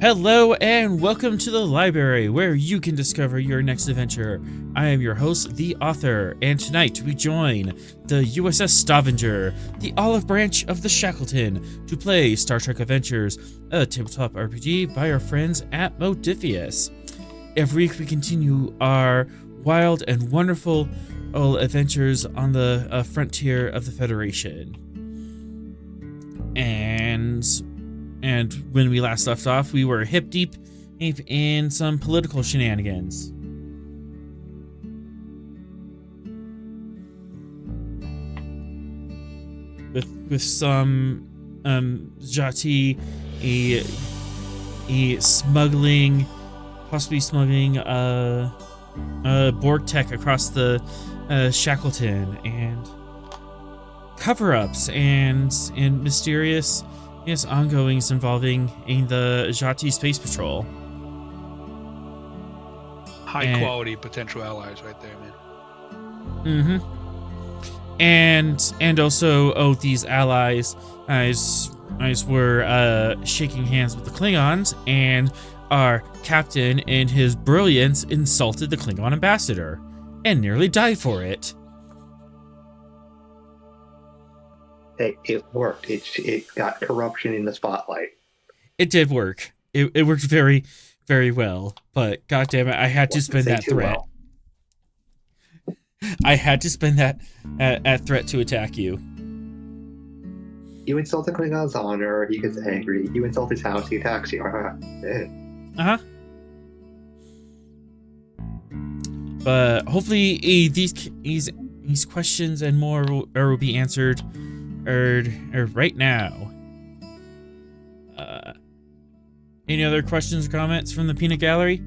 Hello and welcome to the library where you can discover your next adventure. I am your host, the author, and tonight we join the USS Stavanger, the olive branch of the Shackleton, to play Star Trek Adventures, a tabletop RPG by our friends at Modifius. Every week we continue our wild and wonderful adventures on the frontier of the Federation. And when we last left off, we were hip deep in some political shenanigans. With some Jhatee possibly smuggling Borg tech across the Shackleton, and cover-ups and mysterious ongoings involving the Jhatee Space Patrol. High quality potential allies right there, man. And also, these allies were shaking hands with the Klingons, and our captain, in his brilliance, insulted the Klingon ambassador and nearly died for it. It worked. It got corruption in the spotlight. It did work. It worked very, very well. But goddamn it, I had to spend that threat. Well. I had to spend that threat to attack you. You insulted Klingon's honor. He gets angry. You insult his house. He attacks you. But hopefully these questions and more will be answered right now. Any other questions or comments from the peanut gallery?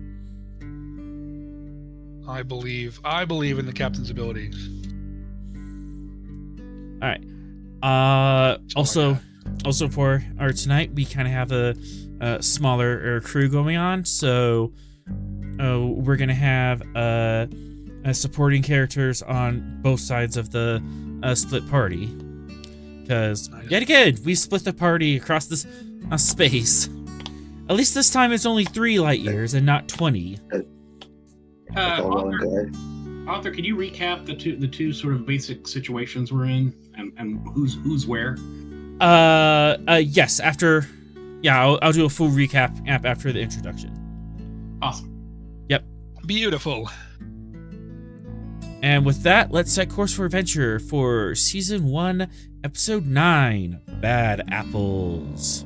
I believe in the captain's abilities. All right. Also for our tonight, we kind of have a smaller crew going on, so we're gonna have supporting characters on both sides of the split party. Because, yet again, we split the party across this space. At least this time it's only 3 light years and not 20. Author, can you recap the two sort of basic situations we're in and who's where? Yes. I'll do a full recap after the introduction. Awesome. Yep. Beautiful. And with that, let's set course for adventure for Season 1, Episode 9, Bad Apples.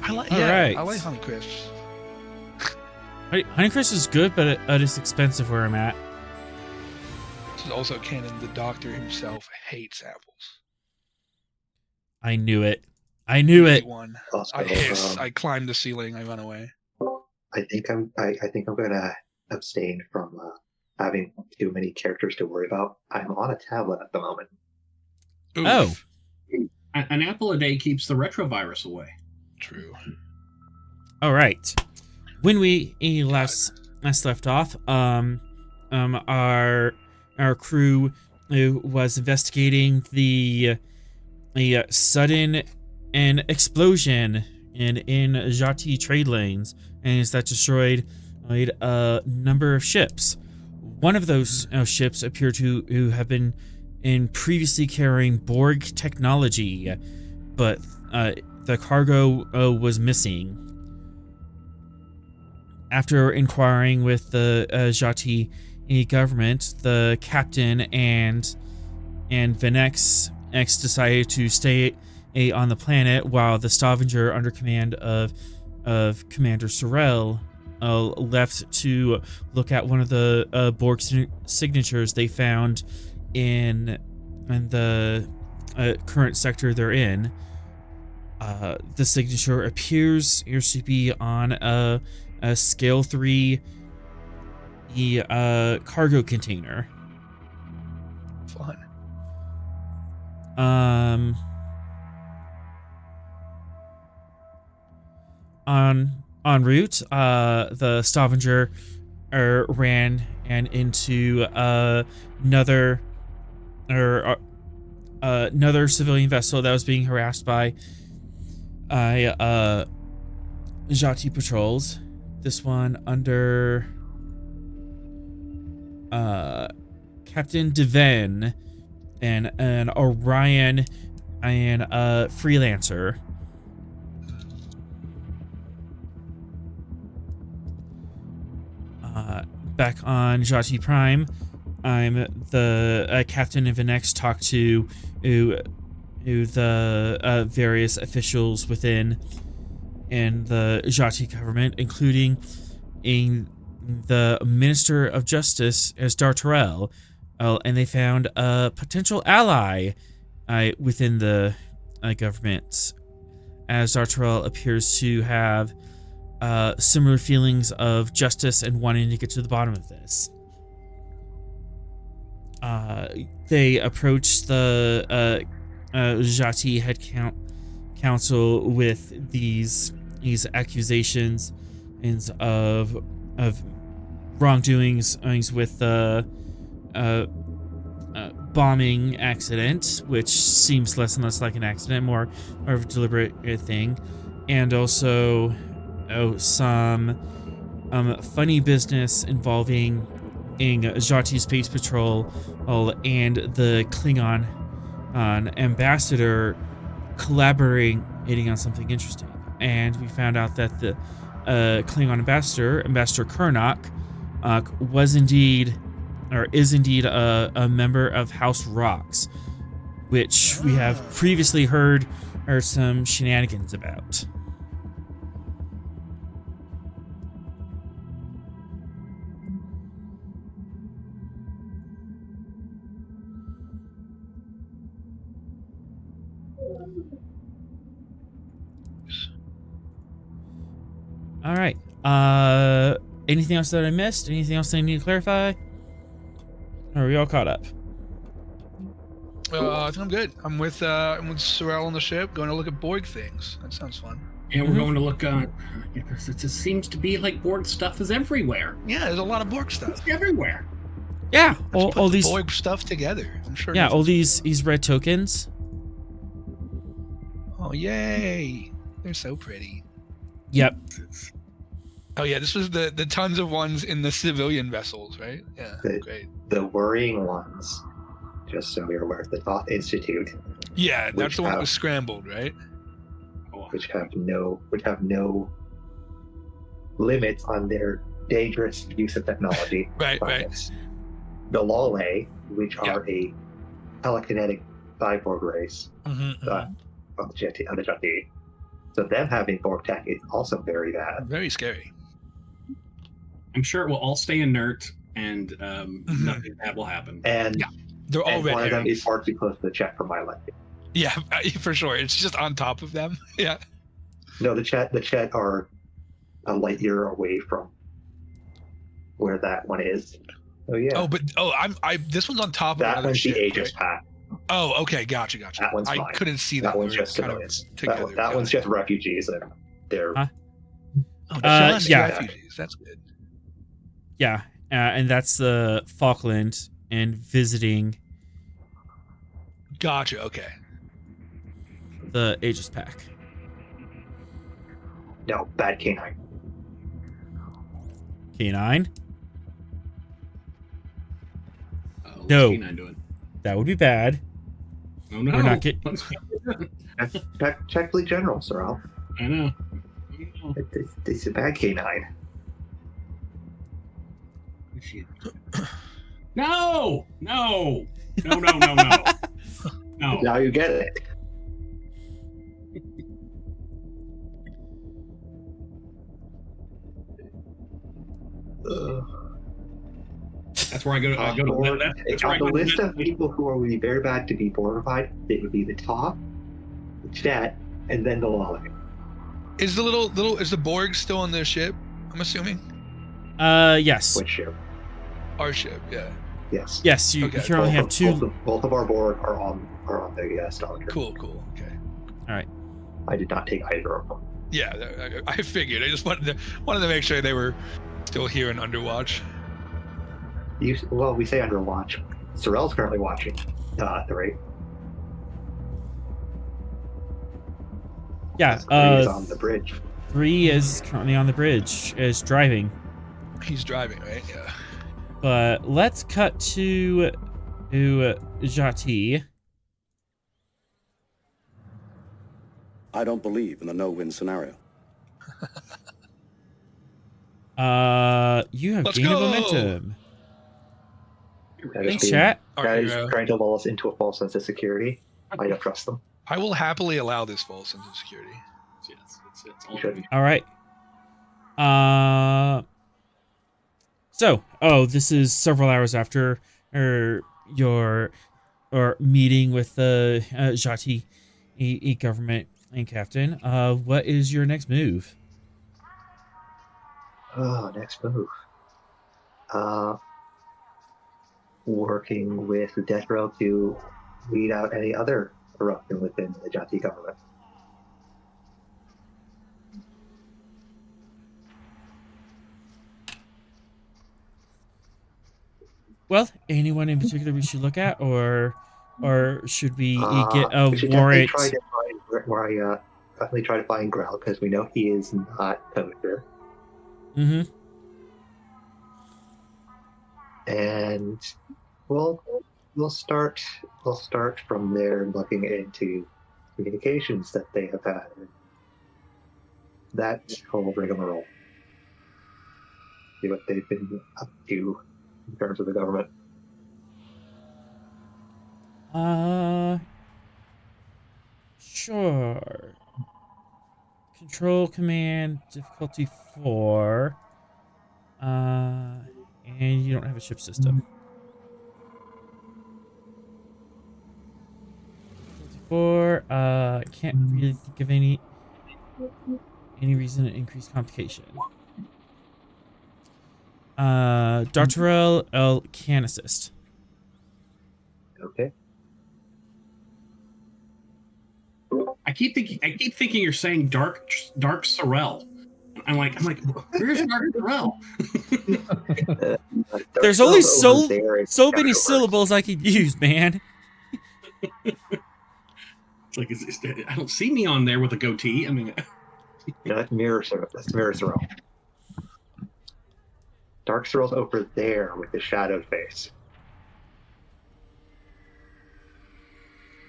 I like Honeycrisp. Honeycrisp is good, but it is expensive where I'm at. This is also canon. The Doctor himself hates apples. I knew it. I knew it. I hiss. I climb the ceiling. I run away. I think I'm gonna abstain from having too many characters to worry about. I'm on a tablet at the moment. Oof. Oh. An apple a day keeps the retrovirus away. True. All right. When we last left off, our crew was investigating the sudden an explosion in Jhatee trade lanes, and that destroyed a number of ships. One of those ships appeared to have been previously carrying Borg technology, but the cargo was missing. After inquiring with the Jhatee government, the captain and Venex decided to stay on the planet while the Stavanger, under command of Commander Sorel, left to look at one of the Borg signatures they found in the current sector they're in. The signature appears to be on a scale 3 cargo container. Fun. En route, the Stavanger ran and into another civilian vessel that was being harassed by Jhatee patrols. This one under Captain Deven and an Orion and a freelancer. Back on Jhatee Prime, I'm the captain of the next talk to the various officials within and the Jhatee government, including the Minister of Justice as Dartarel, and they found a potential ally within the government, as Dartarel appears to have similar feelings of justice and wanting to get to the bottom of this. They approached the Jhatee head council with these accusations of wrongdoings with the bombing accident, which seems less and less like an accident, more of a deliberate thing, and also some funny business involving Jhatee Space Patrol and the Klingon ambassador collaborating on something interesting. And we found out that the Klingon ambassador, Ambassador Kurnock, is indeed a member of House Rocks, which we have previously heard are some shenanigans about. All right. Anything else that I missed? Anything else I need to clarify? Or are we all caught up? I think I'm good. I'm with Sorel on the ship, going to look at Borg things. That sounds fun. Yeah, we're going to look. It just seems to be like Borg stuff is everywhere. Yeah, there's a lot of Borg stuff. It's everywhere. Yeah, Let's all put these Borg stuff together. I'm sure. Yeah, all these red tokens. Oh yay! They're so pretty. Yep. Oh yeah, this was the tons of ones in the civilian vessels, right? Yeah, great. The worrying ones, just so you're aware, the Thoth Institute. Yeah, that's the one that was scrambled, right? Which have no limits on their dangerous use of technology. Right. The Lole, which are a telekinetic cyborg race on the Jhatee. So them having Borg tech is also very bad. Very scary. I'm sure it will all stay inert and nothing bad will happen. And they're all red one of them herrings. is far too close to the Chet for my liking. Yeah, for sure. It's just on top of them. Yeah. No, the Chet are a light year away from where that one is. Oh yeah. Oh, but this one's on top of that another one's ship, the Aegis right? pack. Oh, okay, gotcha. That one's I fine. couldn't see That that. one's We were just kind of civilians. together. That one's just refugees. And they're Huh? Oh, just yeah. refugees. That's good. Yeah, and that's the Falkland and visiting Gotcha. Okay. the Aegis Pack. no bad canine. K9? What's No. K9 doing? That would be bad. Oh no! We're not get- Check Fleet General, Sorrel. I know. It's a bad canine. No! No! No! Now you get it. That's where I go. I go to that's where I on the go list to of people who are really very bad to be fortified, it would be the top, the Jet, and then the Lale. Is the Borg still on their ship? I'm assuming. Yes. Which ship? Our ship, yeah. Yes. Yes, you Okay. currently have two. Both of our Borg are on the Stavanger. Cool. Okay. All right. I did not take either of them. Yeah, I figured. I just wanted to make sure they were still here in Underwatch. Well, we say Underwatch. Sorrel's currently watching 3. Yeah. He's on the bridge. 3 is currently on the bridge, is driving. He's driving, right? Yeah. But let's cut to Jhatee. I don't believe in the no-win scenario. You have Let's gained go! momentum. That Thanks, is chat. That is trying to lull us into a false sense of security. I don't trust them. I will happily allow this false sense of security. Yes, it's You should. All right. This is several hours after your meeting with the Jhatee government and captain. What is your next move? Oh, next move. Working with the Death Row to weed out any other corruption within the Jhatee government. Well, anyone in particular we should look at, or should we get a we should warrant? Definitely try to find Grel, because we know he is not kosher. Mm-hmm. And we'll start from there, looking into communications that they have had. That whole rigmarole. See what they've been up to in terms of the government. Sure. Control command difficulty 4. And you don't have a ship system. Difficulty 4. Can't really think of any reason to increase complication. Darterel L can assist. Okay. I keep thinking you're saying Dark Sorrel. I'm like, where's Dark Sorrel? There's only so many syllables I could use, man. It's like, I don't see me on there with a goatee. I mean, That's Mirror Sorrel. Dark Sorrel's over there with the shadowed face.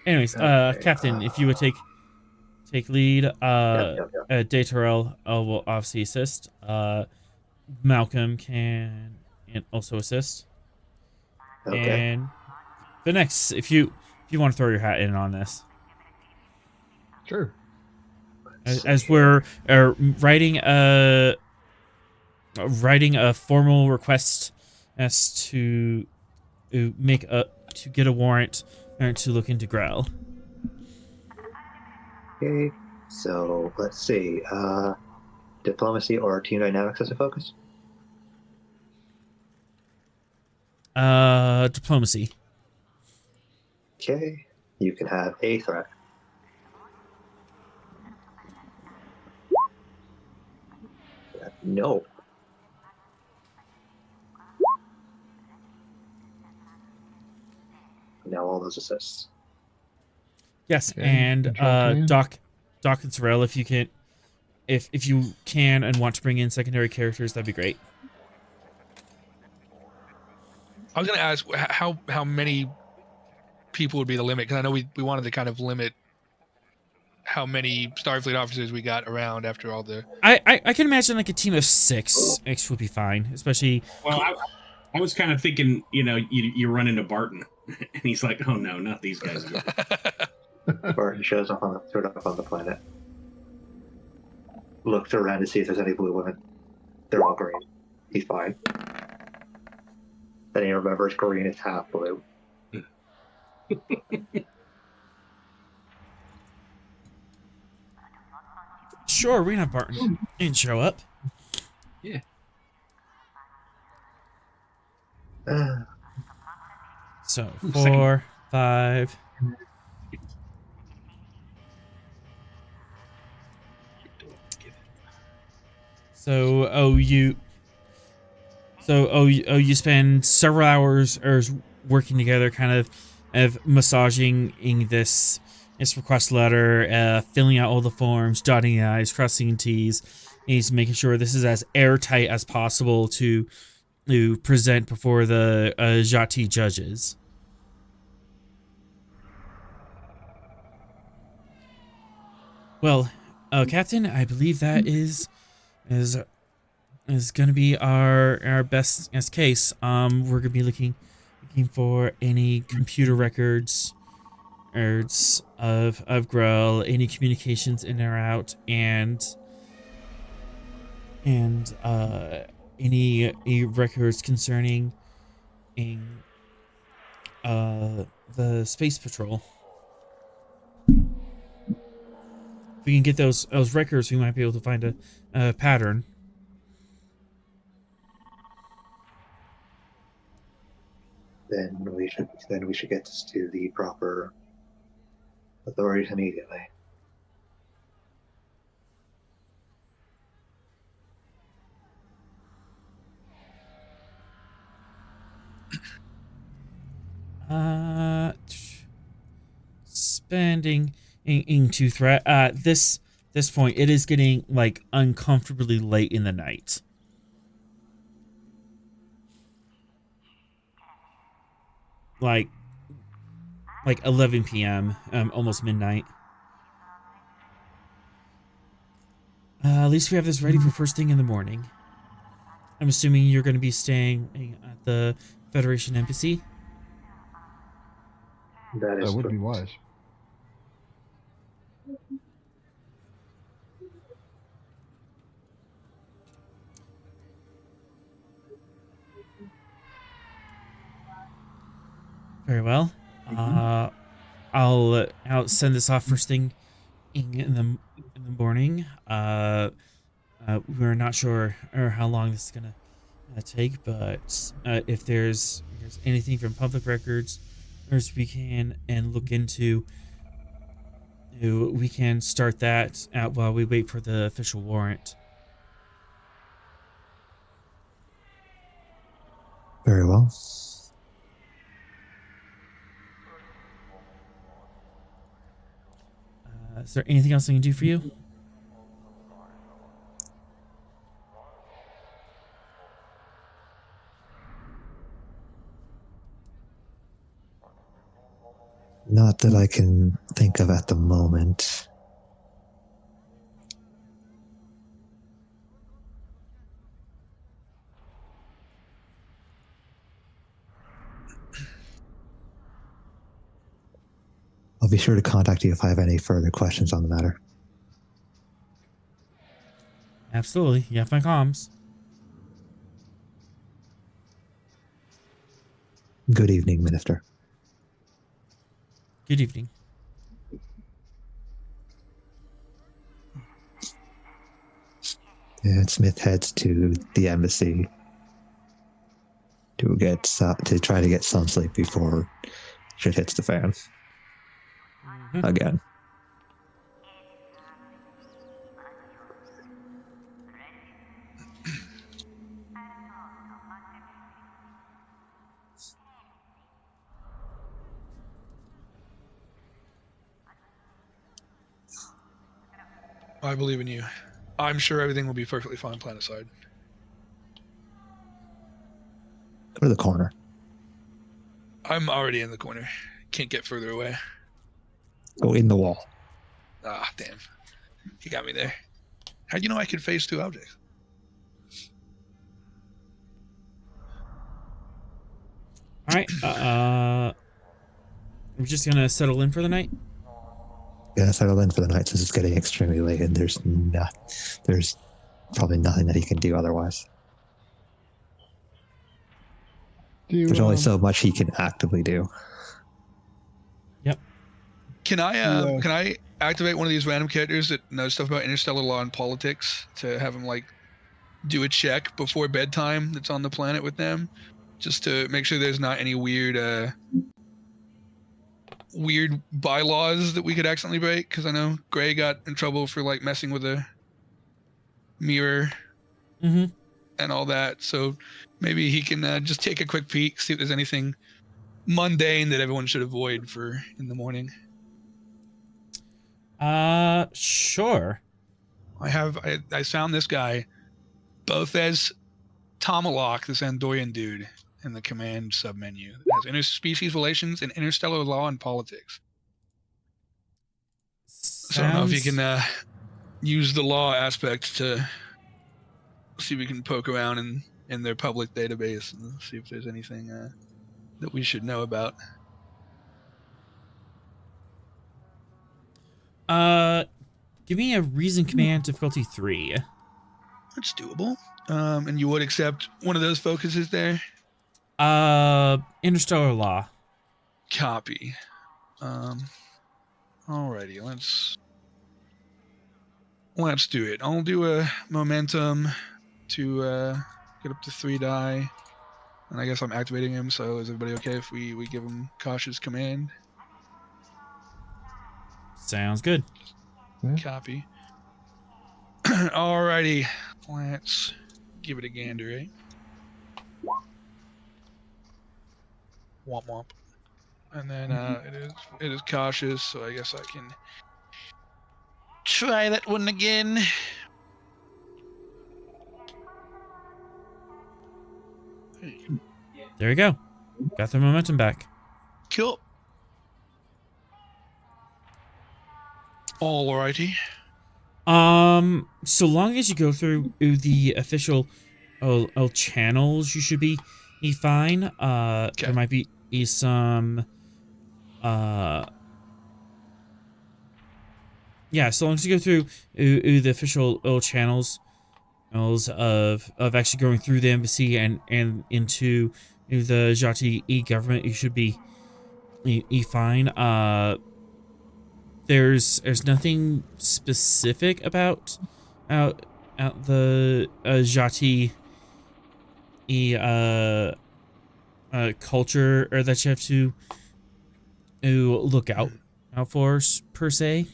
Anyways, Captain, if you would take lead, Daterel will obviously assist. Malcolm can also assist. Okay. And the next, if you want to throw your hat in on this, Sure. as we're writing a formal request as to get a warrant to look into Grel. Okay, so let's see. Diplomacy or team dynamics as a focus? Diplomacy. Okay, you can have a threat. No. Now all those assists. Yes, Okay, and control command. Doc and Sorrel, if you can and want to bring in secondary characters, that'd be great. I was going to ask how many people would be the limit, because I know we wanted to kind of limit how many Starfleet officers we got around after all the. I can imagine like a team of 6 would be fine, especially. Well, I was kind of thinking, you run into Barton, and he's like, "Oh no, not these guys again." Barton shows up on the planet. Looks around to see if there's any blue women. They're all green. He's fine. Then he remembers green is half blue. Sure, we can have Barton and show up. Yeah. So 4, 5. So you spend several hours working together, kind of massaging this request letter, filling out all the forms, dotting the I's, crossing the T's. He's making sure this is as airtight as possible to present before the Jhatee judges. Well, Captain, I believe that is going to be our best case. We're going to be looking for any computer records of Grel, any communications in or out, and any records concerning the space patrol. If we can get those records, we might be able to find a pattern. Then we should get this to the proper authorities immediately. Spending into threat. This point, it is getting like uncomfortably late in the night. Like 11 p.m., almost midnight. At least we have this ready for first thing in the morning. I'm assuming you're going to be staying at the Federation Embassy. That would be wise. Very well. I'll send this off first thing in the morning. We're not sure how long this is gonna take, but if there's anything from public records we can and look into, we can start that out while we wait for the official warrant. Very well. Is there anything else I can do for you? Not that I can think of at the moment. I'll be sure to contact you if I have any further questions on the matter. Absolutely. You have my comms. Good evening, Minister. Good evening. And Smith heads to the embassy to try to get some sleep before shit hits the fan again. I believe in you. I'm sure everything will be perfectly fine planetside. Go to the corner. I'm already in the corner. Can't get further away. Go in the wall. Ah, damn. You got me there. How'd you know I could phase 2 objects? All right. We're just gonna settle in for the night. Gonna settle in for the night since it's getting extremely late, and there's probably nothing that he can do otherwise. There's only so much he can actively do. Yep. Can I activate one of these random characters that knows stuff about interstellar law and politics to have him like do a check before bedtime that's on the planet with them, just to make sure there's not any weird bylaws that we could accidentally break? Because I know Gray got in trouble for like messing with a mirror and all that. So maybe he can just take a quick peek, see if there's anything mundane that everyone should avoid for in the morning. Sure. I found this guy both as Tomalak, this Andorian dude, in the command submenu. It has interspecies relations and interstellar law and politics. So I don't know if you can use the law aspect to see if we can poke around in their public database and see if there's anything that we should know about. Give me a reason command difficulty 3. That's doable. And you would accept one of those focuses there? Interstellar law. Copy. Alrighty, let's do it. I'll do a momentum to get up to 3 die. And I guess I'm activating him, so is everybody okay if we give him cautious command? Sounds good. Copy. Alrighty, let's give it a gander, eh? Womp womp. And then it is cautious, so I guess I can try that one again. There you go. Got the momentum back. Cool. Alrighty. So long as you go through the official channels, you should be fine. Okay. There might be some yeah, so long as you go through the official channels of actually going through the embassy and into the Jhatee government, you should be fine. There's nothing specific about the Jhatee culture or that you have to look out for per se.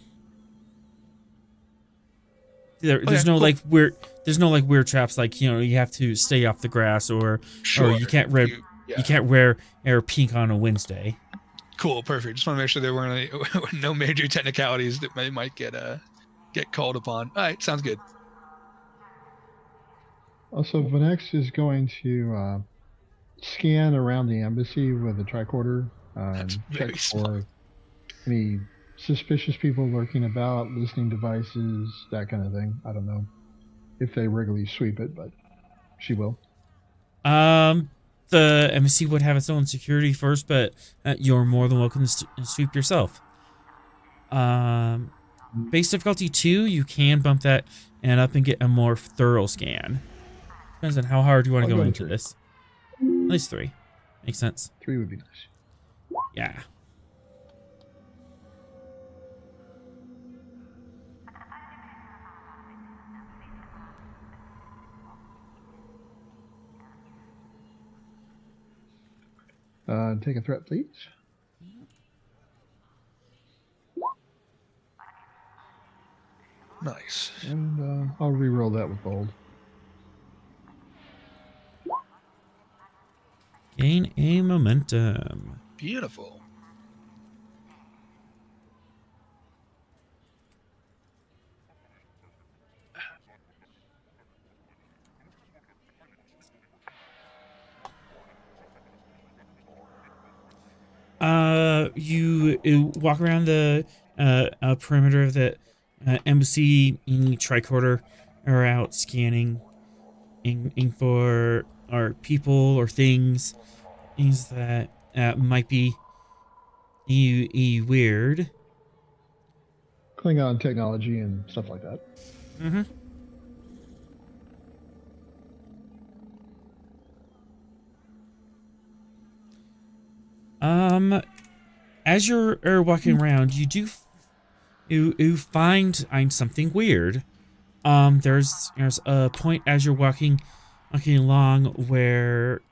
There's no weird traps like, you know, you have to stay off the grass or you can't wear pink on a Wednesday. Cool, perfect. Just want to make sure there weren't no major technicalities that might get called upon. All right, sounds good. Also, Vanex is going to scan around the embassy with a tricorder, check for any suspicious people lurking about, listening devices, that kind of thing. I don't know if they regularly sweep it, but she will. The embassy would have its own security first, but you're more than welcome to sweep yourself. Base difficulty 2, you can bump that and up and get a more thorough scan. Depends on how hard you want to go into this. At least 3. Makes sense. 3 would be nice. Yeah. Take a threat, please. Nice. And I'll re-roll that with bold. Gain a momentum. Beautiful. You walk around the perimeter of the embassy. Tricorder are out scanning for or people or things that might be weird. Klingon technology and stuff like that. Mm-hmm. As you're walking around, you find something weird. There's a point as you're walking along where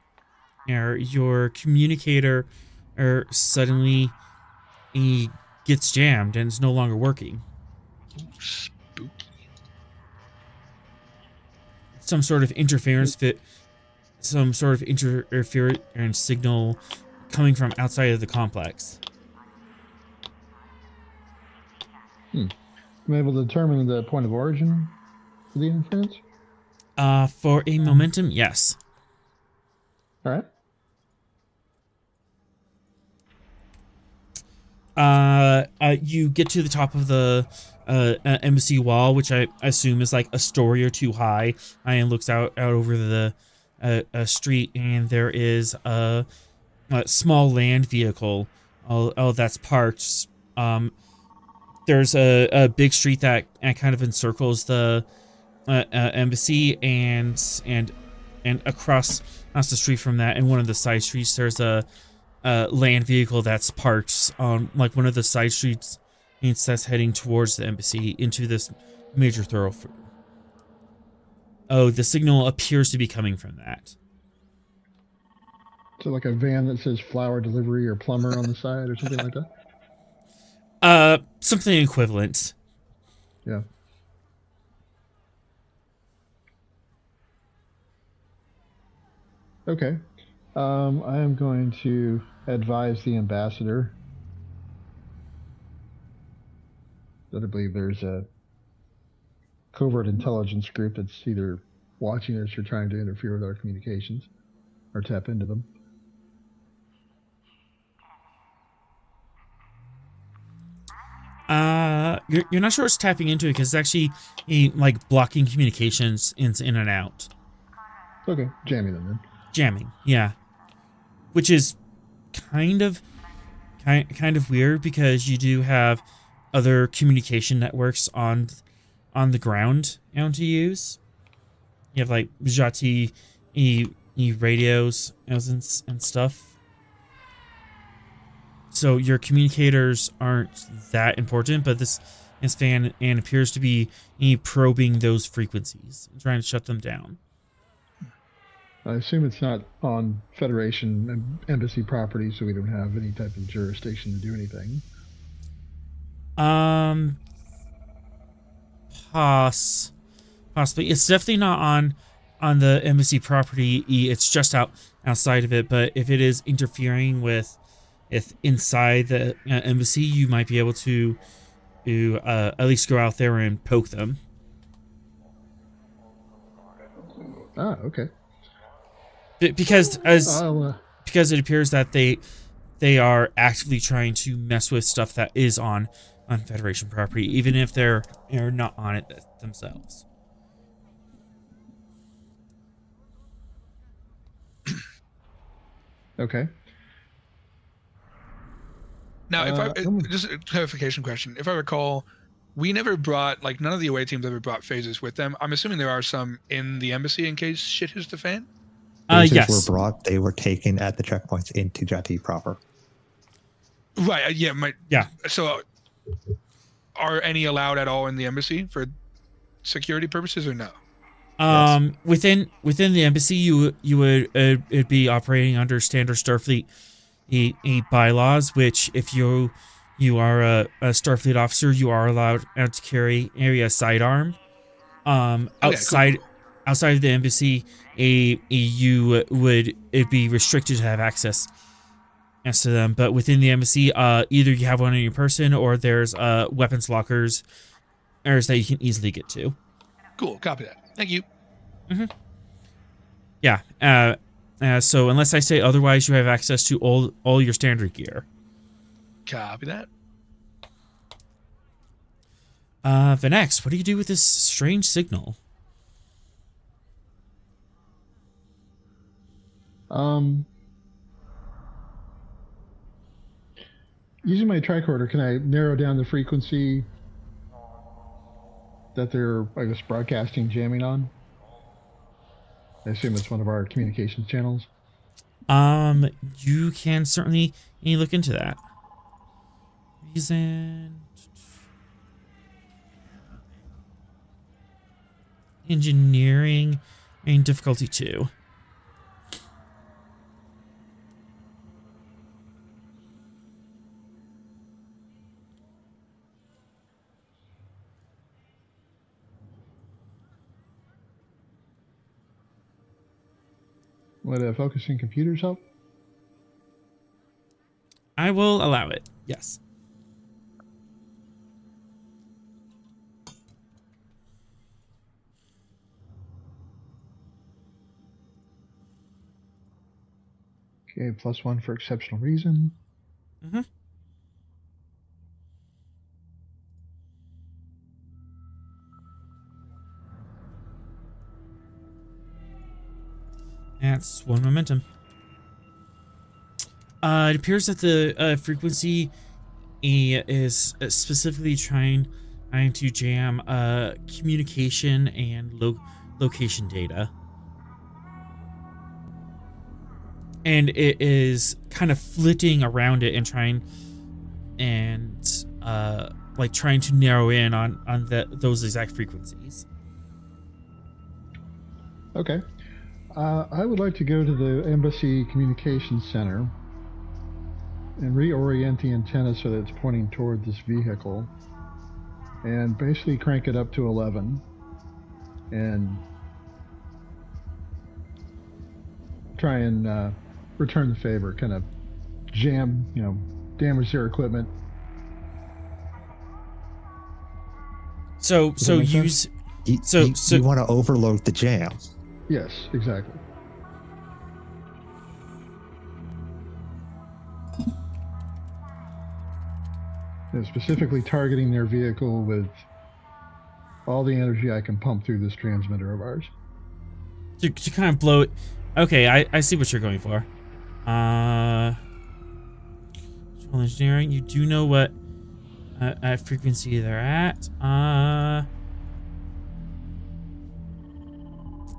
your communicator suddenly he gets jammed and it's no longer working. Ooh, spooky. Some sort of interference signal coming from outside of the complex. I'm able to determine the point of origin for the interference? For a momentum, yes. All right. You get to the top of the embassy wall, which I assume is like a story or two high, and looks out over the street, and there is a small land vehicle. That's parked. There's a big street that kind of encircles the embassy, and across the street from that, in one of the side streets, there's a land vehicle that's parked on like one of the side streets that's heading towards the embassy into this major thoroughfare. Oh, the signal appears to be coming from that. So like a van that says flower delivery or plumber on the side or something like that? Something equivalent. Yeah. Okay. I am going to advise the ambassador that I believe there's a covert intelligence group that's either watching us or trying to interfere with our communications or tap into them. You're not sure it's tapping into it because it's actually like blocking communications in and out. Okay, jamming them then. Jamming, yeah. Which is kind of weird because you do have other communication networks on the ground to use. You have like Jhatee radios and stuff. So your communicators aren't that important, but this fan appears to be probing those frequencies, trying to shut them down. I assume it's not on Federation embassy property, so we don't have any type of jurisdiction to do anything. Possibly. It's definitely not on the embassy property. It's just outside of it. But if it is interfering with inside the embassy, you might be able to at least go out there and poke them. Ah, okay. Because it appears that they are actively trying to mess with stuff that is on Federation property, even if they're not on it themselves. Okay. Now, just a clarification question. If I recall, we never brought, like, none of the away teams ever brought phasers with them. I'm assuming there are some in the embassy in case shit hits the fan. Phasers Yes. were brought. They were taken at the checkpoints into Jhatee proper. Right. Yeah. Yeah. So, are any allowed at all in the embassy for security purposes or no? Yes. Within the embassy, you would it'd be operating under standard Starfleet bylaws, which if you You are a Starfleet officer. You are allowed to carry a sidearm. Outside of the embassy, it'd be restricted to have access as to them. But within the embassy, either you have one in your person or there's weapons lockers areas that you can easily get to. Cool. Copy that. Thank you. Yeah. So unless I say otherwise, you have access to all your standard gear. Copy that. Venex, what do you do with this strange signal? Using my tricorder, can I narrow down the frequency that they're, I guess, broadcasting jamming on? I assume it's one of our communications channels. You can certainly look into that. Reason. Engineering and difficulty 2. Would focusing computers help? I will allow it. Yes. Okay, +1 for exceptional reason. That's 1 momentum. It appears that the frequency is specifically trying to jam communication and location data. And it is kind of flitting around it and trying to narrow in on those exact frequencies. Okay. I would like to go to the Embassy Communications Center and reorient the antenna so that it's pointing toward this vehicle and basically crank it up to 11 and try and return the favor, kind of damage their equipment. So use... You want to overload the jam. Yes, exactly. And specifically targeting their vehicle with all the energy I can pump through this transmitter of ours. To kind of blow it. Okay, I see what you're going for. Control engineering. You do know what frequency they're at.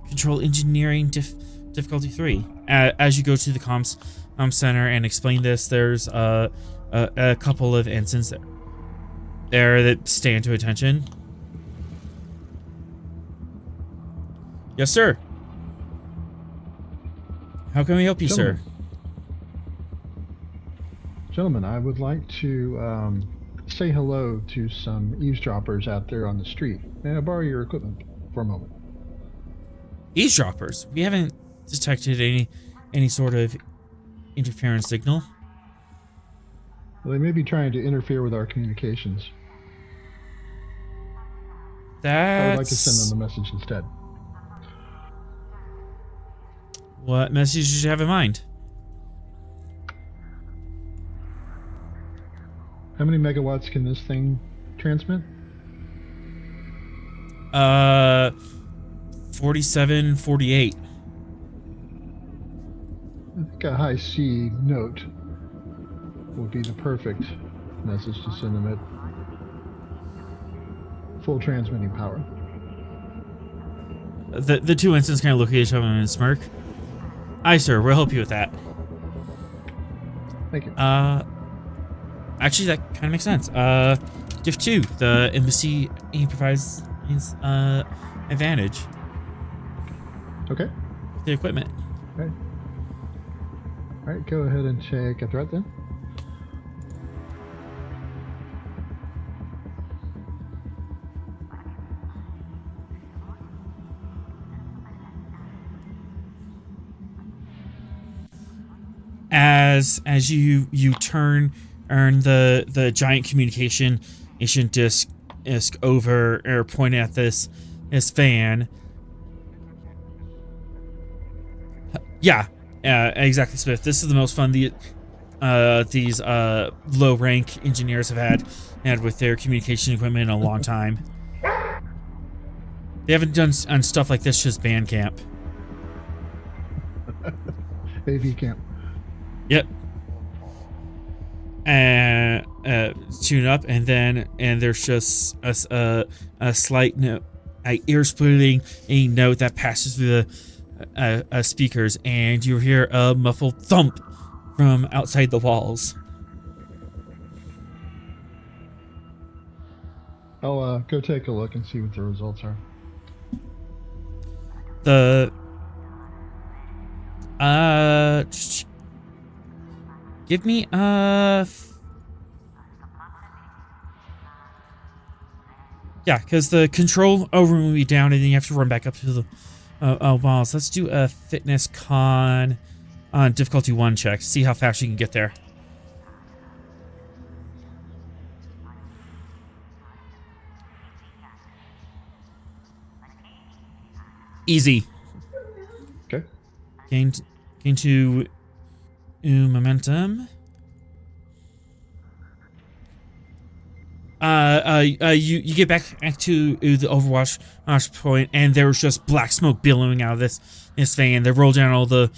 Control engineering difficulty 3. As you go to the comms center and explain this, there's a couple of ensigns there that stand to attention. Yes, sir. How can we help you, sir? Gentlemen, I would like to say hello to some eavesdroppers out there on the street. May I borrow your equipment for a moment? Eavesdroppers? We haven't detected any sort of interference signal. Well, they may be trying to interfere with our communications. I would like to send them a message instead. What message did you have in mind? How many megawatts can this thing transmit? 47, 48. I think a high C note would be the perfect message to send them at full transmitting power. The two ensigns kind of look at each other and smirk. Aye, sir. We'll help you with that. Thank you. Actually, that kind of makes sense. Gift 2. The embassy provides advantage. Okay. The equipment. Okay. All right, go ahead and check a threat then. as you turn the giant communication disc over or point at this van. Yeah, exactly, Smith. This is the most fun these low rank engineers have had with their communication equipment in a long time. They haven't done on stuff like this since band camp. AV camp. Yep. And tune up, and there's just a slight note, ear-splitting a note that passes through the speakers, and you hear a muffled thump from outside the walls. I'll go take a look and see what the results are. Give me yeah, because the control room will be down, and then you have to run back up to the walls. Let's do a fitness con on difficulty 1 check. See how fast you can get there. Easy. Okay. Gain 2 momentum. You get back to the Overwatch point, and there's just black smoke billowing out of this fan. They roll down all the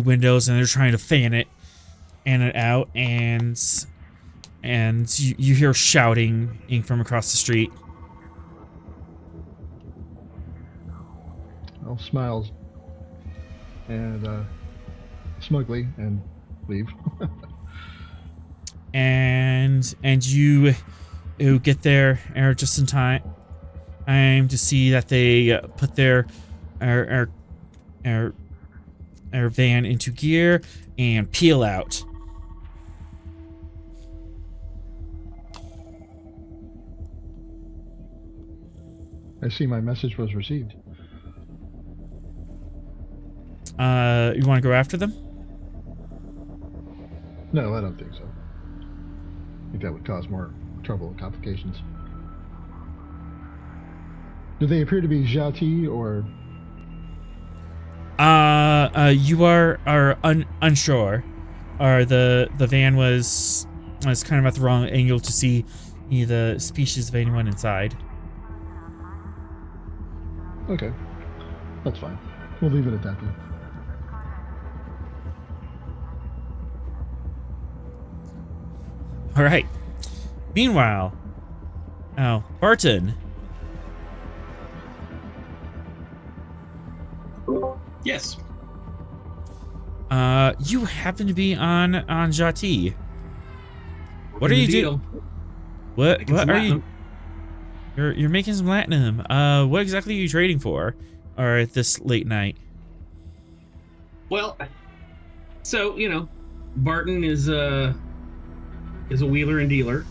windows, and they're trying to fan it out, and you hear shouting from across the street. I'll smile and smugly and leave. and you get there just in time to see that they put their van into gear and peel out. I see my message was received. You want to go after them? No, I don't think so. I think that would cause more trouble and complications. Do they appear to be Jhatee or? You are unsure. Or the van was kind of at the wrong angle to see the species of anyone inside. Okay, that's fine. We'll leave it at that then. All right. Meanwhile, Barton. Yes. You happen to be on Jhatee. What are you doing? What are you? You're making some latinum. What exactly are you trading for? Or at this late night? Well, so Barton is a wheeler and dealer.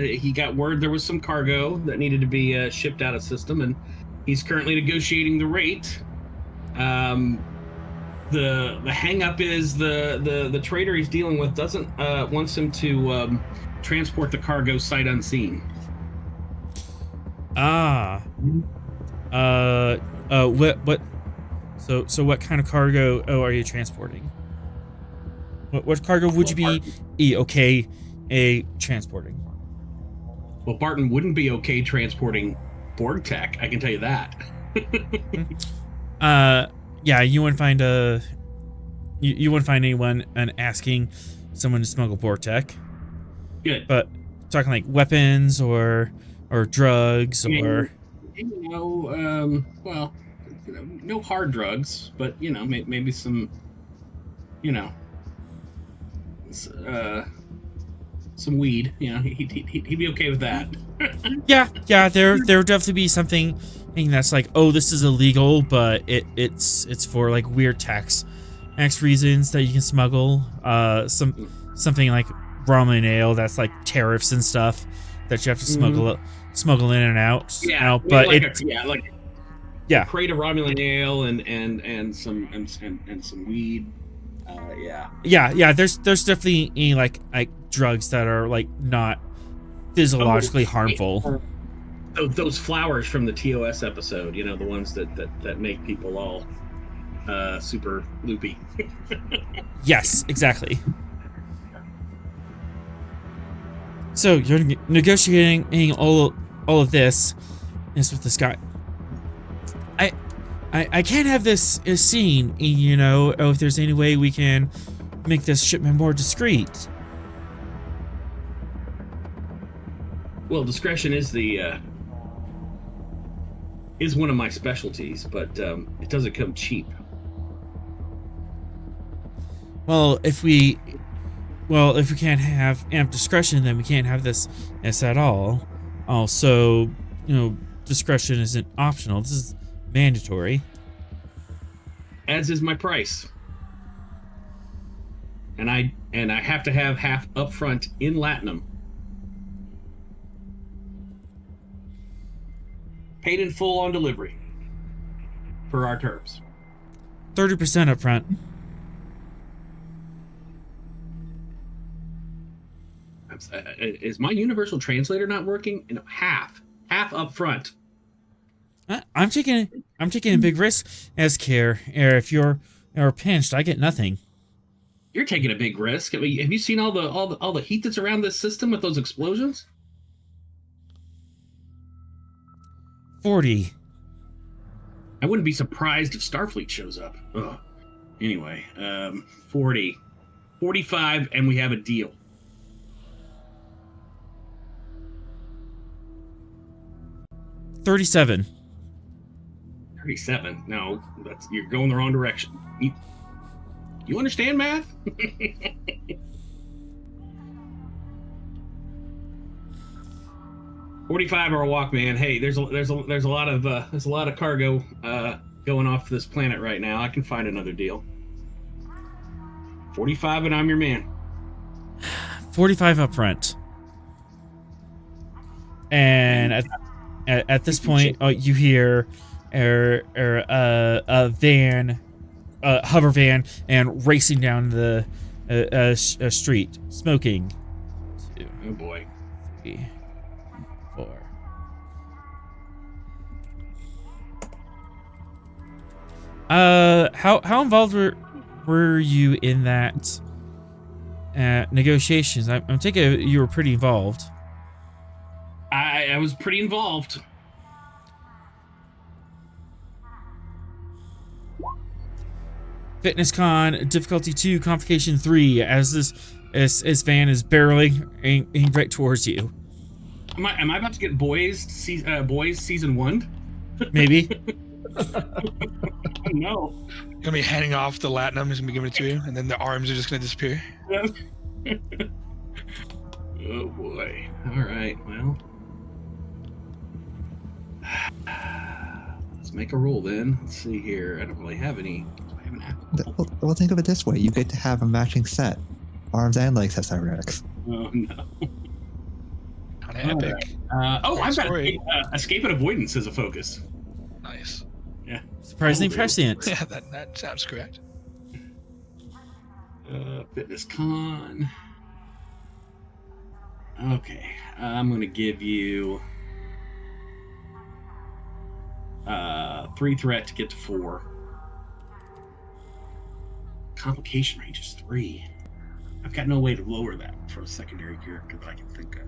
He got word there was some cargo that needed to be shipped out of system, and he's currently negotiating the rate. The hang up is the trader he's dealing with doesn't wants him to transport the cargo sight unseen. What? So what kind of cargo are you transporting? What cargo would you be okay transporting? Well, Barton wouldn't be okay transporting Borg tech, I can tell you that. Yeah, you wouldn't find you wouldn't find anyone asking someone to smuggle Borg tech. Good. But talking like weapons or drugs or well, no hard drugs, but maybe some some weed. He'd be okay with that. yeah, there would definitely be something that's like, oh, this is illegal, but it's for like weird tax reasons that you can smuggle. Something like Romulan ale that's like tariffs and stuff that you have to smuggle in and out. Yeah, but like a crate of Romulan ale and some weed. Yeah. There's definitely like drugs that are like not physiologically harmful. Those flowers from the TOS episode, the ones that make people all super loopy. Yes, exactly. So you're negotiating all of this is with this guy. I can't have this seen, if there's any way we can make this shipment more discreet. Well, discretion is is one of my specialties, but it doesn't come cheap. Well, if we can't have amp discretion, then we can't have this at all. Also, discretion isn't optional. This is mandatory. As is my price. And I have to have half upfront in Latinum. Paid in full on delivery. Per our terms. 30% up front. Is my universal translator not working? Half up front. I'm taking a big risk as care. If you're pinched, I get nothing. You're taking a big risk. I mean, have you seen all the heat that's around this system with those explosions? 40. I wouldn't be surprised if Starfleet shows up. Ugh. Anyway, 40, 45, and we have a deal. $37. 37? No, you're going the wrong direction. You understand math? $45 or a walk, man. Hey, there's a lot of cargo going off this planet right now. I can find another deal. 45 and I'm your man. 45 up front. And at this point, you hear a van, hover van, and racing down the street, smoking. 2, oh boy. 3, 4. How involved were you in that negotiations? I'm taking you were pretty involved. I was pretty involved. Fitness con difficulty 2, complication 3. As this van is barreling right towards you. Am I about to get Boys season 1? Maybe. No. You're gonna be handing off the Latinum. He's gonna be giving it to you, and then the arms are just gonna disappear. Oh boy. All right. Well, let's make a roll then. Let's see here. I don't really have any. I have an apple. Well, think of it this way: you get to have a matching set, arms and legs have cybernetics. Oh no. Kind of epic. Right. I've got escape and avoidance as a focus. Nice. Yeah. Surprisingly prescient. Yeah, that sounds correct. Fitness con. Okay, I'm gonna give you 3 threat to get to 4. Complication range is 3. I've got no way to lower that for a secondary character that I can think of.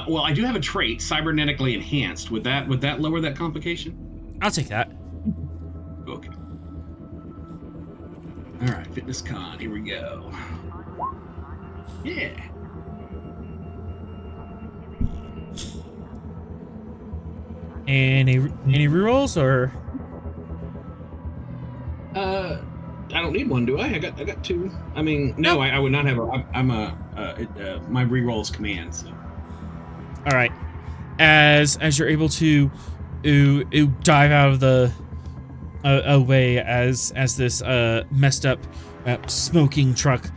Well, I do have a trait, cybernetically enhanced. Would that lower that complication? I'll take that. Okay. All right, fitness con. Here we go. Yeah. Any rerolls or? I don't need one, do I? I got 2. I mean, no, I would not have my reroll is command. So. All right. As you're able to dive out of the away as this messed up smoking truck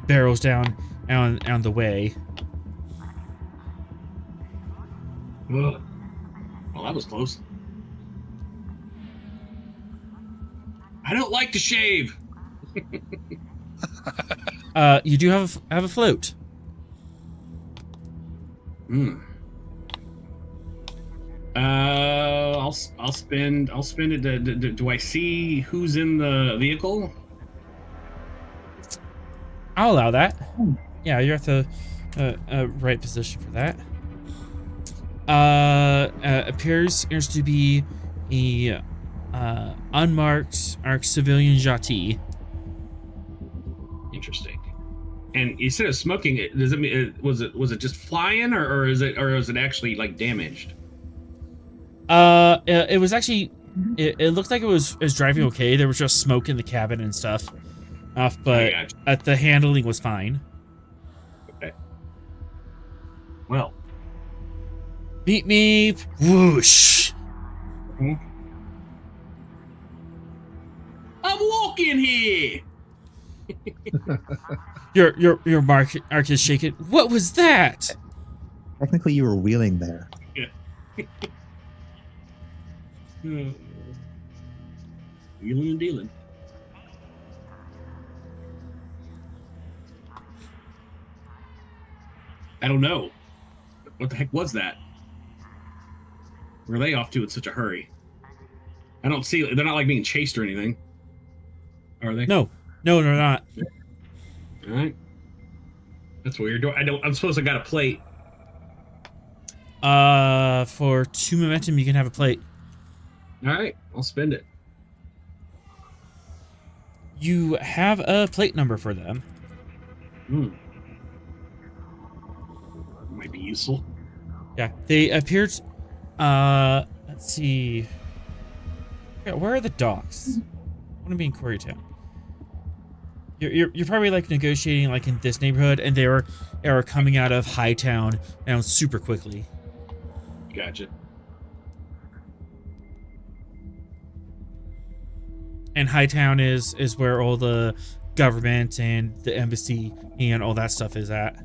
barrels down on the way. Well, that was close. I don't like to shave. You do have a float. I'll spend it. Do I see who's in the vehicle? I'll allow that. Yeah, you're at the right position for that. Appears to be a unmarked civilian Jhatee. Interesting. And you said smoking. Does it mean was it just flying, or is it actually like damaged? It was actually. It looked like it was driving okay. There was just smoke in the cabin and stuff. But the handling was fine. Okay. Well. Beep meep whoosh. I'm walking here. Your mark is shaking. What was that? Technically, you were wheeling there. Yeah. Wheeling and dealing. I don't know. What the heck was that? Where are they off to in such a hurry? I don't see. They're not like being chased or anything, are they? No, they're not. All right. That's weird. I'm supposed to got a plate. For 2 momentum, you can have a plate. All right, I'll spend it. You have a plate number for them. Might be useful. Yeah, they appeared. Let's see. Yeah, where are the docks? I want to be in Koreatown. You're probably like negotiating like in this neighborhood, and they were coming out of Hightown down super quickly. Gotcha. And Hightown is where all the government and the embassy and all that stuff is at.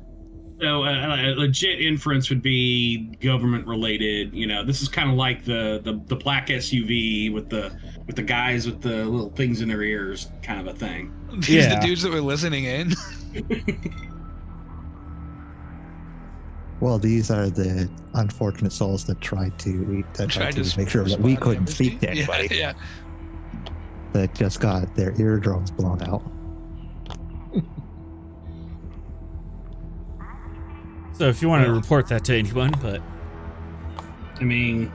So a legit inference would be government related. You know, this is kind of like the black SUV with the guys with the little things in their ears, kind of a thing. These are the dudes that were listening in. Well, these are the unfortunate souls that tried to make sure that we couldn't speak to anybody. Yeah. That just got their eardrums blown out. So if you want to report that to anyone, but I mean,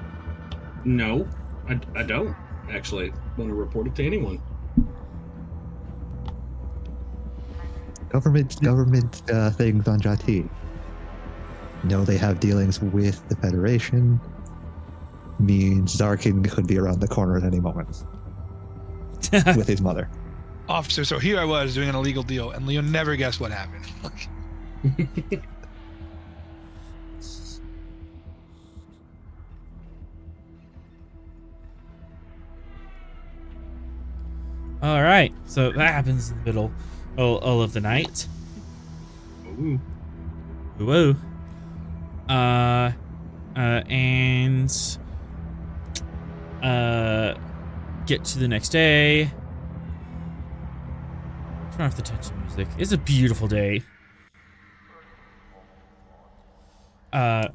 no, I don't actually want to report it to anyone. Government things on Jhatee. Know they have dealings with the Federation. Means Zarkin could be around the corner at any moment with his mother. Officer, so here I was doing an illegal deal, and Leo never guessed what happened. all right. So that happens in the middle all of the night. Ooh. Whoa. And get to the next day. Turn off the tension music. It's a beautiful day.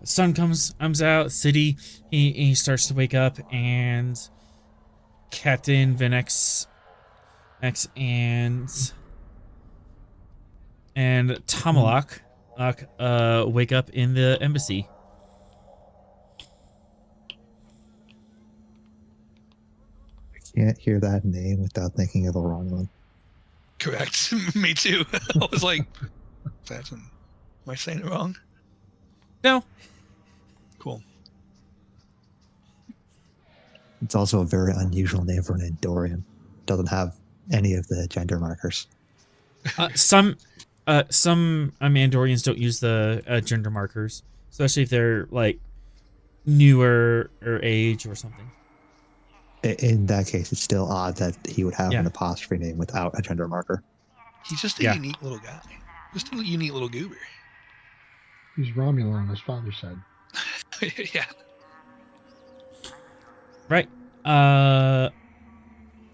Sun comes out. City. He starts to wake up, and Captain Venex and Tamalak wake up in the embassy. I can't hear that name without thinking of the wrong one. Correct. Me too. I was like, am I saying it wrong? No. Cool. It's also a very unusual name for an Andorian. Doesn't have any of the gender markers. Some Andorians don't use the gender markers, especially if they're like newer or age or something. In that case, it's still odd that he would have an apostrophe name without a gender marker. He's just a unique little guy. Just a unique little goober. He's Romulan, his father said. Yeah. Right.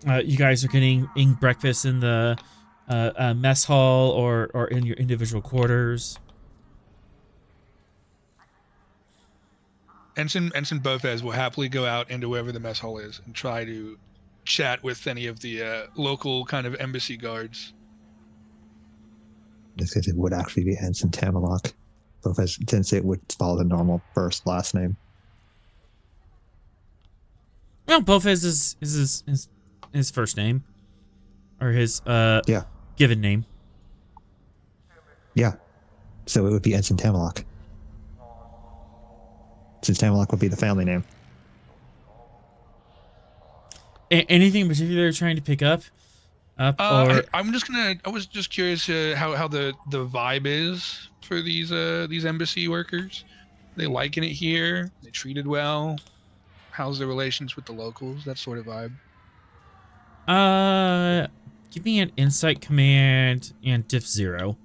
you guys are eating breakfast in the mess hall or in your individual quarters. Ensign Bofez will happily go out into wherever the mess hall is and try to chat with any of the local kind of embassy guards. Because it would actually be Ensign Tamalak, since it would follow the normal first last name. Well, Bofez is his first name, or his given name. Yeah, so it would be Ensign Tamalak, since Tamalak would be the family name. Anything in particular you're trying to pick up? Or I was just curious how the vibe is for these embassy workers. They liking it here? They treated well? How's the relations with the locals? That sort of vibe. give me an insight command and diff 0.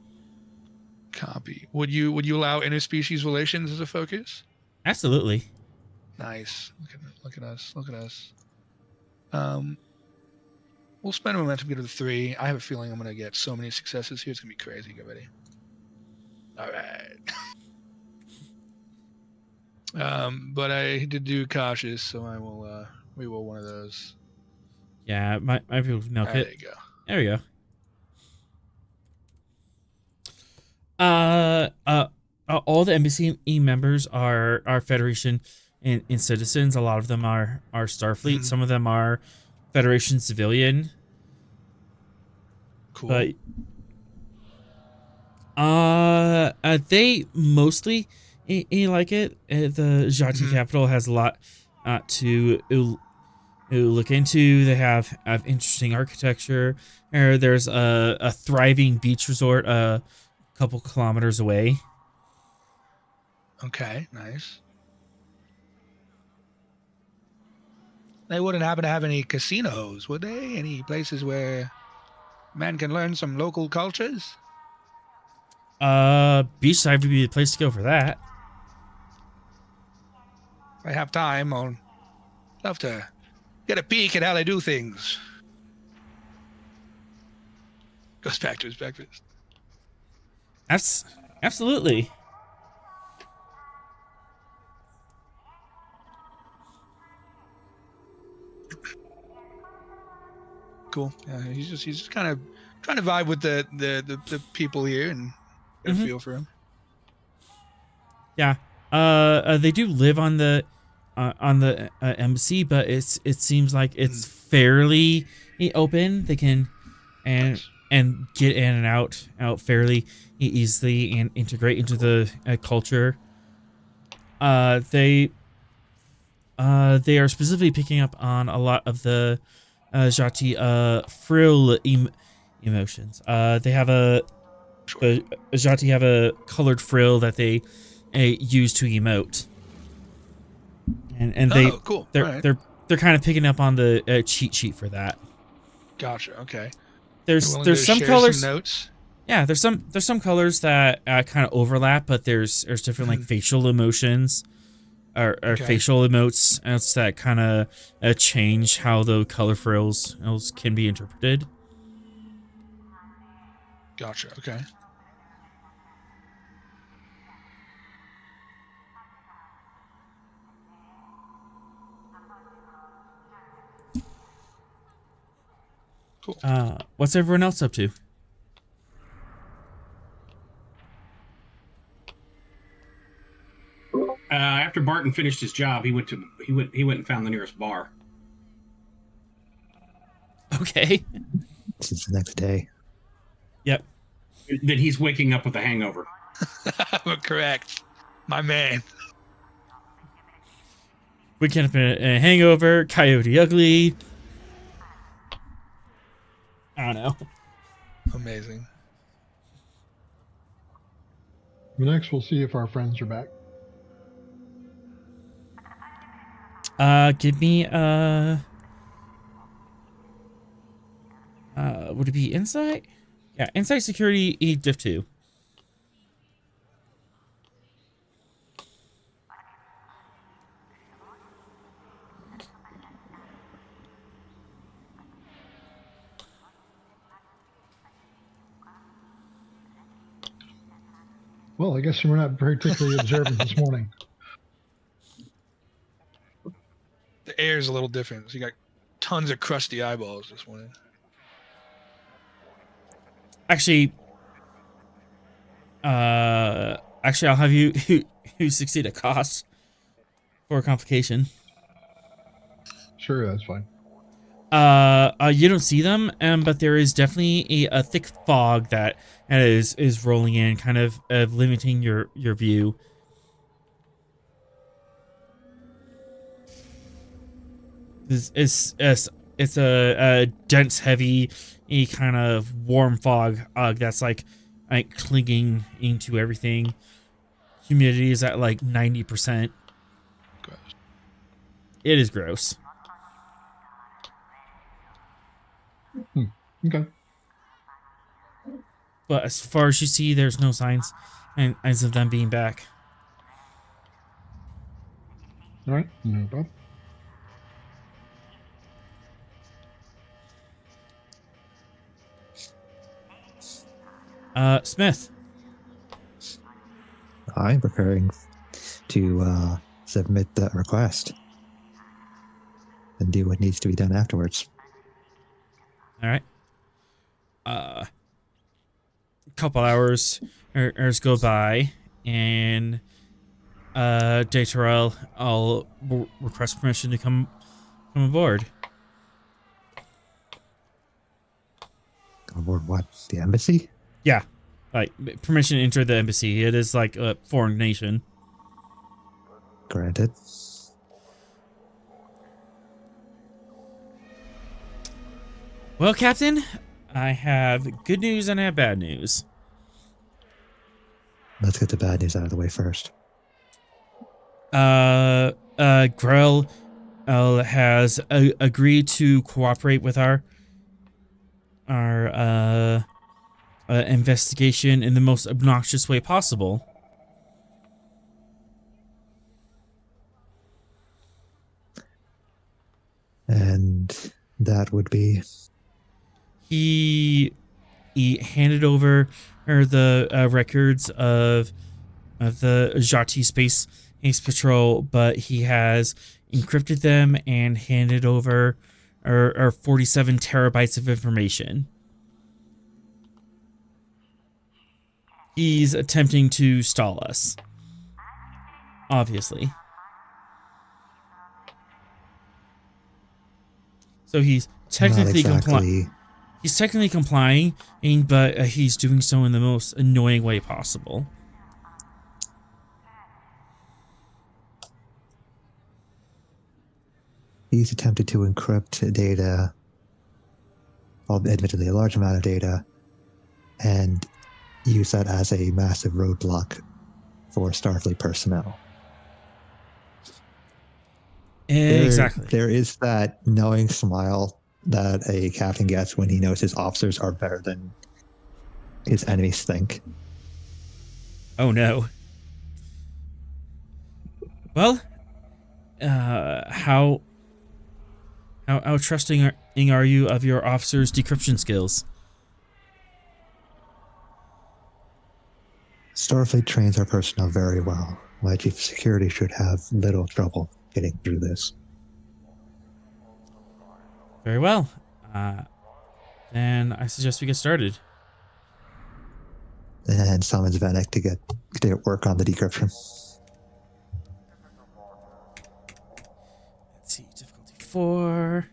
Copy. Would you allow interspecies relations as a focus? Absolutely. Nice. Look at us. We'll spend a momentum to get to the 3. I have a feeling I'm gonna get so many successes here. It's gonna be crazy. Get ready. All right. But I did do cautious, so I will reroll one of those. Yeah, my people milk it. There you go. There we go. All the embassy members are Federation and citizens. A lot of them are Starfleet. Some of them are Federation civilian. Cool. But they mostly like it. The Jhatee capital has a lot to look into. They have interesting architecture. There's a thriving beach resort a couple kilometers away. Okay, nice. They wouldn't happen to have any casinos, would they? Any places where man can learn some local cultures? Beachside would be the place to go for that. If I have time, I'll love to get a peek at how they do things. Goes back to his breakfast. Absolutely. Cool. Yeah, he's just kind of trying to vibe with the people here and get a feel for him. Yeah. They do live on the embassy, but it seems like it's fairly open. They can and get in and out fairly easily and integrate into the culture. They are specifically picking up on a lot of the Jhatee frill emotions. They have Jhatee have a colored frill that they use to emote, and they cool. They're kind of picking up on the cheat sheet for that. Gotcha. Okay. There's some colors. Some notes. Yeah, there's some colors that kind of overlap, but there's different like facial emotions or facial emotes that kind of change how the color frills can be interpreted. Gotcha. Okay. Cool. What's everyone else up to? After Barton finished his job, he went and found the nearest bar. Okay. This is the next day. Yep. That he's waking up with a hangover. Correct. My man. Waking up in a hangover, Coyote Ugly. I don't know. Amazing. Next, we'll see if our friends are back. Give me would it be insight? Yeah, insight, security, diff 2. Well, I guess we're not particularly observant this morning. The air is a little different. So you got tons of crusty eyeballs this morning. Actually, I'll have you who succeed a cost for a complication. Sure, that's fine. You don't see them, but there is definitely a thick fog that is rolling in, kind of limiting your view. It's a dense, heavy, kind of warm fog that's like clinging into everything. Humidity is at like 90%. Gross. It is gross. Okay. But as far as you see, there's no signs of them being back. All right. No problem. Smith. I'm preparing to submit that request and do what needs to be done afterwards. All right. A couple hours go by, and Jhatee, I'll request permission to come aboard. Come aboard what? The embassy? Yeah, like permission to enter the embassy. It is like a foreign nation. Granted. Well, Captain, I have good news and I have bad news. Let's get the bad news out of the way first. Grel has agreed to cooperate with our investigation in the most obnoxious way possible. And that would be? He handed over the records of the Jhatee Space Patrol, but he has encrypted them and handed over our 47 terabytes of information. He's attempting to stall us. Obviously. So he's technically complying. He's technically complying, but he's doing so in the most annoying way possible. He's attempted to encrypt data, well, admittedly a large amount of data, and use that as a massive roadblock for Starfleet personnel. Exactly. There is that knowing smile that a captain gets when he knows his officers are better than his enemies think. Oh no. Well, how trusting are you of your officers' decryption skills? Starfleet trains our personnel very well. My chief of security should have little trouble getting through this. Very well. Then I suggest we get started. And summons Vanek to get work on the decryption. Let's see, difficulty 4.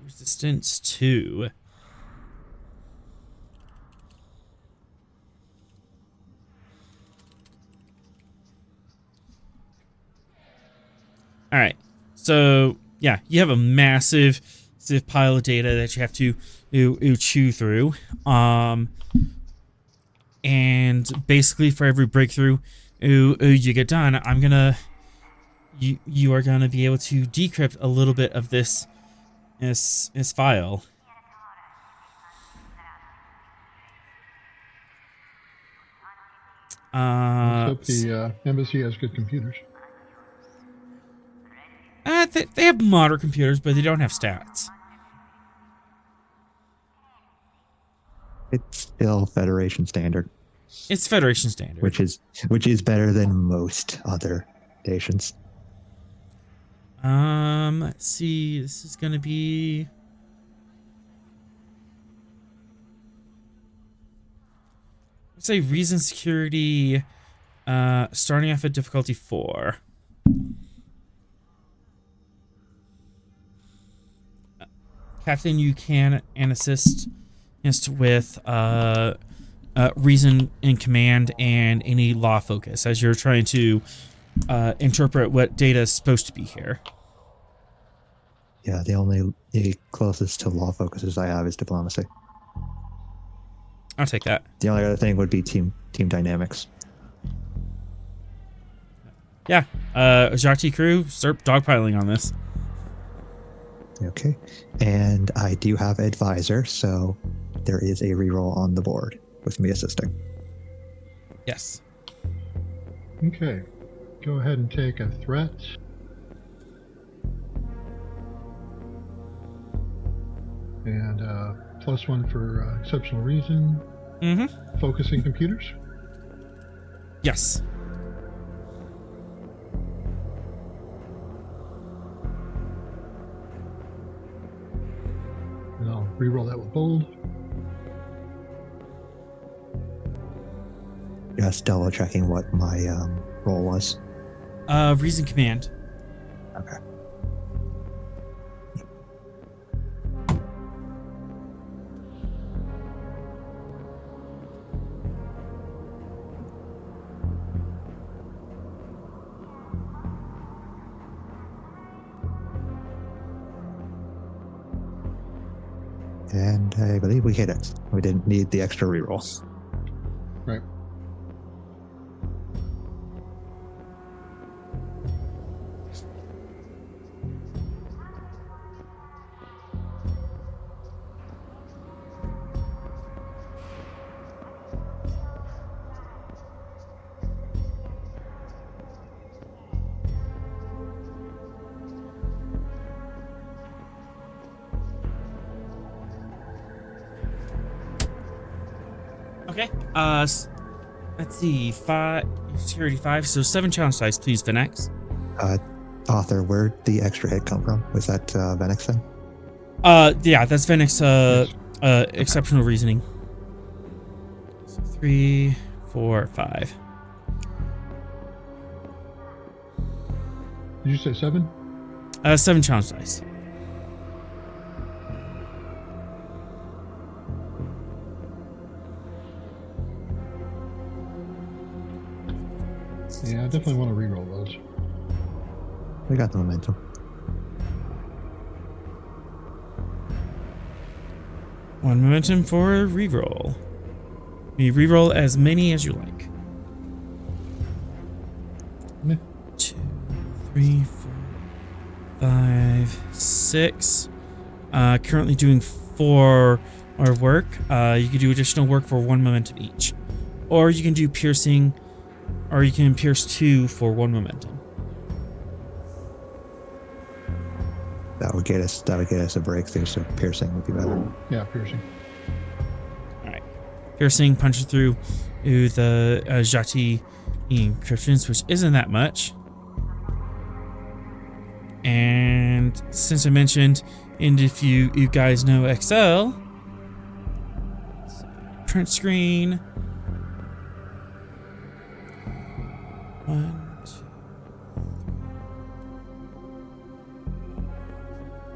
Resistance 2. All right. So, yeah, you have a massive pile of data that you have to chew through. And basically for every breakthrough you get done, you are going to be able to decrypt a little bit of this file. Let's hope the embassy has good computers. They have modern computers, but they don't have stats. It's still Federation standard. It's Federation standard. Which is better than most other nations. Let's see. This is gonna be. Let's say reason security. Starting off at difficulty 4. Captain, you can assist with reason in command and any law focus as you're trying to interpret what data is supposed to be here. Yeah, the closest to law focuses I have is diplomacy. I'll take that. The only other thing would be team dynamics. Yeah, Jhatee crew, start dogpiling on this. Okay, and I do have advisor, so there is a reroll on the board with me assisting. Yes. Okay, go ahead and take a threat. And +1 for exceptional reason. Mm-hmm. Focusing computers. Yes. And I'll reroll that with bold. Just double checking what my roll was. Reason command. Okay. And I believe we hit it. We didn't need the extra rerolls. Right. Okay. Let's see. 5 security 5. So 7 challenge dice, please, Venex. Author, where'd the extra hit come from? Was that Venex then? Yeah, that's Venex. Exceptional reasoning. So 3, 4, 5. Did you say 7? 7 challenge dice. Yeah, I definitely want to reroll those. We got the momentum. One momentum for reroll. You reroll as many as you like. Yeah. 2, 3, 4, 5, 6. Currently doing 4 more work. You can do additional work for 1 momentum each. Or you can do piercing, or you can pierce 2 for 1 momentum. That would get us a breakthrough, so piercing would be better. Yeah, piercing. Alright. Piercing punches through the Jhatee encryptions, which isn't that much. And since I mentioned, and if you guys know Excel, print screen. 1, 2,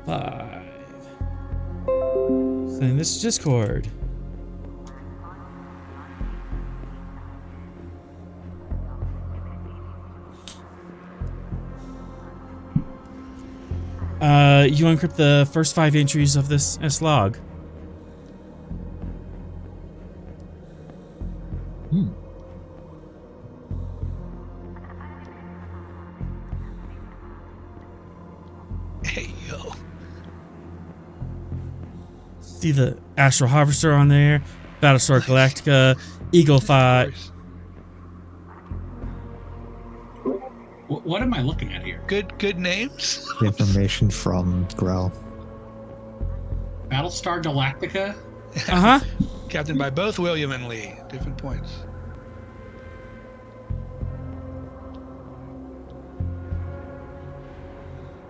5. Send this to Discord. You encrypt the first 5 entries of this S-log. Hey, yo. See the Astral Harvester on there, Battlestar Galactica, Eagle Fight. What am I looking at here? Good names. Information from Grel. Battlestar Galactica? Uh-huh. Captained by both William and Lee. Different points.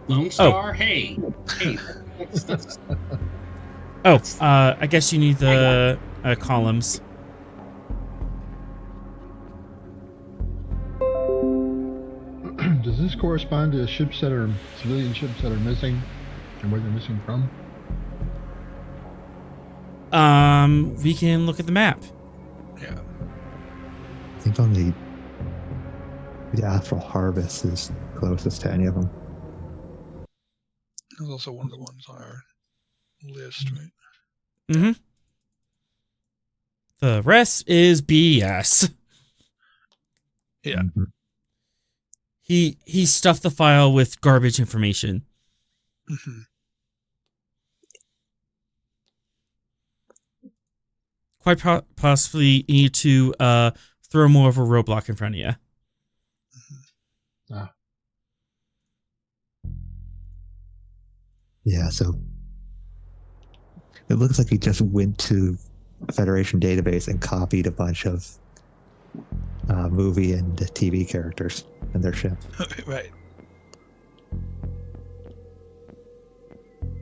Lone Star. Hey. I guess you need the columns. Does this correspond to ships that are civilian ships that are missing, and where they're missing from? We can look at the map. Yeah. I think only the Astral Harvest is closest to any of them. That was also one of the ones on our list, right? Mm-hmm. The rest is BS. Yeah. Mm-hmm. He stuffed the file with garbage information. Mm-hmm. Quite possibly you need to throw more of a roadblock in front of you. Mm-hmm. Yeah, so it looks like he just went to a Federation database and copied a bunch of movie and TV characters and their ship. Right.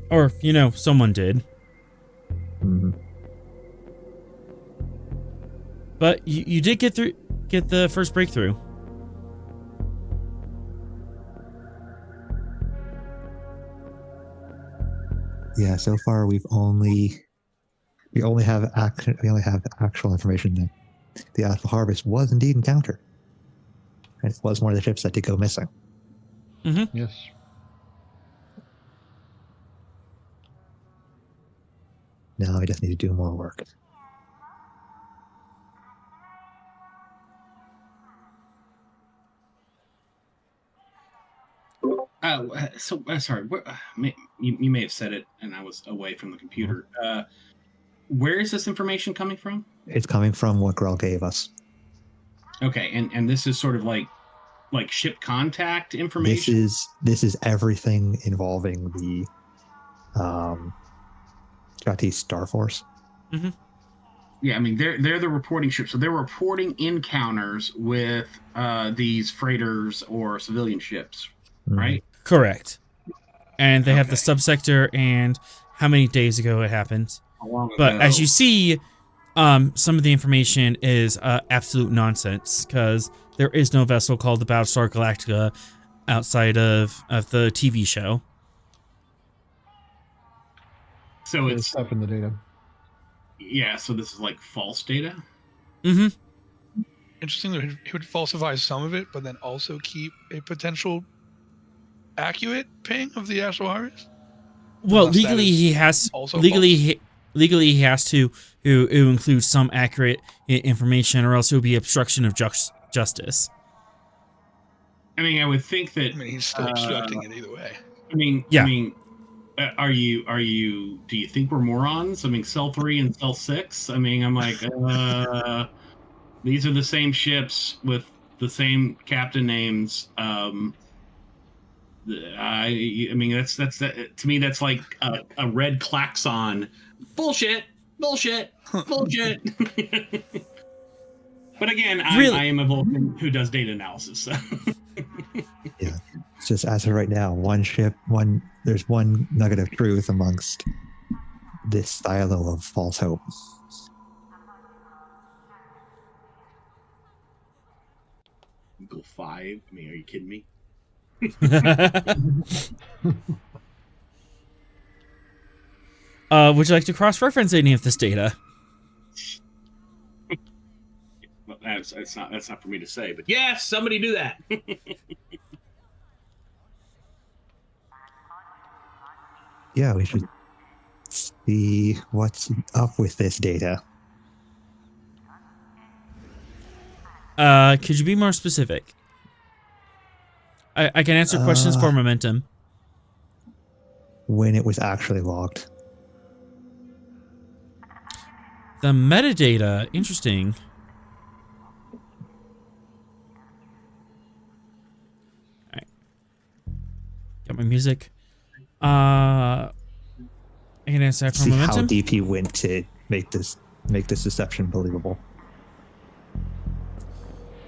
Or, someone did. Mm-hmm. But you did get the first breakthrough. Yeah, so far we only have actual information that the Astral Harvest was indeed encountered. And it was one of the ships that did go missing. Mm-hmm. Yes. Now I just need to do more work. Sorry. You may have said it, and I was away from the computer. Where is this information coming from? It's coming from what Grel gave us. Okay, and this is sort of like ship contact information. This is everything involving the Jhatee Star Force. Mm-hmm. Yeah, I mean they're the reporting ship, so they're reporting encounters with these freighters or civilian ships, right? Correct. And they have the subsector and how many days ago it happened. But as you see, some of the information is absolute nonsense because there is no vessel called the Battlestar Galactica outside of the TV show. So it's stuff in the data. Yeah, so this is like false data? Mm-hmm. Interesting that he would falsify some of it, but then also keep a potential accurate ping of the Astral Harvest? Well, legally he has he has to include some accurate information, or else it would be obstruction of justice. I mean, I would think that. I mean, he's still obstructing it either way. I mean, yeah. I mean, do you think we're morons? I mean, Cell 3 and Cell 6. I mean, I'm like, these are the same ships with the same captain names. I mean, that's to me, that's like a red klaxon. Bullshit. But again, I am a Vulcan who does data analysis. So. Yeah, it's just as of right now, there's one nugget of truth amongst this silo of false hope. Eagle 5? I mean, are you kidding me? Would you like to cross-reference any of this data? Well, that's not for me to say, but yes, somebody do that. Yeah, we should see what's up with this data. Could you be more specific? I can answer questions for momentum. When it was actually logged. The metadata, interesting. All right. Got my music. I can answer that for momentum. See how deep he went to make this make this deception believable?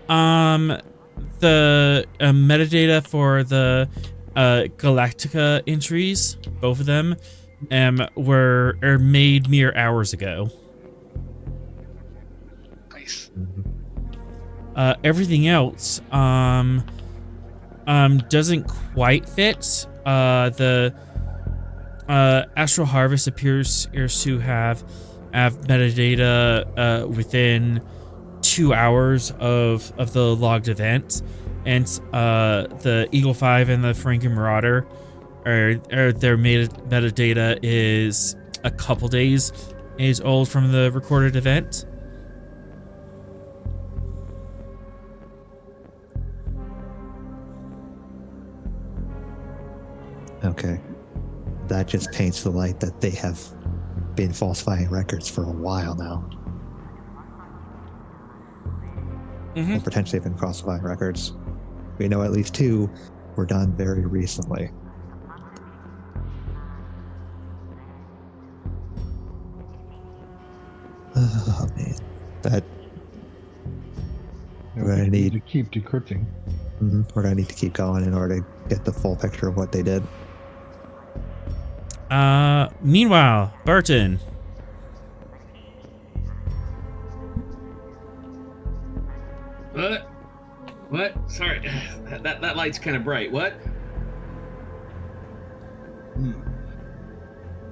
The metadata for the Galactica entries, both of them, were made mere hours ago. Nice. Everything else doesn't quite fit. The Astral Harvest appears to have metadata within 2 hours of the logged event, and the Eagle 5 and the Franken Marauder their metadata is a couple days old from the recorded event. Okay. That just paints the light that they have been falsifying records for a while now. Or potentially have been falsifying records. We know at least 2 were done very recently. Oh man, that we're gonna need to keep decrypting. We're gonna need to keep going in order to get the full picture of what they did. Meanwhile, Barton. What? Sorry, that light's kind of bright. What?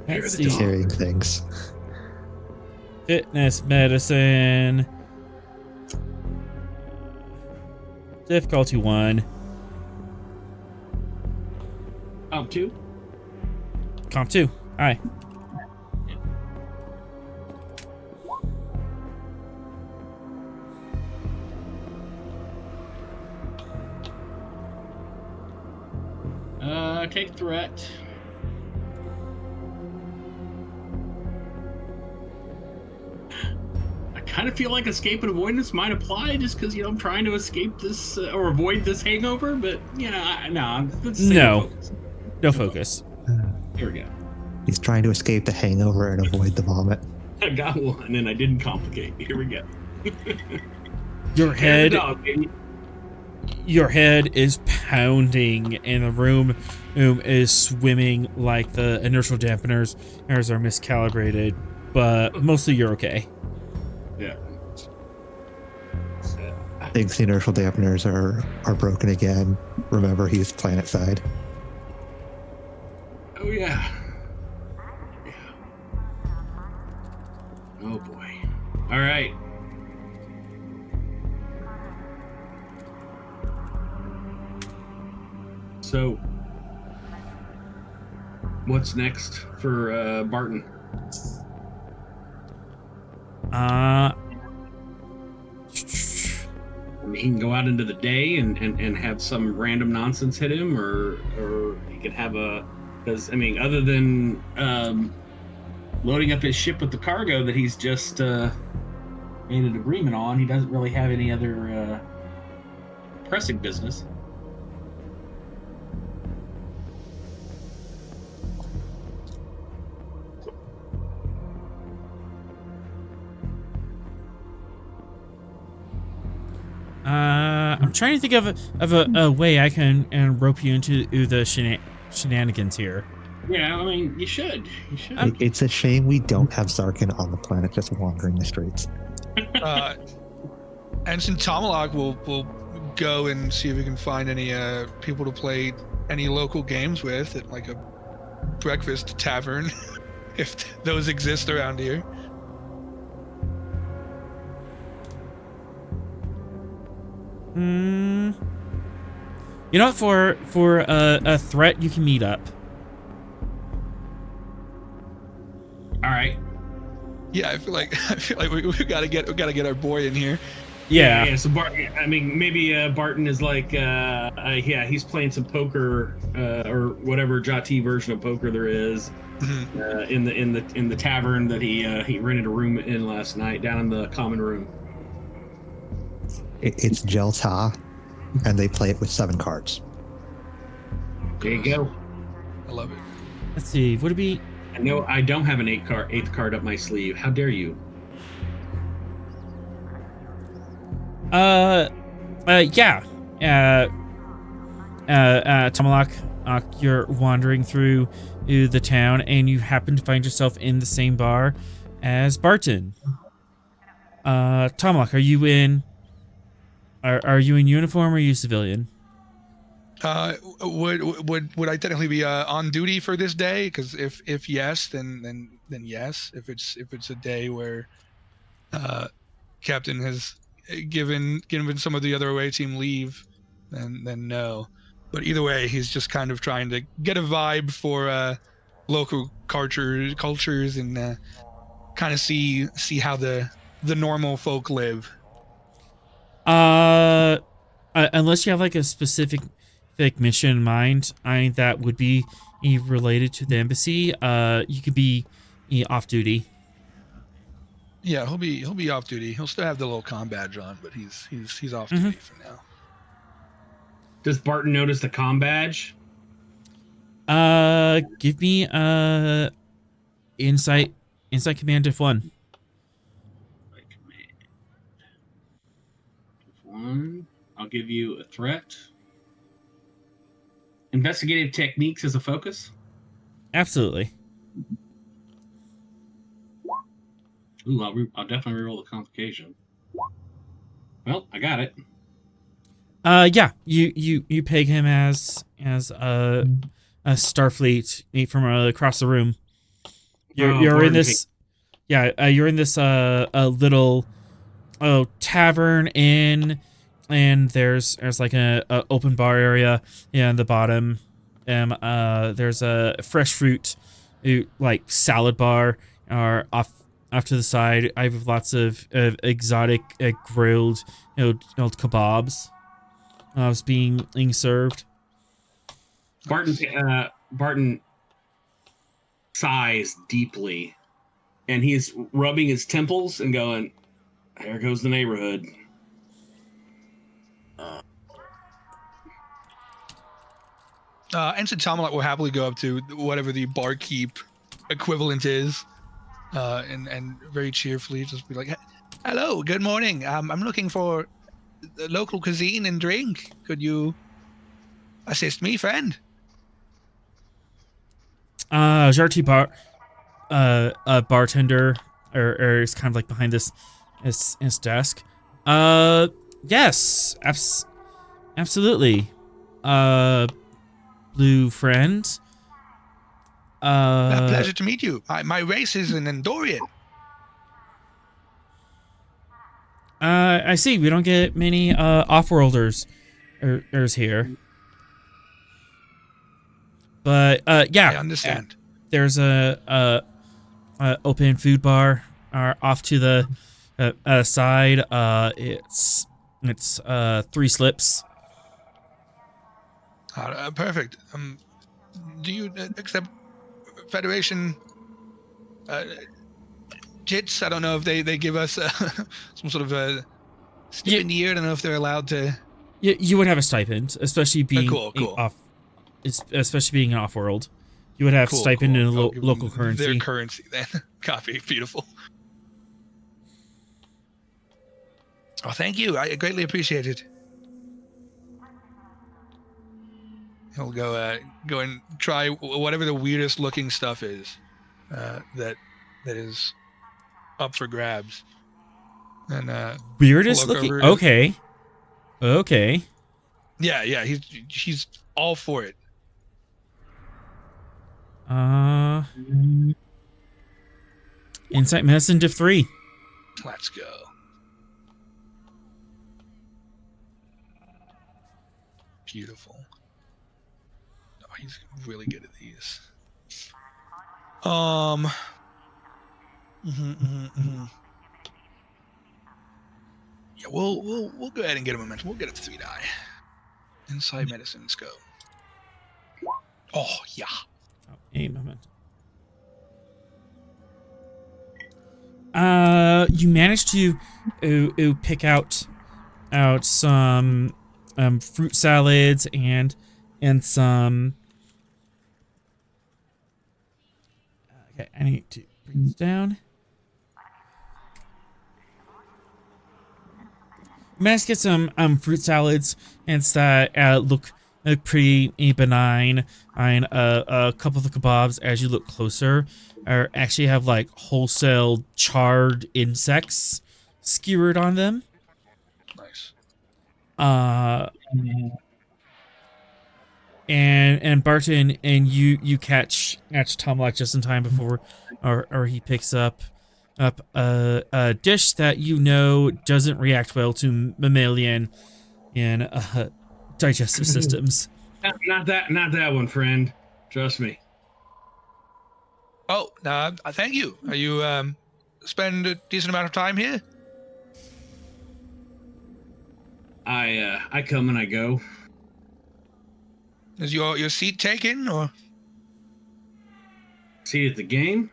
Let's He's hearing things. Fitness, medicine. Difficulty 1. Comp 2? Comp 2. Aye. Take threat. I kind of feel like escape and avoidance might apply just because, I'm trying to escape this or avoid this hangover, but, no. No focus. Here we go. He's trying to escape the hangover and avoid the vomit. I got one and I didn't complicate. Here we go. Your head is pounding and the room is swimming like the inertial dampeners are miscalibrated, but mostly you're okay. Yeah. Thinks the inertial dampeners are broken again. Remember, he's planet side. Oh yeah. Oh boy. All right. So, what's next for Barton? He can go out into the day and have some random nonsense hit him, or he could have because other than loading up his ship with the cargo that he's just made an agreement on, he doesn't really have any other pressing business. I'm trying to think of a way I can rope you into the shenanigans here. Yeah, you should. It's a shame we don't have Zarkin on the planet just wandering the streets. Ensign Tomalak will go and see if we can find any people to play any local games with at like a breakfast tavern, if those exist around here. You know what? For a threat, you can meet up. All right. Yeah, I feel like we gotta get our boy in here. Yeah. So maybe Barton is like, he's playing some poker or whatever Jhatee version of poker there is in the tavern that he rented a room in last night down in the common room. It's Jhatee, and they play it with 7 cards. There you go. I love it. Let's see. Would it be? No, I don't have an eighth card up my sleeve. How dare you? Yeah. Tomalak, you're wandering through the town, and you happen to find yourself in the same bar as Barton. Tomalak, are you in uniform or are you civilian? Would I technically be on duty for this day? Because if yes, then yes. If it's a day where Captain has given some of the other away team leave, then no. But either way, he's just kind of trying to get a vibe for local cultures and kind of see how the normal folk live. Unless you have like a specific mission in mind, that would be related to the embassy. You could be off duty. Yeah, he'll be off duty. He'll still have the little comm badge on, but he's off duty for now. Does Barton notice the comm badge? Give me insight command if 1. I'll give you a threat. Investigative techniques as a focus? Absolutely. Ooh, I'll definitely reroll the complication. Well, I got it. Yeah, you peg him as a Starfleet from across the room. You're in this, you're in this a little tavern inn, and there's like a open bar area in the bottom. There's a fresh fruit like salad bar off to the side. I have lots of exotic grilled kebabs being served. Barton sighs deeply, and he's rubbing his temples and going, "There goes the neighborhood." Ensign Tomalak will happily go up to whatever the barkeep equivalent is, and very cheerfully just be like, "Hello, good morning. I'm looking for local cuisine and drink. Could you assist me, friend?" Jhatee a bartender, or is kind of like behind his desk. Yes, absolutely. Blue friend. A pleasure to meet you. My race is an Endorian. I see. We don't get many off-worlders here. But yeah, I understand. There's a open food bar off to the side. It's 3 slips. Perfect. Do you accept Federation jits? I don't know if they give us some sort of a stipend year. I don't know if they're allowed to. You would have a stipend, especially being cool. especially being off-world. You would have stipend in local currency. Their currency, then. Copy. Beautiful. Oh, thank you. I greatly appreciate it. He'll go and try whatever the weirdest looking stuff is that is up for grabs. And weirdest looking. Okay. Yeah. He's all for it. Insight medicine div 3. Let's go. Beautiful. Oh, he's really good at these. Yeah, we'll go ahead and get a momentum. We'll get it to 3 die. Insight medicine, let's go. Oh yeah. A moment. You managed to pick out some fruit salads and some. Okay, I need to bring this down. managed to get some fruit salads and that look pretty benign. And a couple of the kebabs, as you look closer, actually have like wholesale charred insects skewered on them. Nice. And Barton, and you catch Tomlock just in time before, or he picks up a dish that you know doesn't react well to mammalian and digestive systems. Not that one, friend. Trust me. Oh, thank you. Are you spend a decent amount of time here? I come and I go. Is your seat taken, or Seat at the game?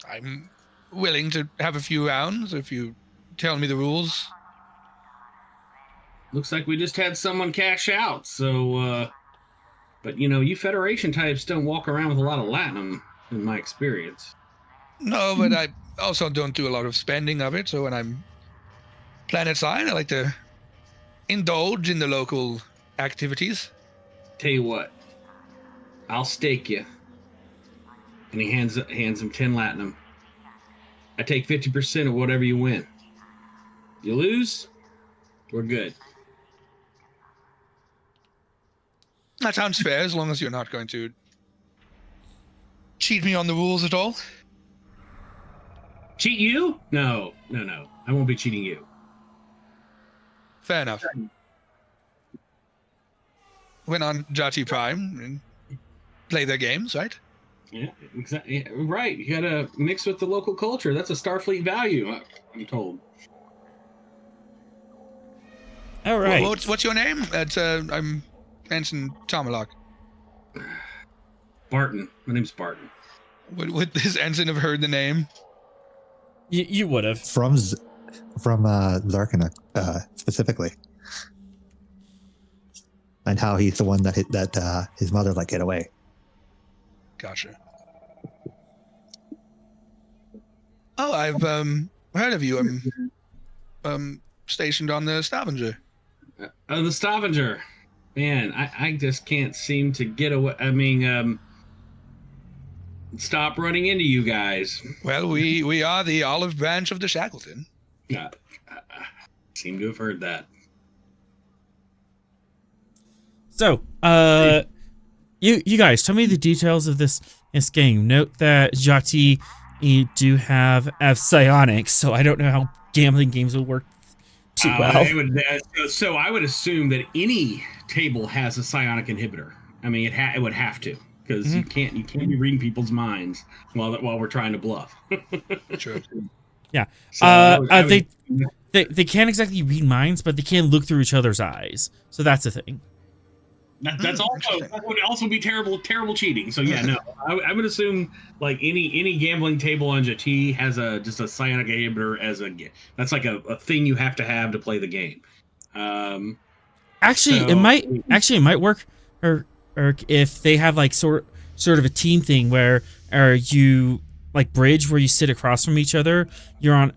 I'm willing to have a few rounds if you tell me the rules. Looks like we just had someone cash out, so, but you Federation types don't walk around with a lot of latinum, in my experience. No, but I also don't do a lot of spending of it, so when I'm planetside, I like to indulge in the local activities. Tell you what, I'll stake you. And he hands him 10 latinum. I take 50% of whatever you win. You lose, we're good. That sounds fair, as long as you're not going to cheat me on the rules at all. Cheat you? No. I won't be cheating you. Fair enough. Went on Jhatee Prime and play their games, right? Yeah, exactly. Yeah, right. You gotta mix with the local culture. That's a Starfleet value, I'm told. All right. What's your name? I'm Ensign Tomlock. Barton. My name's Barton. Would this ensign have heard the name? You would have. From Zarkina, specifically. And how he's the one that his mother let get away. Gotcha. Oh, I've heard of you. I'm stationed on the Stavanger. Oh, the Stavanger. Man, I just can't seem to get away. I mean, stop running into you guys. Well, we are the olive branch of the Shackleton. I seem to have heard that. So, you guys, tell me the details of this game. Note that Jhatee do have psionics, so I don't know how gambling games will work too well. I would assume that any table has a psionic inhibitor. I mean, it would have to, because you can't be reading people's minds while we're trying to bluff. True. Yeah. So they can't exactly read minds, but they can look through each other's eyes. So that's the thing. That would also be terrible cheating. So yeah, no, I would assume like any gambling table on Jhatee has just a psionic inhibitor that's like a thing you have to play the game. It might work, or if they have like sort of a team thing where you like bridge where you sit across from each other. You're on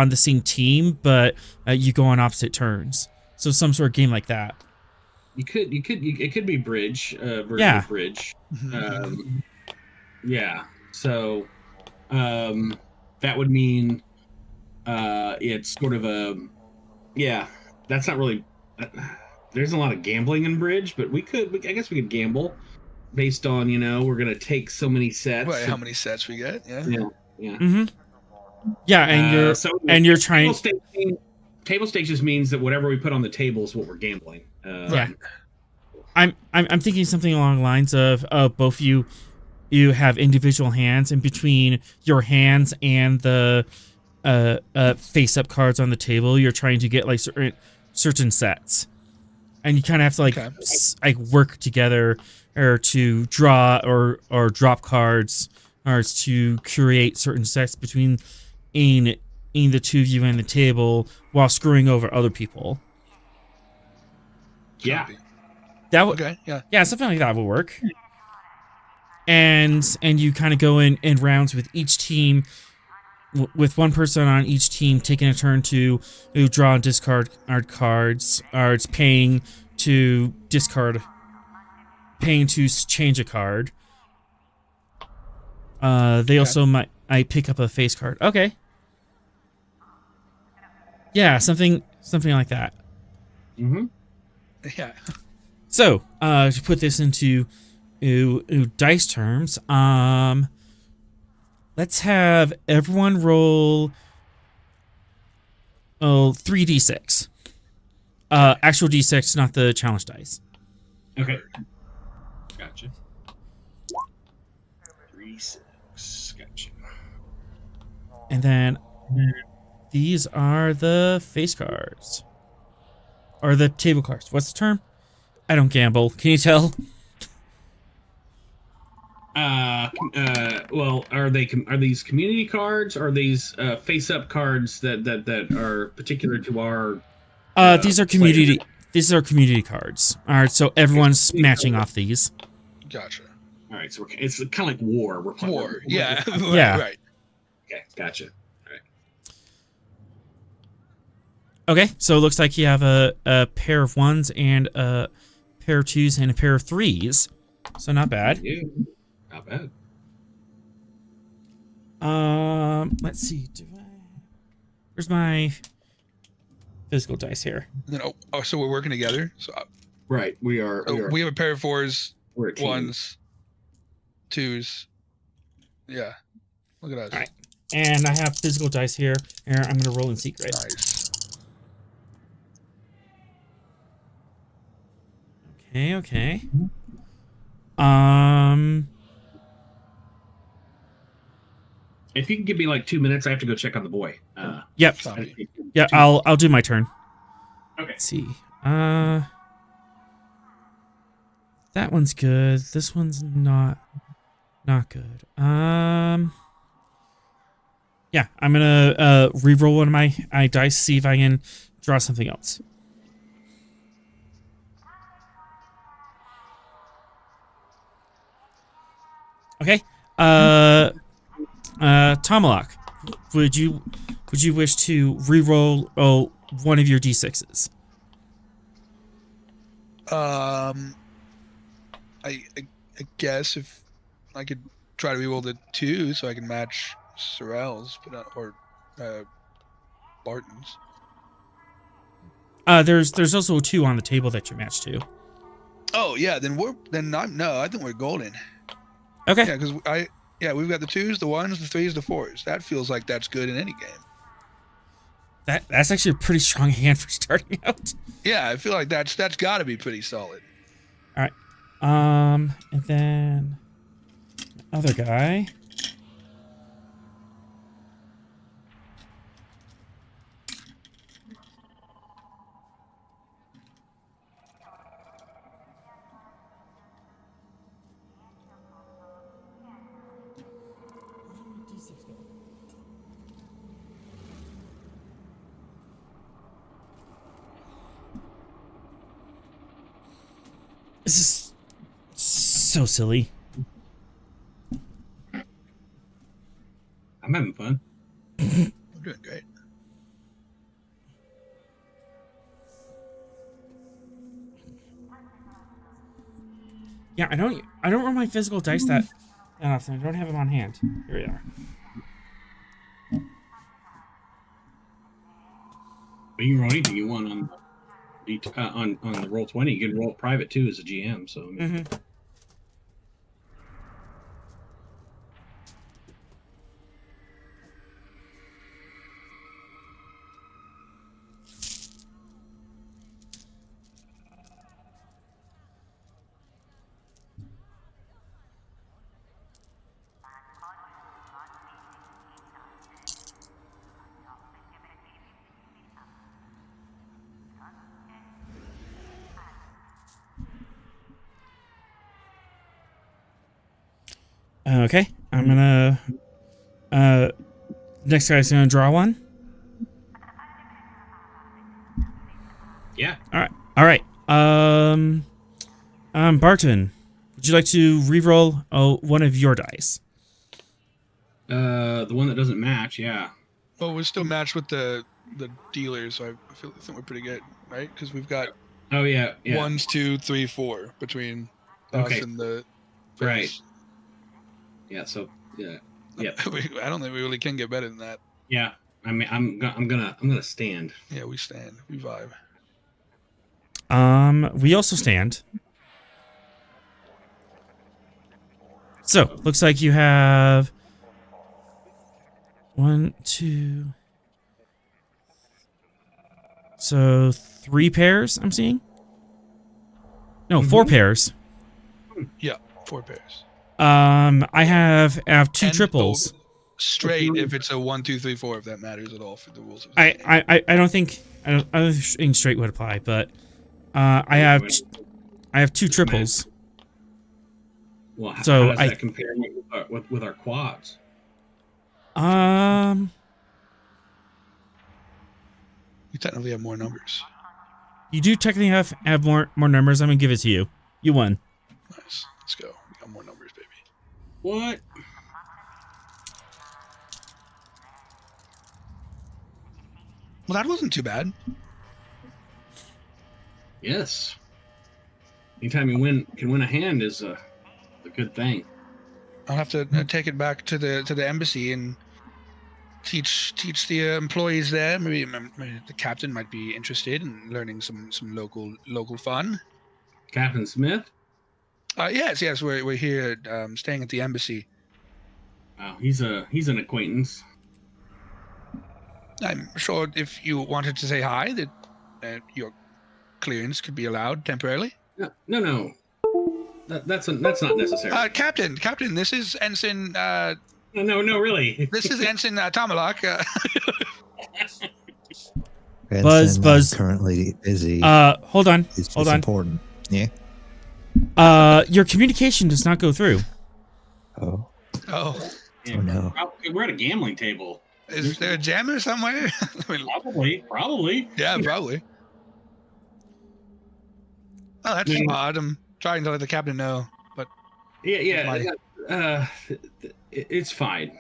the same team, but you go on opposite turns. So some sort of game like that. It could be bridge, version of bridge. Yeah. So, that would mean, it's sort of that's not really, there's a lot of gambling in bridge, but I guess we could gamble based on, we're going to take so many sets. Well, how many sets we get? Yeah. Yeah. Mm-hmm. Yeah. And you're trying. Table stakes just means that whatever we put on the table is what we're gambling. Yeah. I'm thinking something along the lines of both you have individual hands, and between your hands and the face-up cards on the table, you're trying to get like certain sets, and you kind of have to like work together or to draw or drop cards or to create certain sets between the two of you and the table while screwing over other people. Yeah. That would something like that would work. And you kind of go in rounds with each team, with one person on each team taking a turn to draw and discard cards, or it's paying to change a card. They also might pick up a face card. Okay. Yeah, something like that. Mm-hmm. Yeah. So, to put this into dice terms, let's have everyone roll 3d6. Actual d6, not the challenge dice. Okay. Gotcha. 3-6. Gotcha. And then these are the face cards. Or the table cards. What's the term? I don't gamble. Can you tell? Well, are these community cards? Or are these face-up cards that are particular to our? These are community. Players? These are community cards. All right, so everyone's matching off these. Gotcha. All right, so it's kind of like war. We're playing War. Yeah. Yeah. Right. Okay, gotcha. All right. Okay, so it looks like you have a pair of ones and a pair of twos and a pair of threes. So not bad. Yeah, not bad. Let's see. Where's my physical dice here? Then, so we're working together. So Right, we are. we have a pair of fours, We're a team. ones, twos. Yeah. Look at us. All right. And I have physical dice here. And I'm going to roll in secret. Nice. Okay. If you can give me like 2 minutes, I have to go check on the boy. Yep. Copy. Yeah, I'll do my turn. Okay. Let's see. That one's good. This one's not good. Yeah, I'm gonna re-roll one of my dice, see if I can draw something else. Okay. Tomalak, would you wish to re-roll one of your d6s? I guess if I could try to re-roll the 2 so I can match Sorrel's, but or Barton's. There's also a 2 on the table that you match to. Oh yeah, I think we're golden. Okay. Yeah, because we've got the 2s, the 1s, the 3s, the 4s. That feels like that's good in any game. That's actually a pretty strong hand for starting out. Yeah, I feel like that's got to be pretty solid. All right. And then other guy. This is so silly. I'm having fun. I'm doing great. Yeah, I don't roll my physical dice that often. I don't have them on hand. Here we are. But you can roll anything you want on the roll 20. You can roll private too as a GM. So. Mm-hmm. Okay, I'm gonna. Next guy's gonna draw one. Yeah. All right. Barton, would you like to re-roll one of your dice? The one that doesn't match, yeah. Well, we're still matched with the dealers, so I think we're pretty good, right? Because we've got yeah. 1, 2, 3, 4 between us and the face. Right. Yeah. So yeah. Yep. I don't think we really can get better than that. Yeah. I mean, I'm gonna stand. Yeah, we stand. We vibe. We also stand. So, looks like you have 1, 2. So 3 pairs, I'm seeing? No, 4 pairs. Yeah, 4 pairs. I have 2 triples. Straight if it's a 1, 2, 3, 4, if that matters at all for the rules of the game. I don't think straight would apply, but I have 2 triples. Well, so how does that compare with our quads? You technically have more numbers. You do technically have more numbers. I'm gonna give it to you. You won. Nice. Let's go. We got more numbers, baby. What? Well, that wasn't too bad. Yes. Anytime you can win a hand is a good thing. I'll have to take it back to the embassy and teach the employees there. Maybe the captain might be interested in learning some local fun. Captain Smith? Yes. We're here staying at the embassy. Wow, he's an acquaintance. I'm sure if you wanted to say hi, that your clearance could be allowed temporarily. No. That's not necessary. Captain, this is Ensign. No, really. This is Ensign Tomalak. Buzz. Currently busy. Hold on. It's Hold on. Important. Yeah. Your communication does not go through. Oh. Oh. Yeah, no. We're at a gambling table. Is there a jammer somewhere? Probably. Yeah, probably. Oh, that's odd. I'm trying to let the captain know, but yeah. It's fine.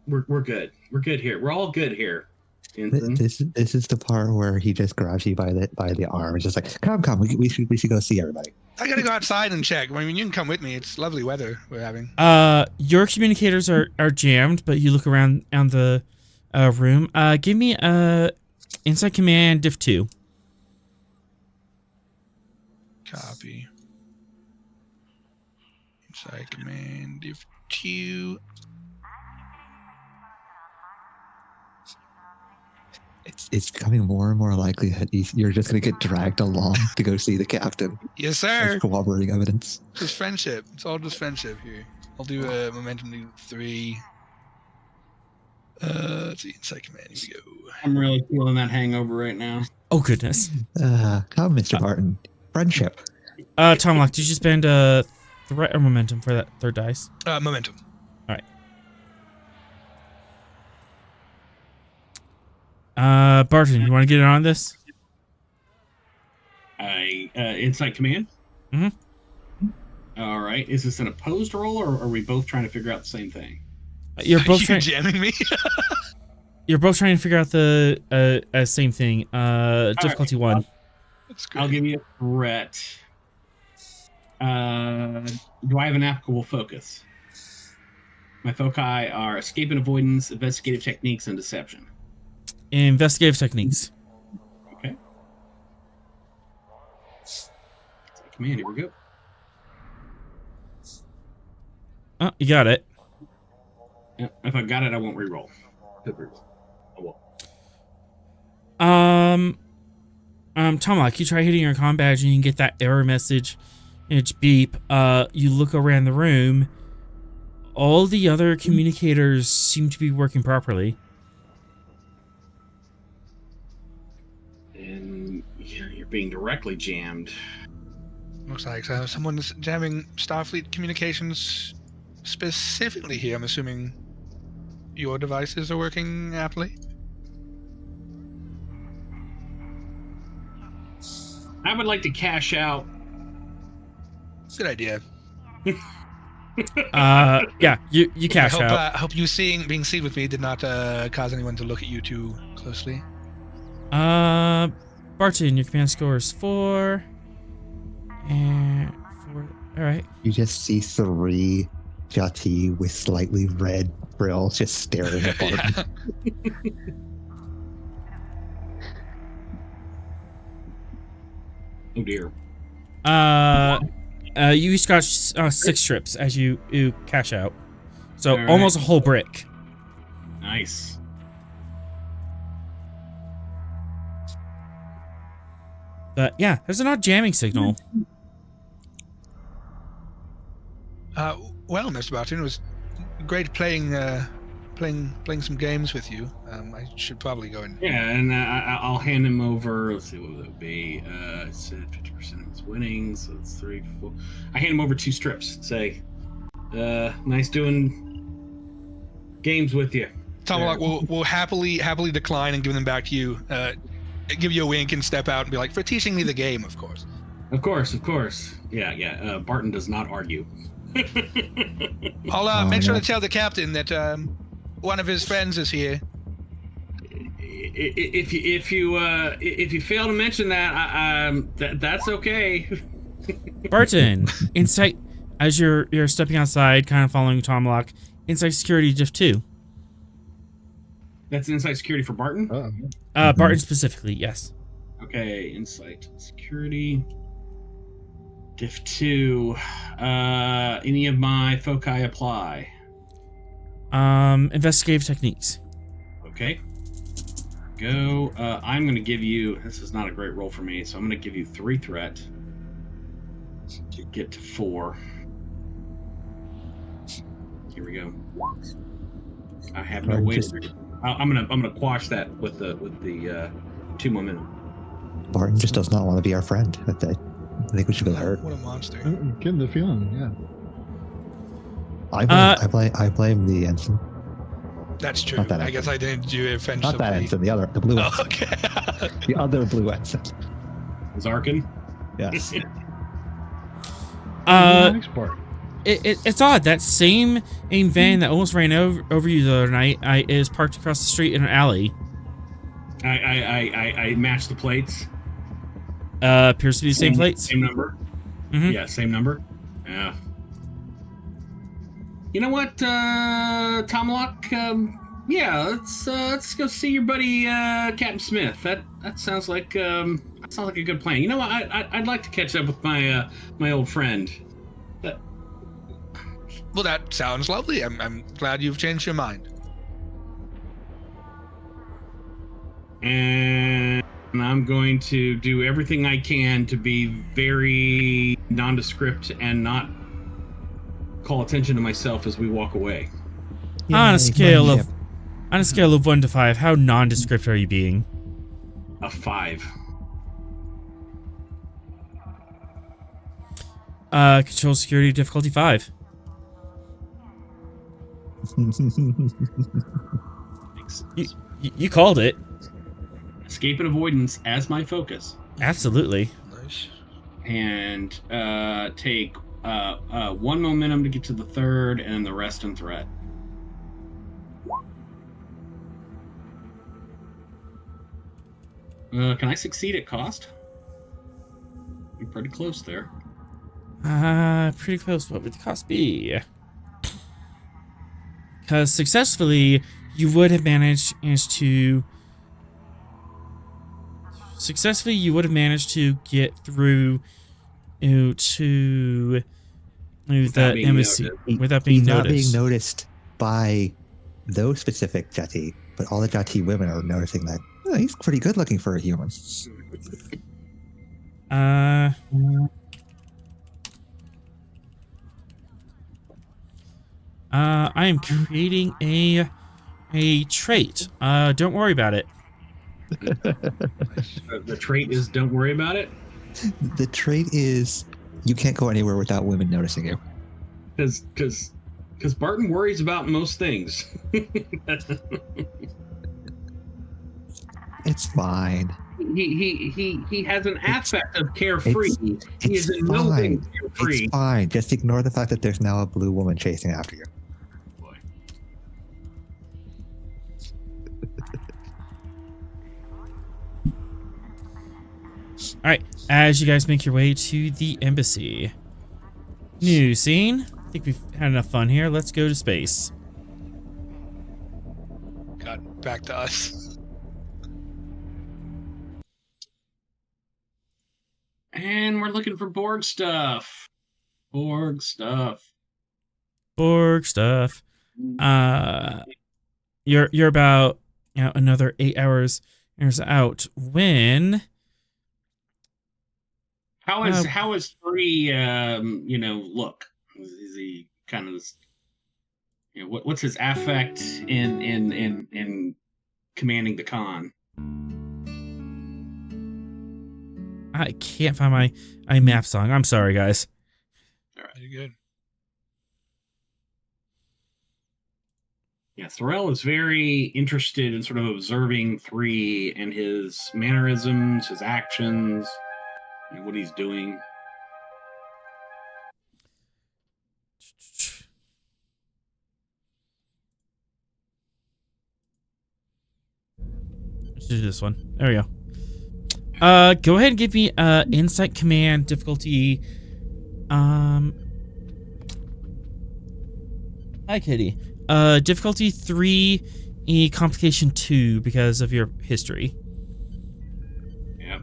We're good. We're good here. We're all good here. This is the part where he just grabs you by the arm. It's just like, come, we should go see everybody. I gotta go outside and check. I mean, you can come with me. It's lovely weather we're having. Your communicators are jammed, but you look around the room. Give me Inside Command Diff 2. Copy. Inside Command Diff 2. It's becoming more and more likely that you're just going to get dragged along to go see the captain. Yes, sir. As corroborating evidence. Just friendship. It's all just friendship here. I'll do a momentum 3. Let's see, Inside Command. Here we go. I'm really feeling that hangover right now. Oh, goodness. Come, Mr. Barton. Friendship. Tomlock, did you spend threat or momentum for that 3rd dice? Momentum. All right. Barton, you want to get in on this? Inside Command? Mm-hmm. All right. Is this an opposed roll, or are we both trying to figure out the same thing? You're both jamming me? You're both trying to figure out the same thing. Difficulty 1. That's good. I'll give you a threat. Do I have an applicable focus? My foci are escape and avoidance, investigative techniques, and deception. Investigative techniques. Okay. Command, here we go. Oh, you got it. Yeah, if I got it, I won't reroll. Tomlock, you try hitting your comm badge and you can get that error message. It's beep. You look around the room. All the other communicators seem to be working properly. And you're being directly jammed. Looks like someone's jamming Starfleet communications specifically here. I'm assuming your devices are working aptly. I would like to cash out. Good idea. Yeah, you cash out. I hope you being seen with me did not cause anyone to look at you too closely. Barton, your command score is 4. And 4. All right. You just see 3 Jhatee with slightly red Grel just staring at Barton. Oh dear. You each got 6 strips as you cash out. So almost a whole brick. Nice. But yeah, there's an odd jamming signal. Well, Mr. Barton, it was great playing some games with you. I should probably go in. Yeah, and I'll hand him over. Let's see, what would that be? It said 50% of his winnings, so it's 3, 4. I hand him over 2 strips. Say, nice doing games with you. Tom, we'll happily decline and give them back to you. Give you a wink and step out and be like, for teaching me the game, of course. Of course. Yeah. Barton does not argue. I'll make sure to tell the captain that one of his friends is here. If you fail to mention that, that's okay. Barton, insight as you're stepping outside, kind of following Tomlock. Insight security diff 2. That's inside security for Barton? Barton specifically, yes. Okay, insight security. Diff 2. Any of my foci apply? Investigative techniques. Okay. Go. I'm going to give you... This is not a great roll for me, so I'm going to give you 3 threat to get to 4. Here we go. I have no way to... I'm gonna quash that with the 2 momentum. Barton just does not want to be our friend. I think we should go hurt. What a monster! I'm getting the feeling, yeah. I blame the ensign. That's true. Not that I guess I didn't do offensively. Not that ensign. The blue ensign. Okay. The other blue ensign. Zarkin? Yes. Next part. It's odd. That same van that almost ran over you the other night is parked across the street in an alley. I matched the plates. Appears to be the same plates. Same number. Mm-hmm. Yeah, same number. Yeah. You know what, Tomlock? Yeah, let's go see your buddy Captain Smith. That sounds like a good plan. You know what? I'd like to catch up with my old friend. Well, that sounds lovely. I'm glad you've changed your mind. And I'm going to do everything I can to be very nondescript and not call attention to myself as we walk away. On a scale of 1 to 5, how nondescript are you being? A 5. Control security difficulty 5. You called it. Escape and avoidance as my focus. Absolutely. Nice. And take 1 momentum to get to the 3rd, and the rest in threat. Can I succeed at cost? You're pretty close there. Pretty close. What would the cost be? Because successfully, you would have managed to get through to the embassy without being noticed. Not being noticed by those specific Jhatee, but all the Jhatee women are noticing that he's pretty good looking for a human. I am creating a trait. Don't worry about it. The trait is don't worry about it? The trait is you can't go anywhere without women noticing you. Because Barton worries about most things. It's fine. he has an affect of carefree. He is in no way carefree. It's fine. Just ignore the fact that there's now a blue woman chasing after you. Boy. All right, as you guys make your way to the embassy. New scene. I think we've had enough fun here. Let's go to space. Got back to us. And we're looking for Borg stuff. Borg stuff. Borg stuff. You're about another 8 hours out when. How is Free look? Is he kind of what's his affect in commanding the con? I can't find my map song. I'm sorry, guys. All right, you're good. Yeah, Thorell is very interested in sort of observing Three and his mannerisms, his actions, what he's doing. Let's do this one. There we go. Go ahead and give me insight command difficulty. Hi, Kitty. Difficulty 3, complication 2 because of your history. Yep.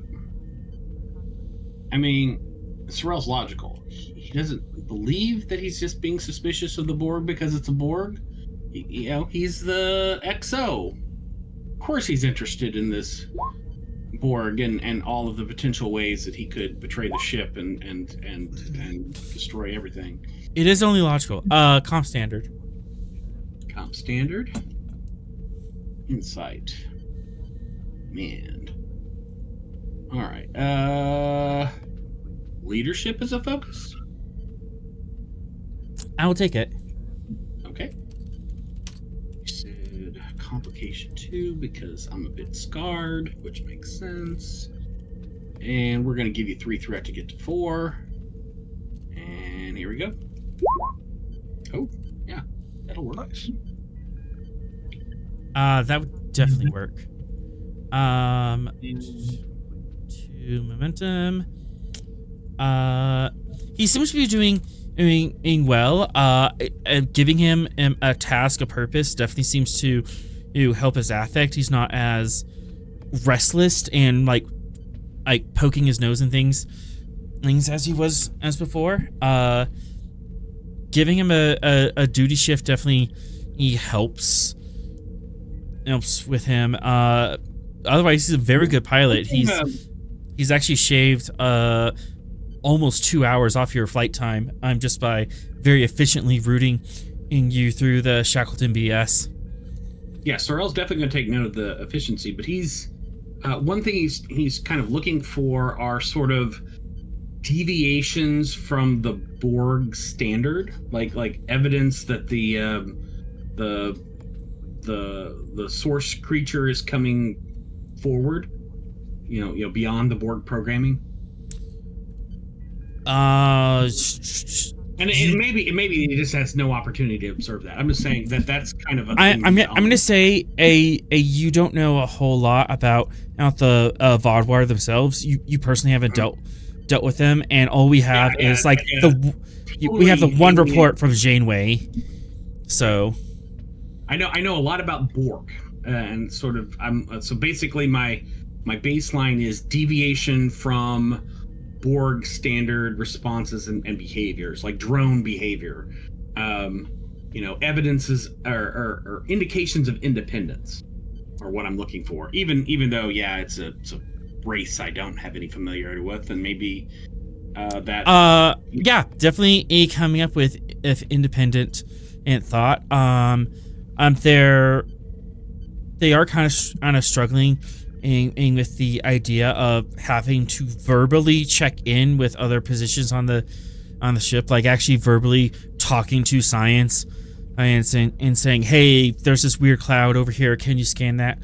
I mean, Sorrel's logical. He doesn't believe that he's just being suspicious of the Borg because it's a Borg. He's the XO. Of course he's interested in this Borg and all of the potential ways that he could betray the ship and destroy everything. It is only logical. Comp standard. Comp standard. Insight. Man. All right. Leadership is a focus. I will take it. Okay. You said complication 2 because I'm a bit scarred, which makes sense. And we're going to give you 3 threat to get to 4. And here we go. Oh, yeah. That'll work. Nice. That would definitely work. 2 momentum. He seems to be doing well. Giving him a task, a purpose, definitely seems to help his affect. He's not as restless and like poking his nose in things as he was as before. Giving him a duty shift definitely helps with him. Otherwise, he's a very good pilot. He's actually shaved almost 2 hours off your flight time just by very efficiently routing you through the Shackleton BS. Yeah, Sorrel's definitely going to take note of the efficiency, but he's one thing he's kind of looking for are sort of deviations from the Borg standard, like evidence that the source creature is coming forward, beyond the Borg programming. And maybe he just has no opportunity to observe that. I'm just saying that's kind of a thing. I'm gonna say you don't know a whole lot about the Vodwar themselves. You personally haven't dealt with them, and all we have is we have the one report from Janeway. So I know a lot about Borg, and sort of so basically my baseline is deviation from Borg standard responses and behaviors, like drone behavior. Evidences or indications of independence are what I'm looking for. Even though, it's a race I don't have any familiarity with, and maybe that. Definitely coming up with independent and thought. They are kind of struggling with the idea of having to verbally check in with other positions on the ship, like actually verbally talking to science and saying, hey, there's this weird cloud over here. Can you scan that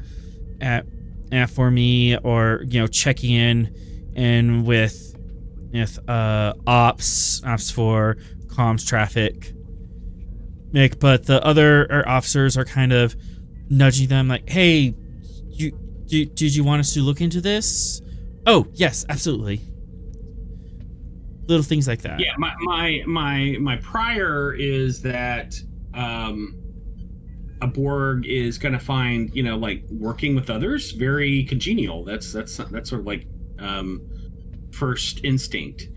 for me, or checking in with ops for comms traffic. But the other officers are kind of nudging them like, hey, did you want us to look into this? Oh, yes, absolutely. Little things like that. Yeah, my prior is that a Borg is going to find, like working with others very congenial. That's sort of like first instinct.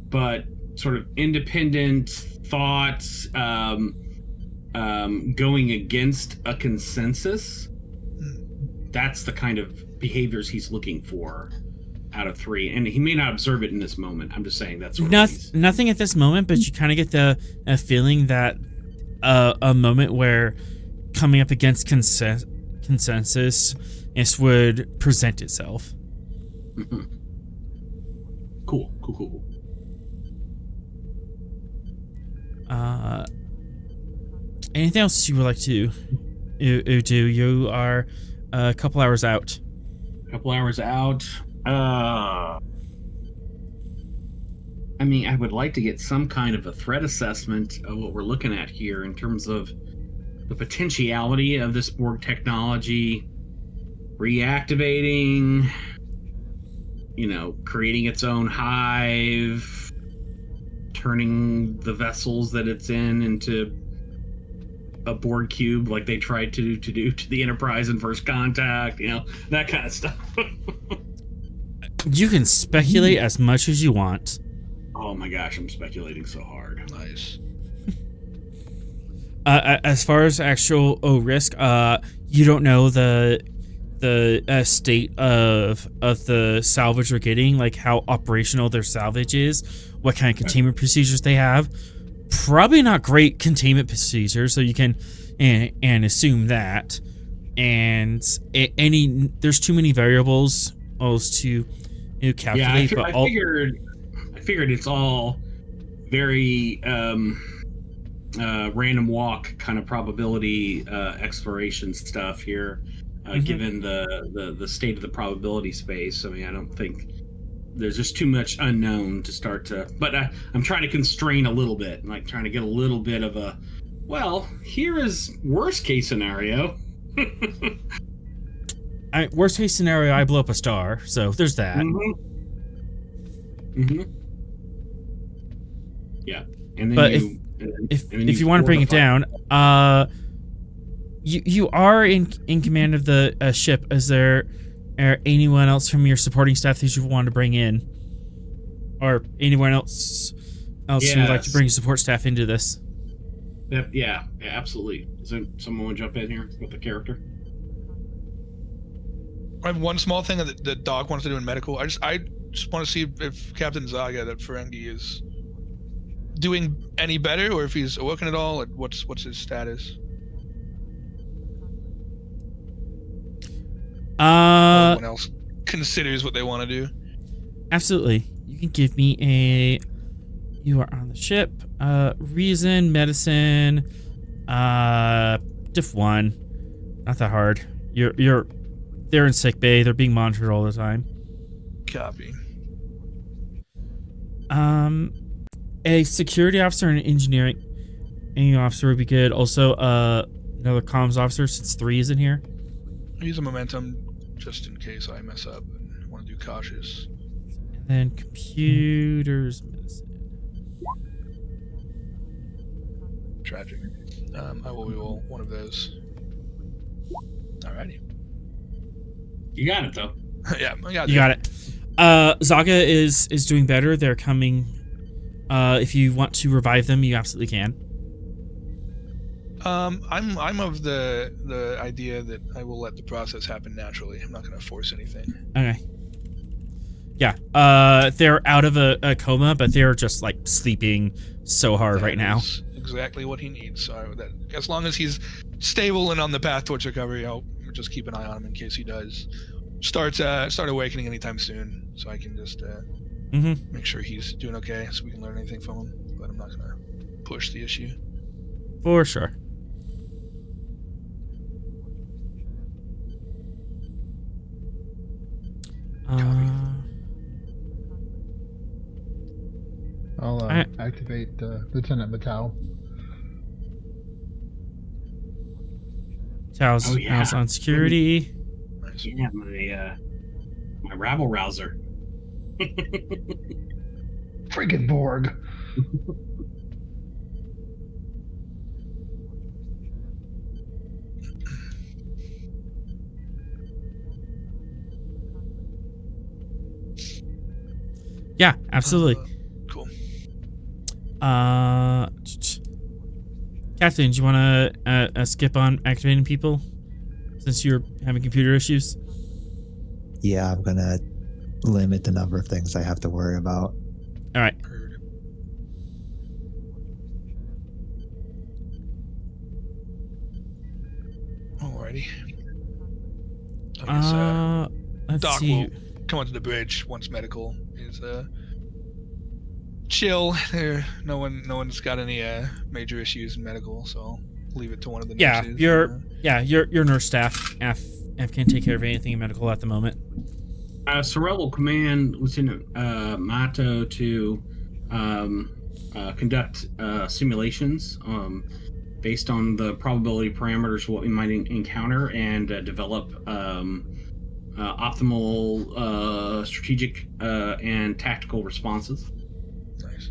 But sort of independent thoughts, going against a consensus, that's the kind of behaviors he's looking for out of 3, and he may not observe it in this moment. I'm just saying that's nothing at this moment, but you kind of get the feeling that a moment where coming up against consensus would present itself. Mm-hmm. Cool. Anything else you would like to do? You are a couple hours out. I mean, I would like to get some kind of a threat assessment of what we're looking at here in terms of the potentiality of this Borg technology reactivating, creating its own hive, turning the vessels that it's in into a Borg cube like they tried to do to the Enterprise in First Contact, that kind of stuff. You can speculate as much as you want. Oh my gosh, I'm speculating so hard. Nice. As far as actual risk, you don't know the state of the salvage we're getting, like how operational their salvage is, what kind of containment procedures they have. Probably not great containment procedures, so you can and assume that. And there's too many variables to calculate. Yeah, I figured it's all very random walk kind of probability exploration stuff here, given the state of the probability space. I mean, I don't think there's just too much unknown to start to. But I'm trying to constrain a little bit, like trying to get a little bit of a. Well, here is worst case scenario. Worst case scenario, I blow up a star. So there's that. Yeah, and then but if you want to bring it down, you are in command of the ship. Is there anyone else from your supporting staff that you want to bring in, or anyone else who would like to bring support staff into this? Yeah, absolutely. Is there someone want to jump in here with the character? I have one small thing that the doc wants to do in medical. I just want to see if Captain Zaga, that Ferengi, is doing any better, or if he's awoken at all. What's his status? Everyone else considers what they want to do. Absolutely. You can give me you are on the ship. Reason, medicine, diff 1. Not that hard. They're in sick bay. They're being monitored all the time. Copy. A security officer and an engineering officer would be good. Also, another comms officer, since 3 is in here. Use a momentum just in case I mess up and want to do cautious. And then computers, medicine. Tragic. I will roll one of those. Alrighty. You got it, though. Yeah, I got it. You got it. Zaga is doing better. They're coming. If you want to revive them, you absolutely can. I'm of the idea that I will let the process happen naturally. I'm not going to force anything. Okay. Yeah. They're out of a coma, but they're just like sleeping so hard right now. Exactly what he needs. So as long as he's stable and on the path towards recovery, I'll just keep an eye on him in case he does start awakening anytime soon. So I can just make sure he's doing okay, so we can learn anything from him. But I'm not going to push the issue. For sure. I'll activate Lieutenant Matau. Tao's on security. Yeah, my rabble rouser. Freaking Borg. Yeah, absolutely. Cool. Captain, do you want to skip on activating people since you're having computer issues? Yeah, I'm gonna limit the number of things I have to worry about. All right. Alrighty. I guess, let's Doc see. will come onto the bridge once medical is chill. No one's got any major issues in medical, so I'll leave it to one of the nurses. Your nurse staff can take care of anything in medical at the moment. Sorrel will command Lieutenant Mato to conduct simulations based on the probability parameters of what we might encounter and develop optimal strategic and tactical responses. Nice.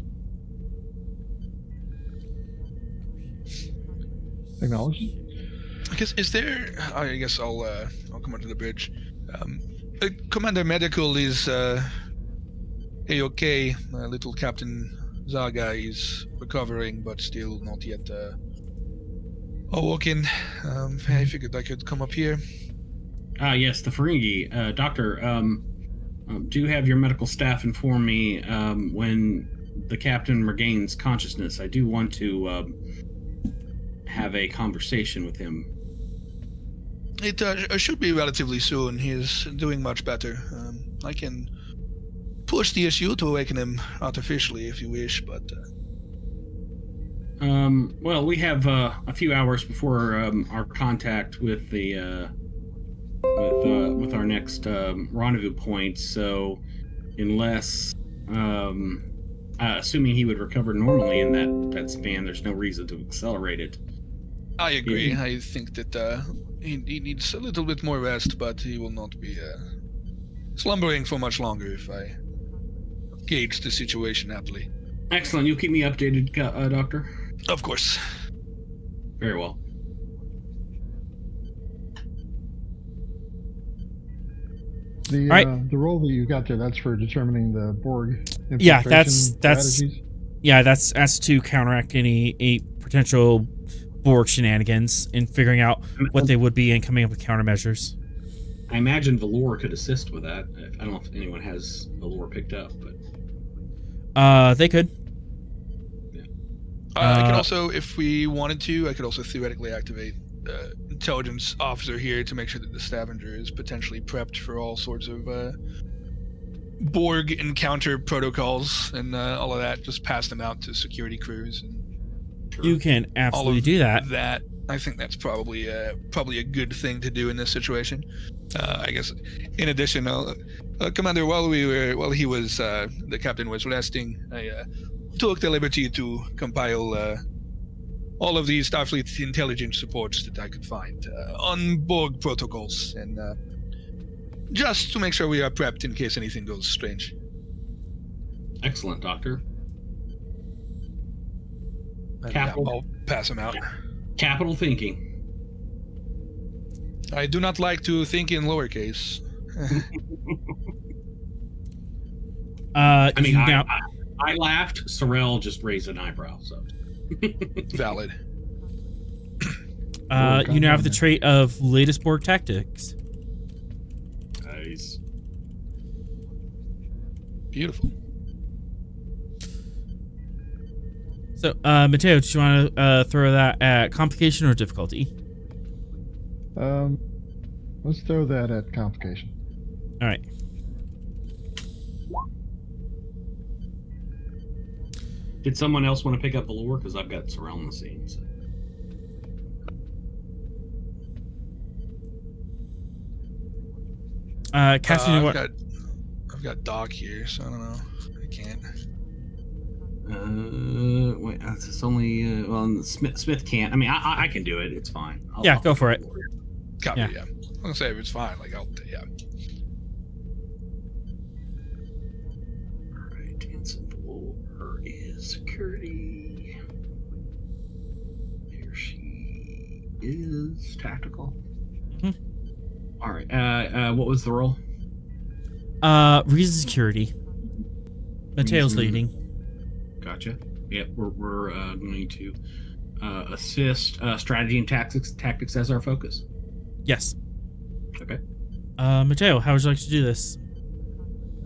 Acknowledged. I guess I'll come onto the bridge. Commander Medical is A-okay. Little Captain Zaga is recovering, but still not yet awoken. I figured I could come up here. Yes, the Ferengi. Doctor, do have your medical staff inform me when the captain regains consciousness. I do want to have a conversation with him. It should be relatively soon. He is doing much better. I can push the issue to awaken him artificially if you wish, but... Well, we have a few hours before our contact with the with our next rendezvous point. So, unless assuming he would recover normally in that span, there's no reason to accelerate it. I agree. I think that he needs a little bit more rest, but he will not be slumbering for much longer if I gauge the situation aptly. Excellent. You'll keep me updated, Doctor? Of course. Very well. The role that you got there, that's for determining the Borg infiltration strategies? That's to counteract any potential Borg shenanigans and figuring out what they would be and coming up with countermeasures. I imagine Valor could assist with that. I don't know if anyone has Valor picked up, but they could. Yeah. I could also, if we wanted to, I could also theoretically activate intelligence officer here to make sure that the Stavanger is potentially prepped for all sorts of Borg encounter protocols and all of that. Just pass them out to security crews. And you can absolutely do that. That I think that's probably a good thing to do in this situation. I guess. In addition, Commander, while the captain was resting, I took the liberty to compile all of the Starfleet intelligence reports that I could find on Borg protocols, and just to make sure we are prepped in case anything goes strange. Excellent, Doctor. I'll pass them out. Capital thinking. I do not like to think in lowercase. I laughed. Sorrel just raised an eyebrow. So valid. You now have the trait of latest Borg tactics. Nice. Beautiful. So, Mateo, do you want to throw that at complication or difficulty? Let's throw that at complication. All right. Did someone else want to pick up Valor? Because I've got Sorrel on the scene. So. Captain, I've got Doc here, so I don't know. I can't. Wait, it's only well, Smith can't. I mean, I can do it. It's fine. I'll go for it. Copy, yeah. I'm gonna say if it's fine, like yeah. All right, Ensign Blower is security. Here she is tactical. Mm-hmm. All right. What was the role? Reason security. Mateo's leading. Gotcha. Yep, we're going to assist strategy and tactics as our focus. Yes. Okay. Mateo, how would you like to do this?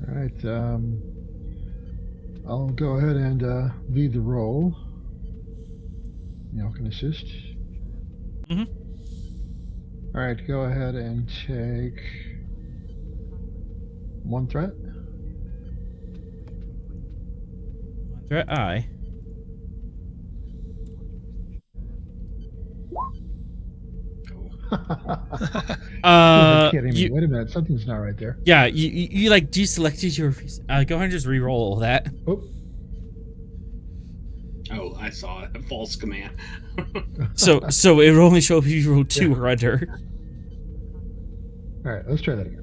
All right. I'll go ahead and lead the role. Y'all can assist. Mm-hmm. All right, go ahead and take one threat. Threat I. Kidding me. Wait a minute, something's not right there. Yeah, you like deselected your. Go ahead and just re-roll all that. Oh, I saw it. A false command. so it will only show if you roll 2 or under. All right, let's try that again.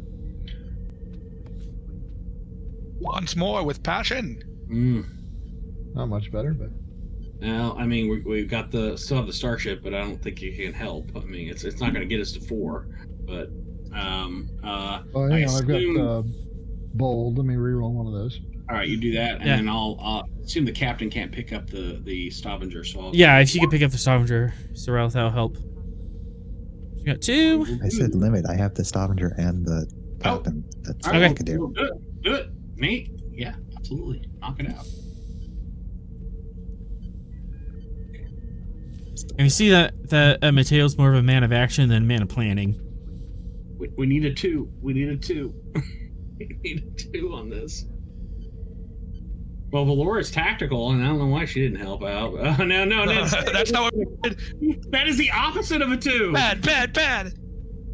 Once more with passion. Not much better, but. Well, I mean, we've got still have the starship, but I don't think it can help. I mean, it's not going to get us to 4, but Well, hang on, I've got bold. Let me re-roll one of those. All right, you do that, and then I'll assume the captain can't pick up the Stavanger. So if you can pick up the Stavanger, Sorrel, that'll help. You got 2. I said limit. I have the Stavanger and the captain. That's all I can do. Do it, mate. Yeah, absolutely. Knock it out. And you see that Mateo's more of a man of action than a man of planning. We need a 2. We need a 2. We need a 2 on this. Well, Valora's tactical, and I don't know why she didn't help out. No. That's how that is the opposite of a 2. Bad.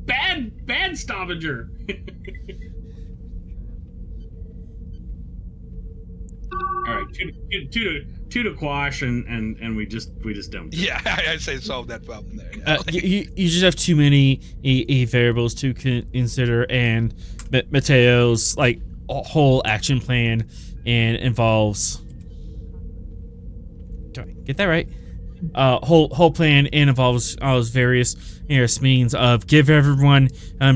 Bad Stavanger. All right, two to quash, and we just don't. Yeah, I say solve that problem there. Yeah. You just have too many variables to consider, and Mateo's like whole action plan and involves. Do I get that right? Whole plan and involves all those various means of give everyone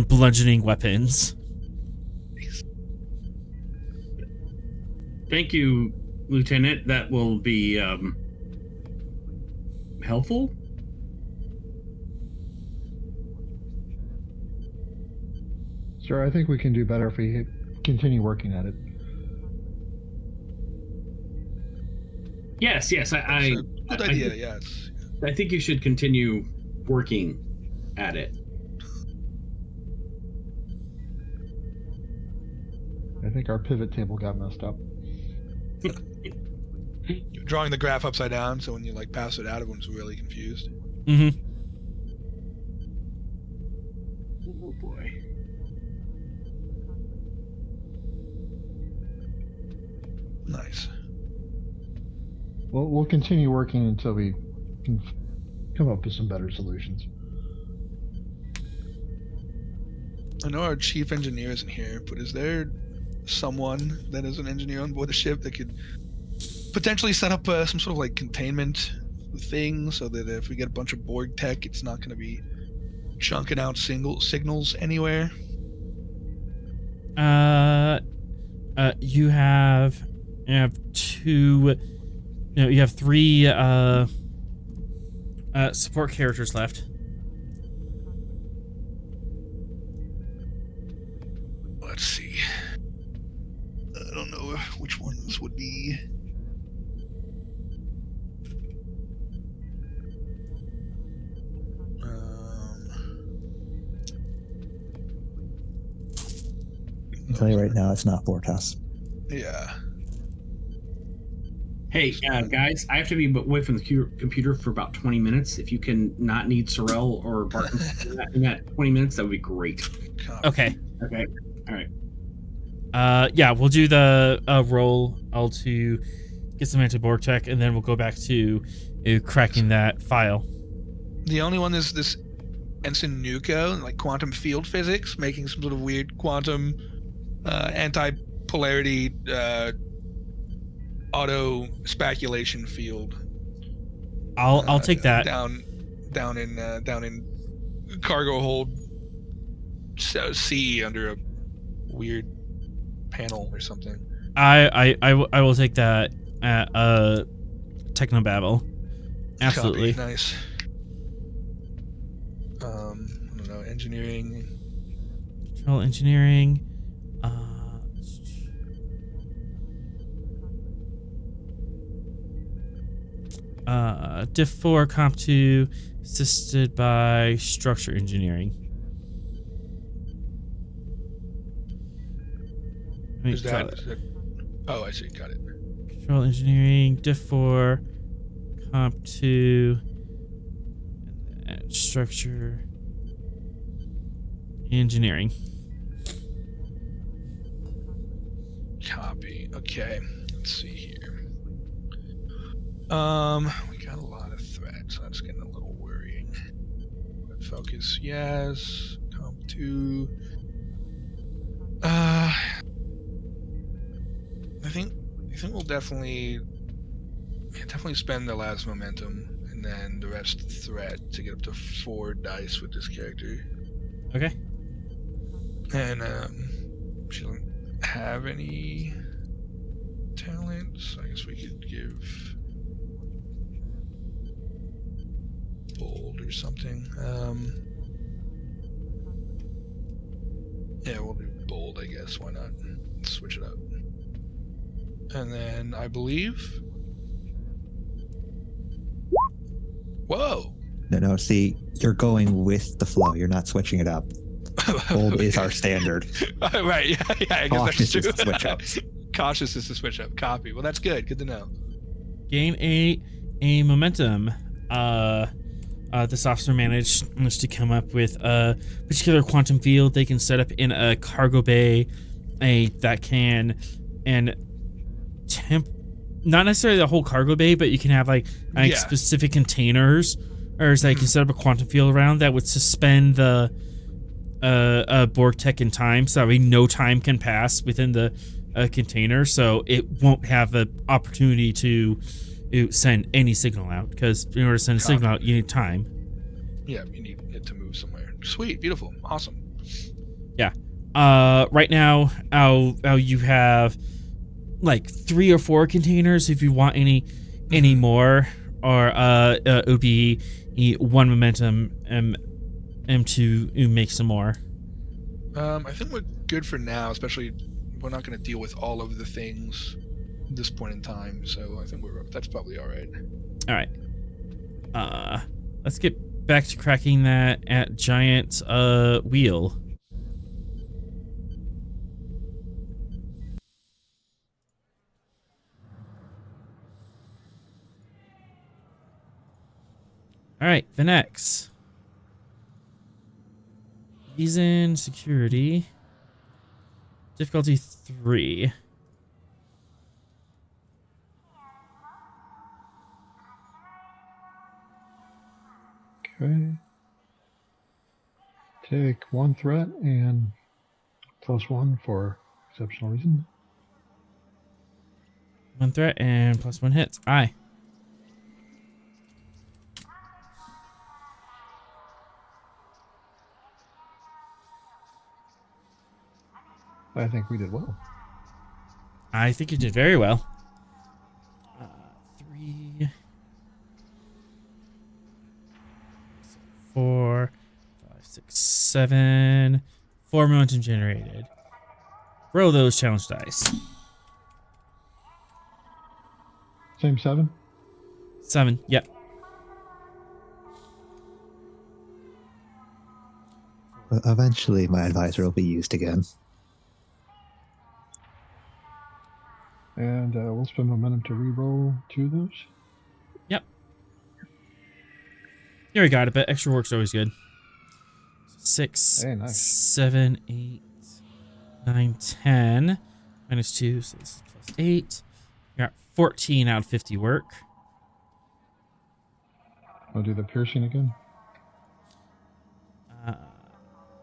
bludgeoning weapons. Thank you, Lieutenant. That will be helpful. Sir, I think we can do better if we continue working at it. Yes. Good idea. Yes. I think you should continue working at it. I think our pivot table got messed up. You're drawing the graph upside down, so when you like pass it out, everyone's really confused. Mm-hmm. Oh boy. Nice. Well, we'll continue working until we can come up with some better solutions. I know our chief engineer isn't here, but is there someone that is an engineer on board the ship that could potentially set up some sort of like containment thing so that if we get a bunch of Borg tech, it's not going to be chunking out signals anywhere? You have 2. No, you have 3 support characters left. Let's see. I don't know which ones would be. I'll tell you right now, it's not Fortas. Yeah. Hey, guys, I have to be away from the computer for about 20 minutes. If you can not need Sorrel or Barton in that 20 minutes, that would be great. Okay. Okay. All right. Yeah, we'll do the roll to get some anti-Borg tech, and then we'll go back to cracking that file. The only one is this Ensign Nuko, like quantum field physics, making some sort of weird quantum anti-polarity auto speculation field. I'll take that. Down in cargo hold C under a weird panel or something. I will take that at Technobabble. Absolutely. Copy. Nice. I don't know, engineering. Control engineering. Diff 4, Comp 2, assisted by structure engineering. Is that? Oh, I see. Got it. Control engineering, Diff 4, Comp 2, and structure engineering. Copy. Okay. Let's see here. We got a lot of threats. So that's getting a little worrying. Focus, yes. Comp 2. I think we'll definitely spend the last momentum and then the rest threat to get up to 4 dice with this character. Okay. And she doesn't have any talents. I guess we could give bold or something. Yeah, we'll do bold, I guess. Why not? Let's switch it up. And then I believe. Whoa! No. See, you're going with the flow. You're not switching it up. Bold is our standard. Right? Yeah. I guess Cautious that's true. is the switch up. Cautious is the switch up. Copy. Well, that's good. Good to know. Gain a momentum. This officer managed to come up with a particular quantum field they can set up in a cargo bay, that can not necessarily the whole cargo bay, but you can have like specific containers, or you can set up a quantum field around that would suspend the Borg tech in time, so that way no time can pass within the container, so it won't have the opportunity to send any signal out, because in order to send a signal out, you need time. Yeah, you need it to move somewhere. Sweet, beautiful, awesome. Yeah. Right now, you have like 3 or 4 containers. If you want any more, or it would be 1 momentum to make some more. I think we're good for now, especially we're not going to deal with all of the things at this point in time, so I think that's probably all right. All right. Let's get back to cracking that at giant wheel. All right, the next. Reason, security. Difficulty 3. Okay. Take 1 threat and +1 for exceptional reason. 1 threat and +1 hits. Aye. I think we did well. I think you did very well. 3, 4, 5, 6, 7. 4 momentum generated. Roll those challenge dice. Same 7? 7, yep. Eventually, my advisor will be used again. And we'll spend momentum to re-roll 2 of those. Yep. Here we got it, but extra work's always good. 6, Hey, nice. 7, 8, 9, 10. Minus 2, so this is plus 8. You're at 14 out of 50 work. I'll do the piercing again.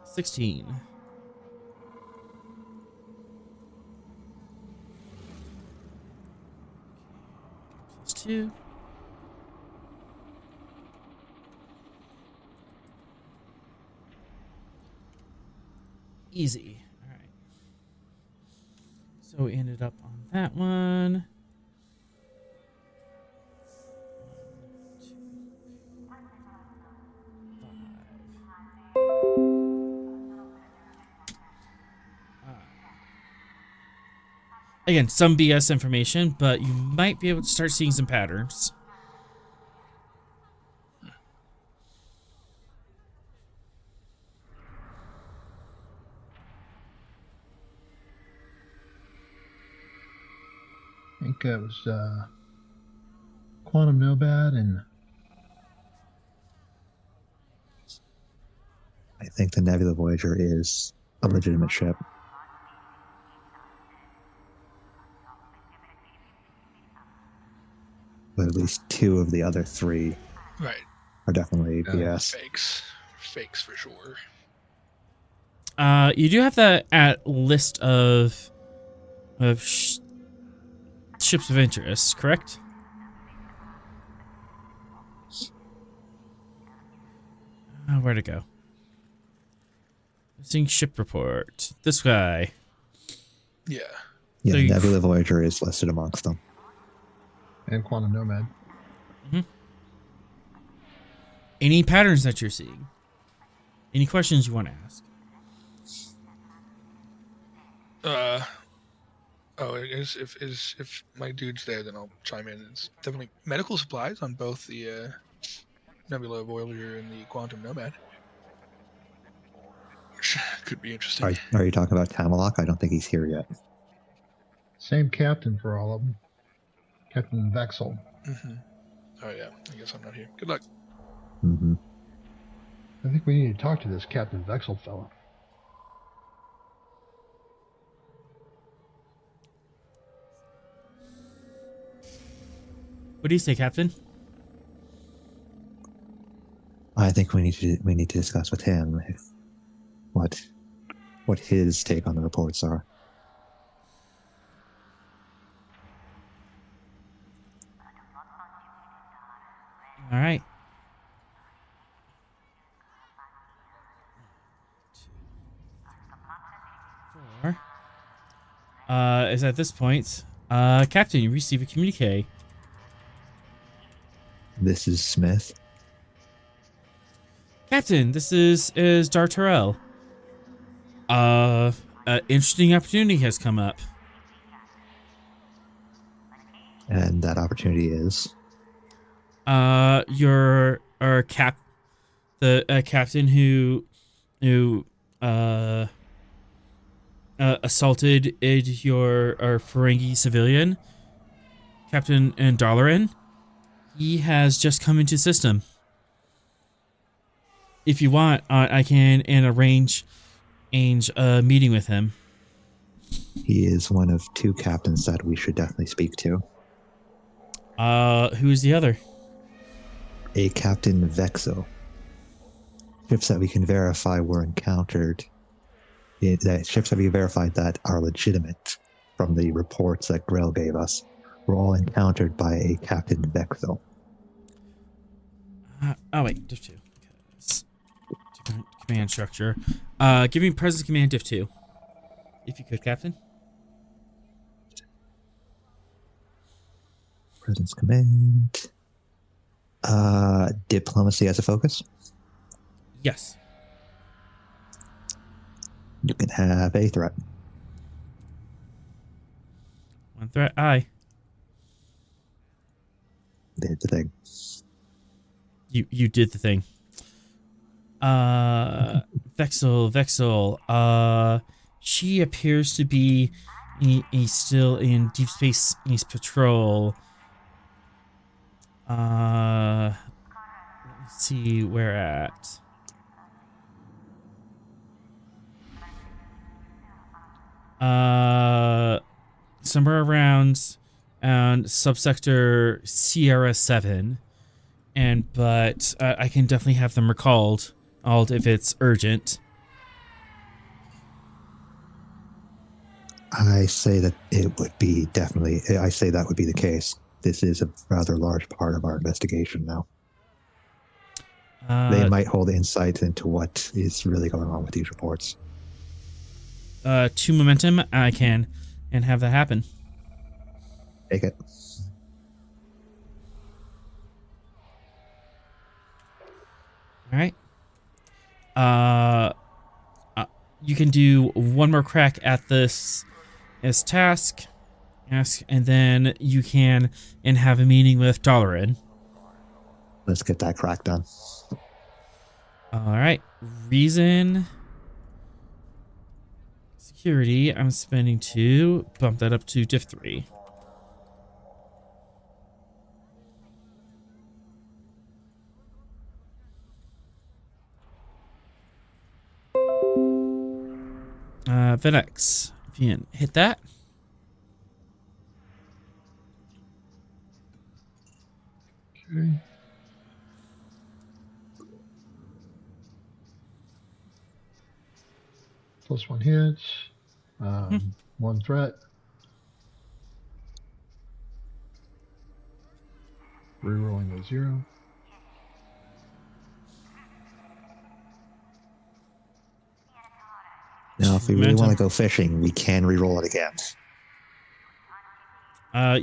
16. Plus 2. Easy. All right. So we ended up on that one. 5. Again, some BS information, but you might be able to start seeing some patterns. I think it was Quantum Nomad, and I think the Nebula Voyager is a legitimate ship. But at least 2 of the other 3 are definitely BS. Fakes for sure. You do have that list of ships of interest, correct? Where'd it go? Missing ship report. This guy. Yeah. Yeah, So Nebula Voyager is listed amongst them. And Quantum Nomad. Mm-hmm. Any patterns that you're seeing? Any questions you want to ask? I guess if my dude's there, then I'll chime in. It's definitely medical supplies on both the Nebula Voyager and the Quantum Nomad, which could be interesting. Are you talking about Tamalak? I don't think he's here yet. Same captain for all of them. Captain Vexel. Mm-hmm. Oh yeah, I guess I'm not here. Good luck. Mm-hmm. I think we need to talk to this Captain Vexel fella. What do you say, Captain? I think we need to discuss with him what his take on the reports are. All right. 2, 4. Is at this point, Captain, you receive a communique. This is Smith. Captain, this is Dartarell. An interesting opportunity has come up. And that opportunity is? Your captain who assaulted your Ferengi civilian, Captain Dalaran. He has just come into system. If you want, I can arrange a meeting with him. He is one of 2 captains that we should definitely speak to. Who's the other? A Captain Vexo. Ships that we can verify were encountered. Ships that we verified that are legitimate from the reports that Grel gave us were all encountered by a Captain Vexo. Oh wait, div 2. Command structure. Give me presence command div 2. If you could, Captain. Presence command. Diplomacy as a focus. Yes. You can have a threat. 1 threat. Aye. Did the thing. You did the thing. Vexel. She appears to be still in Deep Space Patrol. Let me see where at. Somewhere around subsector Sierra 7. But I can definitely have them recalled if it's urgent. I say that it would be definitely. I say that would be the case. This is a rather large part of our investigation now. They might hold insight into what is really going on with these reports. 2 momentum, I can and have that happen. Take it. All right. You can do one more crack at this task, and then you can have a meeting with Dollarin. Let's get that crack done. All right. Reason. Security, I'm spending 2. Bump that up to diff 3. Venex, if you can hit that. Okay. +1 hits. 1 threat. Rerolling a 0. Now, if we really want to go fishing, we can reroll it again.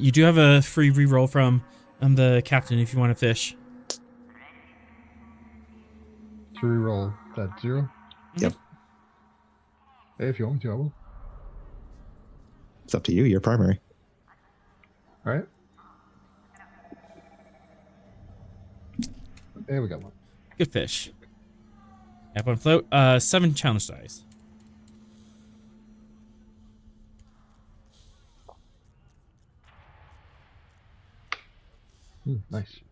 You do have a free reroll from the captain if you want to fish. To reroll that 0? Yep. Hey, if you want me to, I will. It's up to you. You're primary. All right. There we got 1. Good fish. Have 1 float. 7 challenge dice. Nice. 3,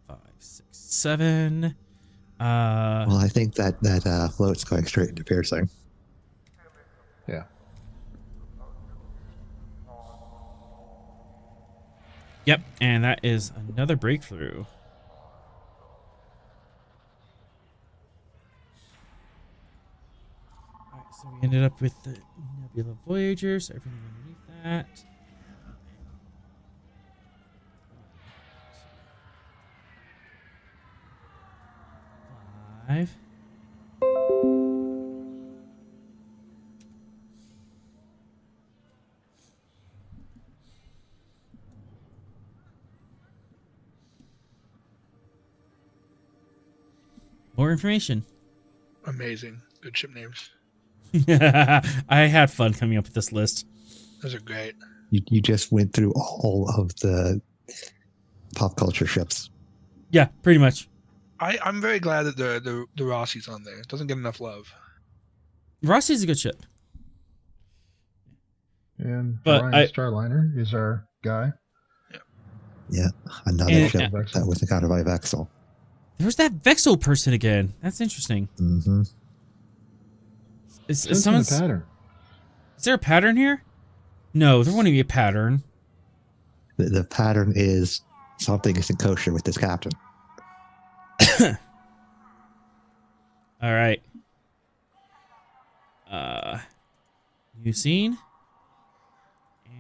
4, 5, 6, 7. Well, I think that float's going straight into piercing. Yeah. Yep, and that is another breakthrough. Alright, so we ended up with the Nebula Voyagers, everything underneath that. Five. More information. Amazing. Good ship names. I had fun coming up with this list. Those are great. You just went through all of the pop culture ships. Yeah, pretty much. I'm very glad that the Rossi's on there. It doesn't get enough love. Rossi's a good ship. And Orion Starliner is our guy. Yeah, another ship that was encountered by Vexel. There's that Vexel person again. That's interesting. Mm-hmm. Is someone's a pattern? Is there a pattern here? No, there wouldn't be a pattern. The pattern is something isn't kosher with this captain. All right. New scene.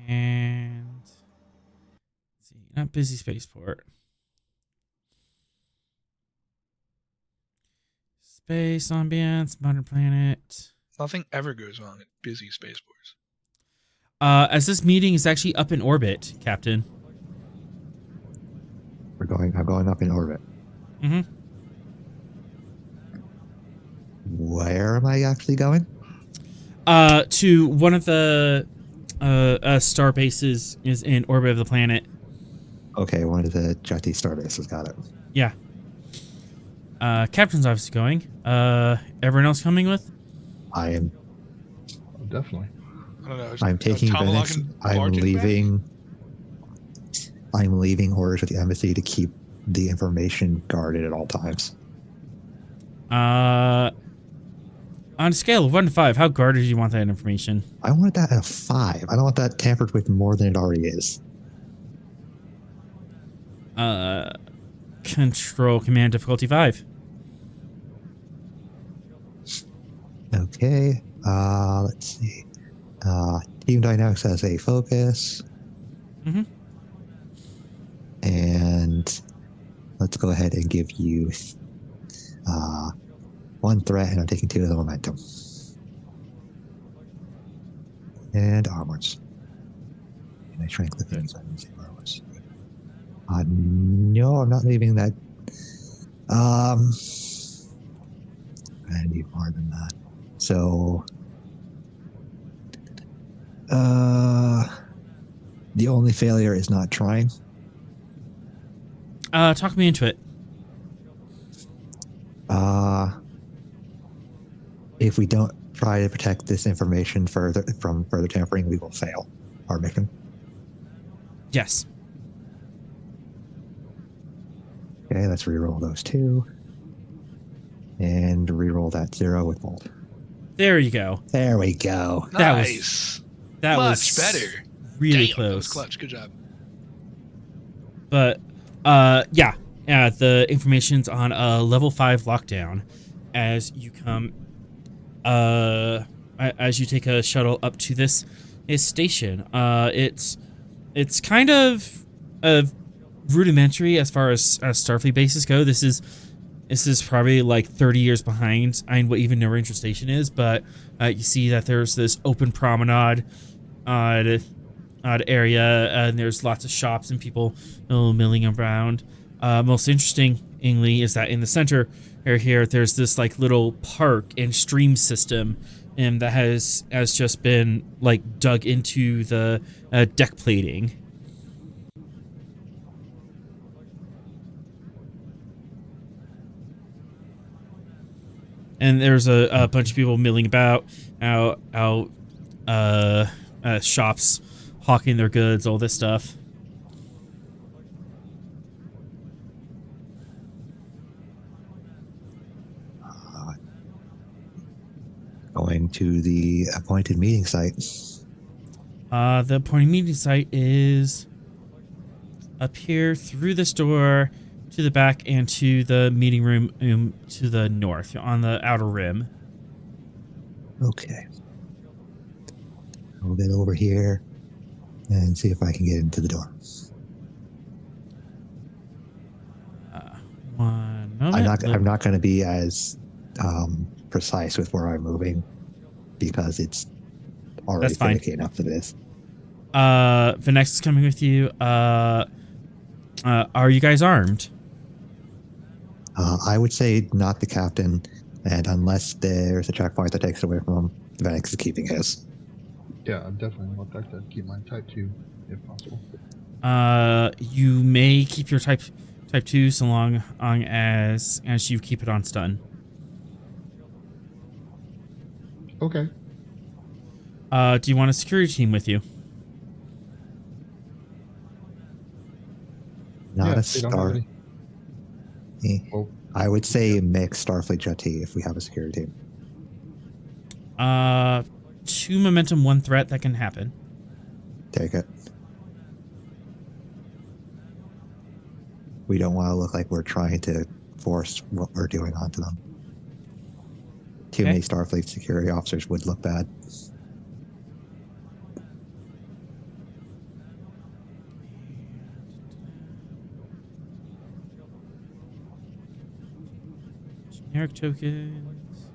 And let's see, not busy spaceport. Space ambience, modern planet. Nothing ever goes wrong at busy spaceports. As this meeting is actually up in orbit, Captain. I'm going up in orbit. Mm-hmm. Where am I actually going? To one of the star bases is in orbit of the planet. Okay, one of the Jhatee star bases. Got it. Yeah. Captain's obviously going. Everyone else coming with? I am. Oh, definitely. I don't know. I'm taking Venex. I'm leaving. I'm leaving orders with the embassy to keep the information guarded at all times. On a scale of 1 to 5, how guarded do you want that information? I want that at a 5. I don't want that tampered with more than it already is. Control command difficulty 5. Okay. Let's see. Team dynamics has a focus. Mm-hmm. And let's go ahead and give you 1 threat, and I'm taking 2 of the momentum. And armors. And I shrank the things. I didn't say armors. No, I'm not leaving that. I need more than that. So, the only failure is not trying. Talk me into it. If we don't try to protect this information from further tampering, we will fail our mission. Yes. Okay, let's reroll those 2. And reroll that 0 with bolt. There you go. There we go. Nice. That Much was better. really Damn, close. That was clutch. Good job. But yeah, the information's on a level 5 lockdown as you come as you take a shuttle up to this station. It's kind of rudimentary as far as Starfleet bases go. This is probably like 30 years behind what even No Ranger Station is, but you see that there's this open promenade odd area, and there's lots of shops and people milling around. Most interestingly is that in the center here, there's this like little park and stream system that has just been like dug into the deck plating. And there's a bunch of people milling about out shops hawking their goods, all this stuff. Going to the appointed meeting site. The appointed meeting site is up here through this door to the back and to the meeting room to the north on the outer rim. Okay. I'll get over here and see if I can get into the door. One moment. I'm not going to be as precise with where I'm moving because it's already finicky enough for this. Vinex is coming with you. Are you guys armed? I would say not the captain, and unless there's a checkpoint that takes it away from him, Vinex is keeping his. Yeah, I definitely want that to keep my type 2 if possible. You may keep your type 2 so long as you keep it on stun. Okay. Do you want a security team with you? Not a star. Well, I would say mix Starfleet Jhatee if we have a security team. 2 momentum, 1 threat, that can happen. Take it. We don't want to look like we're trying to force what we're doing onto them. Too many Starfleet security officers would look bad. Generic tokens.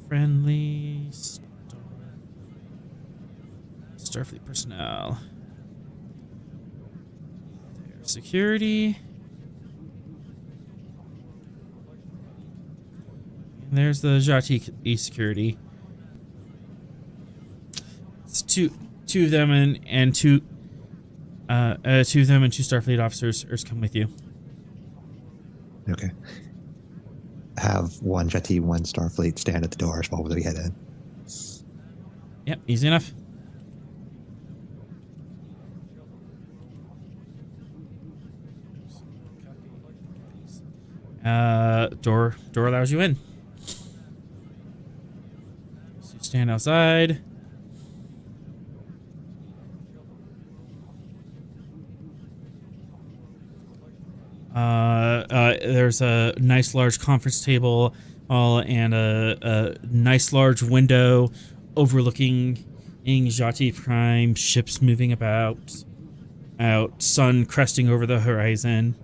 Friendly. Starfleet personnel. There's security. And there's the Jhatee security. It's two of them and two of them and 2 Starfleet officers come with you. Okay. Have 1 Jhatee, 1 Starfleet stand at the doors while we head in. Yep, easy enough. Door allows you in. stand outside. There's a nice large conference table and a nice large window overlooking Jhatee Prime, ships moving about, sun cresting over the horizon.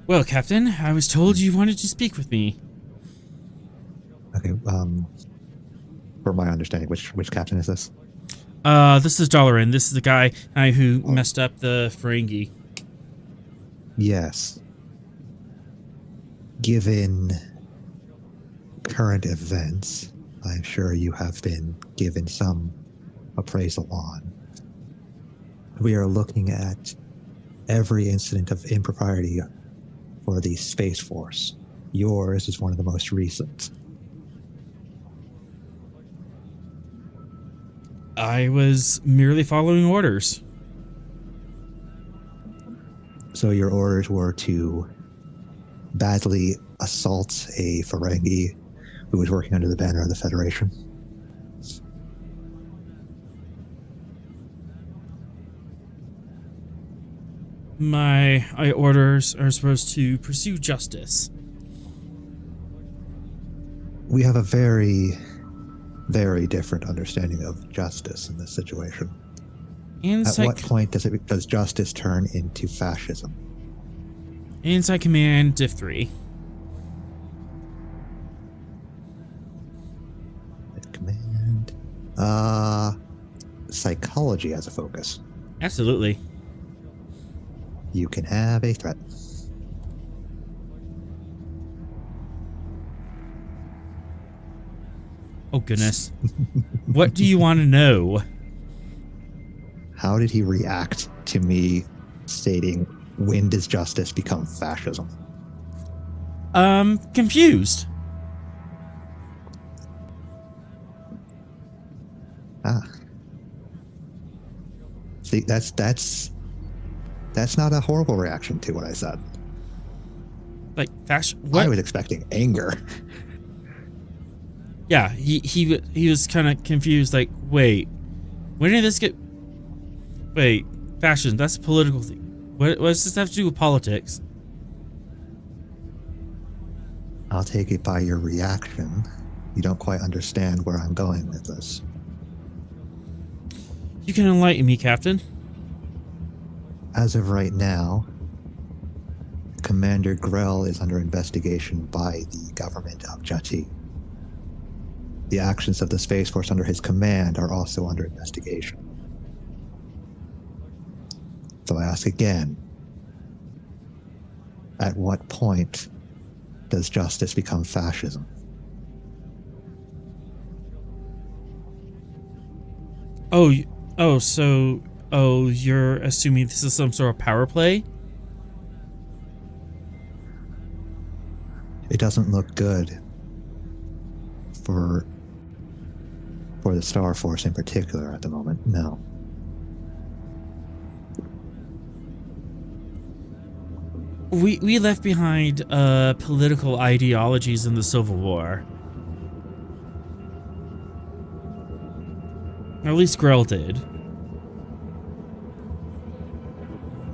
Well, Captain, I was told you wanted to speak with me. Okay, for my understanding, which captain is this? This is Dollarin. This is the guy who messed up the Ferengi. Yes. Given current events, I'm sure you have been given some appraisal on. We are looking at every incident of impropriety for the Space Force. Yours is one of the most recent. I was merely following orders. So your orders were to badly assault a Ferengi who was working under the banner of the Federation? My orders are supposed to pursue justice. We have a very, very different understanding of justice in this situation. At what point does justice turn into fascism? Inside Command, Div 3. Command. Psychology as a focus. Absolutely. You can have a threat. Oh, goodness. What do you want to know? How did he react to me stating, when does justice become fascism? Confused. See, that's not a horrible reaction to what I said. Like, what? I was expecting anger. Yeah, he was kind of confused, like, wait, when did this get... Wait, fascism, that's a political thing. What does this have to do with politics? I'll take it by your reaction. You don't quite understand where I'm going with this. You can enlighten me, Captain. As of right now, Commander Grel is under investigation by the government of Jhatee. The actions of the Space Force under his command are also under investigation. So I ask again, at what point does justice become fascism? So you're assuming this is some sort of power play? It doesn't look good for the Star Force in particular at the moment, no. We left behind political ideologies in the Civil War. Or at least Grel did.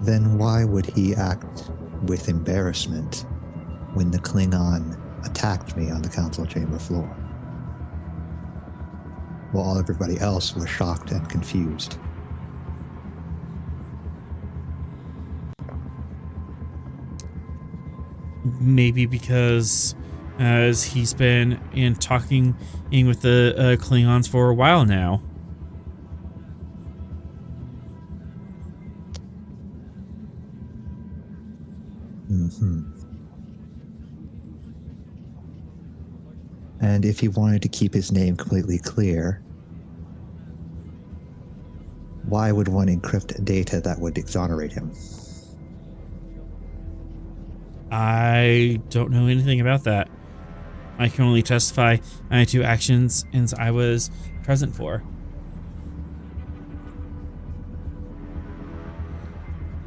Then why would he act with embarrassment when the Klingon attacked me on the council chamber floor, while everybody else was shocked and confused? Maybe because as he's been talking with the Klingons for a while now. And if he wanted to keep his name completely clear, why would one encrypt data that would exonerate him? I don't know anything about that. I can only testify to actions I was present for.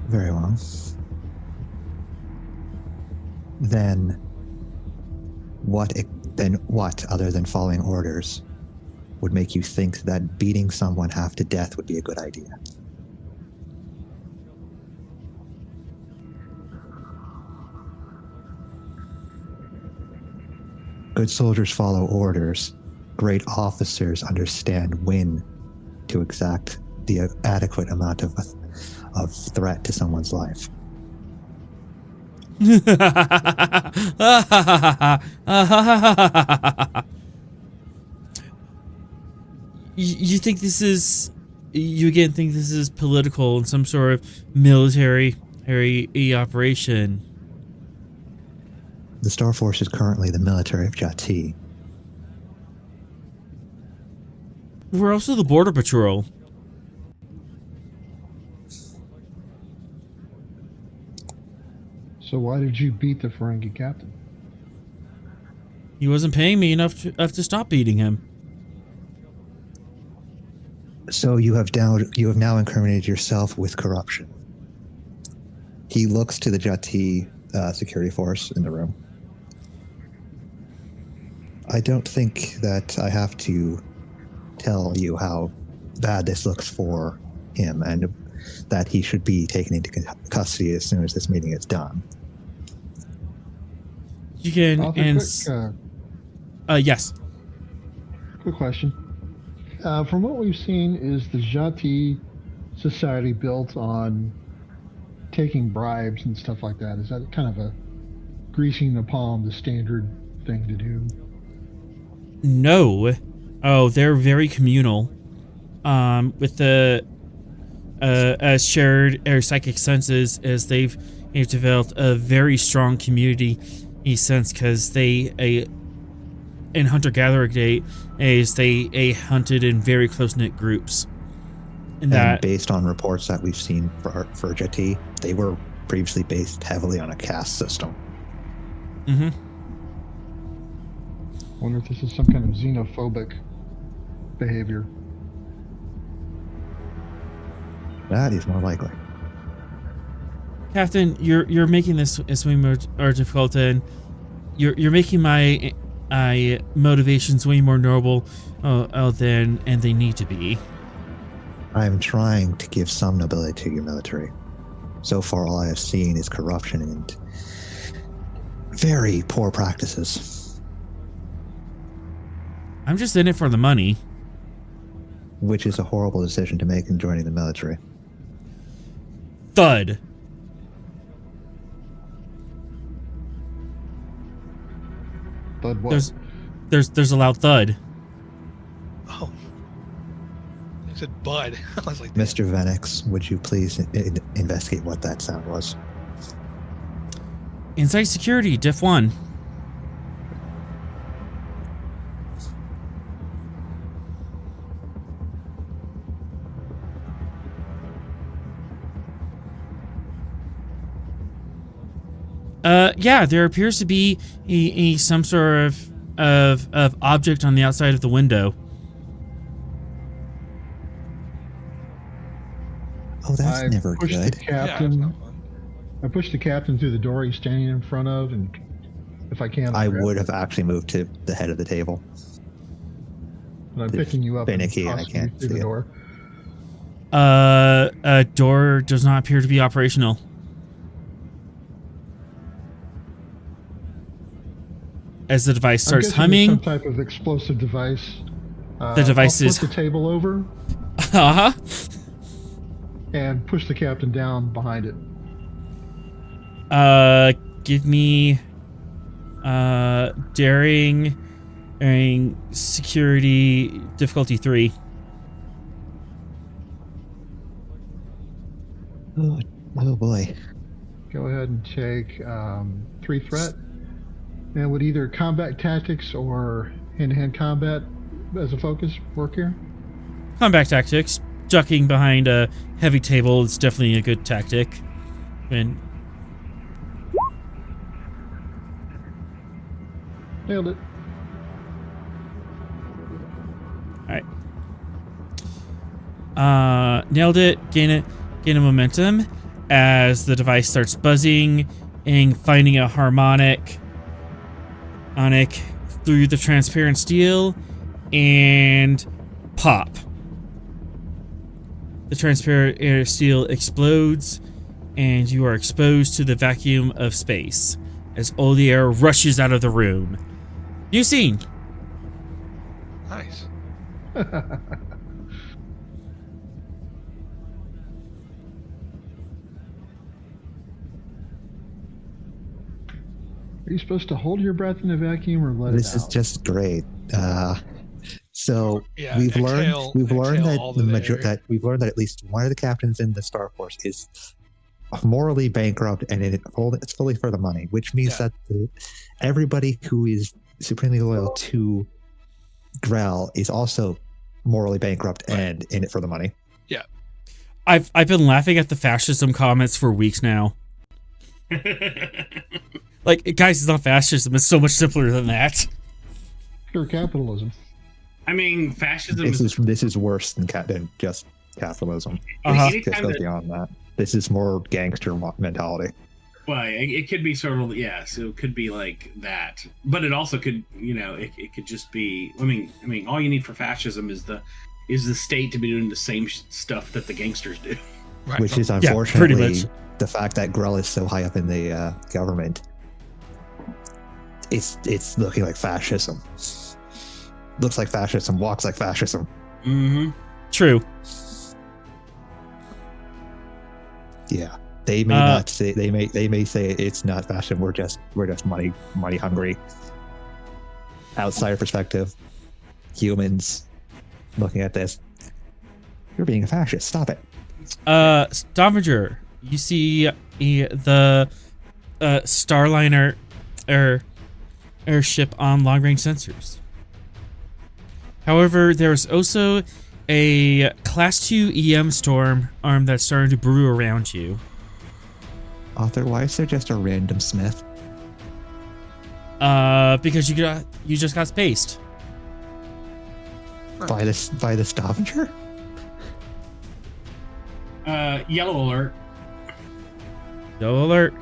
Very well. Then, Then what, other than following orders, would make you think that beating someone half to death would be a good idea? Good soldiers follow orders. Great officers understand when to exact the adequate amount of threat to someone's life. You think this is... You again think this is political and some sort of military operation? The Star Force is currently the military of Jhatee. We're also the Border Patrol. So why did you beat the Ferengi captain? He wasn't paying me enough to stop beating him. So you have now incriminated yourself with corruption. He looks to the Jhatee security force in the room. I don't think that I have to tell you how bad this looks for him and that he should be taken into custody as soon as this meeting is done. You can... yes. Quick question. From what we've seen, is the Jhatee society built on taking bribes and stuff like that? Is that kind of a greasing the palm, the standard thing to do? No. Oh, they're very communal. With the shared or psychic senses, as they've developed a very strong community sense, because they in hunter-gatherer days they hunted in very close-knit groups. And based on reports that we've seen for Jhatee, they were previously based heavily on a caste system. Mm-hmm. I wonder if this is some kind of xenophobic behavior. That is more likely. Captain, you're making this way more difficult, and you're making my motivations way more noble than they need to be. I'm trying to give some nobility to your military. So far, all I have seen is corruption and very poor practices. I'm just in it for the money. Which is a horrible decision to make in joining the military. Thud. Thud what? There's a loud thud. Oh. He said bud. I was like, Mr. Venix, would you please investigate what that sound was? Inside security, Diff 1. Yeah, there appears to be some sort of object on the outside of the window. Oh, that's never good. I pushed the captain through the door he's standing in front of, and if I can, I would have actually moved to the head of the table. And I'm picking you up finicky, and I can't see the door. Door does not appear to be operational. As the device starts humming, some type of explosive device. The device I'll is flip the table over. Uh-huh. And push the captain down behind it. Give me daring security difficulty 3. Oh boy. Go ahead and take 3 threat. And would either combat tactics or hand-to-hand combat as a focus work here? Combat tactics. Ducking behind a heavy table is definitely a good tactic. And nailed it. Alright. Nailed it. Gain a momentum as the device starts buzzing and finding a harmonic Onik through the transparent steel and pop. The transparent steel explodes and you are exposed to the vacuum of space as all the air rushes out of the room. New scene. Nice. Are you supposed to hold your breath in a vacuum or let it out? This is just great. So Yeah, we've learned that we've learned that at least one of the captains in the Star Force is morally bankrupt, and it's fully for the money, which means that everybody who is supremely loyal to Grel is also morally bankrupt and in it for the money. Yeah, I've been laughing at the fascism comments for weeks now. Like, guys, it's not fascism. It's so much simpler than that. Pure capitalism. I mean, fascism This is worse than just capitalism. This goes beyond that. This is more gangster mentality. Well, it could be sort of, so it could be like that, but it also could, it could just be. I mean, all you need for fascism is the state to be doing the same stuff that the gangsters do. Right. Which is unfortunately the fact that Grel is so high up in the government. It's looking like fascism. Looks like fascism, walks like fascism. Mm-hmm. True. Yeah, they may not say they may say it's not fascism. We're just money hungry. Outsider perspective, humans looking at this, you're being a fascist. Stop it. Stavanger, you see the Starliner airship on long-range sensors. However, there's also a Class 2 EM storm arm that's starting to brew around you. Author, why is there just a random Smith? Because you just got spaced. By the Stavanger? Yellow alert. Yellow alert.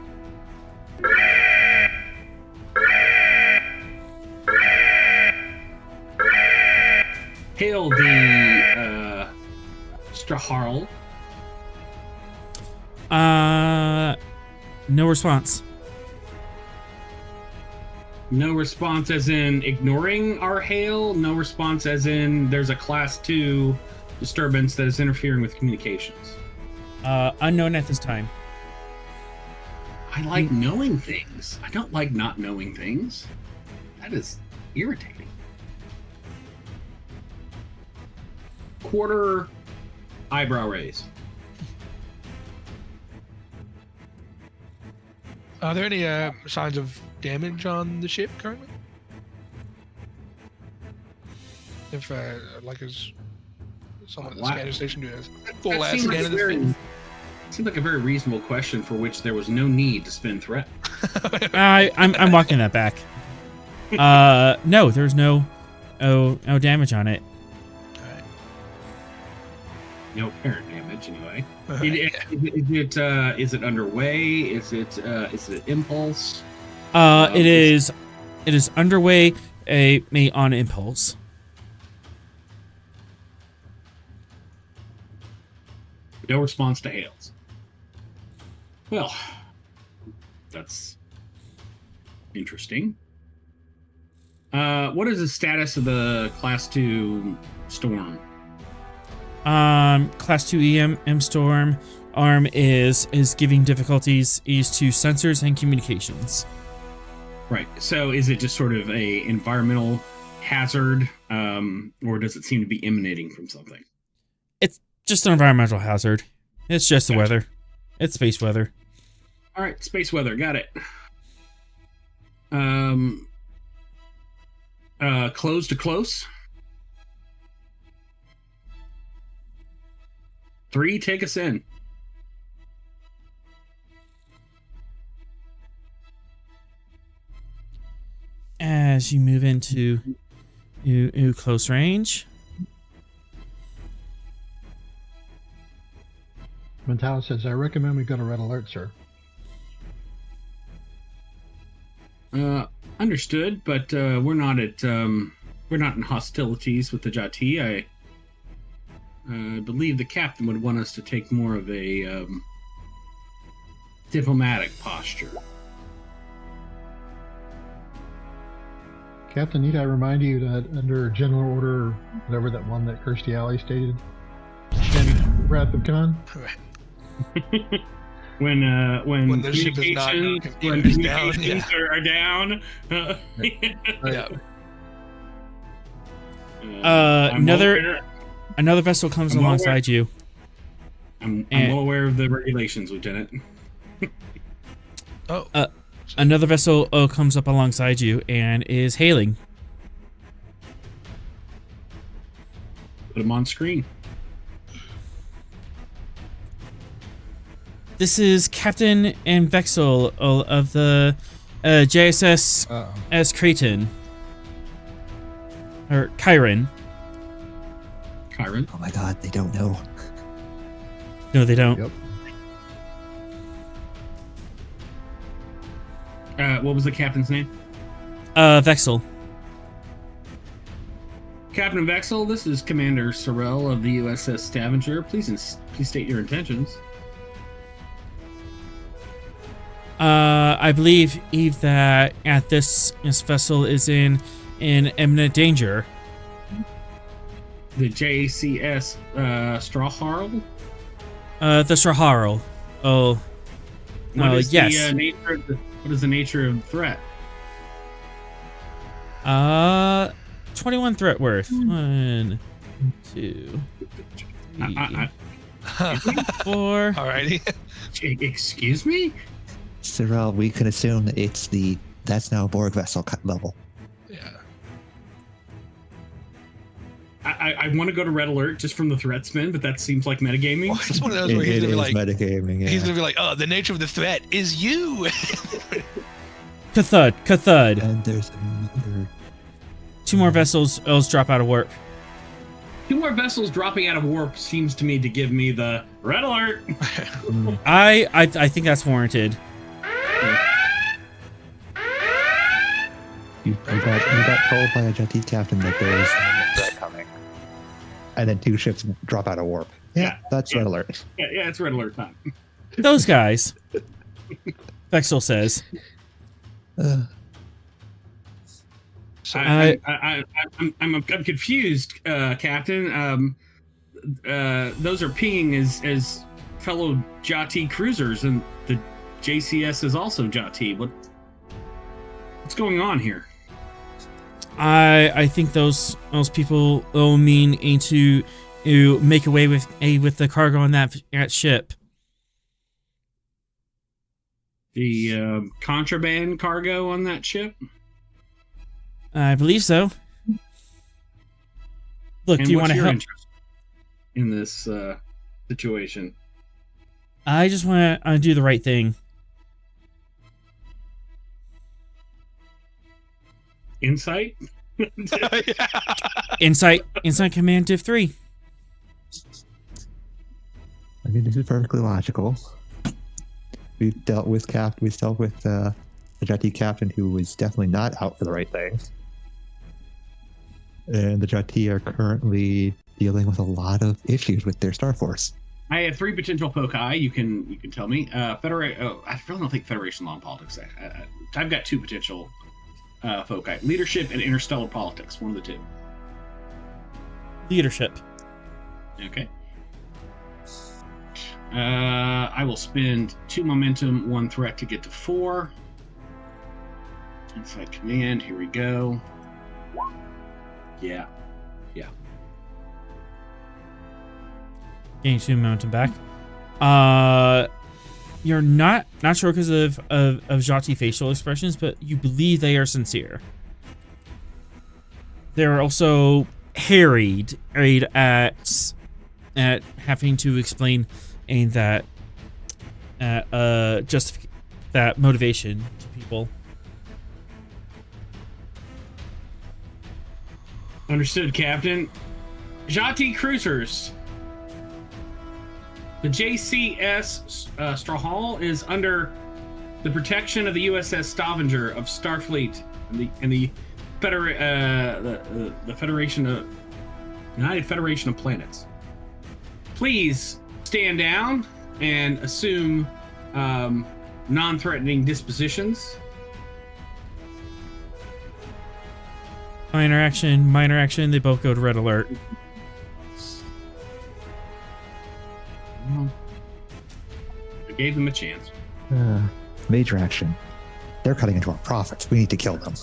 Hail the Straharl. No response. No response as in ignoring our hail. No response as in there's a Class 2 disturbance that is interfering with communications. Unknown at this time. I like knowing things. I don't like not knowing things. That is irritating. Quarter eyebrow raise. Are there any signs of damage on the ship currently? If is someone at the scanner station do a full ass scan of this thing? Seemed like a very reasonable question for which there was no need to spin threat. I'm walking that back. No, there's no damage on it. No apparent damage, anyway. Is it underway? Is it impulse? It is underway. On impulse. No response to hails. Well, that's interesting. What is the status of the Class 2 storm? Class 2 EM storm arm is giving difficulties to sensors and communications. Right. So is it just sort of a environmental hazard, or does it seem to be emanating from something? It's just an environmental hazard. It's just the weather. It's space weather. All right, space weather. Got it. Close to close. 3, take us in. As you move into close range. Mental says, I recommend we go to red alert, sir. Understood, but we're not in hostilities with the Jhatee. I believe the captain would want us to take more of a diplomatic posture. Captain, need I remind you that under General Order, whatever that one that Kirstie Alley stated, Wrath of Khan? when the ship is not communications are down. Another vessel comes alongside you. I'm well aware of the regulations, Lieutenant. Another vessel comes up alongside you and is hailing. Put him on screen. This is Captain and Vexel of the JSS S Creighton. Or Chiron. Chiron? Oh my god, they don't know. No, they don't. Yep. What was the captain's name? Vexel. Captain Vexel, this is Commander Sorrell of the USS Stavanger. Please state your intentions. I believe that this vessel is in imminent danger. The JCS Strawharl? The Strawharl. Oh. Yes. What is the nature of the threat? 21 threat worth. 1, 2, 3, 4. Alrighty. Excuse me? Sorrell, we can assume that that's now Borg vessel level. Yeah. I want to go to red alert just from the threat spin, but that seems like metagaming. Well, it's one of those where he's gonna be like, metagaming, yeah. He's gonna be like, oh, the nature of the threat is you. Cathud. And there's another. 2 more vessels drop out of warp. 2 more vessels dropping out of warp seems to me to give me the red alert. I think that's warranted. You got told by a Jhatee captain that there is a threat coming, and then 2 ships drop out of warp. Yeah, that's red alert. Yeah, it's red alert time. Those guys. Vexel says. I'm confused, Captain. Those are pinging as fellow Jhatee cruisers, and the JCS is also Jhatee. What's going on here? I think those people mean to make away with the cargo on that ship. The contraband cargo on that ship? I believe so. Look, and do you want to help in this situation? I just want to do the right thing. Insight? Insight command div 3. I mean, this is perfectly logical. We've dealt with the Jhatee captain who was definitely not out for the right thing. And the Jhatee are currently dealing with a lot of issues with their Star Force. I have 3 potential foci. You can tell me. I really don't think Federation law and politics. I've got 2 potential foci: leadership and interstellar politics. One of the 2. Leadership. Okay. I will spend 2 momentum, 1 threat to get to 4. Inside command. Here we go. Yeah. Gain 2 momentum back. You're not sure because of Jhatee facial expressions, but you believe they are sincere. They're also harried at having to explain that that motivation to people. Understood, Captain. Jhatee cruisers. The JCS Strawharl is under the protection of the USS Stavanger of Starfleet the Federation of United Federation of Planets. Please stand down and assume non-threatening dispositions. Minor action. They both go to red alert. I gave them a chance. Major action. They're cutting into our profits. We need to kill them.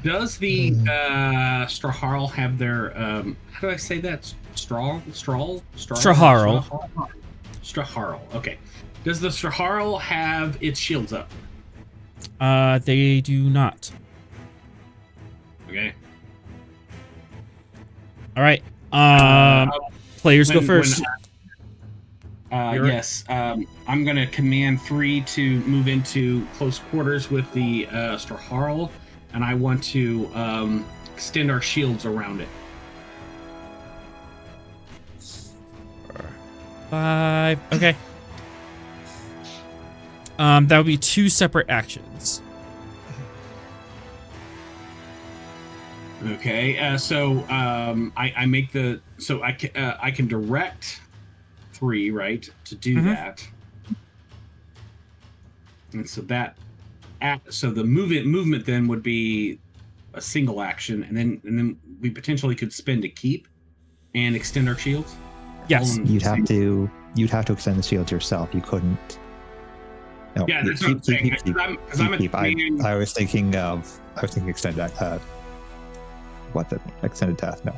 Does the Straharl have their how do I say that? Straharl. Okay. Does the Straharl have its shields up? They do not. Okay. All right. Players go first. Yes. I'm going to command 3 to move into close quarters with the Straharl, and I want to extend our shields around it. 5. Okay. That would be 2 separate actions. Okay. So I make the I can direct 3, right, to do that, and so the movement then would be a single action, and then we potentially could spend a keep and extend our shields. Yes, you'd have to extend the shields yourself. You couldn't. No, yeah, that's what I'm saying. Because I'm at the command. I was thinking extended weapon, extended task. No.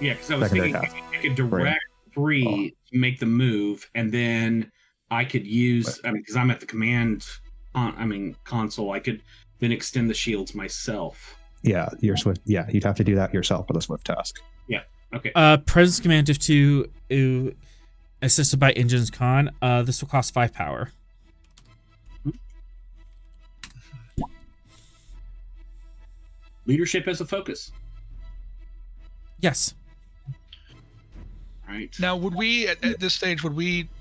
Yeah, because I was thinking I could direct 3 to make the move, and then I could use. I mean, because I'm at the command. Console. I could then extend the shields myself. Yeah, you're swift. Yeah, you'd have to do that yourself with a swift task. Yeah. Okay. Presence command if to assisted by Engines Con. This will cost 5 power. Leadership as a focus. Yes. Right. Now, would we at this stage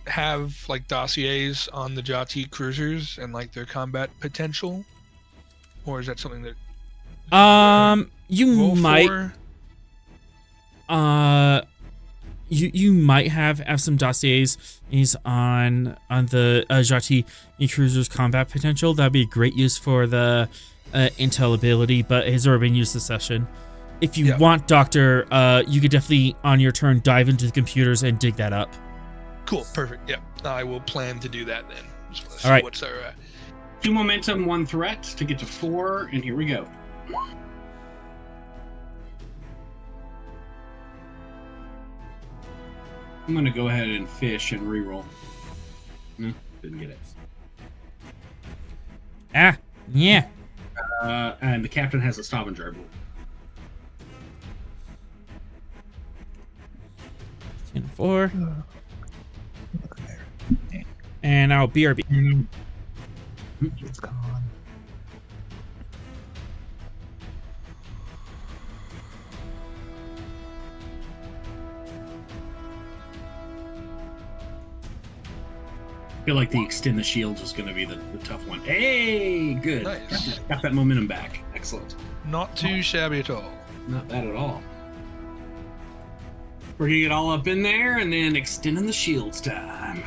have like dossiers on the Jhatee cruisers and like their combat potential, or is that something that you might you might have some dossiers on the Jhatee cruisers combat potential. That'd be a great use for the intel ability, but it has already been used this session. If you want, Doctor, you could definitely, on your turn, dive into the computers and dig that up. Cool, perfect. Yep, I will plan to do that then. All right. What's our 2 momentum, 1 threat to get to 4, and here we go. I'm going to go ahead and fish and reroll. No, didn't get it. Yeah. And the captain has a Stavanger, I believe. 4. And now BRB. It's gone. I feel like the extend the shields is going to be the tough one. Hey, good. Nice. Got that momentum back. Excellent. Not too shabby at all. Not bad at all. We're going to get all up in there and then extending the shields time.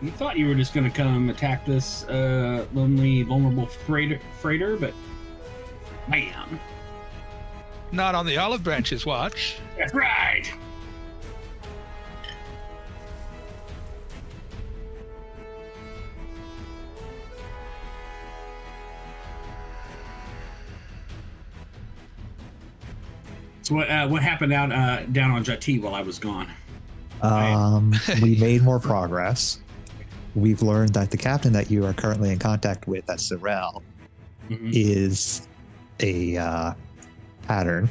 You thought you were just going to come attack this lonely, vulnerable freighter, but bam. Not on the olive branches watch. That's right. So what happened down on Jhatee while I was gone? We made more progress. We've learned that the captain that you are currently in contact with, that's Grel, is a pattern.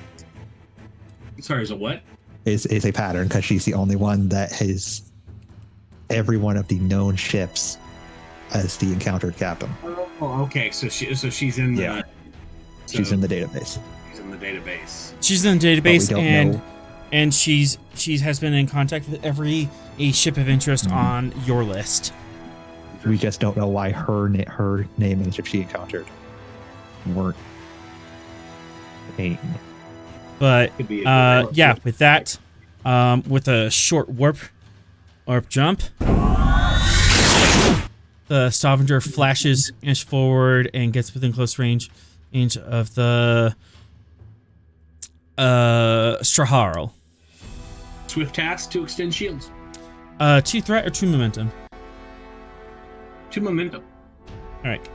Sorry, is a what? Is a pattern, because she's the only one that has every one of the known ships as the encountered captain. Oh, okay. So she's in the she's in the database. She's in the database. She's in the database, and she has been in contact with every ship of interest on your list. We just don't know why her name and the ship she encountered weren't AIM. But yeah, with that, with a short warp jump, the Stavanger flashes inch forward and gets within close range of the Straharl. Swift task to extend shields. 2 threat or 2 momentum? 2 momentum. All right,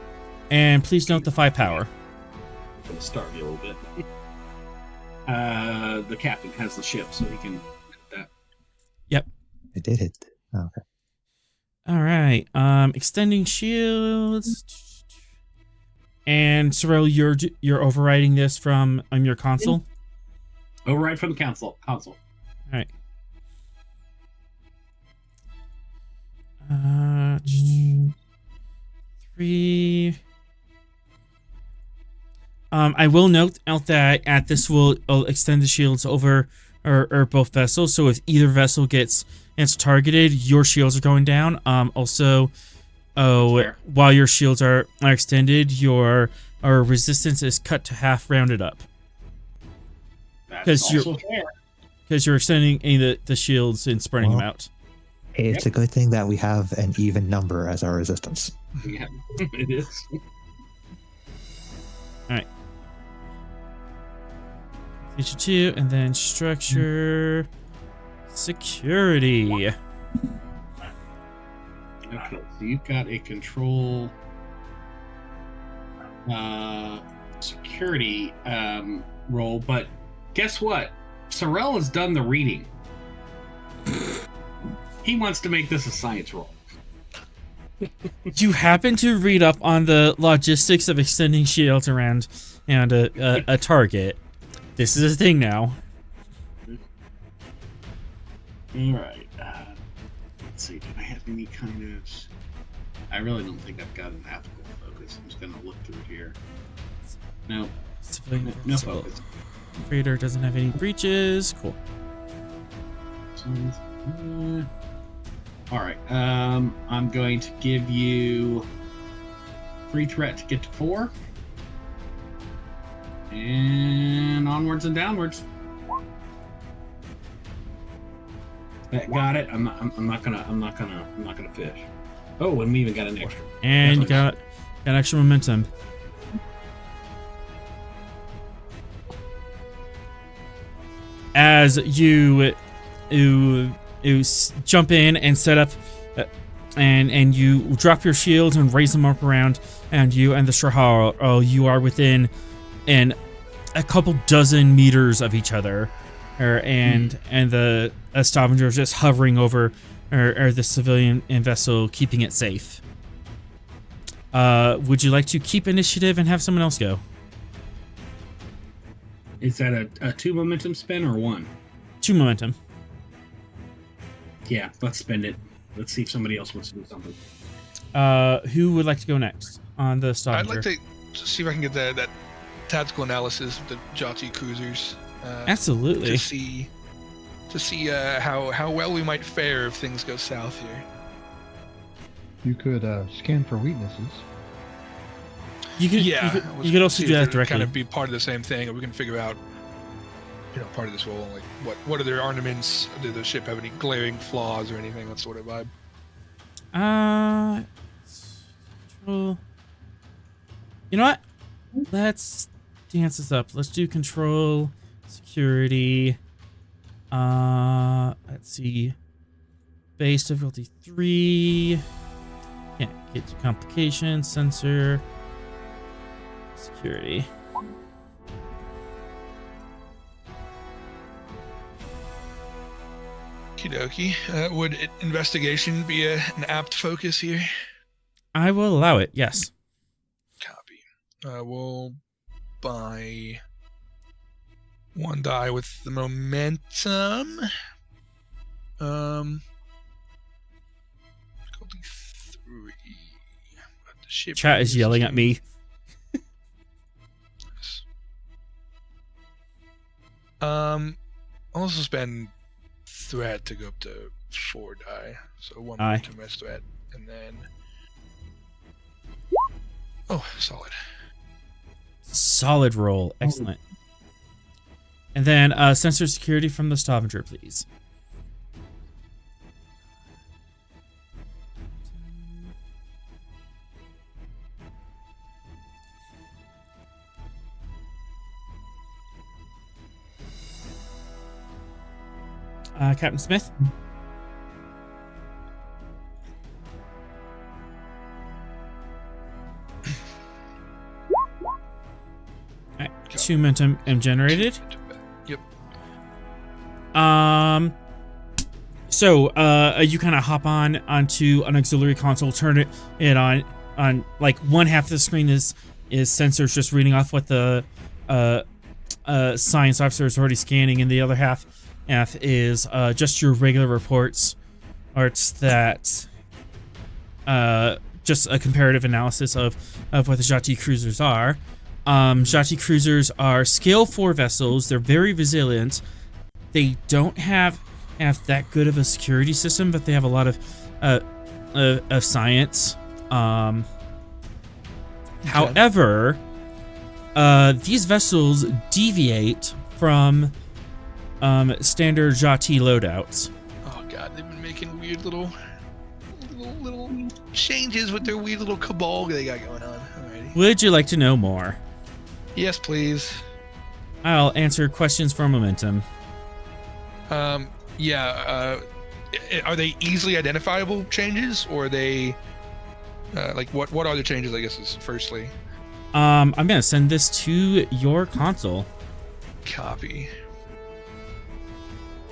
and please note the 5 power. I'm gonna starve you a little bit. The captain has the ship, so he can hit that. Yep. I did it. Oh, okay. All right. Extending shields. And Sorrel, you're overriding this from your console. Override from the console. All right. 3. I will note that this will extend the shields over or both vessels. So if either vessel gets targeted, your shields are going down. Also, while your shields are extended, your resistance is cut to half, rounded up. Because you're extending the shields and spreading them out. It's a good thing that we have an even number as our resistance. Yeah, it is. All right. Feature 2, and then structure security. Okay, so you've got a control security role, but guess what? Sorrel has done the reading. He wants to make this a science roll. You happen to read up on the logistics of extending shields around and a target. This is a thing now. All right. Let's see. Do I have any kind of? I really don't think I've got an applicable focus. I'm just gonna look through here. No. No focus. Creator doesn't have any breaches. Cool. All right. I'm going to give you 3 threat to get to 4. And onwards and downwards. Got it. I'm not gonna fish. Oh, and we even got an extra. And you got extra momentum. As you jump in and set up, and you drop your shields and raise them up around, and you and the Strahar, you are within a couple dozen meters of each other, and the Stavanger is just hovering over the civilian vessel, keeping it safe. Would you like to keep initiative and have someone else go? Is that a 2 momentum spin or 1? 2 momentum. Yeah, let's spend it. Let's see if somebody else wants to do something. Who would like to go next on the Stavanger? I'd like to see if I can get that tactical analysis of the Jhatee cruisers. Absolutely. To see how well we might fare if things go south here. You could scan for weaknesses. You could also do that directly. Kind of be part of the same thing, or we can figure out, part of this role. Like, what are their armaments? Did the ship have any glaring flaws or anything? That sort of vibe. Control. You know what? Let's dance this up. Let's do control, security. Let's see. Base difficulty 3. Can't get to complications. Sensor. Security. Okie dokie. Would investigation be an apt focus here? I will allow it, yes. Copy. We'll buy 1 die with the momentum. Difficulty 3. But the ship Chat is yelling at me. also spend threat to go up to 4 die. So 1 Aye. to miss threat, and then Solid roll. Excellent. And then sensor security from the Stavanger, please. Captain Smith? Alright, 2 momentum generated. Yep. So you kind of hop onto an auxiliary console, turn it on like one half of the screen is sensors just reading off what the science officer is already scanning, and the other half is just your regular reports, arts that just a comparative analysis of what the Jhatee cruisers are. Jhatee cruisers are scale 4 vessels. They're very resilient. They don't have that good of a security system, but they have a lot of science. However, these vessels deviate from standard Jhatee loadouts. Oh god, they've been making weird little changes with their weird little cabal they got going on. Alrighty. Would you like to know more? Yes, please. I'll answer questions for momentum. Yeah. Are they easily identifiable changes, or are they like what are the changes? I guess is firstly. I'm gonna send this to your console. Copy.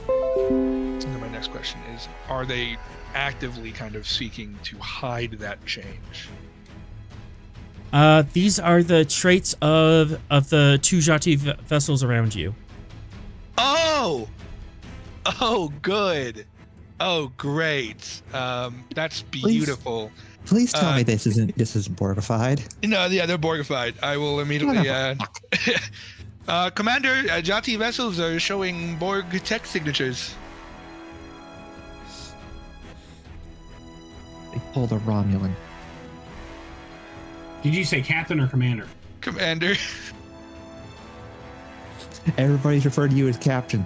And then my next question is: are they actively kind of seeking to hide that change? These are the traits of the 2 Jhatee vessels around you. Oh, good. Oh, great. That's beautiful. Please tell me this isn't Borgified. No, yeah, they're Borgified. I will immediately. Commander, Jhatee vessels are showing Borg tech signatures. They pulled a Romulan. Did you say captain or commander? Commander. Everybody's referred to you as captain.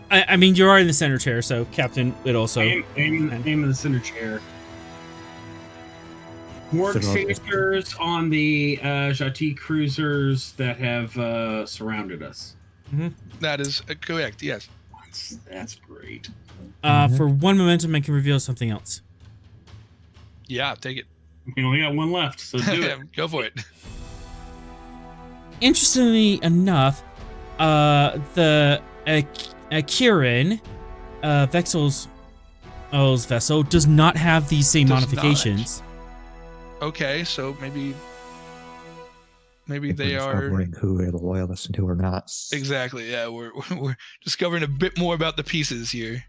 I mean, you are in the center chair, so captain would also. Name of the center chair. Borg signatures on the Jhatee cruisers that have surrounded us. Mm-hmm. That is correct. Yes. That's great. For 1 momentum, I can reveal something else. Yeah, take it. We only got 1 left, so do it. Go for it. Interestingly enough, the Kieran, Vexel's vessel does not have these same modifications. Okay, so maybe they are discovering who are the loyalists and who are not. Exactly. Yeah, we're discovering a bit more about the pieces here.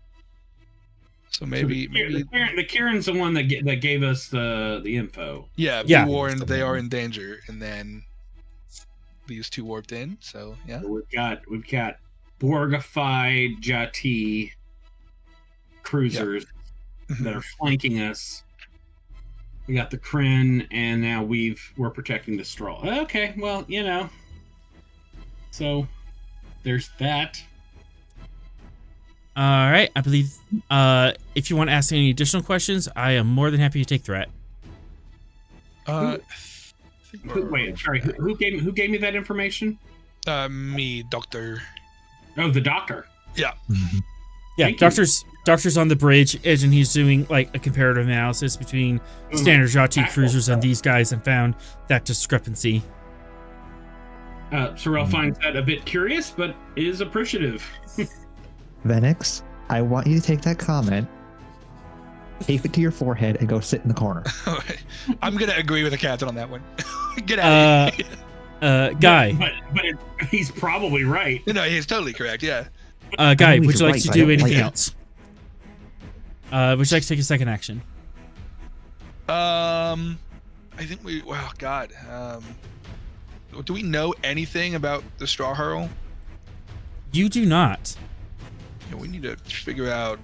So maybe the Kieran's the one that gave us the info. Yeah, yeah. Be warned, they are in danger, and then these 2 warped in. So yeah, so we've got Borgified Jhatee cruisers that are flanking us. We got the Kryn, and now we're protecting the Stroll. Okay, well, so there's that. All right, I believe if you want to ask any additional questions, I am more than happy to take threat. Wait, sorry. Who gave me that information? Me, Doctor. Oh, the doctor. Yeah. Mm-hmm. Yeah, doctor's on the bridge, and he's doing like a comparative analysis between standard Jhatee cruisers and these guys, and found that discrepancy. Sorrel finds that a bit curious, but is appreciative. Venix, I want you to take that comment, tape it to your forehead, and go sit in the corner. I'm gonna agree with the captain on that one. Get out of here. Guy. But he's probably right. No, he's totally correct. Yeah. Guy, would you like to do anything else? Would you like to take a second action? I think we. Wow, God. Do we know anything about the straw hurl? You do not. we need to figure out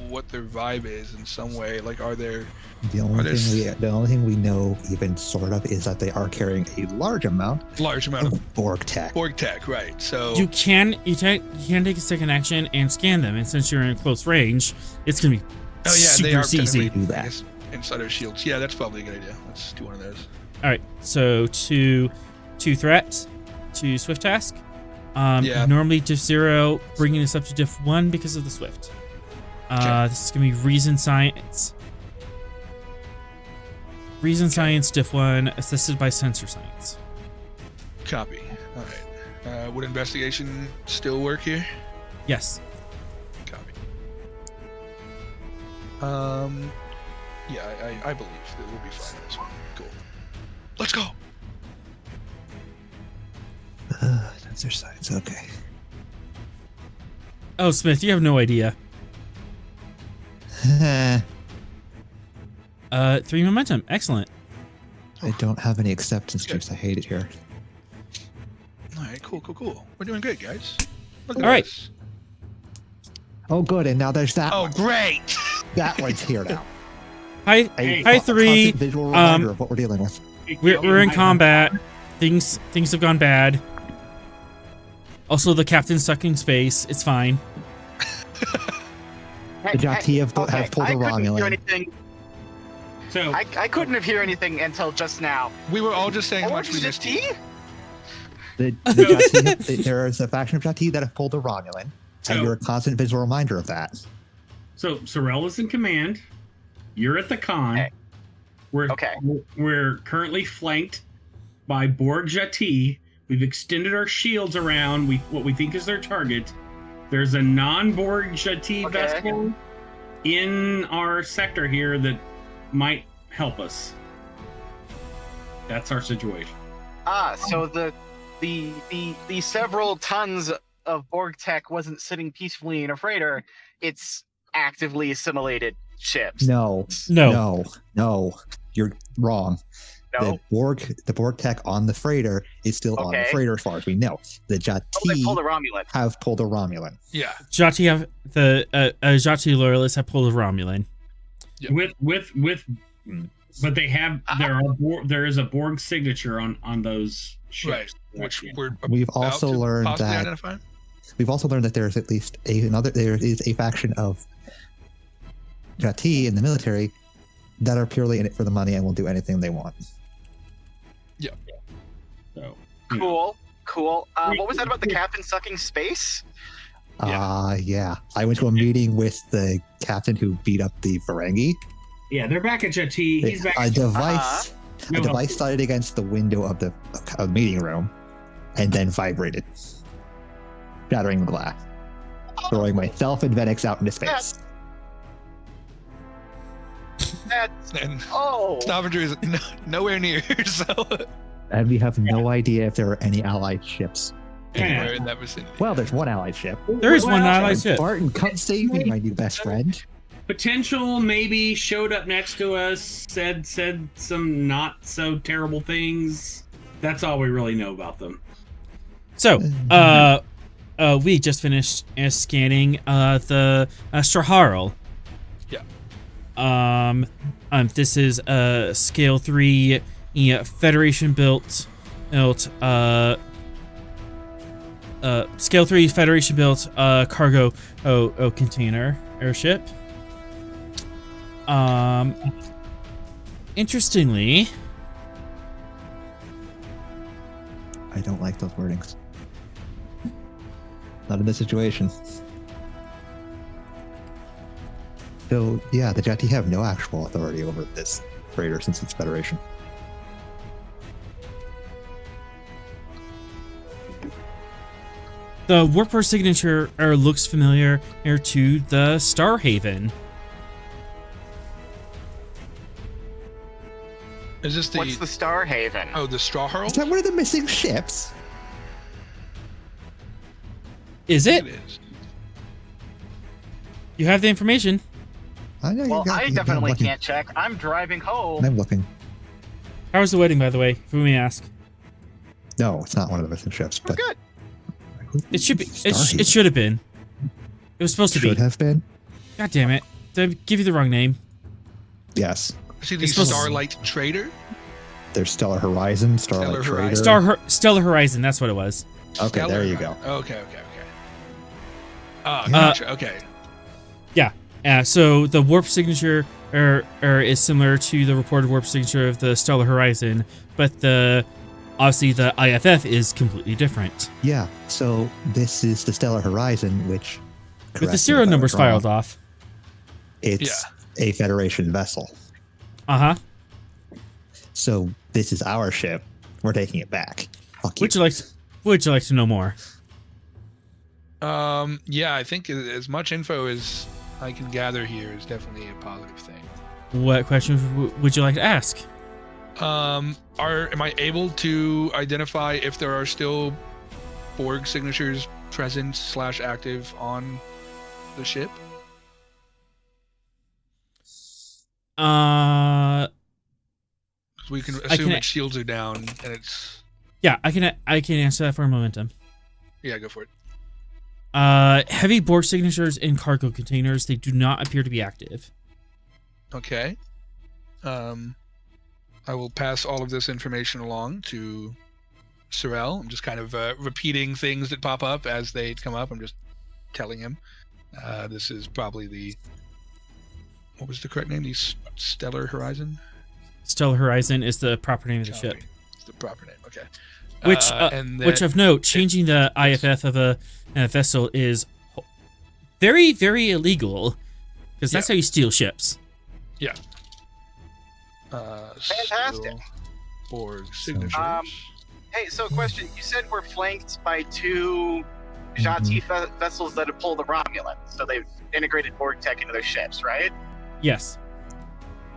what their vibe is in some way. Like, are there... The only thing we know, even sort of, is that they are carrying a large amount of Borg tech. Borg tech, right? So you can take a second action and scan them, and since you're in close range, it's gonna be super easy to do that. Inside our shields. Yeah, that's probably a good idea. Let's do one of those. All right, so two threats, 2 swift task. Normally diff 0, bringing this up to diff 1 because of the swift. This is gonna be reason science. Reason science diff 1, assisted by sensor science. Copy. All right. Would investigation still work here? Yes. Copy. Yeah, I believe that we'll be fine with this one. Cool. Let's go. Sensor science. Okay. Oh, Smith, you have no idea. 3 momentum. Excellent. I don't have any acceptance juice. I hate it here. All right, cool. We're doing good, guys. Look at All right. this. Oh, good. And now there's that. Oh, one. great. That one's here now. Hi, 3. Visual reminder of what we're dealing with. We're in combat. Things have gone bad. Also, the captain's stuck in space. It's fine. The Jhatee have pulled a Romulan. So I couldn't have heard anything until just now. We were all just saying how much we missed you. The Jhatee, there is a faction of Jhatee that have pulled a Romulan, and you're a constant visual reminder of that. So Sorel is in command. You're at the con. Okay. We're currently flanked by Borg Jhatee. We've extended our shields around what we think is their target. There's a non-Borg Jhatee vessel in our sector here that might help us. That's our situation. So the several tons of Borg tech wasn't sitting peacefully in a freighter. It's actively assimilated ships. No. You're wrong. No? The Borg tech on the freighter is still on the freighter, as far as we know. The Jhatee they pulled a Romulan. have pulled a Romulan. Yeah. Jhatee have Jhatee loyalists have pulled a Romulan. Yeah. But they have there is a Borg signature on those ships. Right. Which we've also learned that there's at least there is a faction of Jhatee in the military that are purely in it for the money and will do anything they want. Yeah. So Cool. What was that about the captain sucking space? Yeah. I went to a meeting with the captain who beat up the Ferengi. Yeah, they're back at Jhatee. He's back. A device started against the window of the meeting room and then vibrated, shattering the glass, throwing myself and Venix out into space. Stavanger is nowhere near, so... And we have no idea if there are any allied ships anywhere in that vicinity. Well, there's one allied ship. There is one allied ship. Barton, come save me, my new best friend. Potential maybe showed up next to us, said some not so terrible things. That's all we really know about them. So, we just finished scanning the Straharl. Yeah. This is a scale 3 Federation built scale 3 Federation built cargo container airship. Interestingly, I don't like those wordings. Not in this situation. So, yeah, the Jhatee have no actual authority over this freighter since it's Federation. the Warper signature looks familiar to the Starhaven. Is this the... What's the Starhaven? Oh, the Straharl? Is that one of the missing ships? Is it? It is. You have the information. I know. Well, I definitely can't check. I'm driving home. I'm looking. How was the wedding, by the way, if we may ask? No, it's not one of the missing ships. We're But good. It should be. It should have been. It was supposed to be. Should have been. God damn it. Did I give you the wrong name? Yes. See the Starlight Trader? There's Stellar Horizon, Starlight Trader. Stellar Horizon, that's what it was. Okay, Stellar there you go. Okay. Gotcha. Okay. Yeah. So the warp signature is similar to the reported warp signature of the Stellar Horizon, but obviously the IFF is completely different. Yeah, so this is the Stellar Horizon, which... With the serial numbers filed off. It's a Federation vessel. Uh-huh. So this is our ship. We're taking it back. Fuck you. Would you like to know more? Yeah, I think as much info as I can gather here is definitely a positive thing. What questions would you like to ask? Am I able to identify if there are still Borg signatures present / active on the ship? We can assume its shields are down and it's... Yeah, I can answer that for a momentum. Yeah, go for it. Heavy Borg signatures in cargo containers, they do not appear to be active. Okay. I will pass all of this information along to Sorel. I'm just kind of repeating things that pop up as they come up. I'm just telling him. This is probably what was the correct name? The Stellar Horizon? Stellar Horizon is the proper name of the ship. It's the proper name, okay. Which of note, changing the IFF of a vessel is very, very illegal, because that's how you steal ships. Yeah. Fantastic. Borg signatures. Hey, so question. You said we're flanked by two Jhatee vessels that have pulled the Romulans, so they've integrated Borg tech into their ships, right? Yes.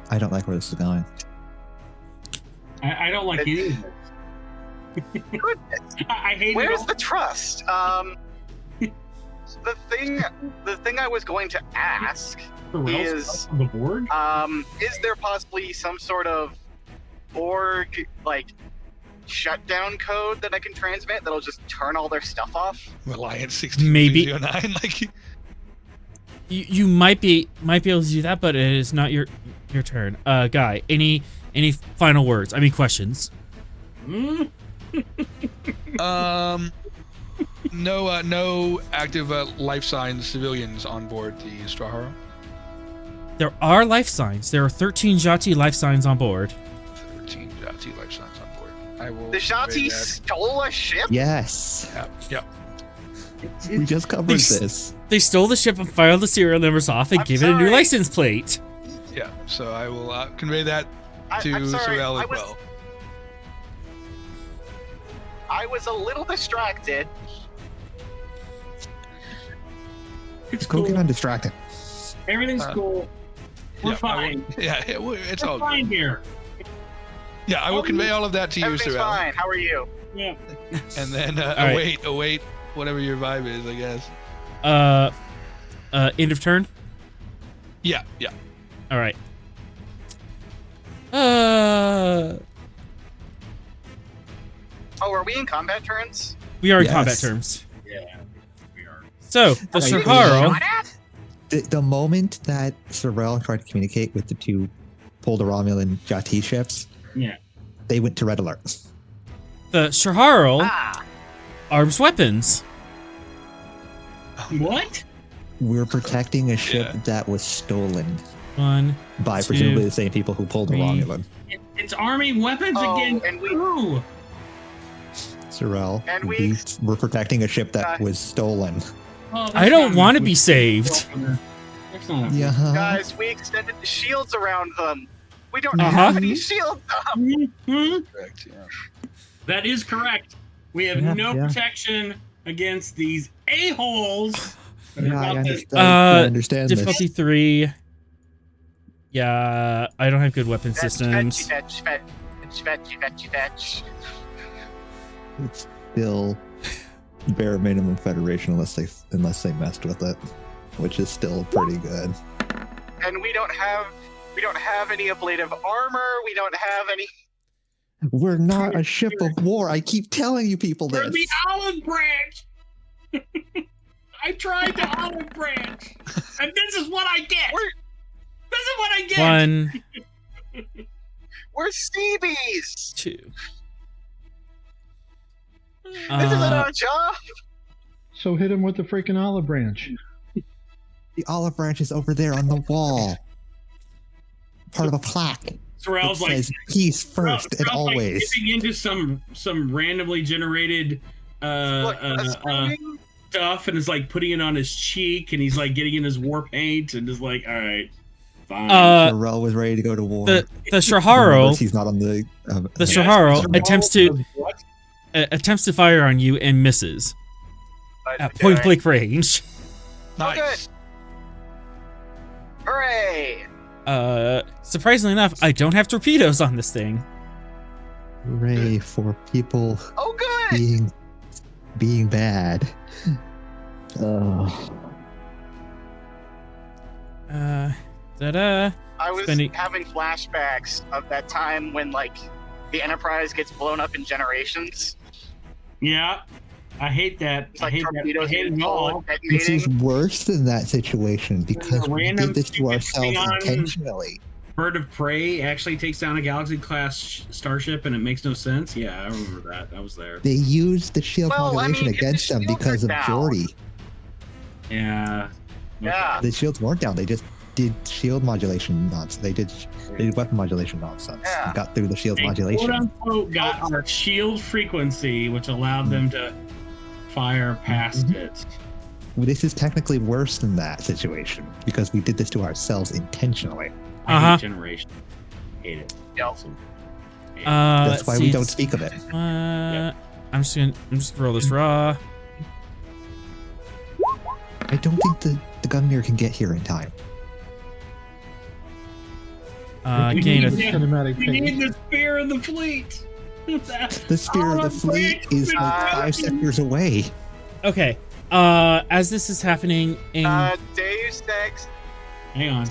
I don't like where this is going. I don't like any of this. I hate Where's it. the trust? The thing I was going to ask is the Borg? Is there possibly some sort of Borg shutdown code that I can transmit that'll just turn all their stuff off? Reliance 1609, like you might be able to do that, but it is not your turn. Guy, any final words? I mean questions. No active life signs civilians on board the Strahara. There are life signs. There are 13 Jhatee life signs on board. 13 Jhatee life signs on board. I will. The Jhatee stole a ship? Yes. Yep. We just covered this. They stole the ship and filed the serial numbers off and gave it a new license plate. Yeah, so I will convey that to Sorel as well. I was a little distracted. It's cool. Get undistracted. Everything's cool. We're fine. It's all fine good. Here. Yeah, I will convey all of that to you, Everything's Sorel. fine. How are you? Yeah. And then await whatever your vibe is, I guess. End of turn? Yeah. All right. Oh, are we in combat turns? We are in combat terms. Yeah, we are. So, the Shaharo... The moment that Sorel tried to communicate with the two Polder Romulan Jhatee ships, they went to red alert. The Shaharo arms weapons. What? We're protecting a ship that was stolen. By presumably the same people who pulled the Romulan. It's arming weapons again. And Sorel, we're protecting a ship that was stolen. I don't want to be saved. Guys, we extended the shields around them. We don't have any shields up. Correct, yeah. That is correct. We have no protection against these a-holes. I understand difficulty this. 3. Yeah, I don't have good weapon systems. Fetch. It's still bare minimum Federation unless they messed with it, which is still pretty good. And we don't have any ablative armor. We don't have any. We're not a ship of war. I keep telling you people this. We're the olive branch. I tried the olive branch, and this is what I get. This is what I get. 1, We're Steebies. 2. This isn't our job. So hit him with the freaking olive branch. The olive branch is over there on the wall. Part of a plaque. Sorrel's like says peace first and always. Like dipping into some randomly generated stuff, and is like putting it on his cheek, and he's like getting in his war paint, and is like, all right, fine. Sorrel was ready to go to war. The Shaharo. He's not on the. The Shaharo attempts to fire on you and misses at point blank range. Nice. Hooray! Surprisingly enough, I don't have torpedoes on this thing. Hooray for people good. being bad. Ta-da. I was having flashbacks of that time when like the Enterprise gets blown up in generations. Yeah. I hate that. It's like I hate torpedoes that. I hate it all. This is worse than that situation because we did this to ourselves intentionally. Bird of Prey actually takes down a Galaxy-class starship, and it makes no sense. Yeah, I remember that. I was there. They used the shield modulation against them because of Geordi. Yeah. Yeah. The shields weren't down. They just did shield modulation nonsense. They did weapon modulation nonsense. Yeah. Got through the shield modulation. Quote unquote got our shield frequency, which allowed them to fire past it. Well, this is technically worse than that situation because we did this to ourselves intentionally. I hate generation. Hate it. Awesome. That's why we don't speak of it. I'm just gonna roll this raw. I don't think the Gunmere can get here in time. Gain of we need the spear of the fleet. The spear of the fleet is like 5 sectors away. Okay. As this is happening in Deus Ex. Hang on.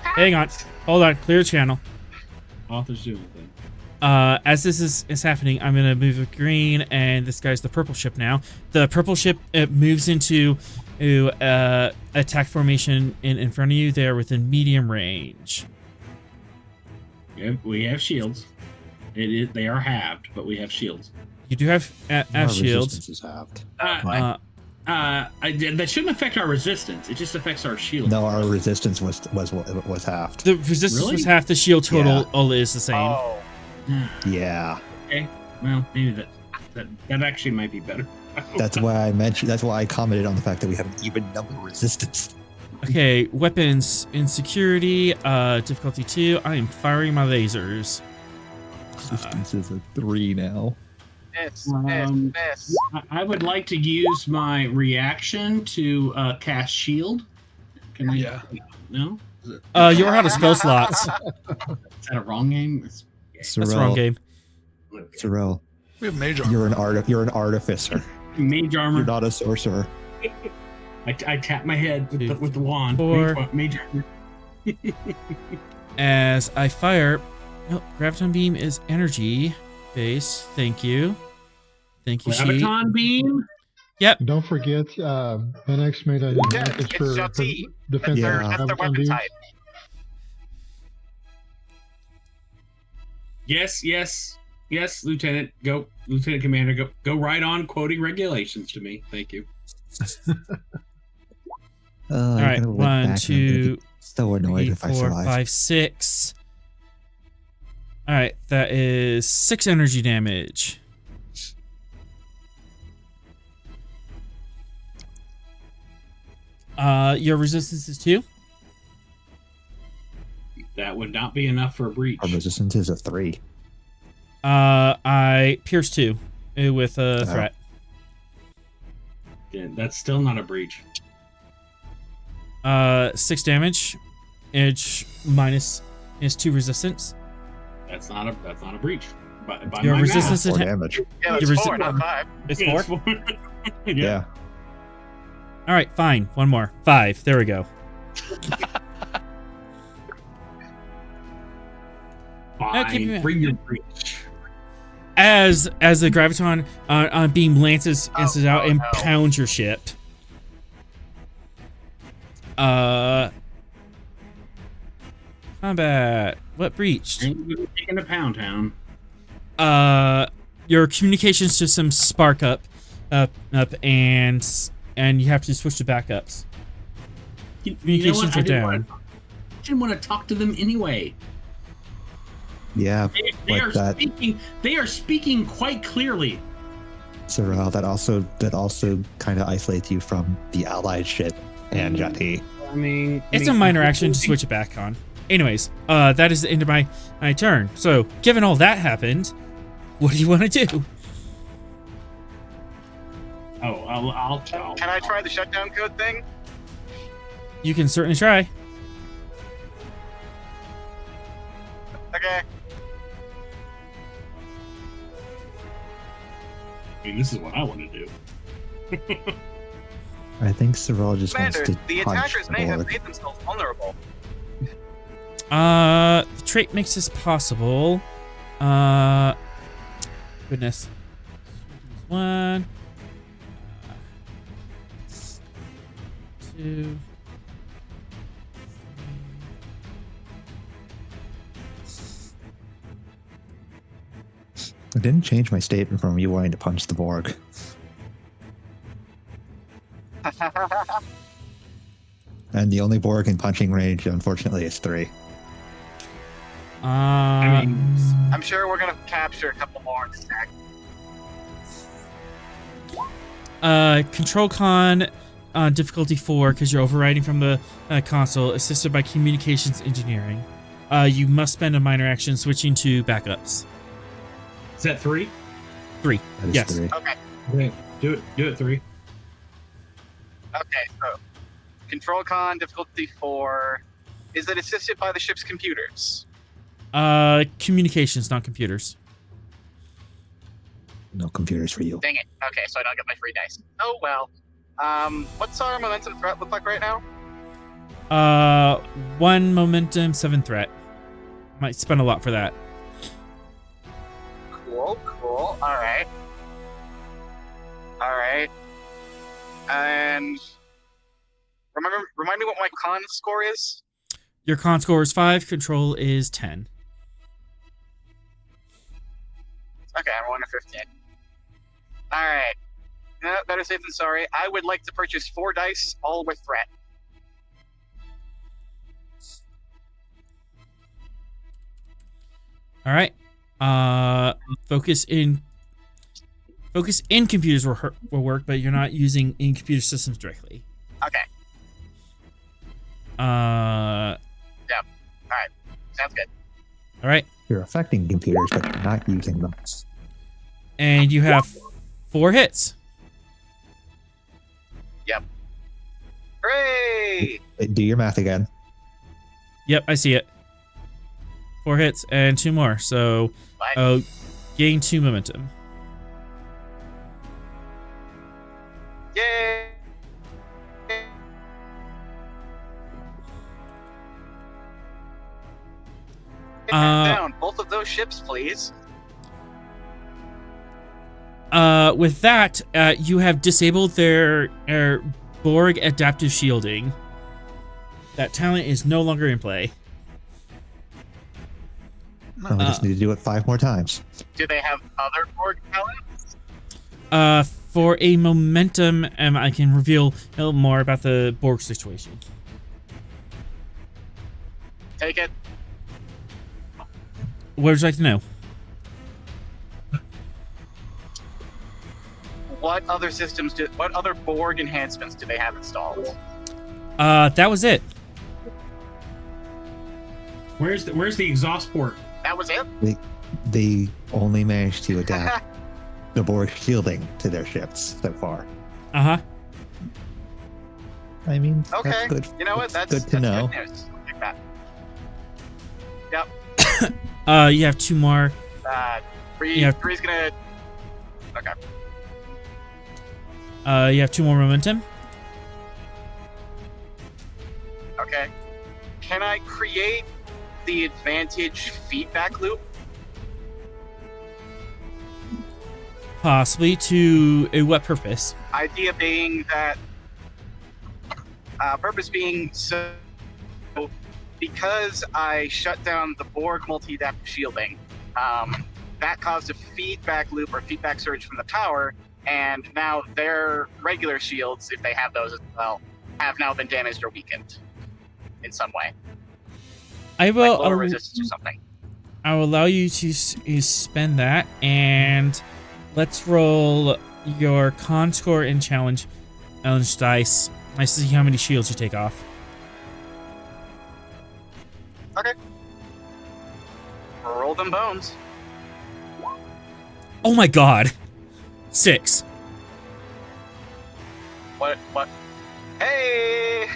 Hang on. Hold on. Clear the channel. Author's doing thing. As this is happening, I'm gonna move with green, and this guy's the purple ship now. The purple ship moves into attack formation in front of you. They're within medium range. Yeah, we have shields. They are halved, but we have shields. You do have shields. Resistance is halved. That shouldn't affect our resistance. It just affects our shield. No, our resistance was halved. The resistance was half. The shield total is the same. Oh. Yeah. Okay. Well, maybe that actually might be better. That's why I mentioned. That's why I commented on the fact that we have an even number resistance. Okay, weapons insecurity, difficulty 2. I am firing my lasers. Resistance is a 3 now. I would like to use my reaction to cast shield. Can I? Yeah. No. You're out of spell slots. Is that a wrong game? That's the wrong game. Sorrel. We have mage armor. You're an artificer. Mage armor. You're not a sorcerer. I tap my head with the wand. 4. Mage armor. As I fire, graviton beam is energy base. Thank you. Thank you, Graviton beam. Yep. Don't forget, NX made a package for defense. That's their weapon type. Yes, Lieutenant. Go, Lieutenant Commander. Go right on quoting regulations to me. Thank you. All right, 1, 2, so annoyed 3, if I 4, survive. 5, 6. All right, that is 6 energy damage. Your resistance is 2. That would not be enough for a breach. Our resistance is a 3. I pierce 2 with a threat. Yeah, that's still not a breach. 6 damage. Edge minus is 2 resistance. That's not a breach. By your my resistance math. Is 4 damage. Yeah, it's 4, not 5. It's 4? Yeah. All right, fine. One more. 5. There we go. Fine. Bring your breach. As the graviton beam lances out and pounds your ship. Combat. What breached? Taking to Pound Town. Your communication systems spark up, and you have to switch to backups. Communications are down. I didn't want to talk to them anyway. Yeah, they are speaking quite clearly. Sorrel, that also kind of isolates you from the allied ship and Jhatee. I mean, it's a minor action to switch it back on. Anyways, that is the end of my turn. So, given all that happened, what do you want to do? Oh, I'll. Can I try the shutdown code thing? You can certainly try. Okay. I mean, this is what I want to do. I think Sorrel just Commander, wants to the punch attackers the may have board. made themselves vulnerable. The trait makes this possible. Goodness. 1, 2. I didn't change my statement from you wanting to punch the Borg. And the only Borg in punching range, unfortunately, is 3. I mean, I'm sure we're gonna capture a couple more in stack. Control Con, difficulty 4, because you're overriding from the console, assisted by communications engineering. You must spend a minor action switching to backups. is that 3? 3. That is Yes. 3. Okay. Okay, do it 3. Okay, so Control Con, difficulty 4. Is it assisted by the ship's computers? Communications, not computers. No computers for you. Dang it. Okay, so I don't get my free dice. Oh well. What's our momentum threat look like right now? 1 momentum, 7 threat. Might spend a lot for that. Cool. Alright. And remind me what my con score is? Your con score is 5, control is 10. Okay, I'm rolling a 15. Alright. No, better safe than sorry. I would like to purchase 4 dice, all with threat. All right. Focus in computers will work, but you're not using in computer systems directly. Okay. Uh. Yeah. Alright. Sounds good. All right. You're affecting computers, but you're not using them. And you have 4 hits. Yep. Hooray! Do your math again. Yep, I see it. 4 hits and 2 more. So, gain 2 momentum. Yay! Down both of those ships, please. With that, you have disabled their Borg adaptive shielding. That talent is no longer in play. We just need to do it 5 more times. Do they have other Borg talents? For a momentum, I can reveal a little more about the Borg situation. Take it. What would you like to know? What other Borg enhancements do they have installed? That was it. Where's the exhaust port? That was it? They only managed to adapt the Borg shielding to their ships so far. Uh-huh. I mean, Okay. that's good. You know what? That's good to know. Good news. I'll take that. Yep. You have 2 more. Three's gonna. Okay. You have 2 more momentum. Okay. Can I create the advantage feedback loop? Possibly. To what purpose? Idea being that Purpose being, so because I shut down the Borg multi-adaptive shielding, that caused a feedback loop or feedback surge from the tower, and now their regular shields, if they have those as well, have now been damaged or weakened in some way. I will like lower resistance or something. I will allow you to spend that, and let's roll your con score and challenge dice. I see how many shields you take off. Okay. Roll them bones. Oh my god. 6. What? Hey!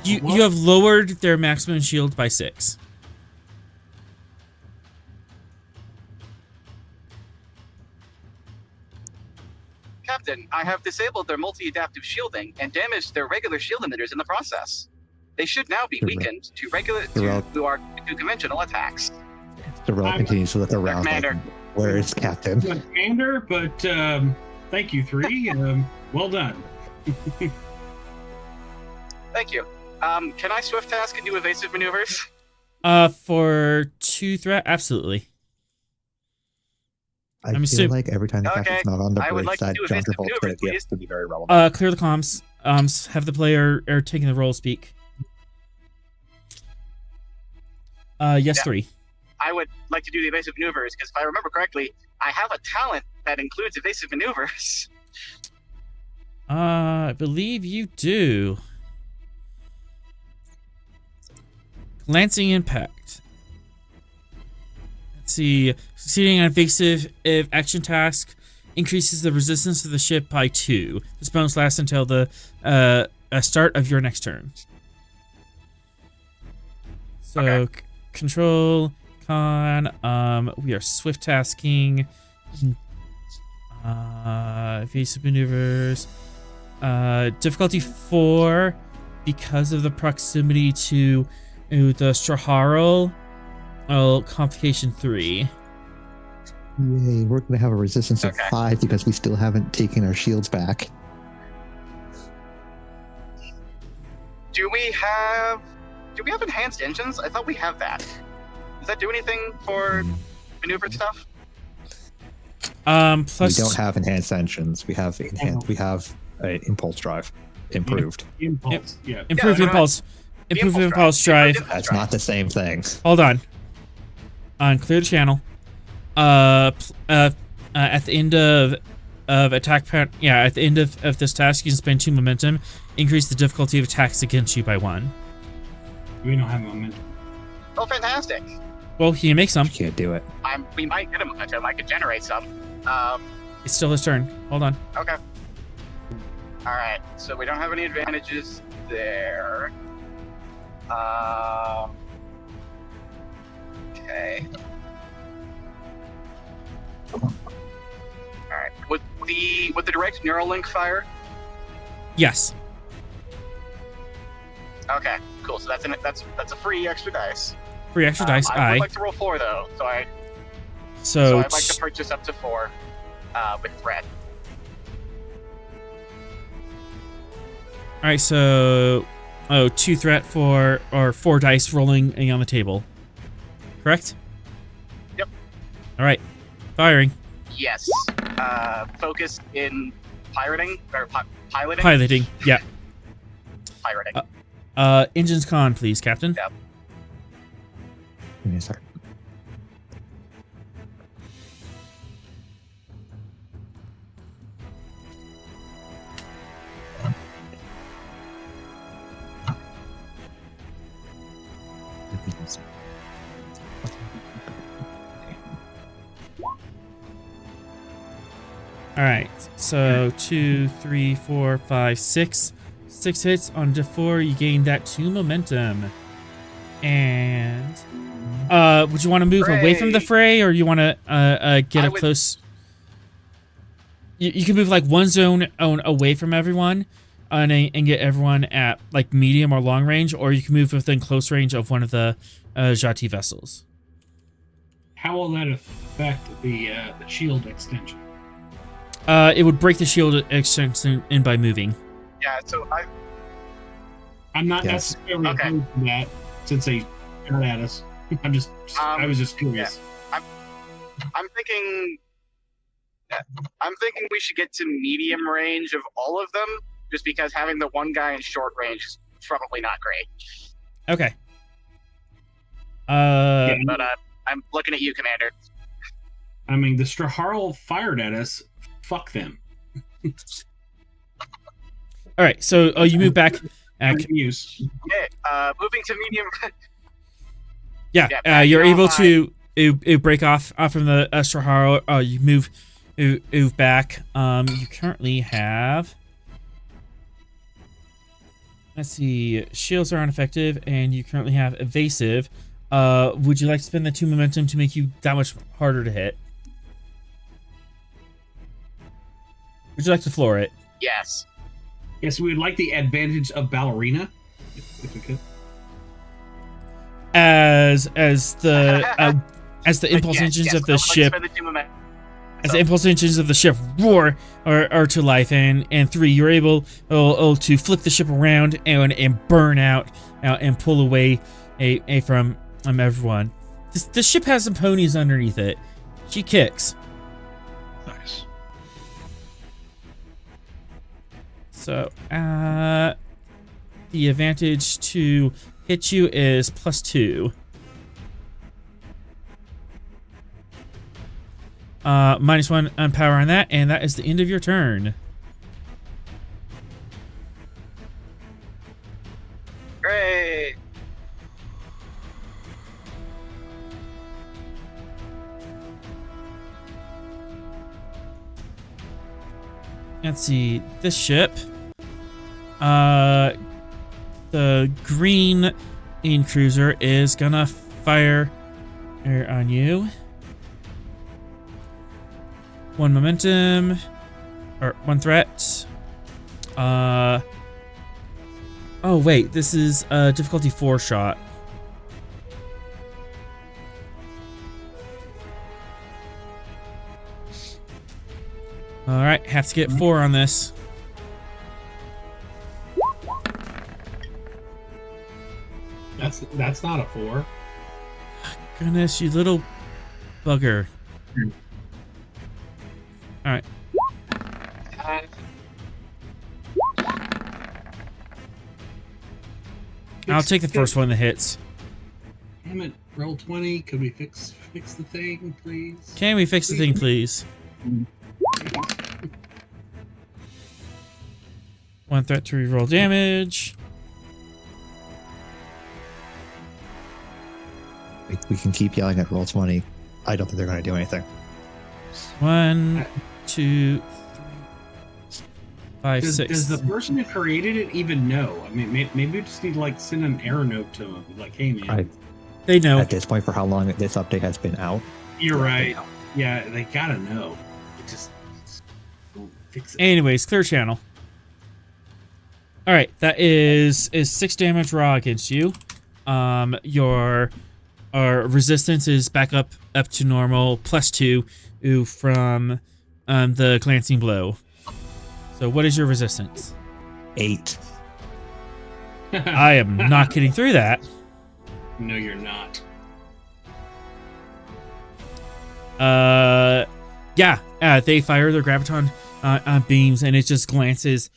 You have lowered their maximum shield by 6. Captain, I have disabled their multi-adaptive shielding and damaged their regular shield emitters in the process. They should now be weakened to conventional attacks. The roll continues to look around. Like, where is Captain? Commander, but thank you, 3. Well done. Thank you. Can I swift task and do evasive maneuvers? For 2 threat, absolutely. I feel like every time the Captain's not on the bridge side, John Travolta's going to be very relevant. Clear the comms. Have the player taking the roll speak. Yes, 3. I would like to do the evasive maneuvers, because if I remember correctly, I have a talent that includes evasive maneuvers. I believe you do. Glancing impact. Let's see. Succeeding on evasive action task increases the resistance of the ship by 2. This bonus lasts until the start of your next turn. So, okay. Control, con, we are swift tasking, evasive maneuvers, difficulty 4 because of the proximity to the Straharl. Complication 3. Yay, we're going to have a resistance of 5 because we still haven't taken our shields back. Do we have enhanced engines? I thought we have that. Does that do anything for maneuver stuff? Plus we don't have enhanced engines. We have impulse drive. Improved. Impulse. Yeah. Improved impulse. Improved impulse drive. That's not the same thing. Hold on. Clear the channel. At the end of attack at the end of this task, you can spend 2 momentum. Increase the difficulty of attacks against you by 1. We don't have momentum. Oh, fantastic. Well, he can make some. You can't do it. We might get a momentum. I could generate some. It's still his turn. Hold on. Okay. All right. So we don't have any advantages there. Okay. All right. Would the direct neural link fire? Yes. Okay. Cool. So that's a free extra dice. Free extra dice. I would like to roll 4 though, so I'd like to purchase up to 4 with threat. All right. So, 2 threat or 4 dice rolling on the table. Correct? Yep. All right. Firing. Yes. Focus in pirating or piloting. Piloting. Yeah. Pirating. Engines con, please, Captain. Yep. Give me a second. All right. So 2, 3, 4, 5, 6. 6 hits on D4. You gain that 2 momentum. And would you want to move away from the fray, or you want to get up close? You can move like one zone away from everyone, and get everyone at like medium or long range, or you can move within close range of one of the Jhatee vessels. How will that affect the shield extension? It would break the shield extension in by moving. Yeah, so I'm not Yes. necessarily opposed to that since they shot at us. I was just curious. Yeah. I'm thinking we should get to medium range of all of them, just because having the one guy in short range is probably not great. Okay. But I'm looking at you, Commander. I mean, the Straharl fired at us. Fuck them. All right. So, you move back. Use. Okay. Moving to medium. Yeah. You're able to break off from the Straharl. You move back. You currently have. Let's see. Shields are ineffective, and you currently have evasive. Would you like to spend the 2 momentum to make you that much harder to hit? Would you like to floor it? Yes. Yes, we would like the advantage of ballerina, if we could. As the impulse engines of the ship. As the impulse engines of the ship roar or to life, and 3, you're able to flip the ship around and burn out and pull away from everyone. This ship has some ponies underneath it. She kicks. Nice. So, the advantage to hit you is +2. -1 on power on that, and that is the end of your turn. Great. Let's see, this ship. The green in cruiser is gonna fire on you. 1 momentum, or 1 threat. Oh wait, this is difficulty 4 shot. All right, have to get 4 on this. That's not a 4. Goodness, you little bugger. All right. I'll take the first one that hits. Damn it! Roll 20. Could we fix the thing, please? Can we fix the thing, please? 1 threat to reroll damage. We can keep yelling at roll 20. I don't think they're going to do anything. 1, 2, 3, 5, 6. Does the person who created it even know? I mean, maybe we just need to send an error note to them, like, "Hey, man." They know at this point for how long this update has been out. You're right. Yeah, they gotta know. Just fix it. Anyways, clear channel. All right, that is 6 damage raw against you. Your resistance is back up to normal, +2 from the glancing blow. So what is your resistance? 8. I am not getting through that. No, you're not. They fire their graviton beams, and it just glances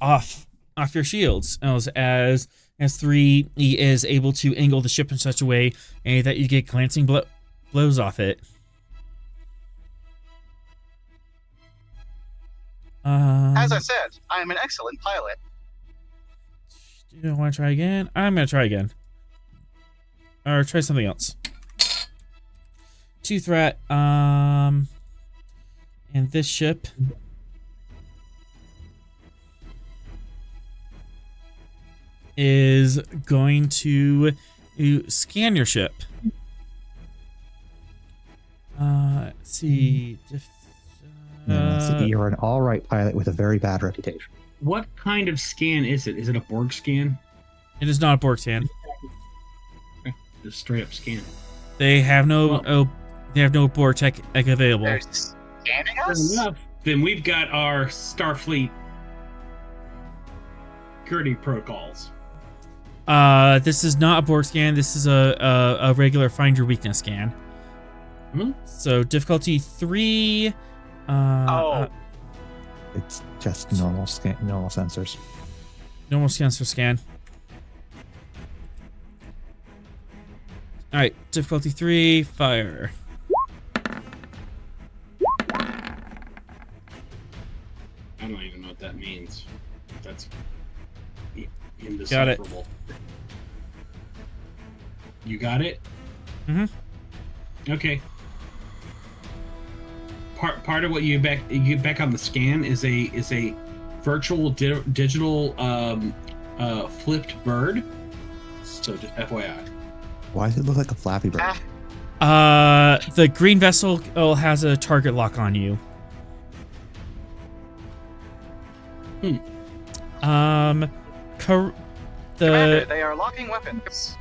off your shields as 3 is able to angle the ship in such a way that you get glancing blows off it. As I said, I am an excellent pilot. Do you want to try again? I'm gonna try again, or try something else. 2 threat. And this ship is going to scan your ship. Let's see. You're an all-right pilot with a very bad reputation. What kind of scan is it? Is it a Borg scan? It is not a Borg scan. Just straight up scan. They have no Borg tech available. They're scanning us? Enough. Then we've got our Starfleet security protocols? This is not a board scan. This is a regular find your weakness scan. So difficulty 3. It's just normal sensors. Normal sensor scan. All right, difficulty 3, fire. I don't even know what that means. That's indecipherable. Got it. You got it? Okay. Part of what you get back on the scan is a virtual digital flipped bird. So just FYI. Why does it look like a Flappy Bird? The green vessel has a target lock on you. Commander, they are locking weapons.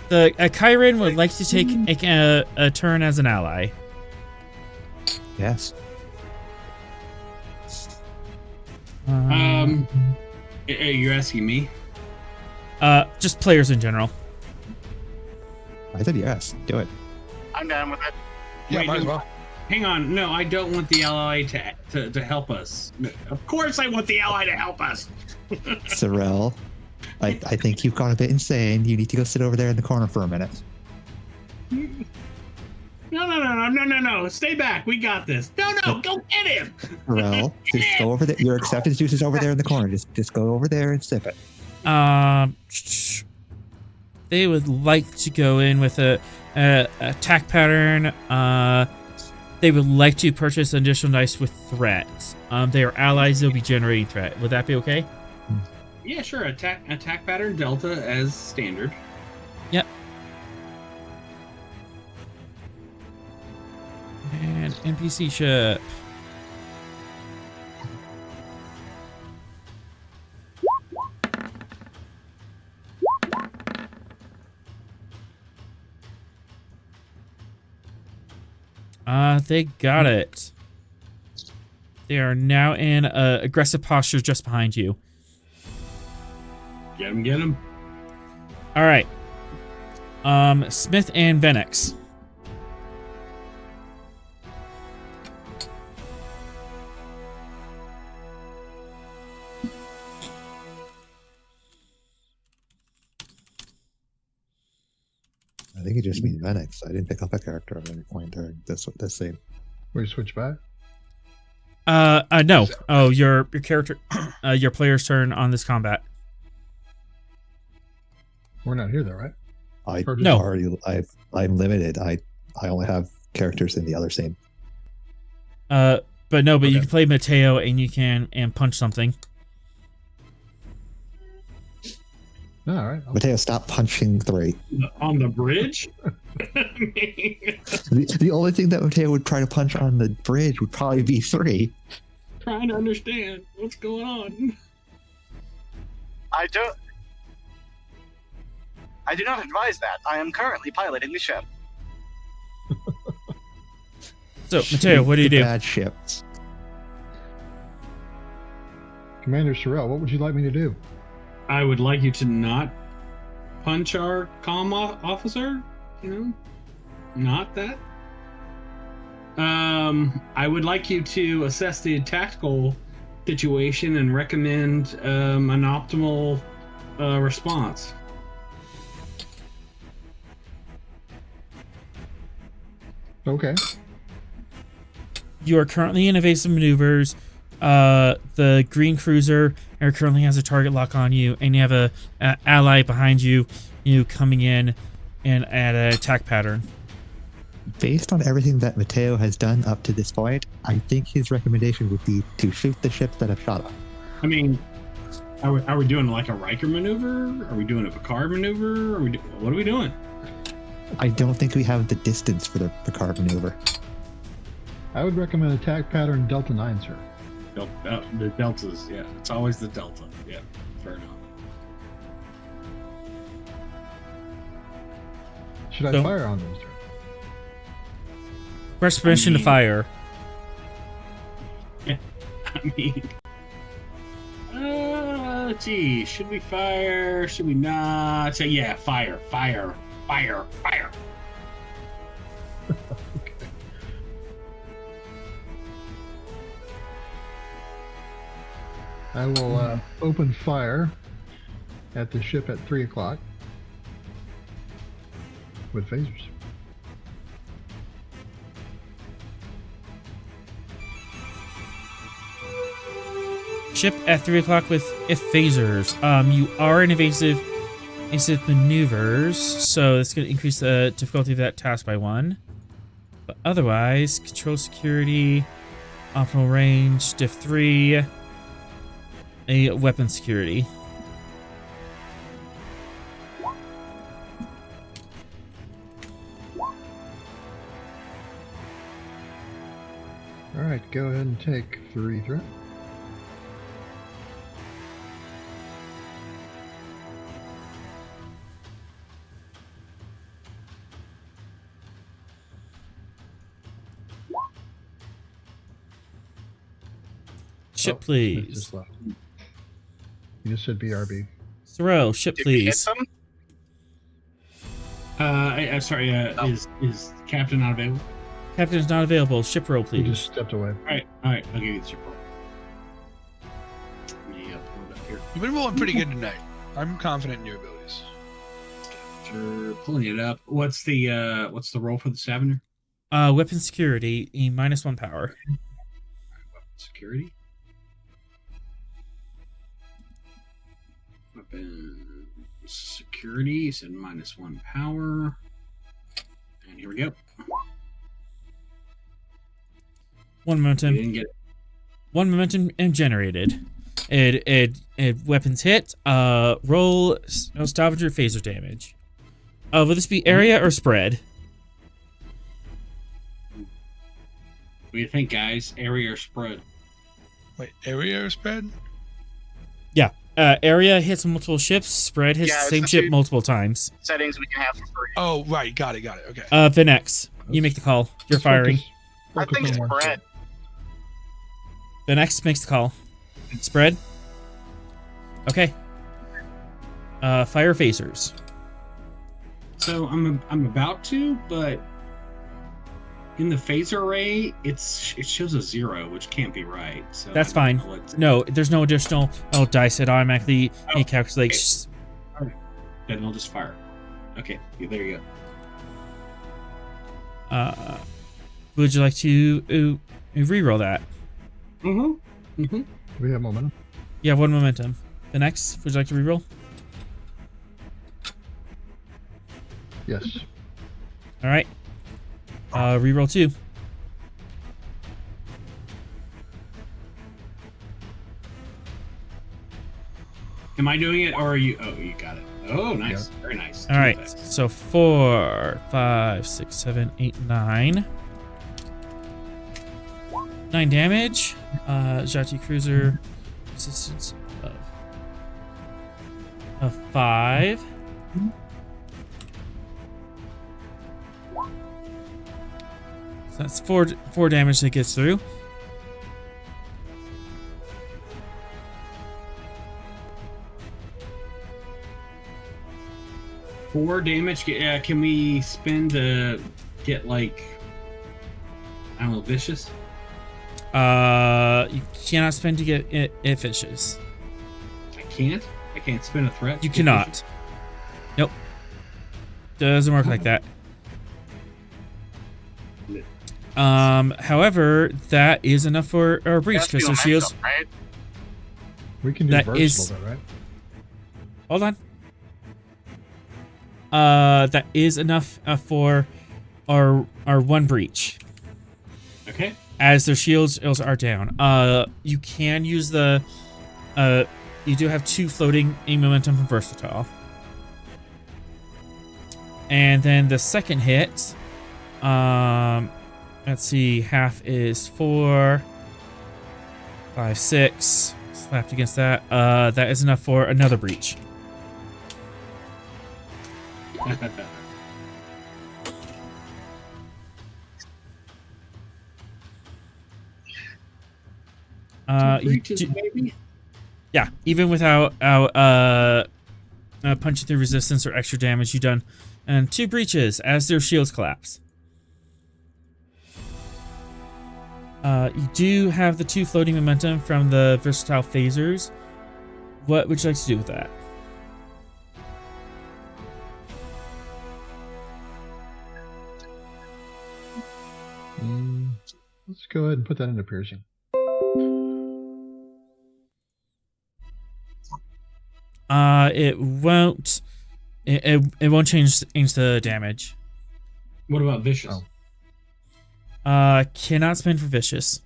The Chiron would like to take a turn as an ally. Yes. You're asking me? Just players in general. I said yes. Do it. I'm down with it. Yeah, Wait, might as well. Hang on. No, I don't want the ally to help us. No, of course I want the ally to help us. Sorrel, I think you've gone a bit insane. You need to go sit over there in the corner for a minute. No. Stay back. We got this. No, go get him. Sorrel, just go over there. Your acceptance juice is over there in the corner. Just go over there and sip it. They would like to go in with a attack pattern. They would like to purchase additional dice with threat. They are allies. They'll be generating threat. Would that be okay? Yeah, sure. Attack pattern Delta as standard. Yep. And NPC ship. They got it. They are now in aggressive posture just behind you. Get him. All right. Smith and Venix. I think it just means Venix. I didn't pick up a character at any point during this scene. We switch back? No. Oh, your character, your player's turn on this combat. We're not here though, right? I'm limited. I only have characters in the other scene. But you can play Mateo and you can punch something. All right. Mateo, stop punching 3. On the bridge? The only thing that Mateo would try to punch on the bridge would probably be 3. Trying to understand what's going on. I do not advise that. I am currently piloting the ship. So, Mateo, what do you do? Bad ships. Commander Sorrel, what would you like me to do? I would like you to not punch our comm officer. Not that. I would like you to assess the tactical situation and recommend an optimal response. Okay. You are currently in evasive maneuvers. The green cruiser currently has a target lock on you, and you have a ally behind you, coming in and at an attack pattern. Based on everything that Mateo has done up to this point, I think his recommendation would be to shoot the ships that have shot him. I mean, are we doing like a Riker maneuver? Are we doing a Picard maneuver? What are we doing? I don't think we have the distance for the Picard maneuver. I would recommend attack pattern Delta 9, sir. The Deltas, yeah. It's always the Delta. Yeah, fair enough. Should I fire on them, sir? Press permission to fire. I mean, Let's see. Should we fire? Should we not? So, yeah, fire. Okay. I will open fire at the ship at 3 o'clock with phasers. Ship at 3 o'clock with phasers. You are in evasive maneuvers, so it's going to increase the difficulty of that task by 1. But otherwise, control security, optimal range, diff 3, a weapon security. All right, go ahead and take 3 threat. Ship, It please. just left. You just said BRB. Thoreau, ship, Did we hit please. them? I'm sorry. Is Captain not available? Captain is not available. Ship roll, He please. just stepped away. All right. I'll give you the ship roll. Let me pull it up here. You've been rolling pretty good tonight. I'm confident in your abilities. Sure, pulling it up. What's the roll for the Stavanger? Weapon security, a -1 power. Security. Weapon security said -1 power. And here we go. 1 momentum. We didn't get it. 1 momentum and generated. It weapons hit. Roll Stavanger phaser damage. Will this be area or spread? What do you think, guys? Area or spread? Wait, area or spread? Yeah. Area hits multiple ships. Spread hits Yeah, the it's same the ship two multiple times. settings we can have for free. Oh, right. Got it. Okay. Venex, you make the call. You're Let's firing. I focus think on one spread. Venex makes the call. Spread. Okay. Fire phasers. So I'm about to, but in the phaser array, it shows a 0, which can't be right. So That's I don't fine. know what- No, there's no additional dice. It automatically calculates. Then I'll just fire. Okay, there you Would you like to re-roll that? go. We have momentum. You have 1 momentum. The next, would you like to re-roll? Yes. All right. Re-roll 2. Am I doing it, or are you? Oh, you got it. Oh, nice. Very nice. All right. So 4, 5, 6, 7, 8, 9. 9 damage. Jhatee Cruiser. Resistance of 5. So that's 4 damage that gets through. Four damage. Can we spend to get like, I don't know, vicious? You cannot spend to get it vicious. I can't. I can't spend a threat. You cannot. Nope. Doesn't work like that. However, that is enough for our breach because their shields. Right? We can do That versatile is- though, right? Hold on. That is enough for our 1 breach. Okay. As their shields are down. You can use the. You do have 2 floating aim momentum from versatile. And then the second hit. Let's see. Half is 4, 5, 6. Slapped against that. That is enough for another breach. Breaches, maybe? Yeah, even without punching through resistance or extra damage, you've done 2 breaches as their shields collapse. You do have the 2 floating momentum from the versatile phasers. What would you like to do with that? Let's go ahead and put that into piercing. It won't. It won't change the damage. What about vicious? Cannot spend for vicious.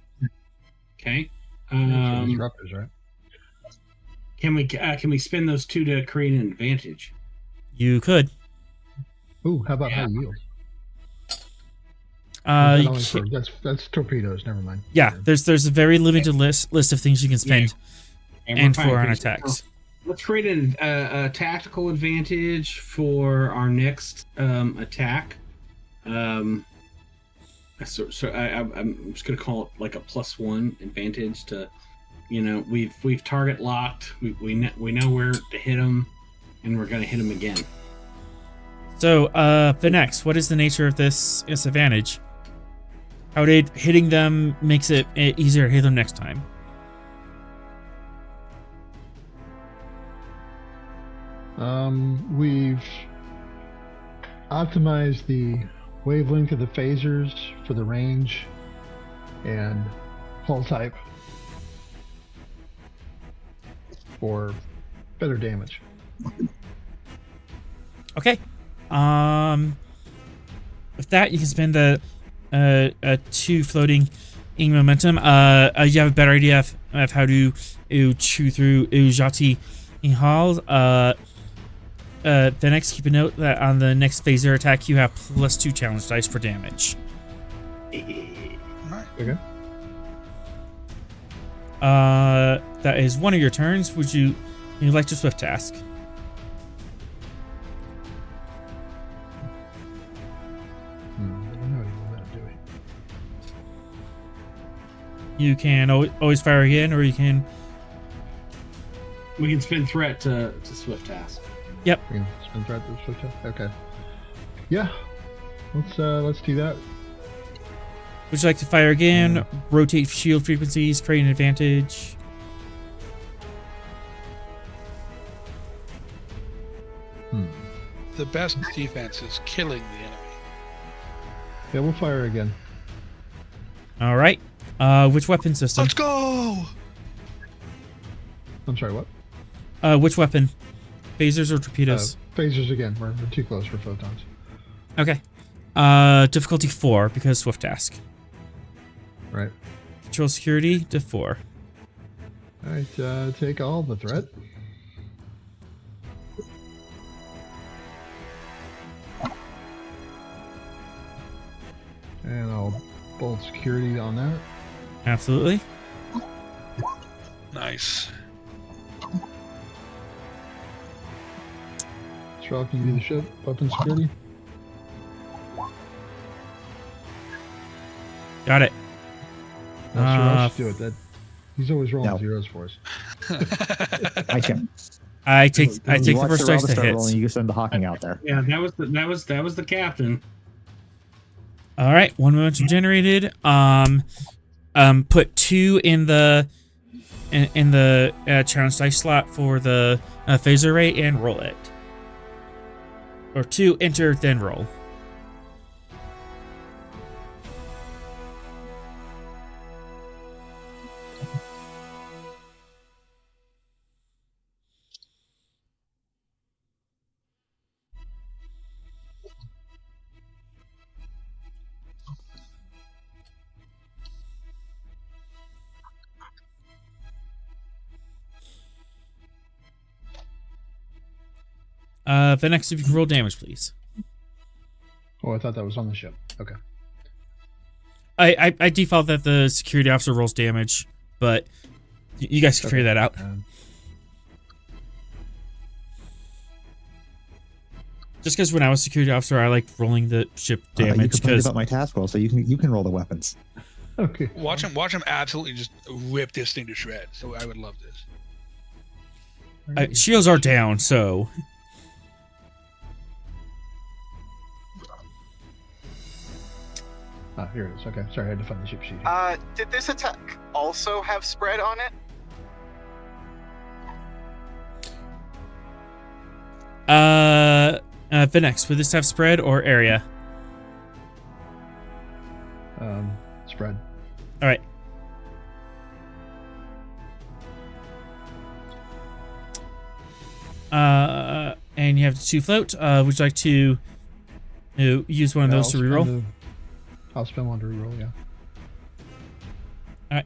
Okay. Disruptors, right? Can we spend those 2 to create an advantage? You could. Ooh, how about high yield? That's torpedoes. Never mind. Yeah, there's a very limited list of things you can spend and for on attacks. Let's create a tactical advantage for our next attack. I'm just gonna call it like a +1 advantage to, we've target locked. We know where to hit them, and we're gonna hit them again. So, Vinex, what is the nature of this advantage? How did hitting them makes it easier to hit them next time? We've optimized the wavelength of the phasers for the range and hull type for better damage. Okay. With that, you can spend the 2 floating in momentum. You have a better idea of how to chew through Jhatee halls. Vinex, keep a note that on the next phaser attack, you have +2 challenge dice for damage. Okay. That is one of your turns. Would you like to swift task? You can always fire again, or you can. We can spin threat to swift task. Yep. We can spin threat to swift task. Okay. Yeah. Let's do that. Would you like to fire again? Rotate shield frequencies, create an advantage. The best defense is killing the enemy. Yeah, we'll fire again. All right. Which weapon system? Let's go! I'm sorry, what? Which weapon? Phasers or torpedoes? Phasers again. We're too close for photons. Okay. Difficulty 4 because swift task. Right. Control security to 4. All right. Take all the threat. And I'll bolt security on that. Absolutely. Nice. Straw, can you do the ship? Weapon security? Got it. Rush, do it. He's always rolling zeros for us. I can. I take the first dice to hit. You send the Hawking out there. Yeah, that was the captain. All right, 1 momentum generated. Put 2 in the challenge dice slot for the phaser rate and roll it. Or 2, enter, then roll. Next, if you can roll damage, please. Oh, I thought that was on the ship. Okay. I default that the security officer rolls damage, but you guys can figure that out. Just because when I was security officer, I like rolling the ship damage. You complained about my task roll, so you can roll the weapons. Okay. Watch him absolutely just rip this thing to shreds. So I would love this. Shields are down, so. Ah, here it is. Okay, sorry, I had to find the ship sheet. Did this attack also have spread on it? Vinex, would this have spread or area? Spread. All right. And you have the 2 float. Would you like to use one of those to reroll? I'll spend one to reroll, yeah. All right.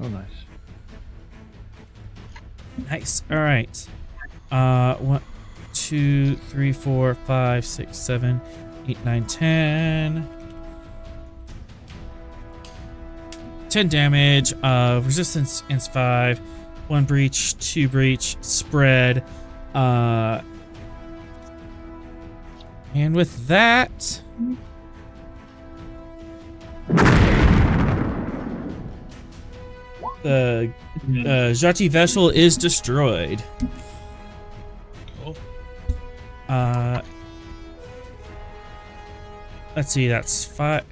Oh, nice. Nice. All right. 1, 2, 3, 4, 5, 6, 7, 8, 9, 10. 10 damage. Resistance is 5. 1 breach, 2 breach, spread. And with that, the Jhatee vessel is destroyed. Cool. Let's see, that's 5.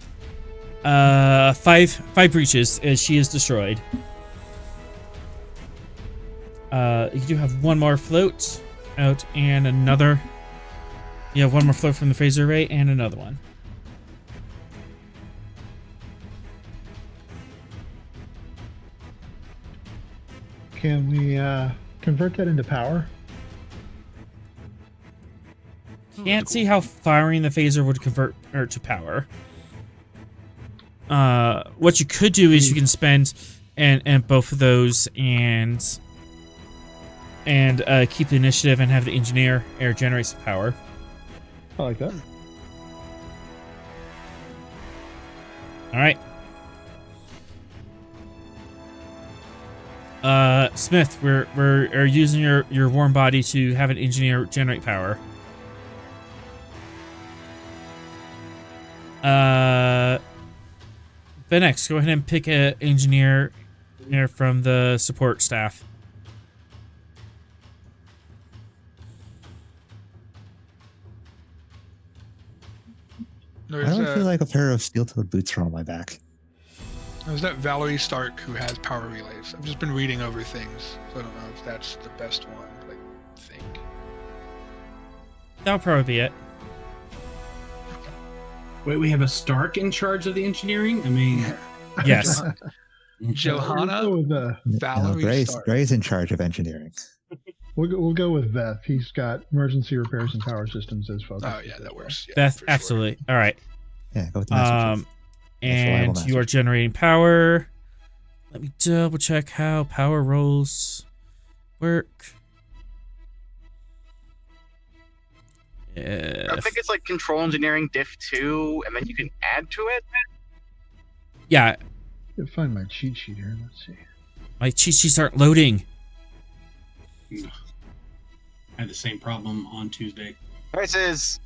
5 breaches as she is destroyed. You do have one more float out and another. You have one more float from the phaser array and another one. Can we convert that into power? Can't see how firing the phaser would convert her to power. What you could do is you can spend and both of those and keep the initiative and have the engineer air generate some power. I like that. All right. Smith, we're using your warm body to have an engineer generate power. Benex, go ahead and pick an engineer from the support staff. I don't feel like a pair of steel-toed boots are on my back. There's that Valerie Stark who has power relays. I've just been reading over things, so I don't know if that's the best one. I think that'll probably be it. Wait, we have a Stark in charge of the engineering? I mean, yes. Johanna, Valerie Stark. Gray's in charge of engineering. We'll go with Beth. He's got emergency repairs and power systems as focus. Oh yeah, that works. Yeah, Beth, absolutely. All right. Yeah, go with the messages. And you are generating power. Let me double check how power rolls work. I think it's like control engineering diff 2, and then you can add to it. Yeah. I can find my cheat sheet here. Let's see. My cheat sheets aren't loading. I had the same problem on Tuesday. Versus.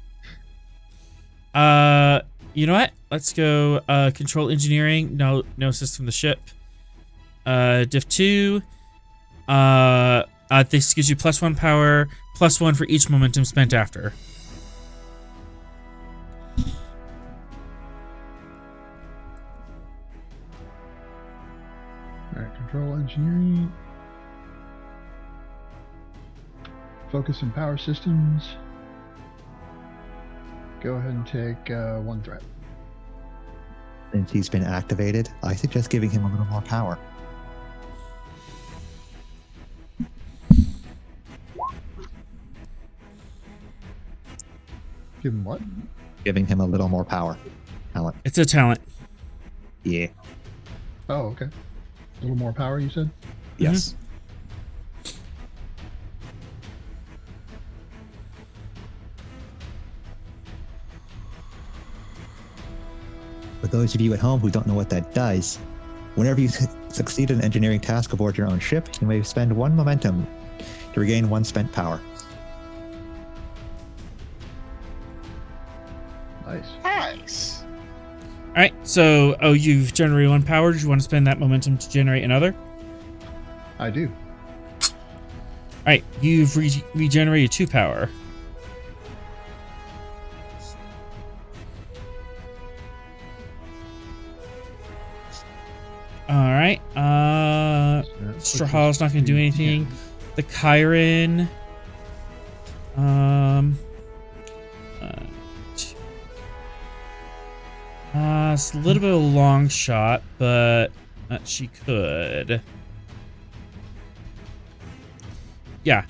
You know what? Let's go control engineering. No system of the ship. Diff 2. This gives you +1 power, +1 for each momentum spent after. Alright, control engineering. Focus and power systems. Go ahead and take 1 threat. Since he's been activated, I suggest giving him a little more power. Give him what? Giving him a little more power. Talent. It's a talent. Yeah. Oh, okay. A little more power, you said? Yes. For those of you at home who don't know what that does, whenever you succeed in an engineering task aboard your own ship, you may spend 1 momentum to regain 1 spent power. Nice. Nice. right, so, you've generated 1 power. Do you want to spend that momentum to generate another? I do. All right, you've regenerated 2 power. All right, Strahall's not going to do anything. The Chiron, it's a little bit of a long shot, but she could. Yeah.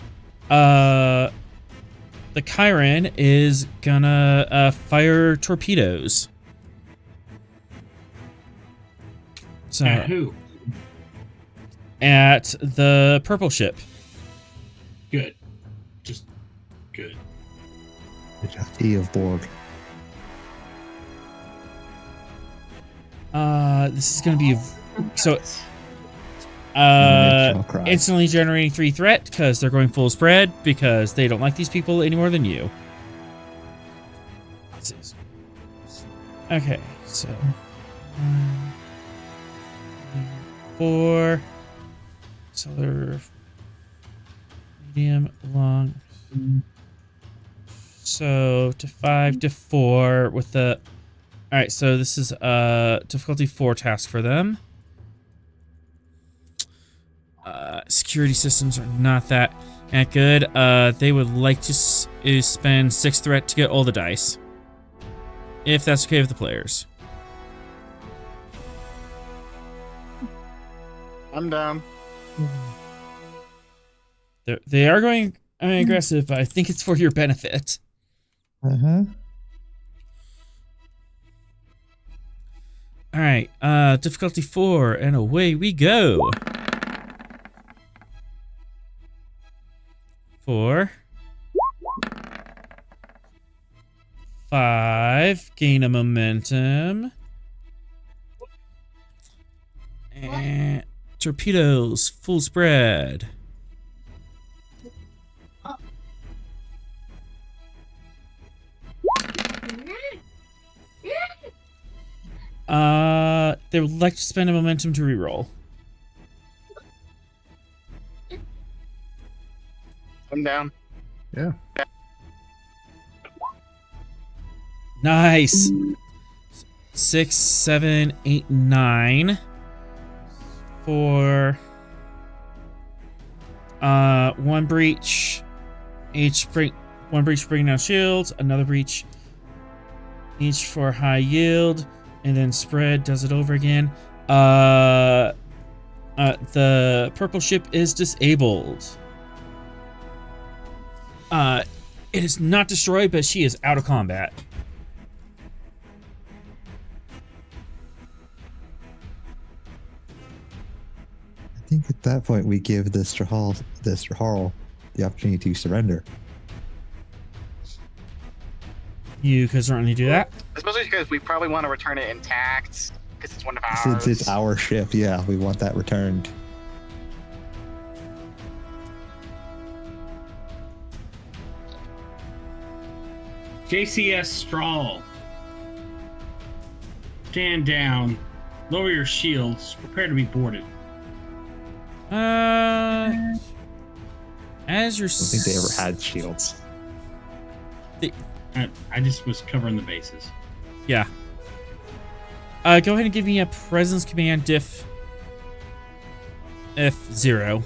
The Chiron is gonna fire torpedoes. So, At who? At the purple ship. Good. Just good. The Jhatee of Borg. This is gonna be so. Instantly generating 3 threat because they're going full spread because they don't like these people any more than you. Okay, so 1, 4. Solar, medium, long. So to 5 to 4 with the. All right, so this is difficulty 4 task for them. Security systems are not that good. They would like to spend 6 threat to get all the dice. If that's okay with the players. I'm down. They are going aggressive, but I think it's for your benefit. Uh-huh. All right, difficulty 4, and away we go. 4, 5, gain a momentum, and torpedoes, full spread. They would like to spend a momentum to reroll. I'm down. Yeah. Nice. 6, 7, 8, 9. 4. 1 breach. One breach bringing down shields. Another breach. Each for high yield. And then spread does it over again. The purple ship is disabled. It is not destroyed, but she is out of combat. I think at that point we give the Strahal the opportunity to surrender. You could certainly do that. Especially because we probably want to return it intact, because it's one of ours. Since it's our ship, yeah, we want that returned. JCS Strahl. Stand down. Lower your shields. Prepare to be boarded. As your... I don't think they ever had shields. I just was covering the bases. Yeah. Go ahead and give me a presence command diff F0.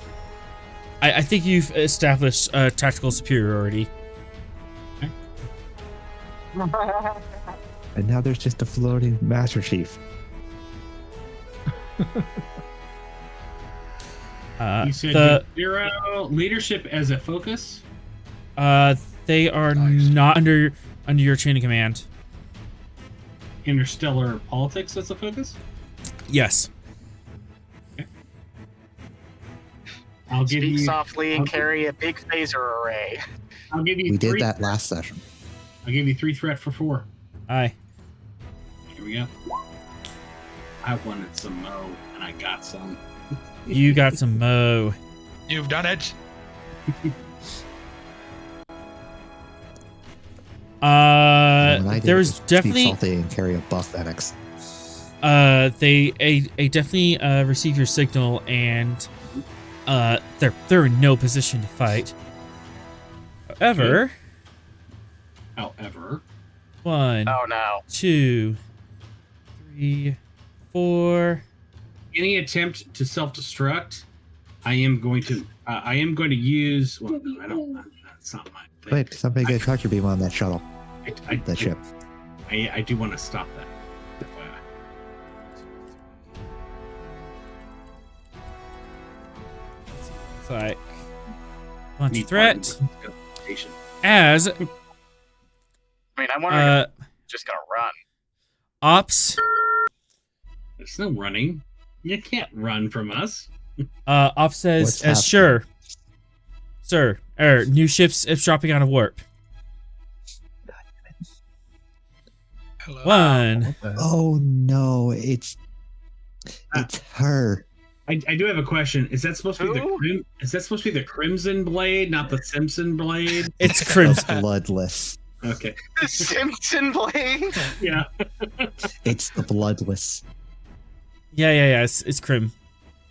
I think you've established tactical superiority. Okay. And now there's just a floating Master Chief. You said 0 leadership as a focus? They are not under your chain of command. Interstellar politics as a focus? Yes. Okay. I'll give Speak you softly and carry a big phaser array. I'll give you We did 3 that last session. I'll give you 3 threat for 4. Aye. Here we go. I wanted some Mo, and I got some. You got some Mo. You've done it. When I did there it was speak definitely softly and carry a buff Phoenix. They definitely receive your signal, and they're in no position to fight. However, one, Oh no. 2, 3, 4. Any attempt to self-destruct, I am going to use. Well, no, I don't. That's not my thing. Quick, somebody get a tractor beam on that shuttle. That ship. I do want to stop that. It's like launch threat as. I mean, I'm wondering if just gonna run. Ops. There's no running. You can't run from us. Ops says, sure, sir. New ships is dropping out of warp. Hello. 1. Oh no, it's her. I do have a question. Is that supposed to be the Crimson Blade, not the Simpson Blade? It's Crimson. Bloodless. Okay. The Simpson Blade? Yeah. It's the Bloodless. Yeah. It's Crim.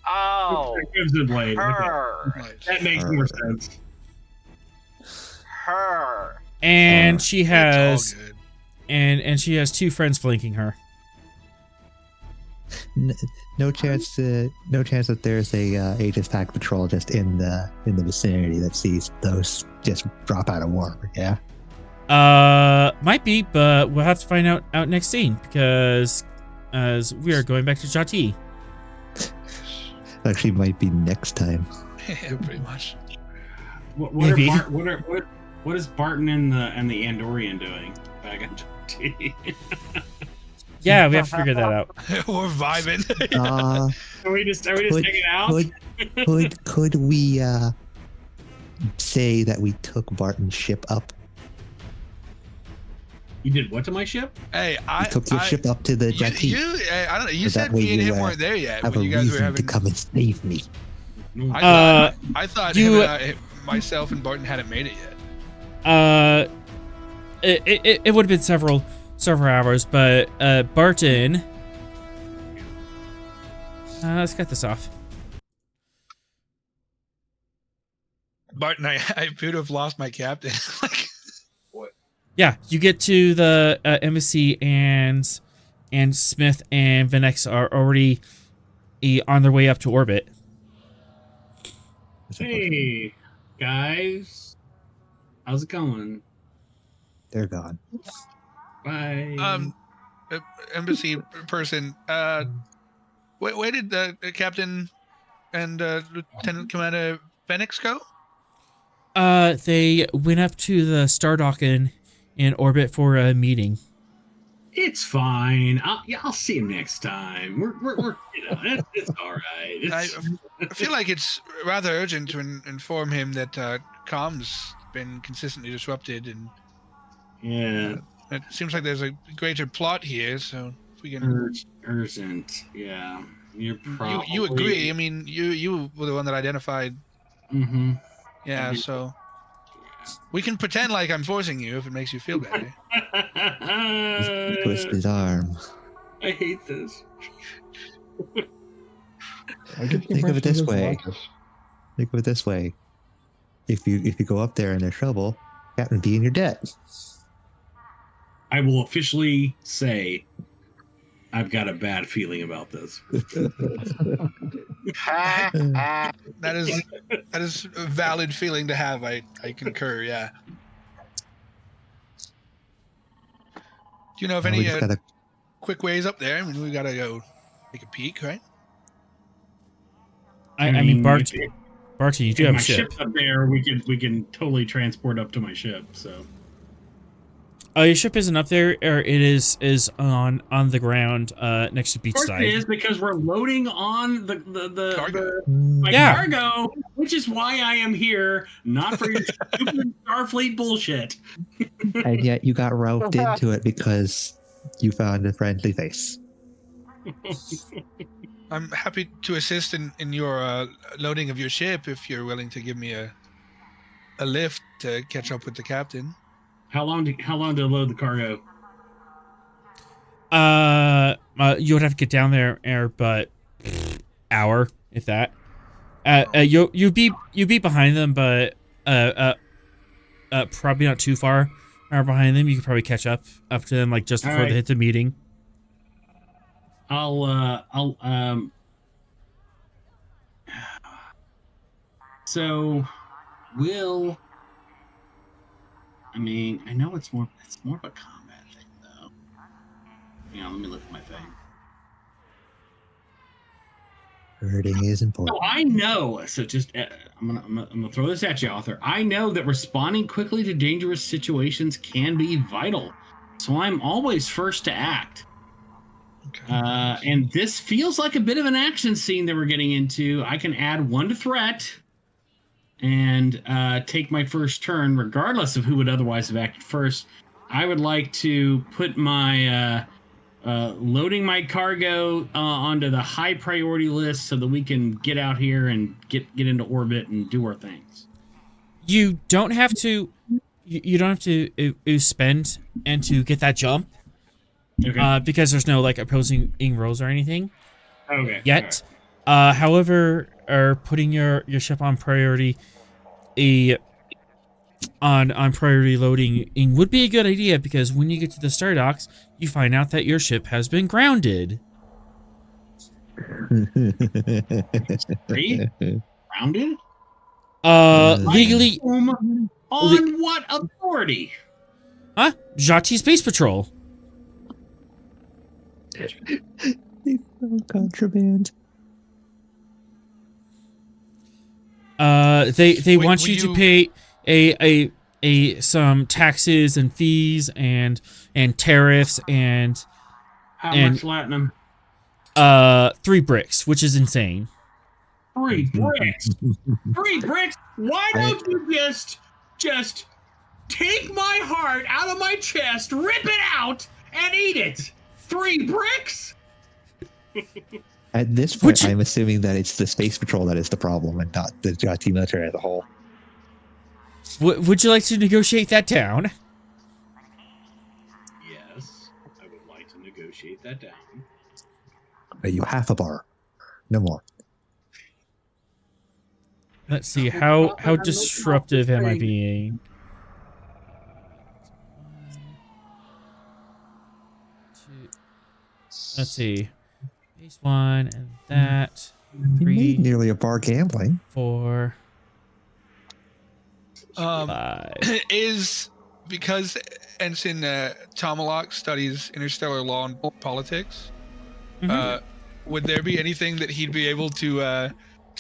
Oh. Crimson Blade. Her. Okay. That makes more sense. Her. And she has It's all good. and she has 2 friends flanking her. No chance that there's a Aegis Pack patrol just in the vicinity that sees those just drop out of warp. Yeah. Might be, but we'll have to find out next scene, because as we are going back to Jhatee. Actually, might be next time. Yeah, pretty much. What is Barton and the Andorian doing back in Jhatee? Yeah, we have to figure that out. We're vibing. Are we just hanging out? Could we say that we took Barton's ship up? You did what to my ship? Hey, We took your ship up to the Jhatee. I don't know. You So said that way me and you, him weren't there yet Have when a you guys were reason having. to come and save me. I thought myself and Barton hadn't made it yet. It would have been several hours, but Barton. Let's cut this off. Barton, I appear to have lost my captain. Like, what? Yeah, you get to the embassy, and Smith and Venex are already on their way up to orbit. Hey, guys. How's it going? They're gone. Bye. Embassy person. Where did the captain and Lieutenant Commander Phoenix go? They went up to the Star Dock in orbit for a meeting. It's fine. I'll see him next time. We're it's all right. I feel like it's rather urgent to inform him that comms been consistently disrupted, and yeah, it seems like there's a greater plot here. So if we can urgent, yeah, you're probably you agree. I mean, you were the one that identified. Mm-hmm. Yeah, so we can pretend like I'm forcing you if it makes you feel better. Twist his arm. I hate this. Think of it this way. Think of it this way. If you go up there and there's trouble, Captain be in your debt. I will officially say I've got a bad feeling about this. That is a valid feeling to have. I concur. Yeah. Do you know of any quick ways up there? I mean, we gotta go take a peek, right? I mean, Barton, you do have a ship. Ship's up there. We can totally transport up to my ship. So. Your ship isn't up there, or it is on the ground next to beachside. Of course it is, because we're loading on the cargo. Cargo, which is why I am here, not for your stupid Starfleet bullshit. And yet you got roped into it because you found a friendly face. I'm happy to assist in your loading of your ship if you're willing to give me a lift to catch up with the captain. How long to load the cargo? You would have to get down there, but hour if that. You'd be behind them, but probably not too far behind them. You could probably catch up to them like just before they hit the meeting. So I mean, I know it's more of a combat thing though. Hang on, let me look at my thing. Herding is important. So I know. So just I'm gonna throw this at you, author. I know that responding quickly to dangerous situations can be vital. So I'm always first to act. Okay. And this feels like a bit of an action scene that we're getting into. I can add 1 to threat and take my first turn, regardless of who would otherwise have acted first. I would like to put my loading my cargo onto the high priority list so that we can get out here and get into orbit and do our things. You don't have to. You don't have to spend and to get that jump. Okay. Because there's no like opposing rolls or anything. Okay. Yet, right. However, putting your ship on priority, on priority loading would be a good idea because when you get to the star docks, you find out that your ship has been grounded. Grounded? Legally. On what authority? Huh? Jhatee Space Patrol. Contraband. They want you to pay some taxes and fees and tariffs and how much latinum? 3 bricks, which is insane. 3 bricks. 3 bricks. Why don't you just take my heart out of my chest, rip it out, and eat it? 3 bricks? At this point, I'm assuming that it's the Space Patrol that is the problem and not the Jhatee military as a whole. Would you like to negotiate that down? Yes, I would like to negotiate that down. You half a bar, no more. Let's see, how disruptive am I being? Let's see. Base 1 and that. 3. You made nearly a bar gambling. 4. 5. Is because Ensign Tomalak studies interstellar law and politics. Would there be anything that he'd be able to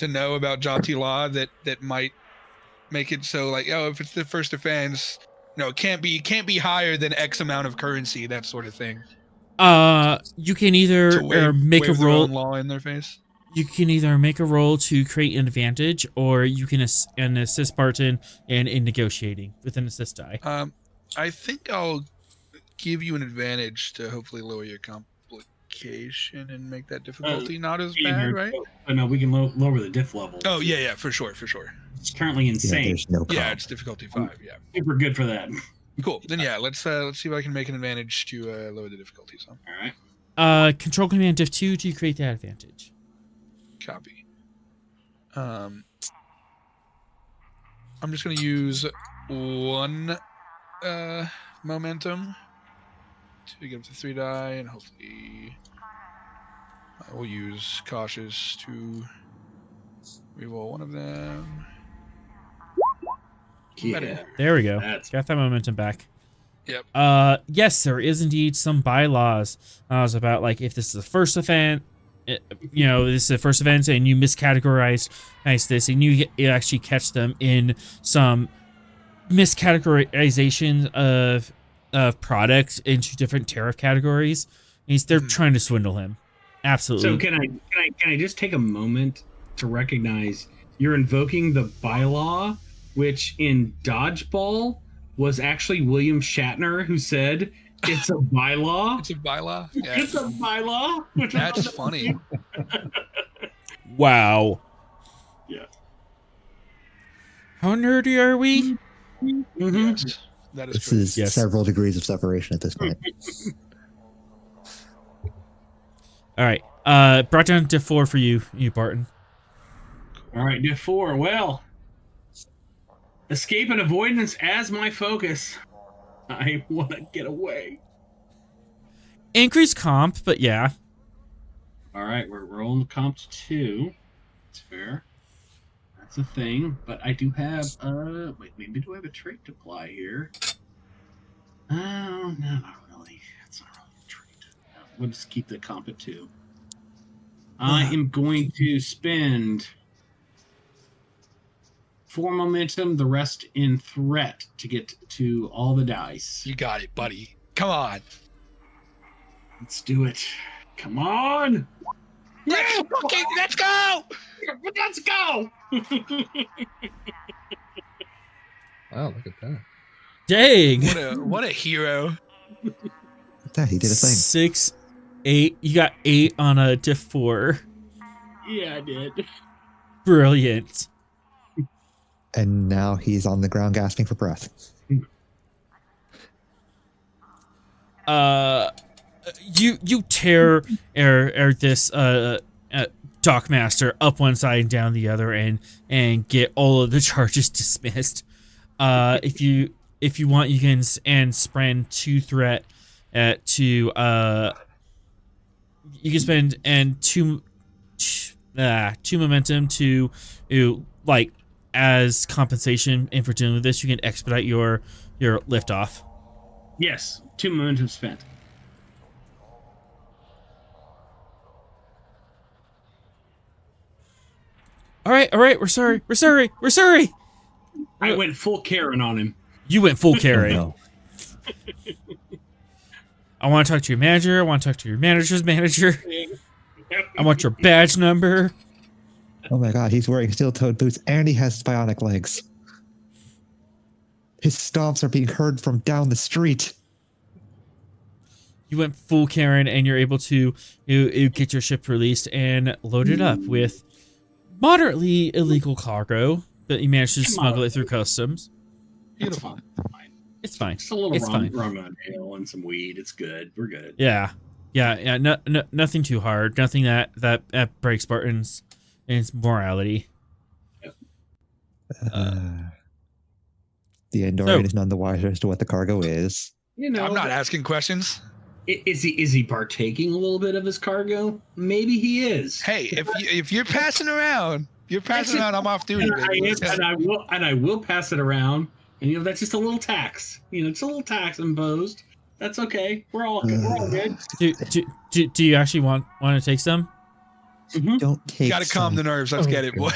know about Jhatee Law that might make it so like, oh, if it's the first offense, it can't be higher than X amount of currency, that sort of thing. You can either make a roll law in their face. You can either make a roll to create an advantage, or you can assist Barton in negotiating with an assist die. I think I'll give you an advantage to hopefully lower your complication and make that difficulty not as bad, right? No, we can lower the diff level. Oh yeah, for sure. It's currently insane. Yeah, there's no problem. Yeah, it's difficulty 5. Yeah, super good for that. Cool. Then yeah, let's see if I can make an advantage to lower the difficulty some. All right. Control Command Diff 2 to create that advantage. Copy. I'm just going to use 1 momentum to get up to 3 die, and hopefully I will use cautious to reroll 1 of them. Yeah. There we go. Got that momentum back. Yep. Yes, there is indeed some bylaws. It's about like if this is the first offense, this is the first event, and you miscategorize this, and you actually catch them in some miscategorization of products into different tariff categories. They're trying to swindle him. Absolutely. So can I just take a moment to recognize you're invoking the bylaw, which in Dodgeball was actually William Shatner who said it's a bylaw. It's a bylaw. Yeah. It's a bylaw. That's funny. Wow. Yeah. How nerdy are we? Yes, that is this is several degrees of separation at this point. All right. Brought down to 4 for you, Barton. All right, diff 4. Well, escape and avoidance as my focus. I want to get away. Increase comp, but yeah. All right, we're rolling the comp to 2. That's fair. That's a thing. But I do have wait, maybe do I have a trait to apply here? Oh, no, not really. That's not really a trait. No, we'll just keep the comp at 2. I am going to spend 4 momentum, the rest in threat to get to all the dice. You got it, buddy. Come on. Let's do it. Come on. Let's go. Let's go. Wow, look at that. Dang. What a hero. Yeah, he did a thing. 6, 8. You got 8 on a diff 4. Yeah, I did. Brilliant. And now he's on the ground gasping for breath. You tear this Dockmaster up one side and down the other, and get all of the charges dismissed. If you want, you can spend 2 threat to you can spend and 2 momentum to like as compensation, and for doing this you can expedite your liftoff. Yes, 2 momentum spent. All right, we're sorry. I went full Karen on him. You went full Karen. No. I want to talk to your manager. I want to talk to your manager's manager. I want your badge number. Oh my god, he's wearing steel-toed boots and he has bionic legs. His stomps are being heard from down the street. You went full Karen, and you're able to you get your ship released and load it up with moderately illegal cargo, but you managed to smuggle it through customs. Beautiful. It's fine. Just a little It's fine. rum on ale and some weed. It's good. We're good. Yeah. No, nothing too hard. Nothing that breaks Spartan's morality. The Andorian is none the wiser as to what the cargo is. You know, I'm not asking questions. Is he partaking a little bit of his cargo? Maybe he is. Hey, if you're passing around, I'm off duty. And I will pass it around. And you know, that's just a little tax. You know, it's a little tax imposed. That's okay. We're all good. Do you actually want to take some? Mm-hmm. Don't take. You gotta calm the nerves. Let's get it, boy.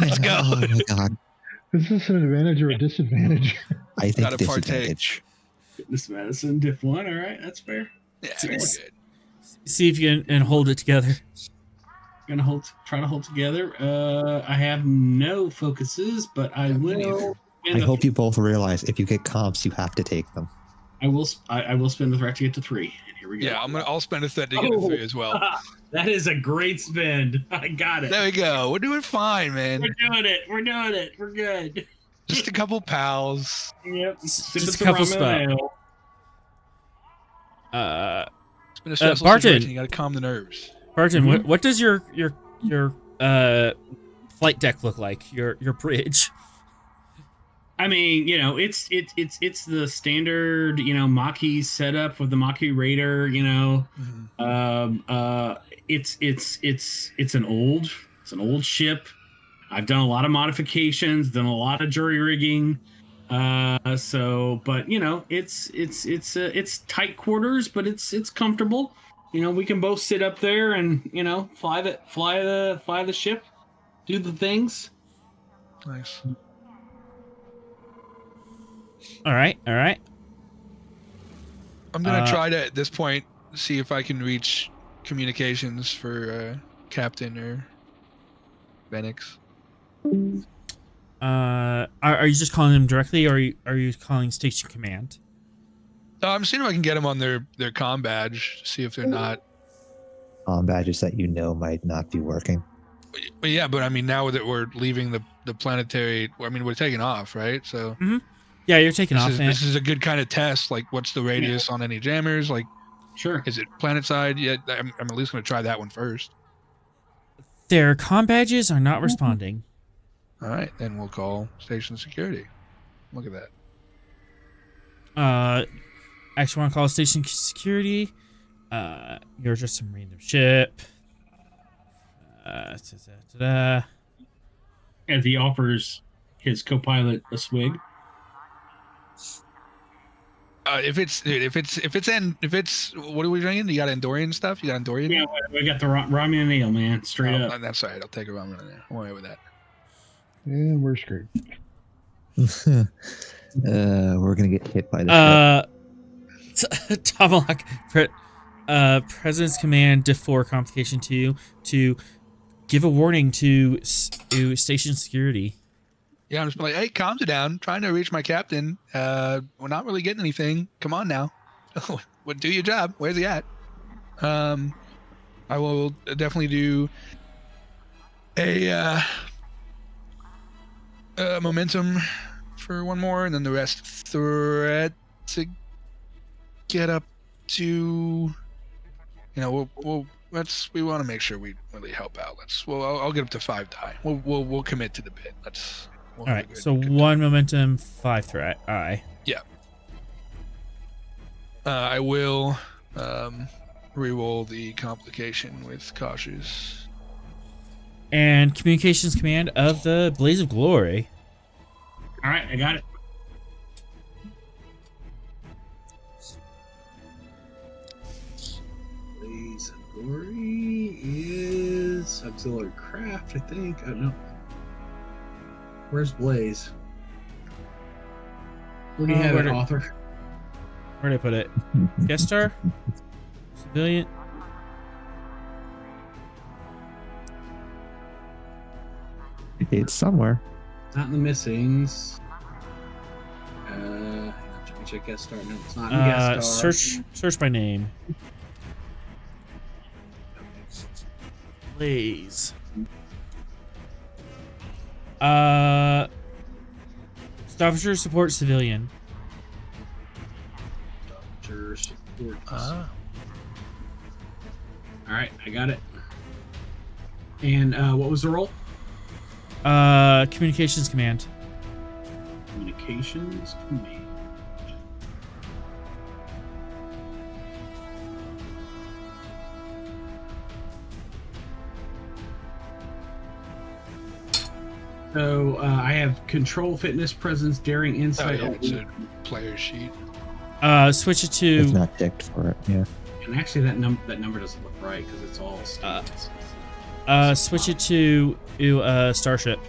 Let's go. Oh my god. Is this an advantage or a disadvantage? I think Gotta disadvantage. Fitness medicine, diff 1. All right, that's fair. Yeah, we're good. See if you can hold it together. Try to hold together. I have no focuses, but I will. I hope you both realize if you get comps, you have to take them. I will spend the threat to get to 3. And here we go. Yeah, I'll spend a threat to get a 3 as well. That is a great spend. I got it. There we go. We're doing fine, man. We're doing it. We're good. Just a couple pals. Yep. Just a couple spots. It's been a stressful Barton. situation. You gotta calm the nerves. Barton, what does your flight deck look like? Your bridge? I mean, you know, it's the standard, you know, Maquis setup with the Maquis Raider. You know, it's an old ship. I've done a lot of modifications, done a lot of jury rigging. But you know, it's tight quarters, but it's comfortable. You know, we can both sit up there and, you know, fly the ship, do the things. Nice. All right. I'm gonna try to at this point see if I can reach communications for Captain or Benix. Are you just calling them directly, or are you calling Station Command? I'm seeing if I can get them on their comm badge, see if they're not. Badges that you know might not be working. But yeah, but I mean, now that we're leaving the planetary, I mean, we're taking off, right? So. Mm-hmm. Yeah, you're taking off. This is a good kind of test. Like, what's the radius on any jammers? Like, Sure. Is it planet side? Yeah, I'm at least going to try that one first. Their comm badges are not responding. All right, then we'll call station security. Look at that. Actually want to call station security. You're just some random ship. And he offers his co-pilot a swig. If it's what are we drinking? You got Andorian stuff? You got Andorian? Yeah, we got the ramen and ale, man. Straight up. That's all right. I'll take a ramen and ale. I'm away with that. And we're screwed. We're gonna get hit by the ship. Tomahawk, President's Command defer complication to give a warning to station security. Yeah, I'm just like, hey, calm down. Trying to reach my captain. We're not really getting anything. Come on now. Well, do your job. Where's he at? I will definitely do a momentum for one more, and then the rest threat to get up to. We want to make sure we really help out. I'll get up to 5 die. We'll commit to the bit. All right, so 1 momentum, 5 threat. All right. Yeah. I will re-roll the complication with cautious. And communications command of the Blaze of Glory. All right, I got it. Blaze of Glory is auxiliary craft, I think. Oh, no. Where's Blaze? Where do you have it, author? Where did I put it? Guest star? Civilian? It's somewhere. Not in the missings. Let me check guest star. No, it's not in guest star. Search by name. Blaze. Stavanger support civilian. Stavanger support. All right, I got it. And what was the role? Communications command. Communications command. So I have control, fitness, presence, daring, insight. It's a player sheet. Switch it to. It's not ticked for it. Yeah. And actually, that number doesn't look right because it's all stats. Switch it to starship.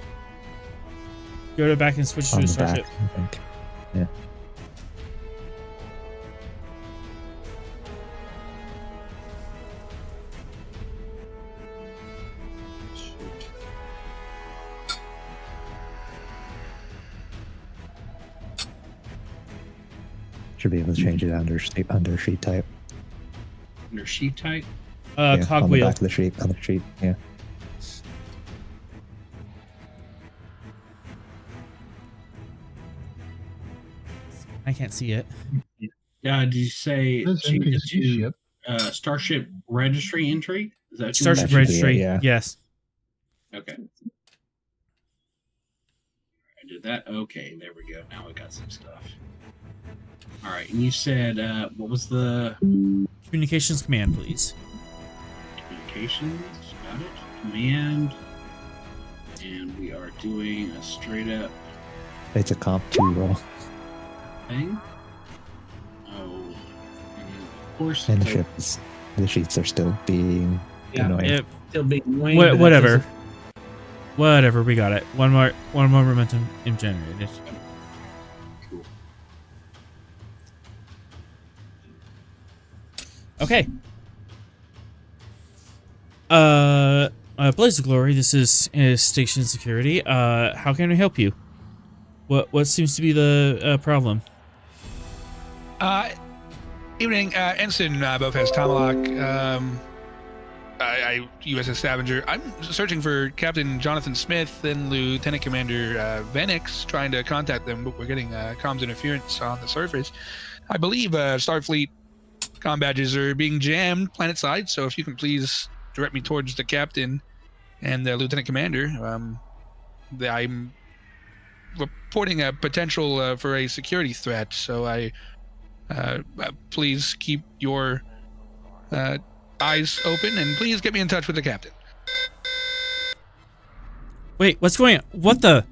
Go to back and switch to a starship. Back, I think. Yeah. Should be able to change it under sheet type. Under sheet type? Yeah, cogwheel. On the back of the sheet, on the sheet, yeah. I can't see it. Did you say change it to ship. Starship registry entry? Is that Starship registry? Yeah. Yes. Okay. I did that. Okay, there we go. Now we got some stuff. All right, and you said what was the Communications command, please. Communications? Got it. Command. And we are doing a straight up It's a comp 2 roll. thing. Oh, and of course. And the sheets are still being annoying. Yep. Still being annoying. Whatever. Whatever. We got it. One more momentum generated. Cool. Okay. Blaze of Glory, this is station security. How can we help you? What seems to be the problem? Evening, Ensign both has Tomahawk. USS Stavanger. I'm searching for Captain Jonathan Smith and Lieutenant Commander Venix, trying to contact them, but we're getting comms interference on the surface. I believe Starfleet comm badges are being jammed planet side. So if you can please direct me towards the captain and the lieutenant commander. I'm reporting a potential for a security threat. So please keep your eyes open and please get me in touch with the captain. Wait, what's going on? What the?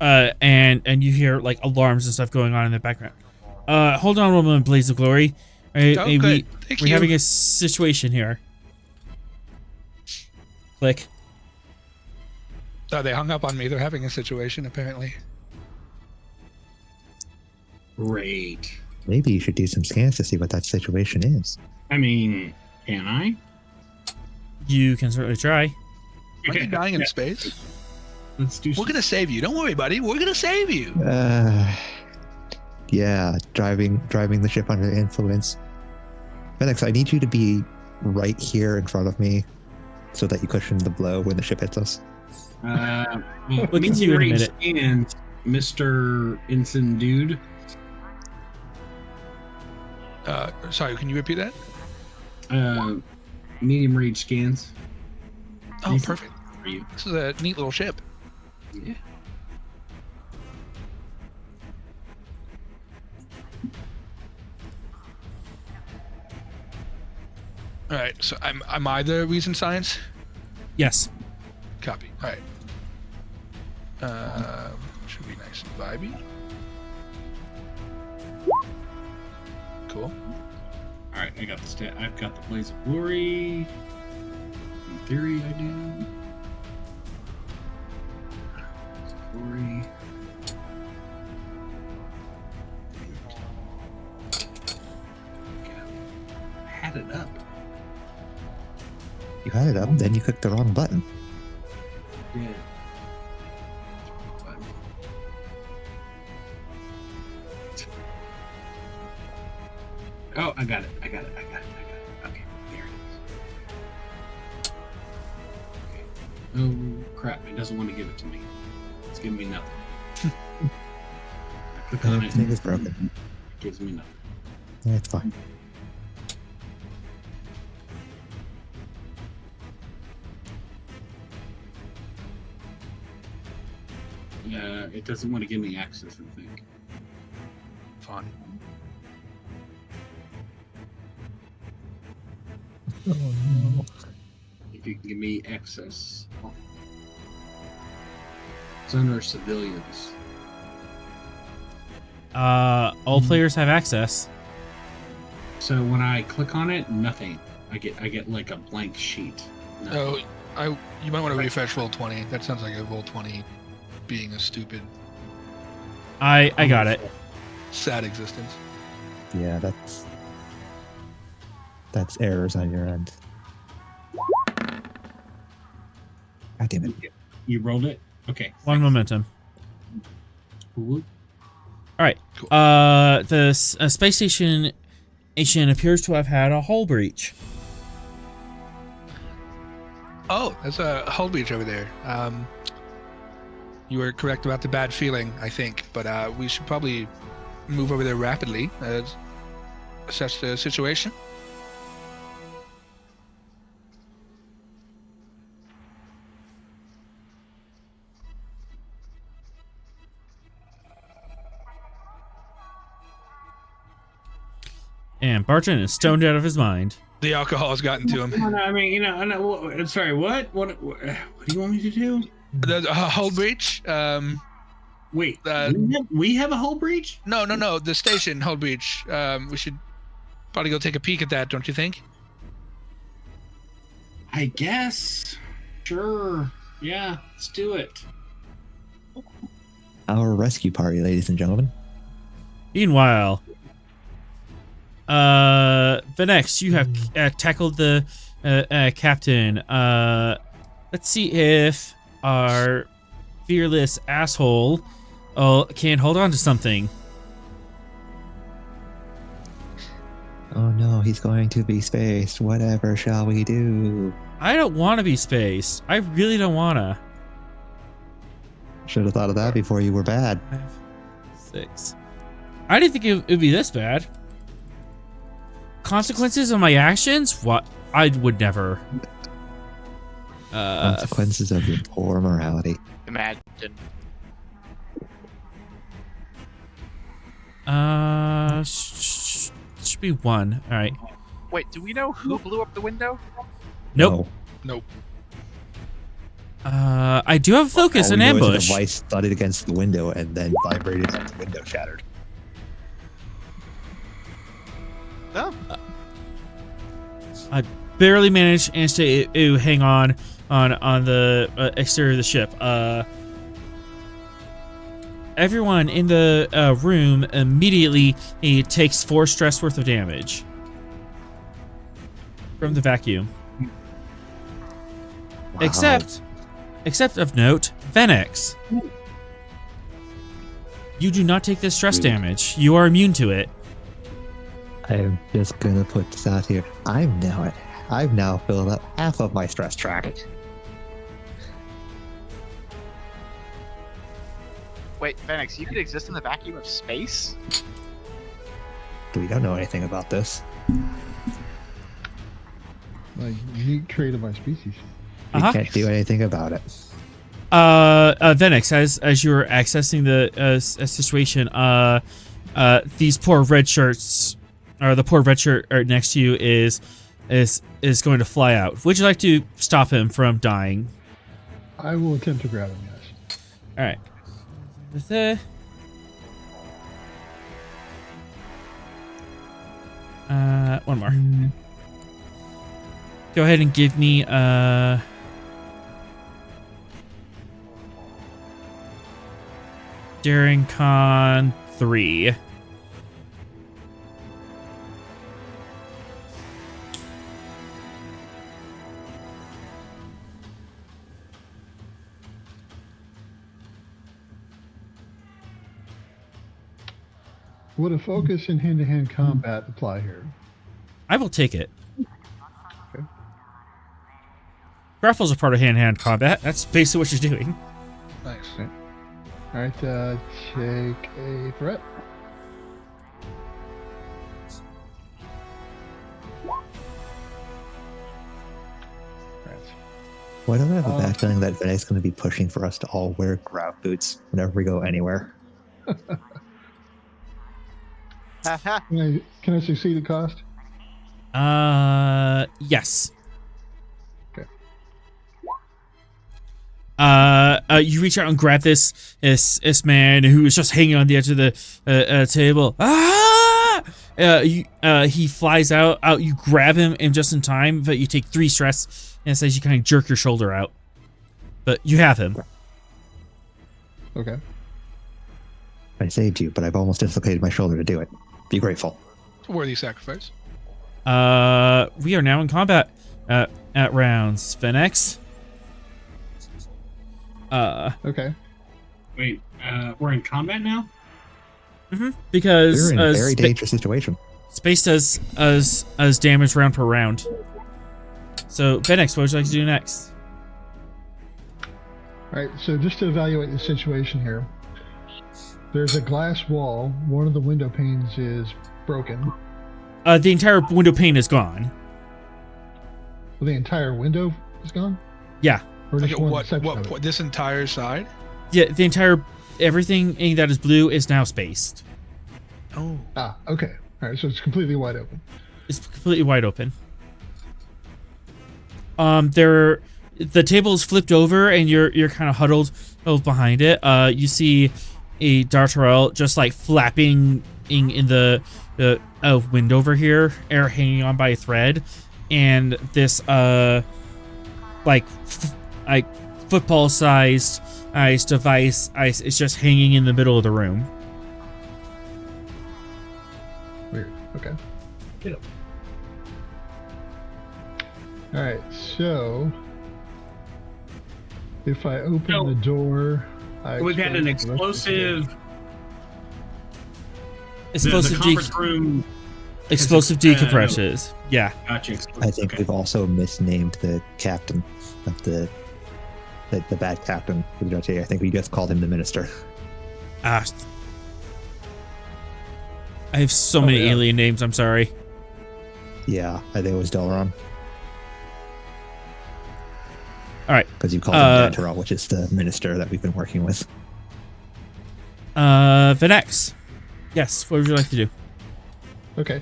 And you hear like alarms and stuff going on in the background. Hold on one moment, Blaze of Glory. Good. We're having a situation here. Click. Oh, they hung up on me. They're having a situation, apparently. Great. Maybe you should do some scans to see what that situation is. I mean, can I? You can certainly try. Are you dying in space? Let's do. We're gonna save you. Don't worry, buddy. We're gonna save you. Yeah, driving the ship under influence. Phoenix, I need you to be right here in front of me, so that you cushion the blow when the ship hits us. We'll get to you in a minute. And Mr. Ensign Dude. Sorry, can you repeat that? Medium range scans. Oh, perfect. For you. This is a neat little ship. Yeah. All right, so am I the reason science? Yes. Copy. All right. Should be nice and vibey. Cool. All right, I got the stat. I've got the Blaze of Glory. In theory, I do. Glory. I had it up. You had it up, then you clicked the wrong button. Yeah. Oh, I got it. Okay, there it is. Okay. Oh, crap. It doesn't want to give it to me. It's giving me nothing. I click on it. Everything is broken. It gives me nothing. Yeah, it's fine. It doesn't want to give me access, I think. Fun. Oh no. If you can give me access. It's under civilians. All players have access. So when I click on it, nothing. I get like a blank sheet. Nothing. Oh, you might want to refresh Roll20. That sounds like a Roll20 being a stupid. I got it. Sad existence. Yeah, that's errors on your end. God damn it. You rolled it? Okay. One momentum. Ooh. All right. Cool. The space station appears to have had a hull breach. Oh, there's a hull breach over there. You were correct about the bad feeling, I think, but we should probably move over there rapidly, assess the situation. And Barton is stoned out of his mind. The alcohol has gotten to him. No, I mean, sorry, what? What do you want me to do? The hull breach. Wait, we have a hull breach? No. The station hull breach. We should probably go take a peek at that, don't you think? I guess. Sure. Yeah, let's do it. Our rescue party, ladies and gentlemen. Meanwhile, Venex, you have tackled the captain. Let's see if our fearless asshole can hold on to something. Oh no, he's going to be spaced. Whatever shall we do? I don't want to be spaced. I really don't want to. Should have thought of that before you were bad. 5, 6. I didn't think it would be this bad. consequences of my actions? What? I would never. Consequences of your poor morality. Imagine. Should be 1. All right. Wait, do we know who blew up the window? Nope. Nope. I do have focus and All we know is that ambush. the device thudded against the window and then vibrated and the window shattered. No. I barely managed to hang on the exterior of the ship. Everyone in the room immediately takes 4 stress worth of damage from the vacuum. Wow. Except of note, Venex. You do not take this stress damage. You are immune to it. I'm just gonna put this out here. I've now filled up half of my stress track. Wait, Phoenix, you could exist in the vacuum of space? We don't know anything about this. Like, unique trait of my species. We can't do anything about it. Venex, as you were accessing the situation, these poor red shirts, or the poor red shirt next to you is going to fly out. Would you like to stop him from dying? I will attempt to grab him, yes. All right. One more. Go ahead and give me Daring Con 3. Would a focus in hand-to-hand combat apply here? I will take it. Okay. Grapples are part of hand-to-hand combat. That's basically what you're doing. Nice. Okay. All right, take a threat. Why don't I have a bad feeling that Vinay's going to be pushing for us to all wear grab boots whenever we go anywhere? Can I succeed at cost? Yes. Okay. You reach out and grab this man who is just hanging on the edge of the table. He flies out. You grab him and just in time, but you take 3 stress, and it says you kind of jerk your shoulder out. But you have him. Okay. I saved you, but I've almost dislocated my shoulder to do it. Be grateful. It's a worthy sacrifice. We are now in combat at rounds. Venex. Okay. Wait, we're in combat now? Mm-hmm. Because we're in a very dangerous situation. Space does as damage round per round. So, Venex, what would you like to do next? All right, so just to evaluate the situation here, there's a glass wall. One of the window panes is broken. The entire window pane is gone. Well, the entire window is gone? Yeah. Or just Okay, one section of it? what? This entire side? Yeah, the entire everything that is blue is now spaced. Oh. Ah, okay. All right, so it's completely wide open. It's completely wide open. The table is flipped over, and you're kind of huddled behind it. You see a Darterel just like flapping in the wind over here, air hanging on by a thread, and this football-sized device is just hanging in the middle of the room. Weird. Okay. Yeah. All right, so if I open the door, we've had an explosive. Explosive the conference room. Explosive decompresses. Yeah. Gotcha. I think we've also misnamed the captain of the bad captain of the Jhatee. I think we just called him the minister. I have so many alien names. I'm sorry. Yeah, I think it was Delaron. All right. Because you called him Dantero, which is the minister that we've been working with. Venex. Yes, what would you like to do? Okay.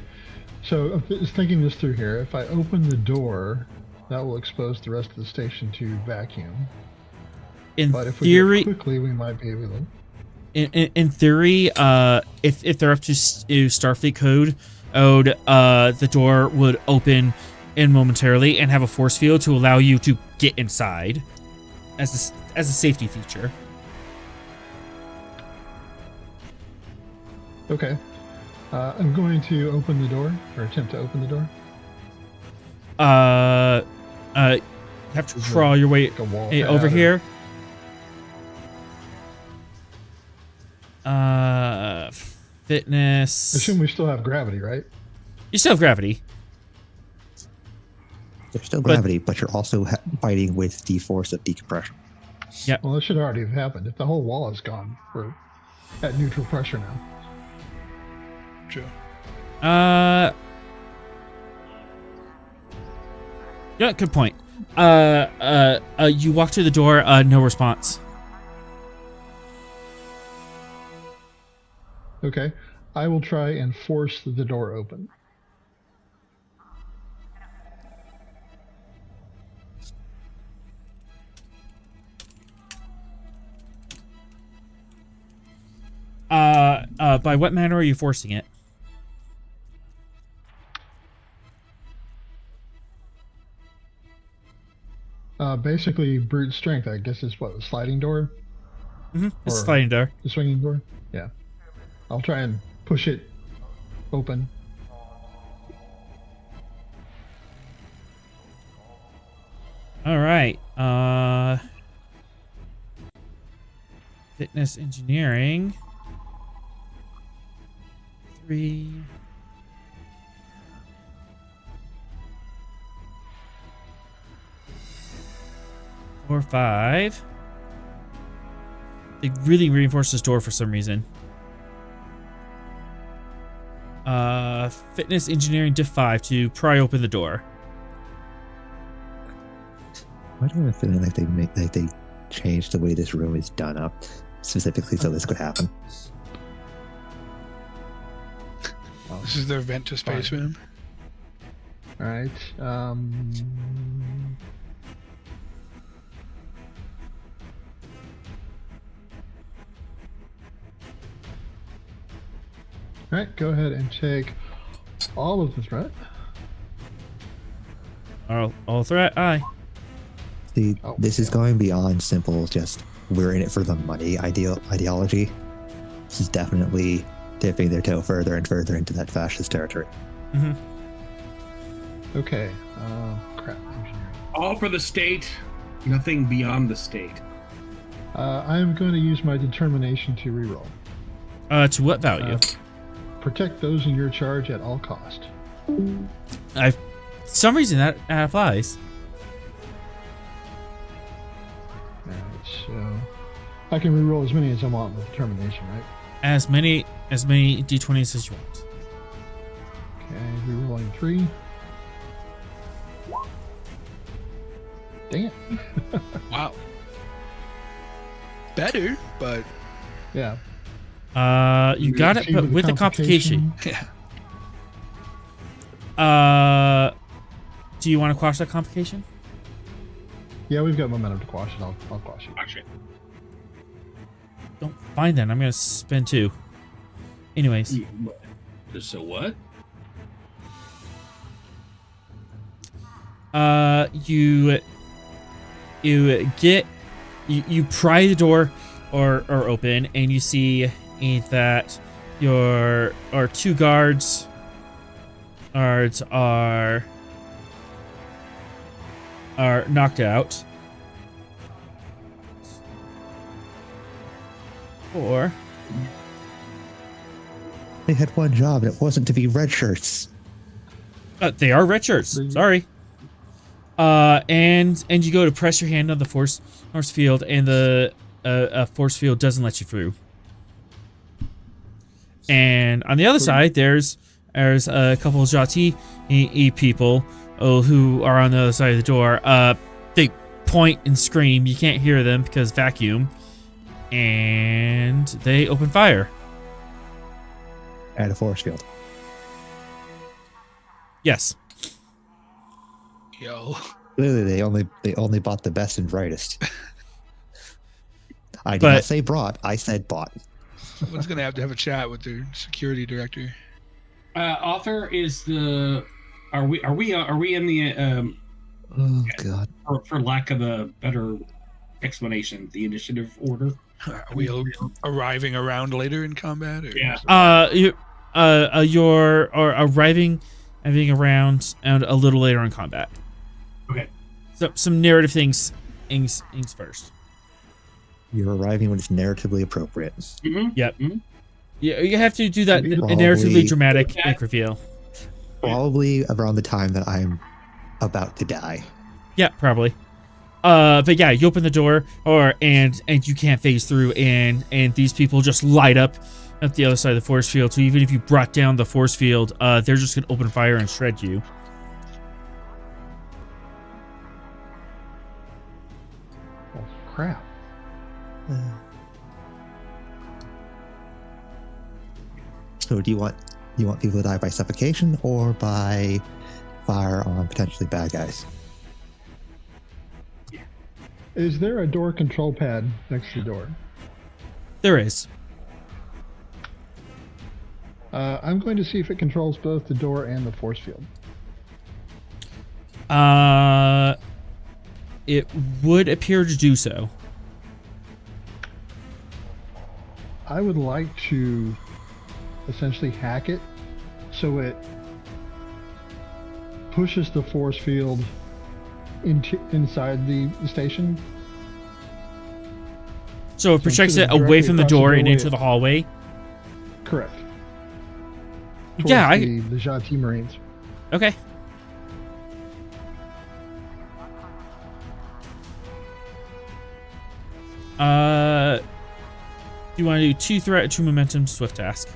So I'm just thinking this through here. If I open the door, that will expose the rest of the station to vacuum. But if we do it quickly, we might be able to. In theory, if they're up to Starfleet code, the door would open in momentarily and have a force field to allow you to get inside, as a safety feature. Okay. I'm going to open the door, or attempt to open the door. You have to crawl your way over here. Fitness. I assume we still have gravity, right? You still have gravity. There's still gravity, but you're also fighting with the force of decompression. Yeah. Well, that should already have happened. If the whole wall is gone, we're at neutral pressure now. True. Yeah, good point. You walk through the door, no response. Okay. I will try and force the door open. By what manner are you forcing it? Basically, brute strength, I guess, is what, a sliding door? Mm-hmm. It's a sliding door. The swinging door? Yeah. I'll try and push it open. All right. Fitness engineering. 3. Or 5. They really reinforce this door for some reason. Fitness engineering diff 5 to pry open the door. Why do I have a feeling like they changed the way this room is done up specifically so this could happen? This is their vent to space room. All right. All right, go ahead and take all of the threat. All threat, aye. See, this is going beyond simple just we're in it for the money ideology. This is definitely dipping their toe further and further into that fascist territory. Mm-hmm. Okay. Crap. All for the state, nothing beyond the state. I'm going to use my determination to reroll. To what value? Protect those in your charge at all cost. For some reason that applies. Alright, so I can reroll as many as I want with determination, right? As many d20s as you want. Okay, rerolling 3. Dang it. Wow. Better, but yeah. You got it, but with a complication. Yeah. Do you want to quash that complication? Yeah, we've got momentum to quash it. I'll quash it. Quash it. Don't find that. I'm gonna spend 2. Anyways. So what? You pry the door or open, and you see that your 2 guards are knocked out. 4. They had one job, and it wasn't to be red shirts. They are red shirts. Sorry. And you go to press your hand on the force field, and the force field doesn't let you through. And on the other side, there's there's a couple of Jhatee people who are on the other side of the door. They point and scream. You can't hear them because vacuum. And they open fire. At a force field. Yes. Yo. Clearly, they only bought the best and brightest. I did not say brought. I said bought. Someone's gonna have to have a chat with their security director. Author is the. Are we in the? Oh God. For lack of a better explanation, the initiative order. Are we arriving around later in combat? Or you're arriving and being around and a little later in combat. Okay. So some narrative things first. You're arriving when it's narratively appropriate. Mm-hmm. Yep. Mm-hmm. Yeah, you have to do that narratively dramatic reveal. Probably around the time that I'm about to die. Yeah, probably. But yeah, you open the door, and you can't phase through, and these people just light up at the other side of the force field. So even if you brought down the force field, they're just gonna open fire and shred you. Oh crap! So do you want people to die by suffocation or by fire on potentially bad guys? Is there a door control pad next to the door? There is. I'm going to see if it controls both the door and the force field. It would appear to do so. I would like to essentially hack it so it pushes the force field inside the station. So it projects it away from the door and into the hallway? Correct. Yeah, the Jhatee Marines. Okay. Do you want to do 2 threat, 2 momentum, swift task?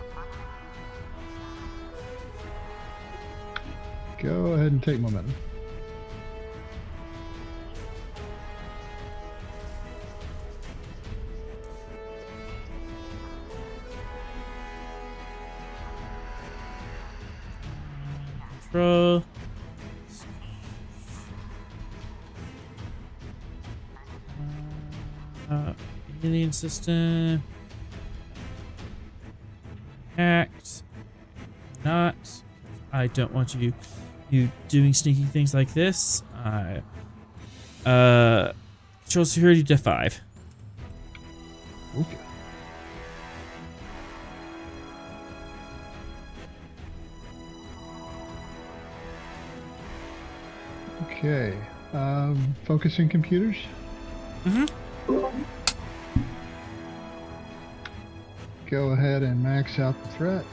Go ahead and take momentum. Control. Alien system. Hacked. Not. I don't want you doing sneaky things like this. Control security to 5. Okay. Okay. Focusing computers. Mm-hmm. Go ahead and max out the threat.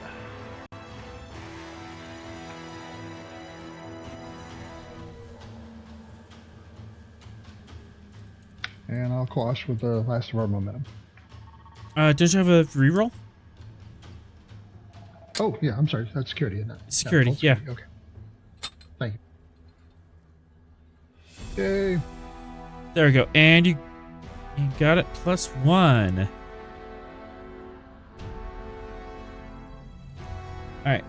And I'll quash with the last of our momentum. Don't you have a reroll? Oh, yeah, I'm sorry. That's security, isn't it? Security, yeah. Okay. Thank you. Yay. There we go. And you got it +1. Alright,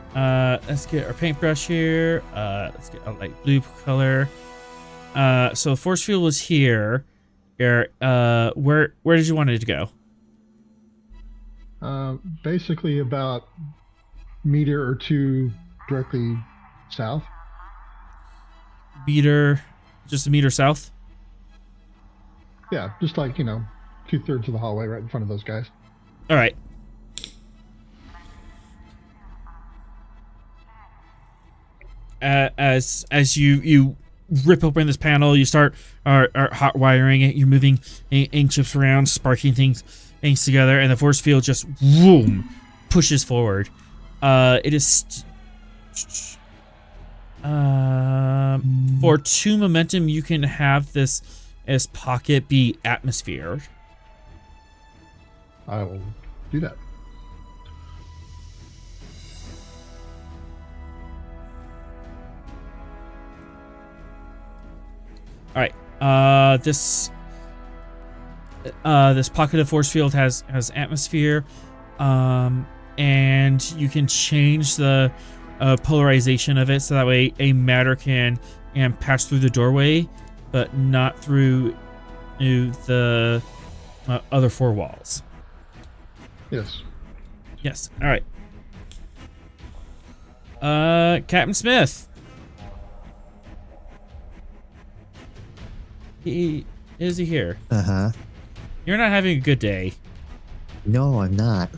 let's get our paintbrush here. Let's get a light blue color. So the force field was here. Where did you want it to go? Basically about meter or 2 directly south. Just a meter south? Yeah, just like, 2/3 of the hallway right in front of those guys. All right. As you rip open this panel, you start hot wiring it. You're moving ink chips around, sparking things together, and the force field just boom pushes forward. It is for 2 momentum. You can have this as pocket be atmosphere. I will do that. All right. This pocket of force field has atmosphere, and you can change the polarization of it so that way a matter can pass through the doorway, but not through the other four walls. Yes. Yes. All right. Captain Smith. Is he here? Uh-huh. You're not having a good day. No, I'm not.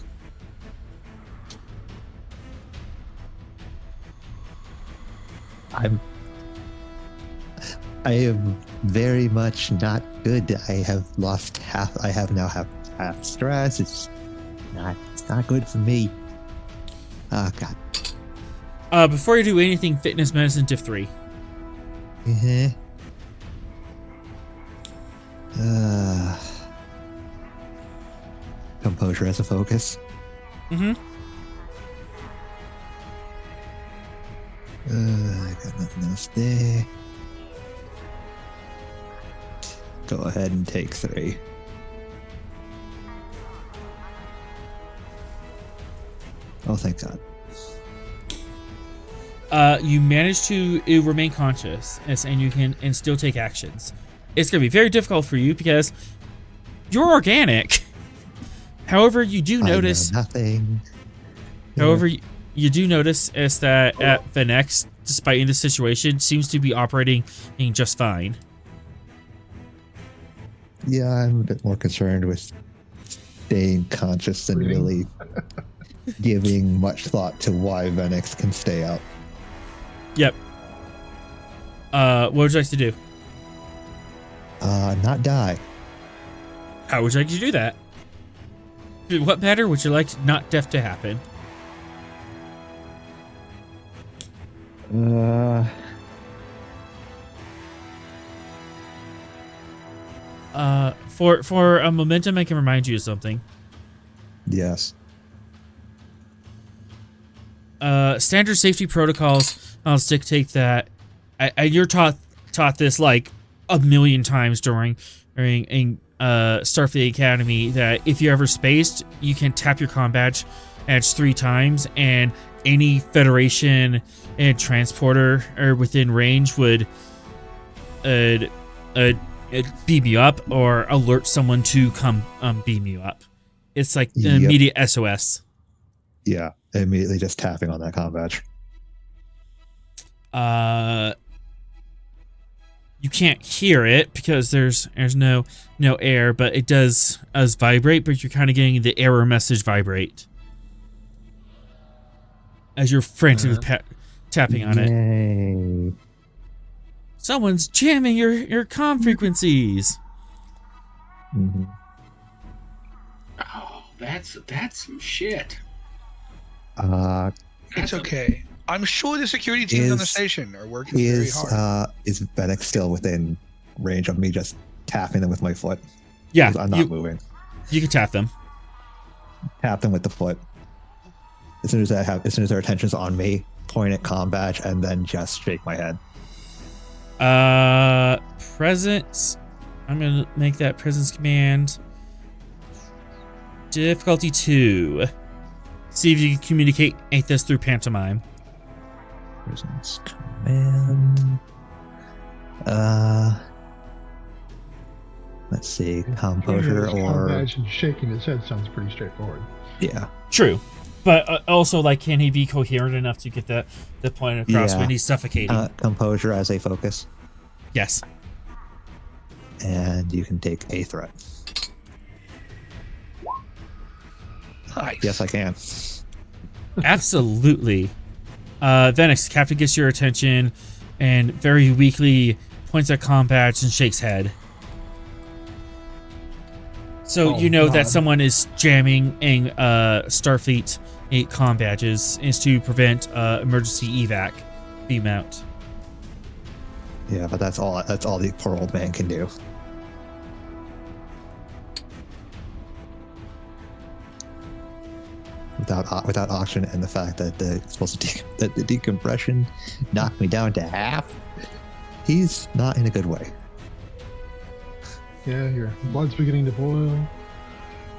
I am very much not good. I have now have half stress. It's not good for me. Oh God. Before you do anything, fitness, medicine, diff 3. Composure as a focus. Mm-hmm. I got nothing else there. Go ahead and take 3. Oh, thank God. You manage to remain conscious, and you can still take actions. It's going to be very difficult for you because you're organic. However, you do notice nothing. However, you do notice is that Venex, despite the situation, seems to be operating just fine. Yeah, I'm a bit more concerned with staying conscious than really giving much thought to why Venex can stay out. Yep. What would you like to do? Not die. How would you like to do that? What matter would you like not death to happen? For a momentum, I can remind you of something. Yes. Standard safety protocols dictate that. You're taught this like a million times during Starfleet Academy that if you're ever spaced, you can tap your comm badge 3 times, and any Federation and transporter or within range would beam you up or alert someone to come beam you up. It's like an immediate SOS. Yeah, immediately just tapping on that comm badge. You can't hear it because there's no air, but it does vibrate, but you're kind of getting the error message vibrate as you're frantically tapping on it. Someone's jamming your comm frequencies. Mm-hmm. Oh, that's some shit. It's okay. I'm sure the security teams on the station are working very hard. Is Venex still within range of me just tapping them with my foot? Yeah, I'm not moving. You can tap them. Tap them with the foot. As soon as their attention's on me, point at comm badge, and then just shake my head. Presence. I'm gonna make that presence command difficulty 2. See if you can communicate this through pantomime. Presence command. Let's see, composure or. Imagine shaking his head sounds pretty straightforward. Yeah. True, but also like, can he be coherent enough to get the point across when he's suffocating? Composure as a focus. Yes. And you can take a threat. Nice. Yes, I can. Absolutely. Venex, Captain gets your attention and very weakly points at comm badge and shakes head. So you know that someone is jamming Starfleet comm badges is to prevent emergency evac beam out. Yeah, but that's all the poor old man can do. Without oxygen and the fact that the decompression knocked me down to half, he's not in a good way. Yeah, your blood's beginning to boil.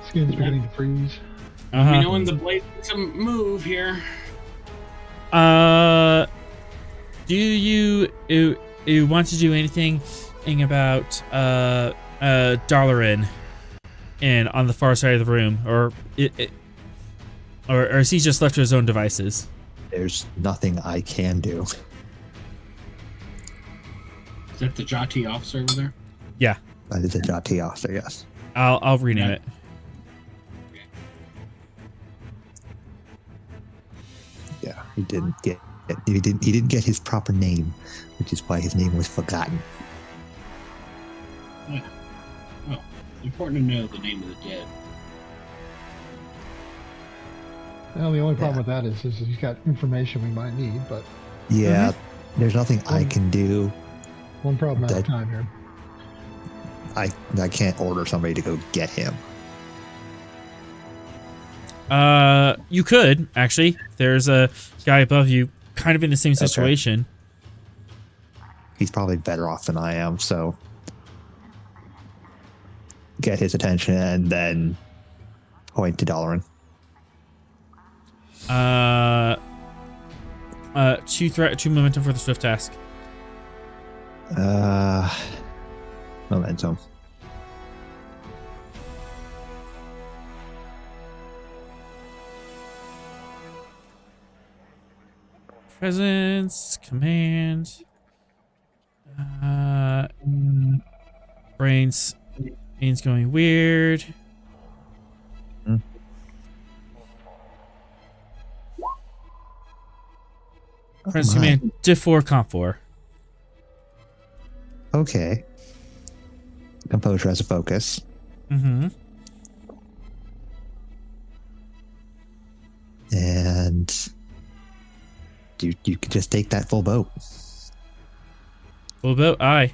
Skin's beginning to freeze. You know when the blade makes a move here. Do you want to do anything about Dollarin and on the far side of the room, or is he just left to his own devices? There's nothing I can do. Is that the Jhatee officer over there? Yeah. That is a Jhatee officer, yes. I'll rename it. Yeah, he didn't get his proper name, which is why his name was forgotten. Yeah. Well, it's important to know the name of the dead. Well, the only problem with that is he's got information we might need, but... Yeah, there's nothing I can do. One problem at a time here. I can't order somebody to go get him. You could, actually. There's a guy above you, kind of in the same situation. Okay. He's probably better off than I am, so... Get his attention and then point to Dollarin. 2 momentum for the swift task. Momentum. Presence, command. Brain's going weird. Presence, command, diff 4, comp 4. Okay. Composure as a focus. Mm-hmm. And you could just take that full boat. Full boat, aye.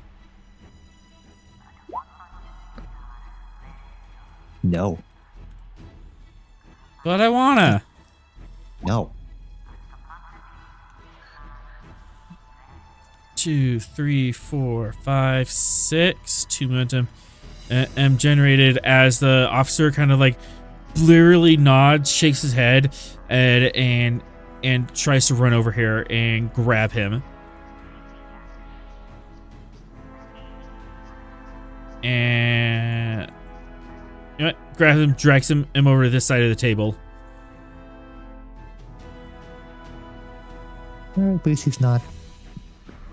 No. But I wanna. No. 2, 3, 4, 5, 6. 2 momentum. M generated as the officer kind of like blearily nods, shakes his head, and tries to run over here and grab him. And you know what? Grabs him, drags him over to this side of the table. At least he's not.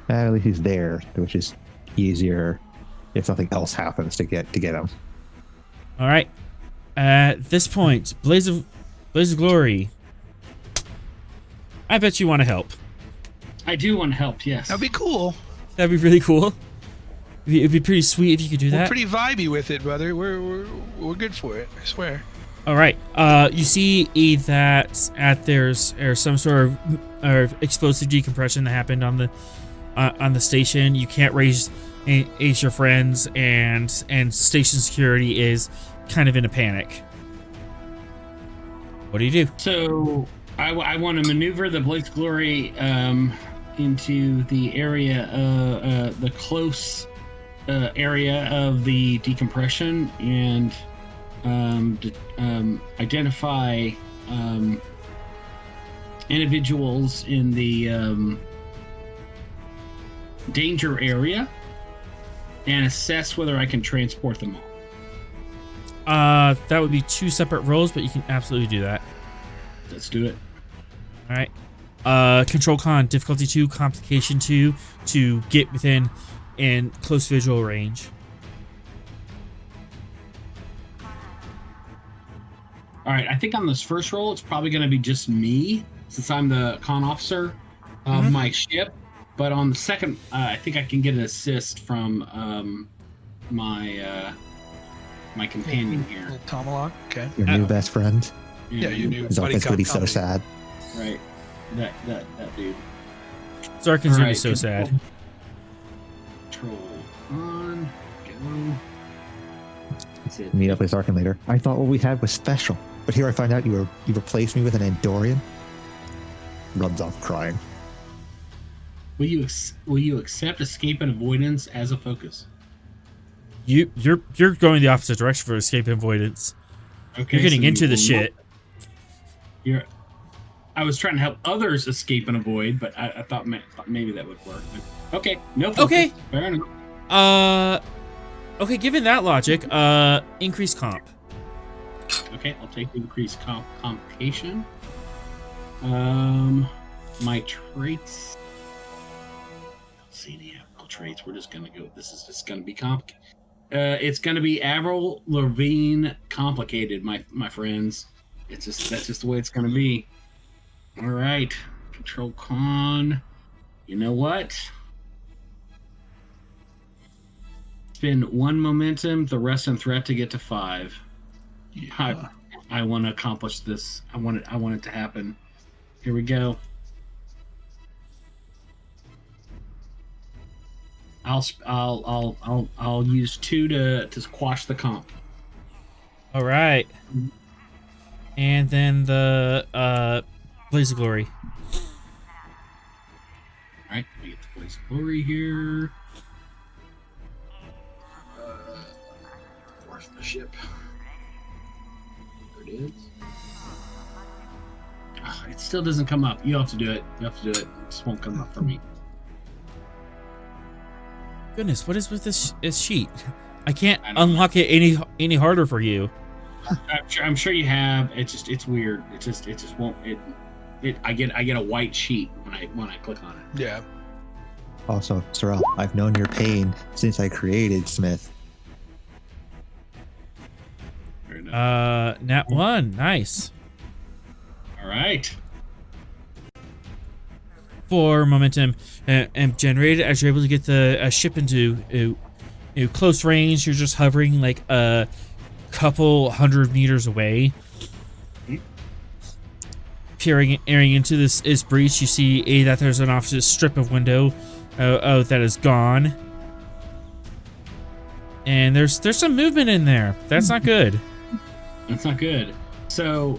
At least he's there, which is easier if something else happens to get him. All right. At this point, Blaze of Glory. I bet you want to help. I do want to help. Yes. That'd be cool. That'd be really cool. It'd be pretty sweet if you could do that. We're pretty vibey with it, brother. We're good for it. I swear. All right. You see that there's some sort of explosive decompression that happened on the station. You can't raise your friends, and station security is kind of in a panic. What do you do? So I want to maneuver the Blaze Glory into the area, the close area of the decompression, and identify individuals in the danger area and assess whether I can transport them all. That would be 2 separate rolls, but you can absolutely do that. Let's do it. All right. Control con, difficulty 2, complication 2 to get within in close visual range. All right. I think on this first roll, it's probably going to be just me, since I'm the con officer of my ship. But on the second, I think I can get an assist from my companion here. Tomalak, okay. Your new best friend. Yeah, you knew. Zarkin's gonna be so sad. Right. That dude. Zarkin's gonna be so sad. Control on. Go. Meet up with Zarkin later. I thought what we had was special, but here I find out you replaced me with an Andorian. Runs off crying. Will you accept escape and avoidance as a focus? You're going the opposite direction for escape avoidance. Okay, you're getting so into the shit. I was trying to help others escape and avoid, but I thought maybe that would work. But, okay, no focus. Okay. Fair enough. Okay, given that logic, increase comp. Okay, I'll take increased complication. My traits. I don't see any abnormal traits. We're just gonna go. This is just gonna be complicated. It's gonna be Avril Lavigne complicated, my friends. That's just the way it's gonna be. All right, control con. You know what? Spend 1 momentum, the rest in threat to get to 5. Yeah. I want to accomplish this. I want it to happen. Here we go. I'll use 2 to squash the comp. All right. And then the Blaze of Glory. All right, let me get the Blaze of Glory here. Where's the ship? There it is. Oh, it still doesn't come up. You have to do it. You have to do it. It just won't come up for me. Goodness, what is with this sheet? I can't unlock it any harder for you. I'm sure you have. It's weird. It just won't. I get a white sheet when I click on it. Yeah. Also, Sorrel, I've known your pain since I created Smith. Nat 1, nice. All right. 4 momentum and generated as you're able to get the ship into close range. You're just hovering like a couple 100 meters away. Peering into this breach, you see that there's an opposite strip of window that is gone. And there's some movement in there. That's not good. That's not good. So,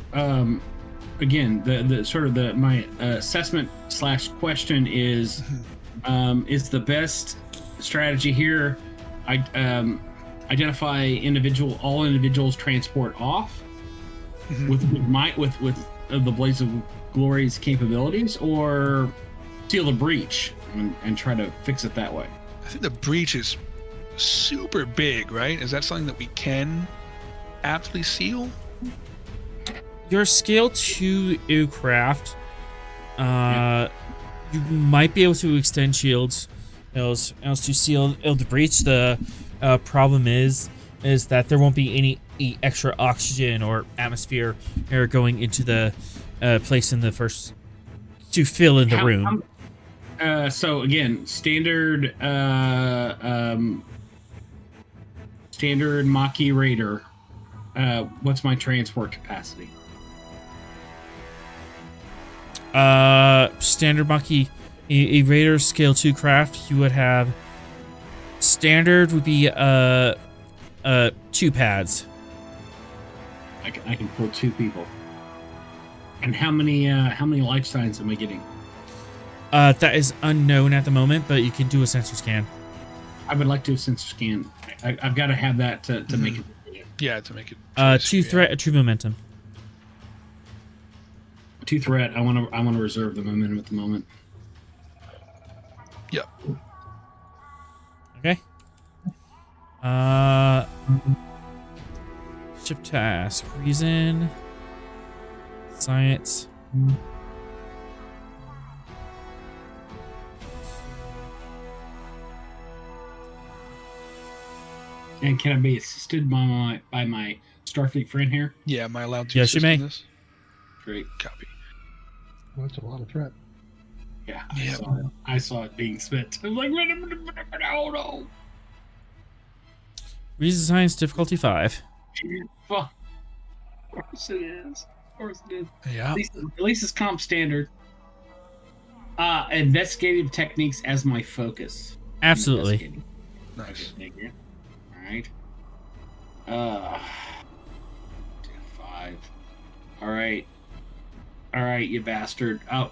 again, the sort of my assessment / question is the best strategy here. Identify all individuals, transport off with the Blaze of Glory's capabilities, or seal the breach and try to fix it that way. I think the breach is super big, right? Is that something that we can aptly seal? Your scale 2 aircraft, you might be able to extend shields else to seal the breach. The problem is that there won't be any extra oxygen or atmosphere air going into the place in the first to fill in the room. So again, standard Maquis Raider. What's my transport capacity? Standard Maquis, a Raider scale 2 craft, you would have standard would be 2 pads. I can pull 2 people. And how many life signs am I getting? That is unknown at the moment, but you can do a sensor scan. I would like to do a sensor scan. I've got to have that to make it. Yeah, to make it. 2 threat, a true momentum. 2 threat. I want to reserve the momentum at the moment. Yep. Okay. Ship task. Reason. Science. And can I be assisted by my Starfleet friend here? Yeah, am I allowed to? Yes, you may. This? Great. Copy. Well, that's a lot of threat. Yeah, I saw it being spit. I was like, no. Reason science difficulty 5. Fuck. Of course it is. Of course it is. Yeah. At least it's comp standard. Investigative techniques as my focus. Absolutely. Nice. All right. 5. All right, you bastard. Oh,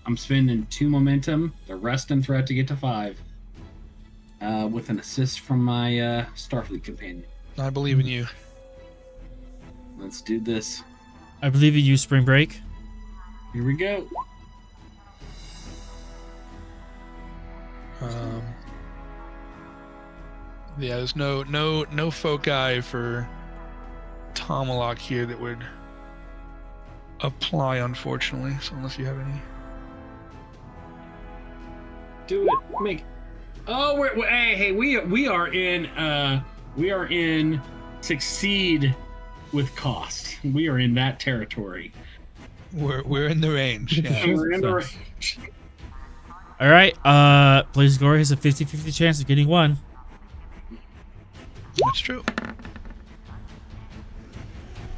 I'm spending 2 momentum, the rest in threat to get to 5. with an assist from my Starfleet companion. I believe in you. Let's do this. I believe you use Spring Break. Here we go. Yeah, there's no foci for Tomalak here that would apply, unfortunately. So unless you have any. Do it. Make. Oh, hey, we are in succeed with cost. We are in that territory. We're in the range. Yeah. We're in the range. All right. Blaze of Glory has a 50-50 chance of getting one. That's true.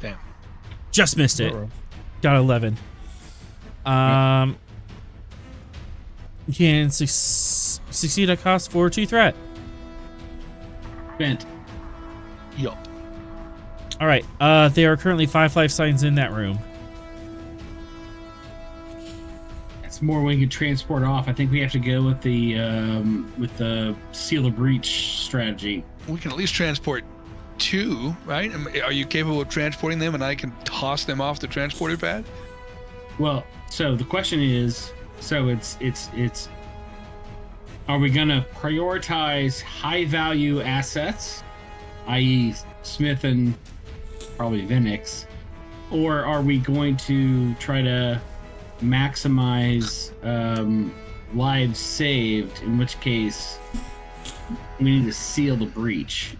Damn. Just missed it. Got 11. You can succeed at cost for 2 threat. Bent. Yup. All right. There are currently 5 life signs in that room. That's more we can transport off. I think we have to go with the seal of breach strategy. We can at least transport 2, right? Are you capable of transporting them, and I can toss them off the transporter pad? Well, so the question is, it's are we gonna prioritize high value assets, i.e. Smith and probably Vinix, or are we going to try to maximize lives saved, in which case we need to seal the breach?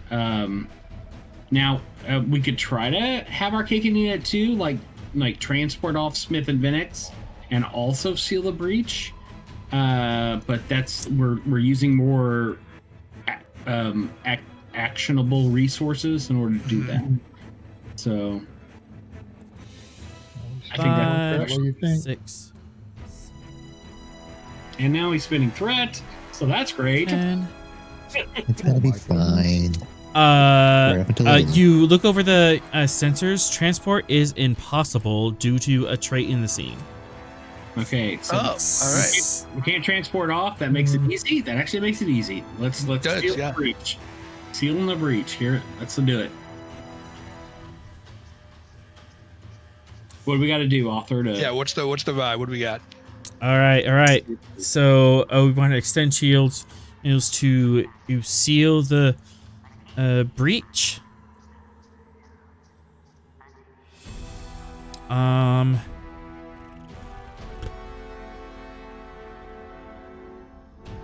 Now, we could try to have our cake and eat it too, like transport off Smith and Vinix and also seal the breach. But that's we're using more actionable resources in order to do that. So I think that's what you think. 6. And now he's spinning threat, so that's great. 10. It's gonna be fine. You look over the sensors. Transport is impossible due to a trait in the scene. Okay, so all right. We can't transport off. That makes it easy. That actually makes it easy. Let's seal the breach. Sealing the breach here. Let's do it. What do we got to do, author? Yeah. What's the vibe? What do we got? All right. So, we want to extend shields. It was to seal the breach.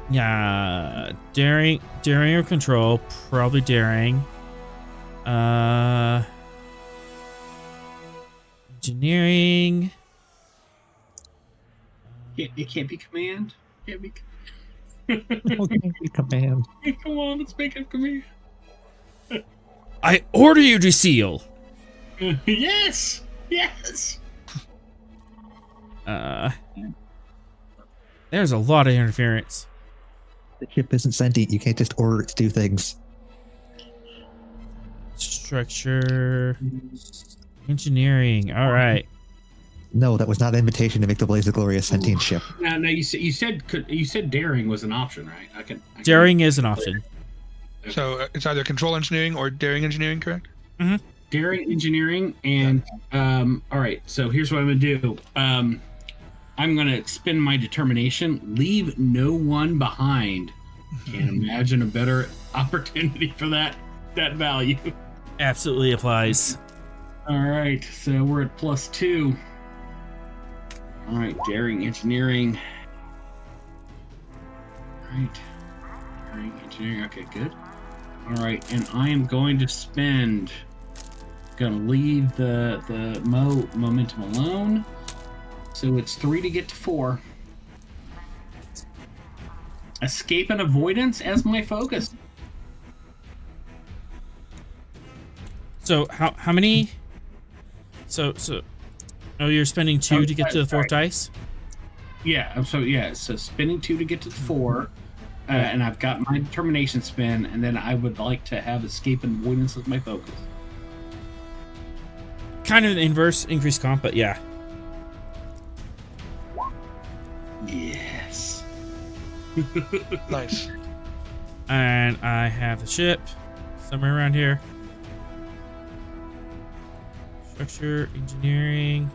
Yeah, daring or control, probably daring. Engineering. It can't be command. Can't be. Command. Come on, let's make it command. I order you to seal. Yes. There's a lot of interference. The ship isn't sentient. You can't just order it to do things. Structure. Engineering. All right. No, that was not an invitation to make the Blaze of Glory a sentient ship. No, you said daring was an option, right? I can daring is an option. Okay. So it's either control engineering or daring engineering, correct? Mm-hmm. Daring engineering, and all right. So here's what I'm gonna do. I'm gonna spend my determination. Leave no one behind. Can't imagine a better opportunity for that value. Absolutely applies. All right, so we're at +2. All right, daring engineering. All right, daring engineering. Okay, good. All right, and I am going to spend. Gonna leave the momentum alone. So it's 3 to get to 4. Escape and avoidance as my focus. So how many? So you're spending 2 to get to the 4th dice? Yeah. So spending 2 to get to the 4, and I've got my determination spin, and then I would like to have escape and avoidance as my focus. Kind of an inverse increased comp, but yeah. Yes. Nice. And I have the ship somewhere around here. Structure, engineering.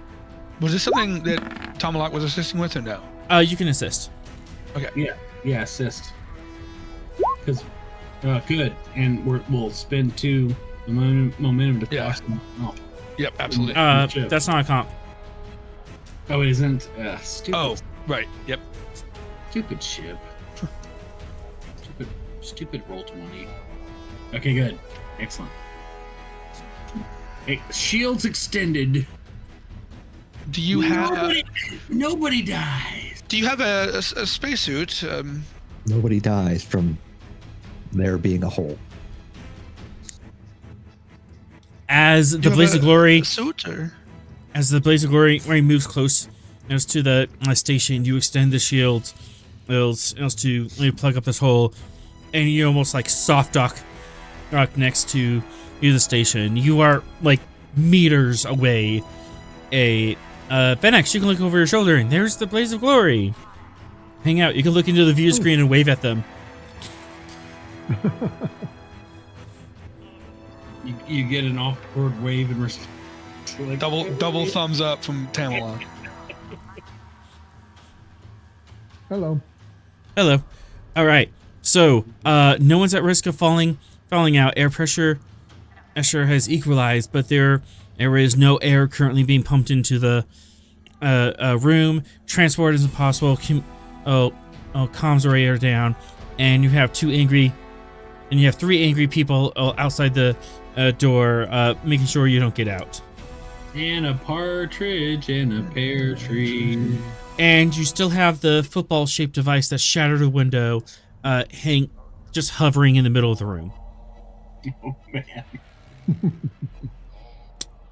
Was this something that Tomalak was assisting with or no? You can assist. Okay. Yeah, assist. Because, good. And we'll spend 2 momentum to cross them off. Yep, absolutely. That's not a comp. Oh, it isn't? Stupid. Oh, right. Yep. Stupid ship. Stupid roll 20. Okay, good. Excellent. Hey, shields extended. Do you have... Nobody dies. Do you have a spacesuit? Nobody dies from there being a hole. As the Blaze of Glory... suit, or? As the Blaze of Glory moves close to the station, you extend the shield else to plug up this hole, and you almost like soft dock next to the station. You are like meters away. Benex, you can look over your shoulder, and there's the Blaze of Glory. Hang out. You can look into the view screen and wave at them. You get an off-board wave and response. Like, double thumbs up from Tamalak. Hello. All right. So, no one's at risk of falling out. Air pressure has equalized, but there is no air currently being pumped into the room. Transport is impossible. Comms array are down, and you have 3 angry people outside the door, making sure you don't get out. And a partridge in a pear tree. And you still have the football-shaped device that shattered a window, just hovering in the middle of the room. Oh, man.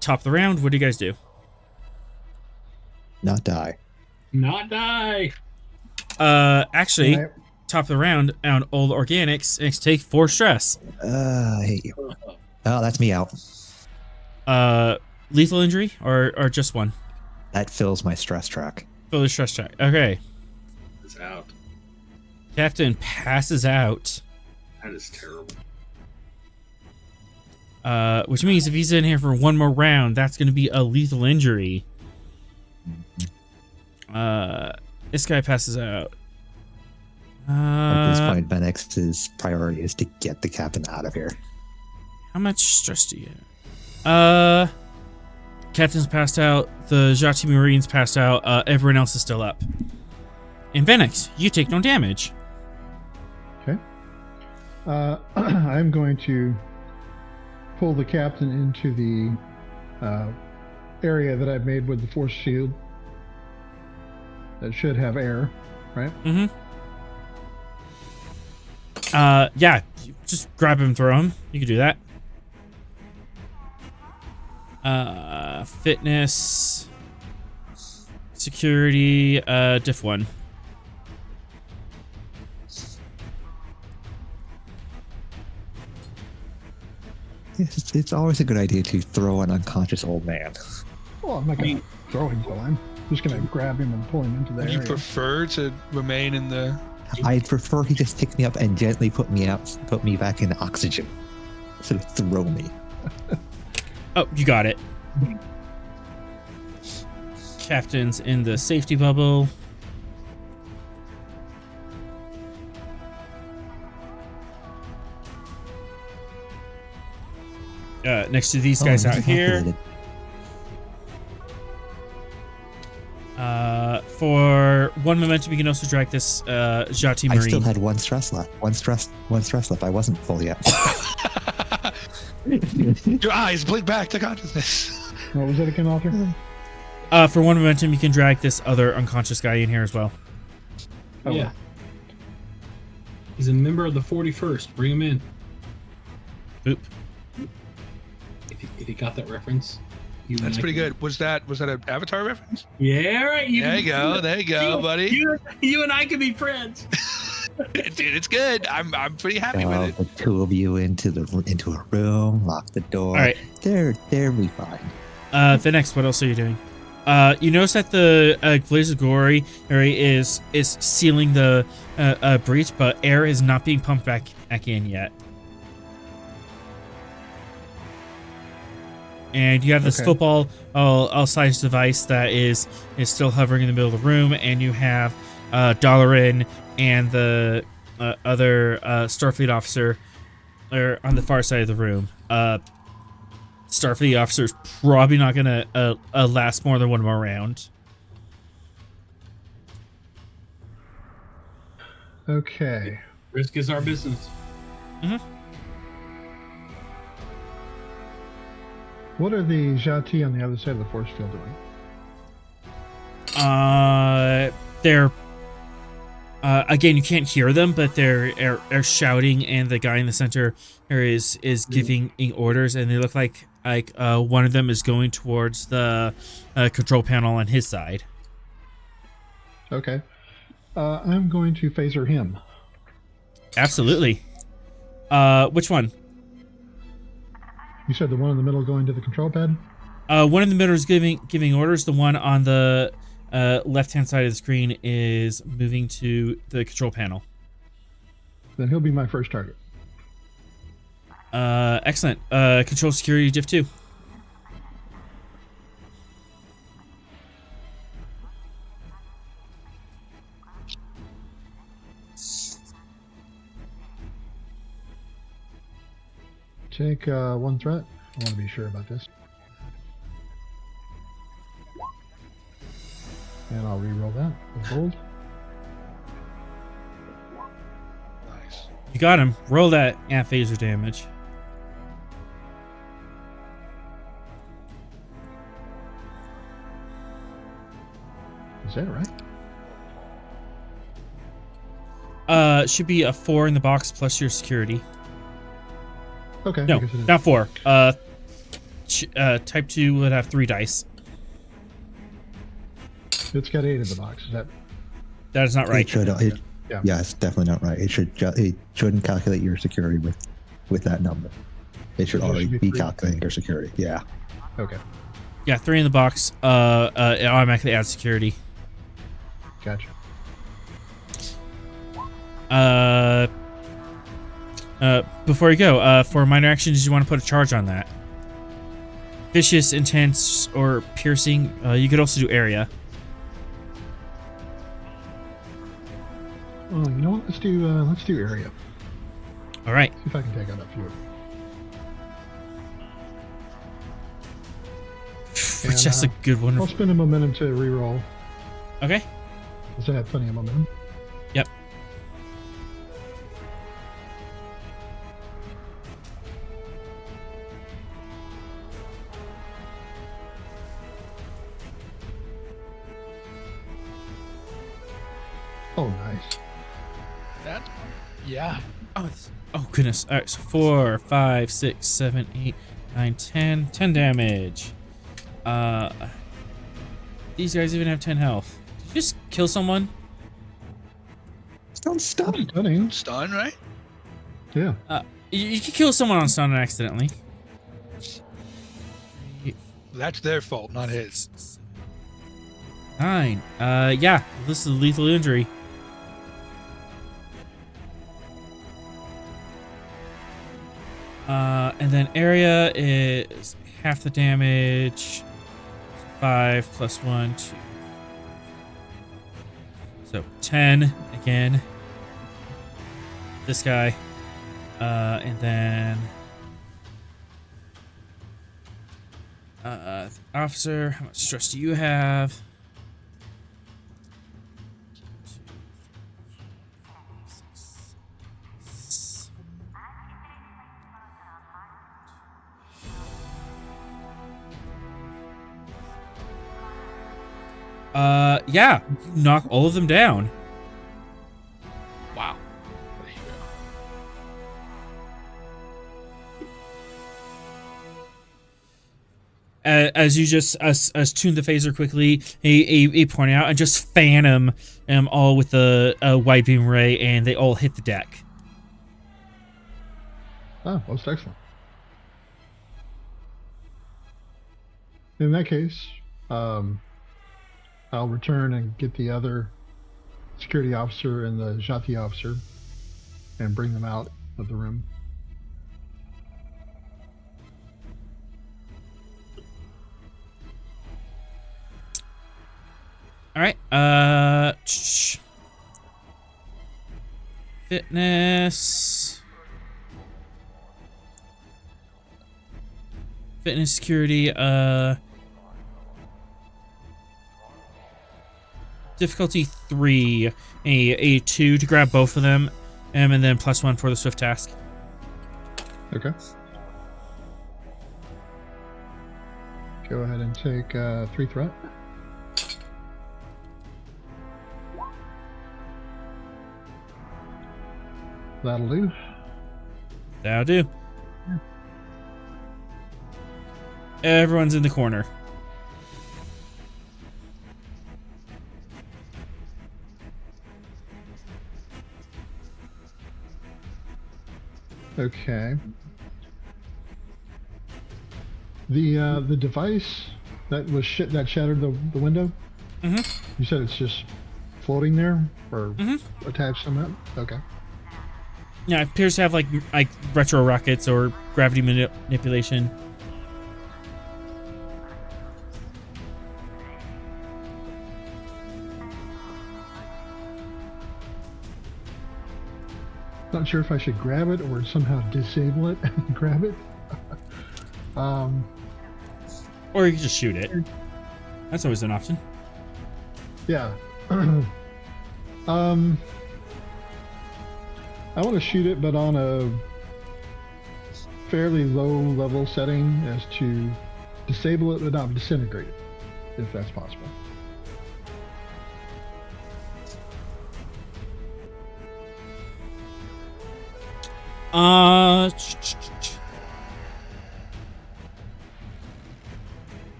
Top of the round, what do you guys do? Not die. Actually, Right. top of the round on all the organics, and take 4 stress. I hate you. Oh, that's me out. Lethal injury or just 1? That fills my stress track. Fill the stress track. Okay. It's out. Captain passes out. That is terrible. Which means if he's in here for 1 more round, that's going to be a lethal injury. This guy passes out. At this point, Benex's priority is to get the captain out of here. How much stress do you have? Captain's passed out. The Jhatee Marines passed out. Everyone else is still up. And Benex, you take no damage. Okay. I'm going to pull the captain into the area that I've made with the force shield. That should have air, right? Mm-hmm. Yeah. Just grab him, throw him. You can do that. Fitness, security, diff 1. It's always a good idea to throw an unconscious old man. Well, I'm not going to throw him, so I'm just going to grab him and pull him into the Would area. you prefer to remain in the... I'd prefer he just pick me up and gently put me back in oxygen. Instead of throw me. Oh, you got it. Captain's in the safety bubble. Next to these guys out here. For 1 momentum, you can also drag this Jhatee Marine. I still had 1 stress left. 1 stress left. I wasn't full yet. Your eyes blink back to consciousness. What was that again, Arthur? For 1 momentum, you can drag this other unconscious guy in here as well. Oh, Yeah. He's a member of the 41st. Bring him in. Oop. If you got that reference. That's pretty good. Was that an Avatar reference? Yeah, right. There you go, buddy. You and I can be friends. Dude, it's good. I'm pretty happy with it. The 2 of you into a room, lock the door. All right. There we fine. The next, what else are you doing? You notice that the Blaze of Glory area is sealing the breach, but air is not being pumped back in yet. And you have this football-sized device that is still hovering in the middle of the room, and you have Dollarin and the other Starfleet officer are on the far side of the room. Starfleet officer is probably not going to last more than one more round. Okay. Risk is our business. Mm-hmm. What are the Jhatee on the other side of the force field doing? They're again, you can't hear them, but they're shouting, and the guy in the center is giving orders, and they look like one of them is going towards the control panel on his side. Okay. I'm going to phaser him. Absolutely. Which one? You said the one in the middle going to the control pad? One in the middle is giving orders. The one on the left-hand side of the screen is moving to the control panel. Then he'll be my first target. Excellent. Control security diff 2. Take one threat. I want to be sure about this. And I'll re-roll that with gold. Nice. You got him. Roll that phaser damage. Is that right? Should be a 4 in the box plus your security. Okay. No, not 4. Type 2 would have 3 dice. It's got 8 in the box. Is that? That is not right. Yeah, it's definitely not right. It shouldn't calculate your security with that number. It should already be calculating your security. Yeah. Okay. Yeah, 3 in the box. It automatically adds security. Gotcha. Before you go, for minor action, did you want to put a charge on that? Vicious, intense, or piercing. You could also do area. Oh, you know what? Let's do area. All right. See if I can take out a few. Which that's a good one. I'll spend a momentum to reroll. Okay. Because I have plenty of momentum. Yep. Oh, nice. Yeah. Oh goodness. All right. So 4, 5, 6, 7, 8, 9, 10. 10 damage. These guys even have 10 health. Did you just kill someone? Don't stun. Stunning. Stun, right? Yeah. You could kill someone on stun accidentally. That's their fault, not his. 9. Yeah. This is a lethal injury. And then area is half the damage. 5 plus 1, 2. So 10 again. This guy. And then officer, how much stress do you have? Yeah, knock all of them down. Wow. As you just tune the phaser quickly, he point out and just fan him all with the wide beam ray, and they all hit the deck. Oh, most excellent. In that case, I'll return and get the other security officer and the Jhatee officer and bring them out of the room. All right. Fitness, security. Difficulty 3, a 2 to grab both of them, and then +1 for the swift task. Okay. Go ahead and take 3 threat. That'll do. That'll do. Everyone's in the corner. Okay. The device that was that shattered the window. Mm-hmm. You said it's just floating there or attached somehow. Okay. Yeah, it appears to have like retro rockets or gravity manipulation. Not sure if I should grab it or somehow disable it and grab it. Or you can just shoot it. That's always an option. Yeah. I want to shoot it, but on a fairly low level setting as to disable it but not disintegrate it, if that's possible.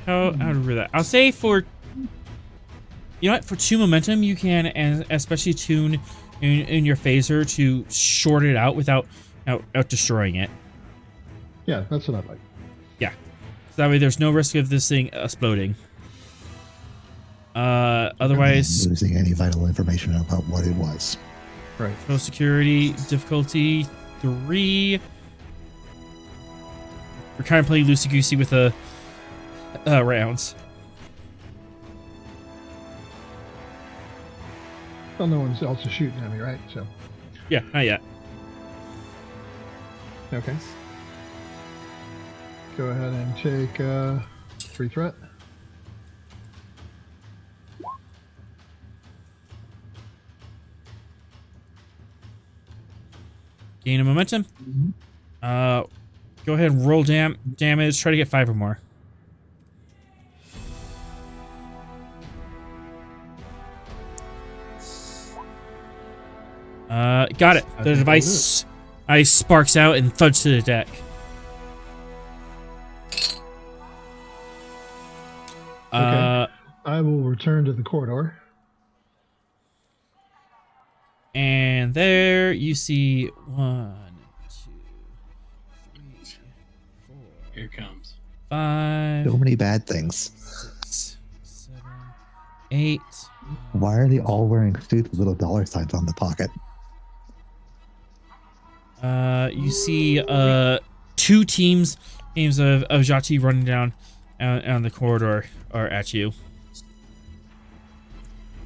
How to do that? I'll say for, you know what, for 2 momentum you can, and especially tune in your phaser to short it out without out destroying it. Yeah, that's what I'd like. Yeah, so that way there's no risk of this thing exploding. Otherwise, losing any vital information about what it was. Right. No security, difficulty 3. We're kind of playing loosey-goosey with the rounds. Well, no one's also shooting at me, right? So. Yeah, not yet. Okay. Go ahead and take 3 threat. Gain a momentum. Go ahead and roll damage. Try to get 5 or more. Got it. The device ice sparks out and thuds to the deck. Okay. I will return to the corridor. And there you see 1, 2, 3, 4. Here it comes. 5. So many bad things. 6, 7, 8. Why are they all wearing suits with little dollar signs on the pocket? You see 2 teams of Jhatee running down on the corridor or at you.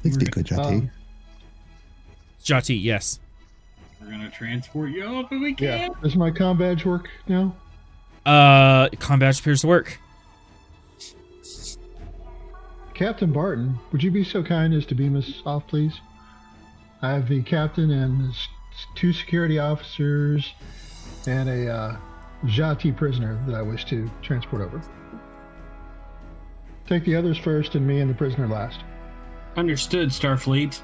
Please be good, Jhatee. Jhatee, yes. We're gonna transport you off if we can. Yeah. Does my comm badge work now? Comm badge appears to work. Captain Barton, would you be so kind as to beam us off, please? I have the captain and 2 security officers and a Jhatee prisoner that I wish to transport over. Take the others first and me and the prisoner last. Understood, Starfleet.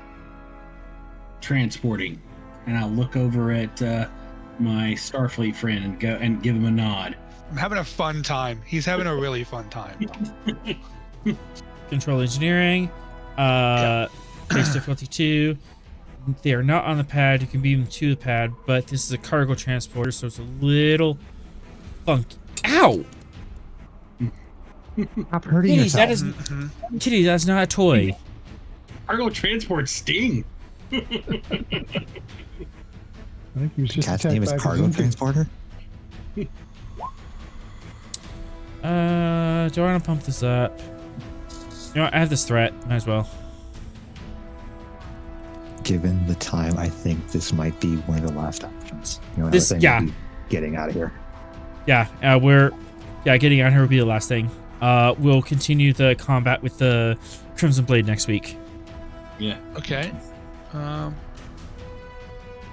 Transporting. And I'll look over at my Starfleet friend and go and give him a nod. I'm having a fun time. He's having a really fun time. Control engineering. Case difficulty 2. They are not on the pad. You can beam them to the pad, but this is a cargo transporter, so it's a little funky. Ow! Stop hurting Kitty, yourself. that is Kitty. That's not a toy. Cargo transport sting. I think he was just Cat's attacked name is by a Cargo bazooka. Transporter? Do I want to pump this up? You know, I have this threat. Might as well. Given the time, I think this might be one of the last options. You know, This- another thing yeah. would be getting out of here. Yeah, getting out here will be the last thing. We'll continue the combat with the Crimson Blade next week. Yeah. Okay.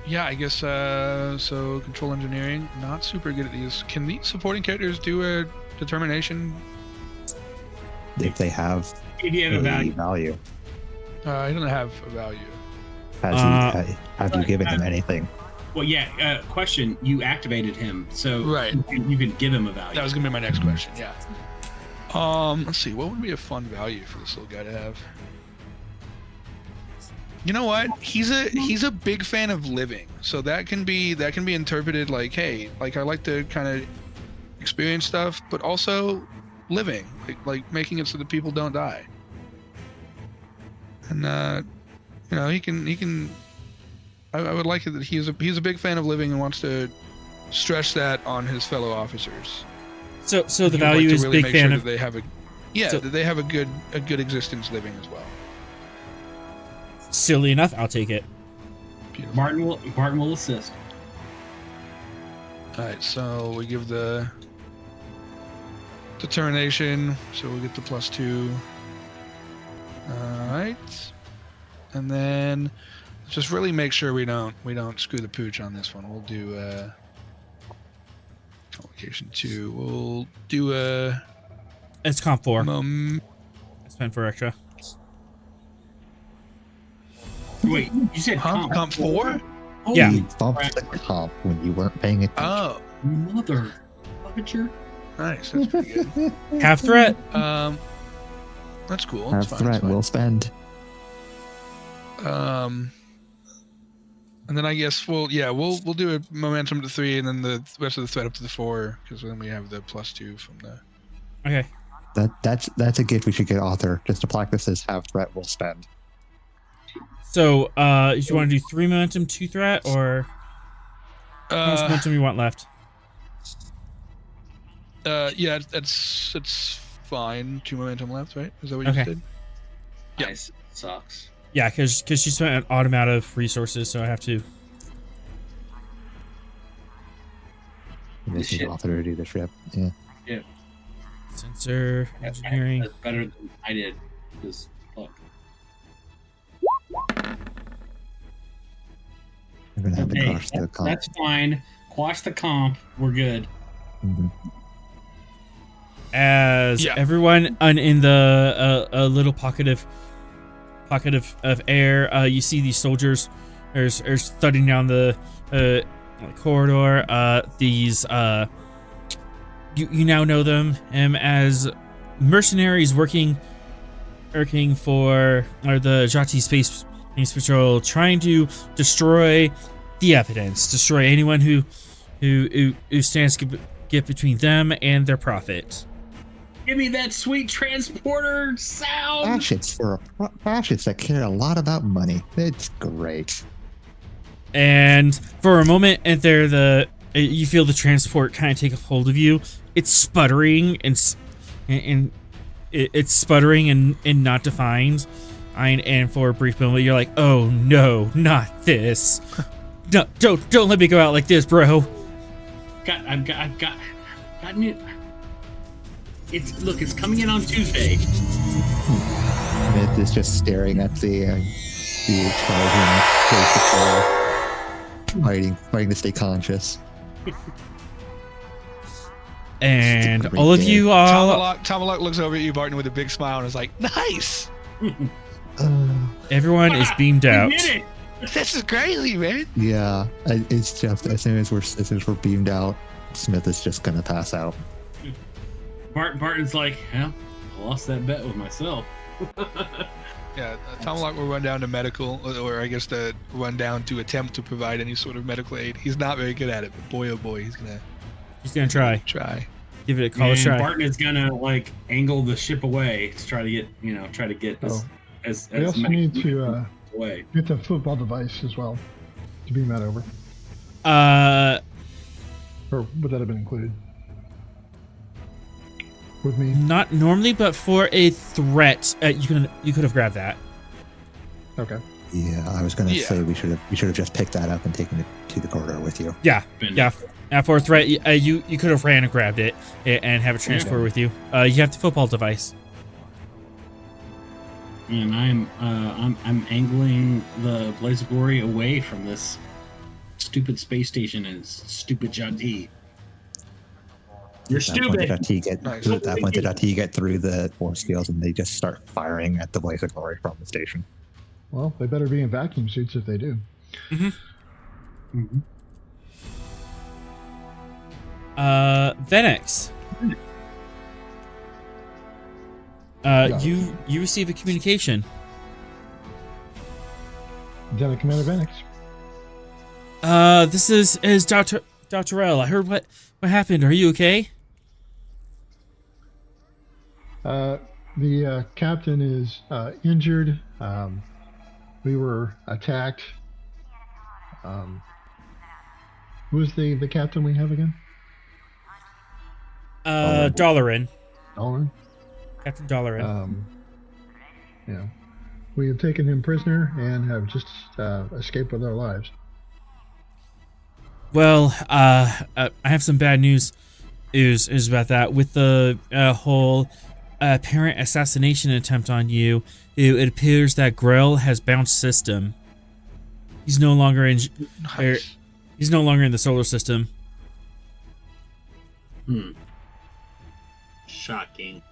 Yeah, I guess so. Control engineering, not super good at these. Can these supporting characters do a determination? If they have If you have a value. value. I don't have a value. Have you given him anything? Well, yeah. Question: you activated him, so Right. you could give him a value. That was gonna be my next question. Yeah. Let's see. What would be a fun value for this little guy to have? You know what? He's a big fan of living, so that can be interpreted like, hey, like I like to kind of experience stuff, but also living, like making it so that people don't die. And you know, he can. I would like it that he's a big fan of living and wants to stress that on his fellow officers. So He the would like value to is really big make fan sure of. that they have that they have a good existence living as well. Silly enough, I'll take it. Beautiful. Martin will assist. All right, so we give the determination, so we get the +2. All right, and then just really make sure we don't screw the pooch on this one. We'll do complication 2. We'll do a It's comp 4. Spend for extra. Wait, you said comp 4? Oh, Yeah. You bumped the comp when you weren't paying attention. Oh, mother fucker. nice. That's pretty good. Half threat. That's cool. Have That's fine, threat, we'll spend. And then I guess we'll do a momentum to 3, and then the rest of the threat up to the 4, because then we have the +2 from the. Okay. That's a gift we should get author. Just a plaque that says have threat, we'll spend. So, if you want to do 3 momentum, 2 threat, or how much momentum you want left? Yeah, it's fine. 2 momentum left, right? Is that what you Okay. said? Yeah. Nice. Sucks. Yeah, because she spent an odd amount of resources, so I have to. This is author to do the trip. Yeah. Yeah. Sensor engineering. That's better than I did. Just look. We're gonna have to Okay, crush the comp. that's fine. Quash the comp. We're good. Mhm. As Yeah. everyone in the a little pocket of air, you see these soldiers are thudding down the corridor. These you now know them as mercenaries working for the Jhatee Space Patrol, trying to destroy the evidence, destroy anyone who stands to get between them and their profit. Give me that sweet transporter sound. Fascists that care a lot about money. It's great. And for a moment, and you feel the transport kind of take a hold of you. It's sputtering and it's sputtering and not defined. And for a brief moment, you're like, "Oh no, not this! No, don't let me go out like this, bro." I've got it. It's coming in on Tuesday. Myth is just staring at the charging fighting to stay conscious. And all of you Tomalak looks over at you, Barton, with a big smile, and is like, "Nice! everyone is beamed out. We did it. This is crazy, man." Yeah, it's just as soon as we're beamed out, Smith is just gonna pass out. Barton's like, yeah, I lost that bet with myself. Yeah, Tomalak will run down to medical, or I guess to run down to attempt to provide any sort of medical aid. He's not very good at it, but boy, oh boy, he's gonna He's gonna try. try. Give it a call try. Barton is gonna like angle the ship away to try to get as we also need to away. get the football device as well to beam that over. Or would that have been included with me? Not normally, but for a threat, you could have grabbed that. Okay. Yeah, I was gonna say we should have just picked that up and taken it to the corridor with you. Yeah. For a threat, you could have ran and grabbed it and have it transfer with you. You have the football device. And I'm angling the Blaze of Glory away from this stupid space station and stupid Jhatee. You're stupid. At that point, the Jhatee get through the force fields and they just start firing at the Blaze of Glory from the station. Well, they better be in vacuum suits if they do. Venix. You receive a communication. Lieutenant Commander Venix. This is Dr. L. I heard what happened. Are you okay? The captain is injured. We were attacked. Who's the captain we have again? Dollarin. Dollarin? Captain Dollarin. Yeah. We have taken him prisoner and have just escaped with our lives. Well, I have some bad news. Is about that with the whole apparent assassination attempt on you. It appears that Grel has bounced system. He's no longer in. He's no longer in the solar system. Shocking.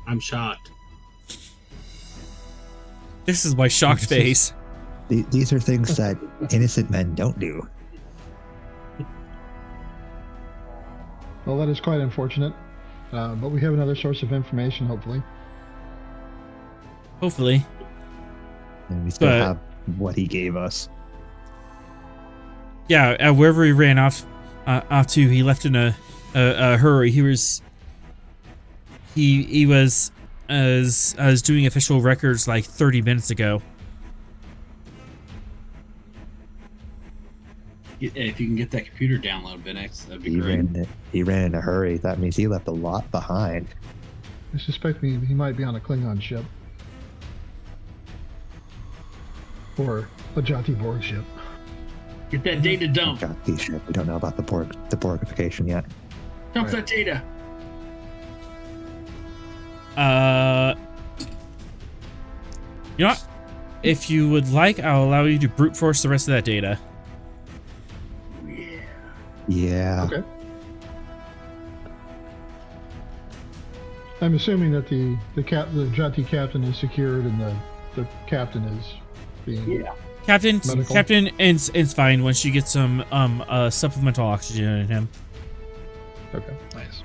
I'm shocked. This is my shocked face. These are things that innocent men don't do. Well, that is quite unfortunate. But we have another source of information, hopefully. Hopefully. And we still have what he gave us. Yeah, wherever he ran off to, he left in a hurry. He was doing official records like 30 minutes ago. If you can get that computer download, Venix, that'd be great. He ran in a hurry. That means he left a lot behind. I suspect he might be on a Klingon ship. Or a Jhatee Borg ship. Get that data dump. Jhatee ship. We don't know about the Borgification yet. Dump that data. You know what? If you would like, I'll allow you to brute force the rest of that data. Yeah. Okay. I'm assuming that the Jhatee captain is secured and the captain is being Captain is fine once you get some supplemental oxygen in him. Okay. Nice.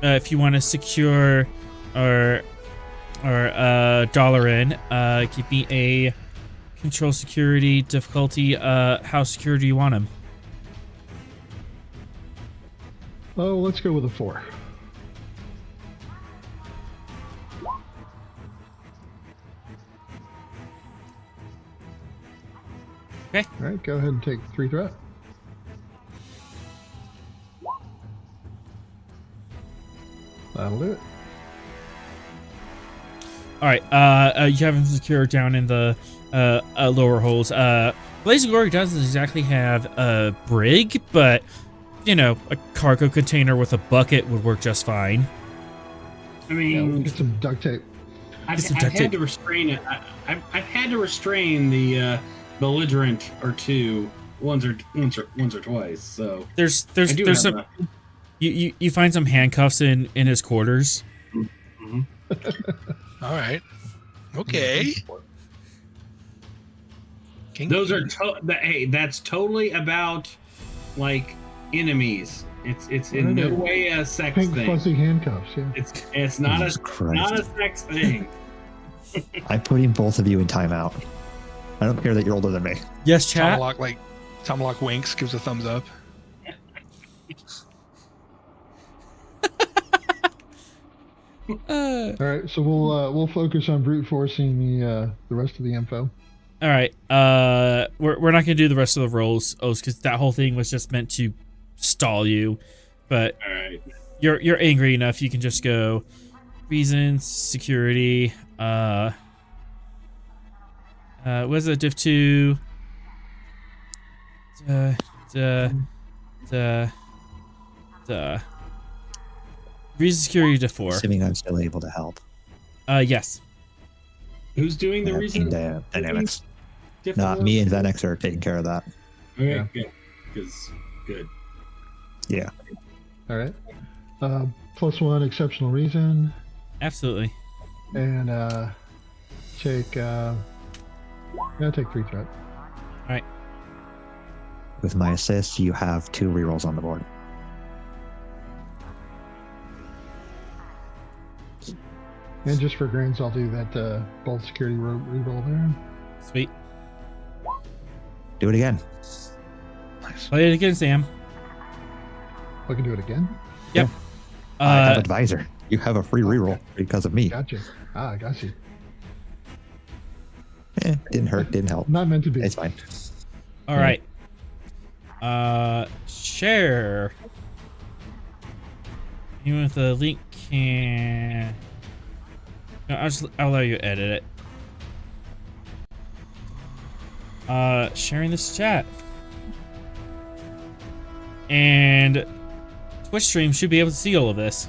If you want to secure or dollar in, give me a control security difficulty. How secure do you want him? Oh, let's go with a 4. Okay. All right, go ahead and take 3 threat. That'll do it. All right. You have him secured down in the lower holes. Blaze of Glory doesn't exactly have a brig, but you know, a cargo container with a bucket would work just fine. I mean, we'll get some duct tape. I've had to restrain it. I've had to restrain the belligerent or two once or twice. So there's some. You find some handcuffs in his quarters. Mm-hmm. All right. Okay. Those are hey, that's totally about like enemies. It's in no way a sex Pink thing. fuzzy handcuffs. Yeah. It's not not a sex thing. I'm putting both of you in timeout. I don't care that you're older than me. Yes, chat. Like Tomlock winks, gives a thumbs up. All right, so we'll focus on brute forcing the rest of the info. All right, we're not gonna do the rest of the rolls, because that whole thing was just meant to stall you. But all right, you're angry enough. You can just go reasons, security. Was it div 2? Reason security to 4. Assuming I'm still able to help. Yes. Who's doing the reason? Dynamics. Me and Venex are taking care of that. Okay, good. Yeah. All right. +1 exceptional reason. Absolutely. And take 3 threat. All right. With my assist, you have 2 rerolls on the board. And just for grins, I'll do that bold security reroll there. Sweet. Do it again. Nice. Play it again, Sam. I can do it again? Yep. I have advisor. You have a free reroll because of me. Gotcha. I got you. Didn't hurt, didn't help. Not meant to be. It's fine. All right. Share. Anyone with a link can... No, I'll allow you to edit it. Sharing this chat. And Twitch stream should be able to see all of this.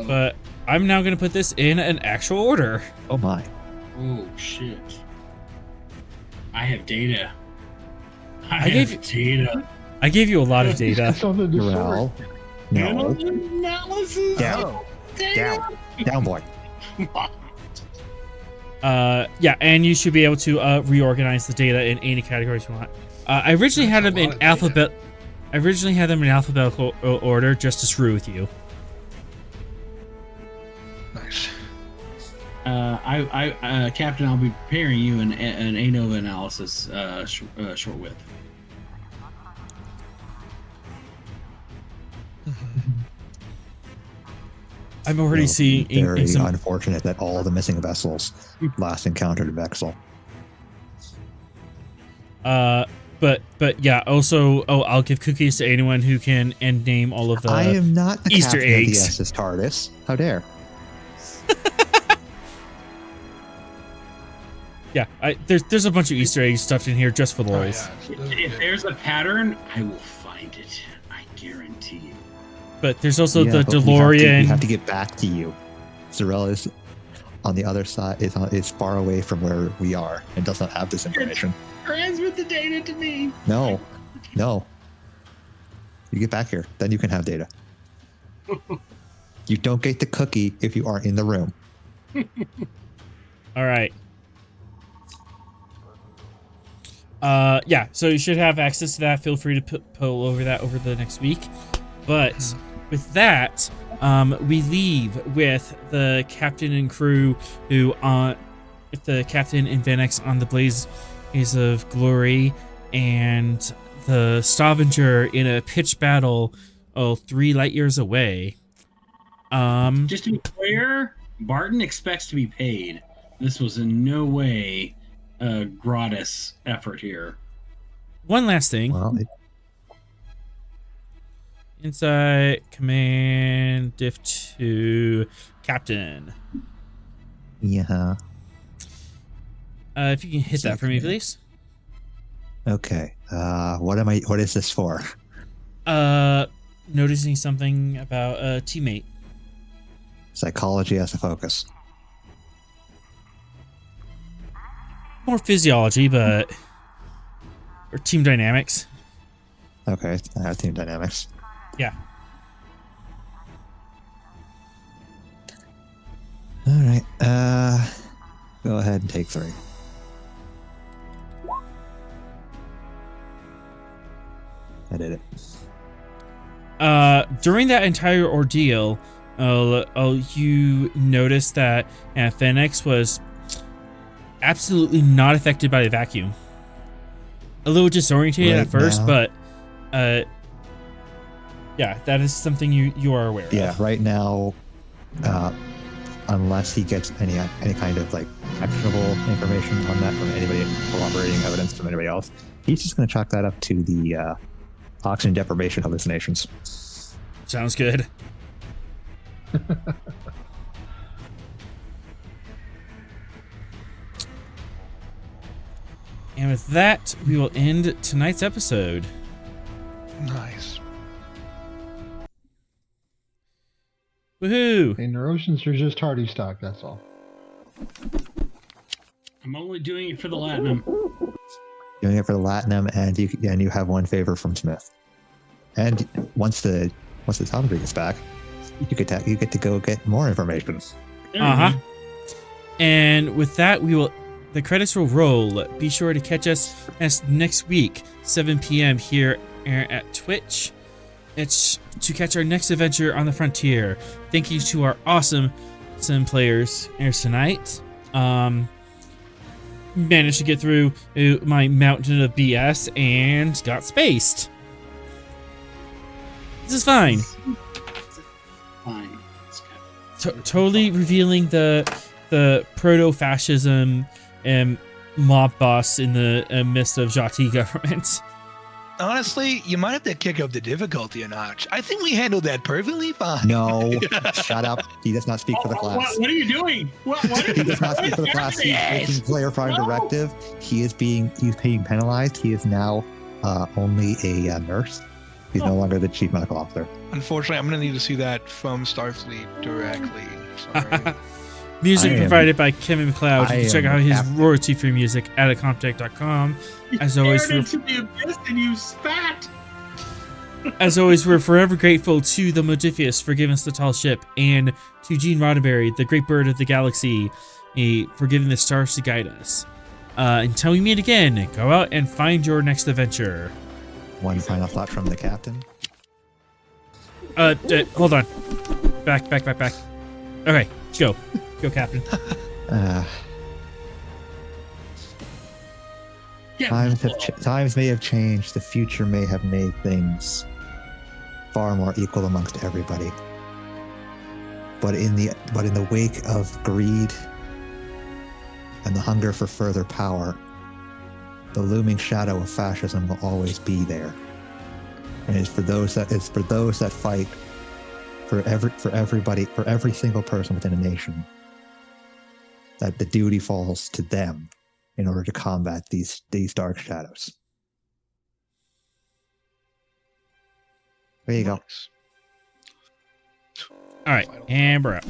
But I'm now going to put this in an actual order. Oh my. Oh shit. I have data. I gave you a lot of data. Grel. No. Analysis. Down, boy. Yeah, and you should be able to reorganize the data in any categories you want. I originally had them in alphabetical order just to screw with you. Nice. Captain, I'll be preparing you an ANOVA analysis short width. I'm already seeing very unfortunate that all the missing vessels last encountered Vexel. But yeah, also, I'll give cookies to anyone who can end name all of the I am not the Easter captain eggs. Of the SS TARDIS. How dare? Yeah, there's a bunch of Easter eggs stuffed in here just for lols. If there's a pattern, I will find it. I guarantee you. But there's also the but DeLorean. We have to get back to you. Zarella is on the other side. Is far away from where we are and does not have this information. Transmit the data to me. No. You get back here, then you can have data. You don't get the cookie if you aren't in the room. All right. Yeah, so you should have access to that. Feel free to pull over that over the next week. But with that, we leave with the captain and crew who with the captain and Venex on the blaze of glory, and the Stavanger in a pitched battle 3 light years away. Just to be clear, Barton expects to be paid. This was in no way a gratis effort here. One last thing. Well, Inside command diff 2 captain. Yeah. If you can hit that for me, please. Okay. What is this for? Noticing something about a teammate. Psychology as a focus. More physiology, or team dynamics. Okay, I have team dynamics. Yeah. All right. Go ahead and take 3. I did it. During that entire ordeal, you noticed that Phoenix was absolutely not affected by the vacuum. A little disoriented at first, but yeah, that is something you are aware of. Yeah, right now, unless he gets any kind of like actionable information on that from anybody, corroborating evidence from anybody else, he's just going to chalk that up to the oxygen deprivation hallucinations. Sounds good. And with that, we will end tonight's episode. Nice. Woohoo! Hey, Neurosians are just hardy stock, that's all. I'm only doing it for the Latinum. Doing it for the Latinum, and you have one favor from Smith. And once the Tommy gets back, you get to go get more information. And with that, the credits will roll. Be sure to catch us next week, 7 p.m. here at Twitch. It's to catch our next adventure on the frontier. Thank you to our awesome players here tonight. Managed to get through my mountain of BS and got spaced. This is fine. Fine. Totally revealing the proto-fascism and mob boss in the midst of Jhatee Government. Honestly, you might have to kick up the difficulty a notch. I think we handled that perfectly fine. No, shut up. He does not speak for the class. What are you doing? He does not speak for the class. He's taking player prime directive. He's being penalized. He is now only a nurse. He's no longer the chief medical officer. Unfortunately, I'm going to need to see that from Starfleet directly. Sorry. Music provided by Kevin Macloud. You can check out his royalty-free music at acontact.com. As always, As always, we're forever grateful to the Modifius for giving us the tall ship, and to Gene Roddenberry, the great bird of the galaxy, for giving the stars to guide us. Until we meet again, go out and find your next adventure. One final thought from the captain. Hold on. Back. Okay, go. Go, Captain. Times may have changed. The future may have made things far more equal amongst everybody. But in the wake of greed and the hunger for further power, the looming shadow of fascism will always be there. And it's for those that fight for every single person within a nation, that the duty falls to them in order to combat these dark shadows. There you go. All right, and we're out.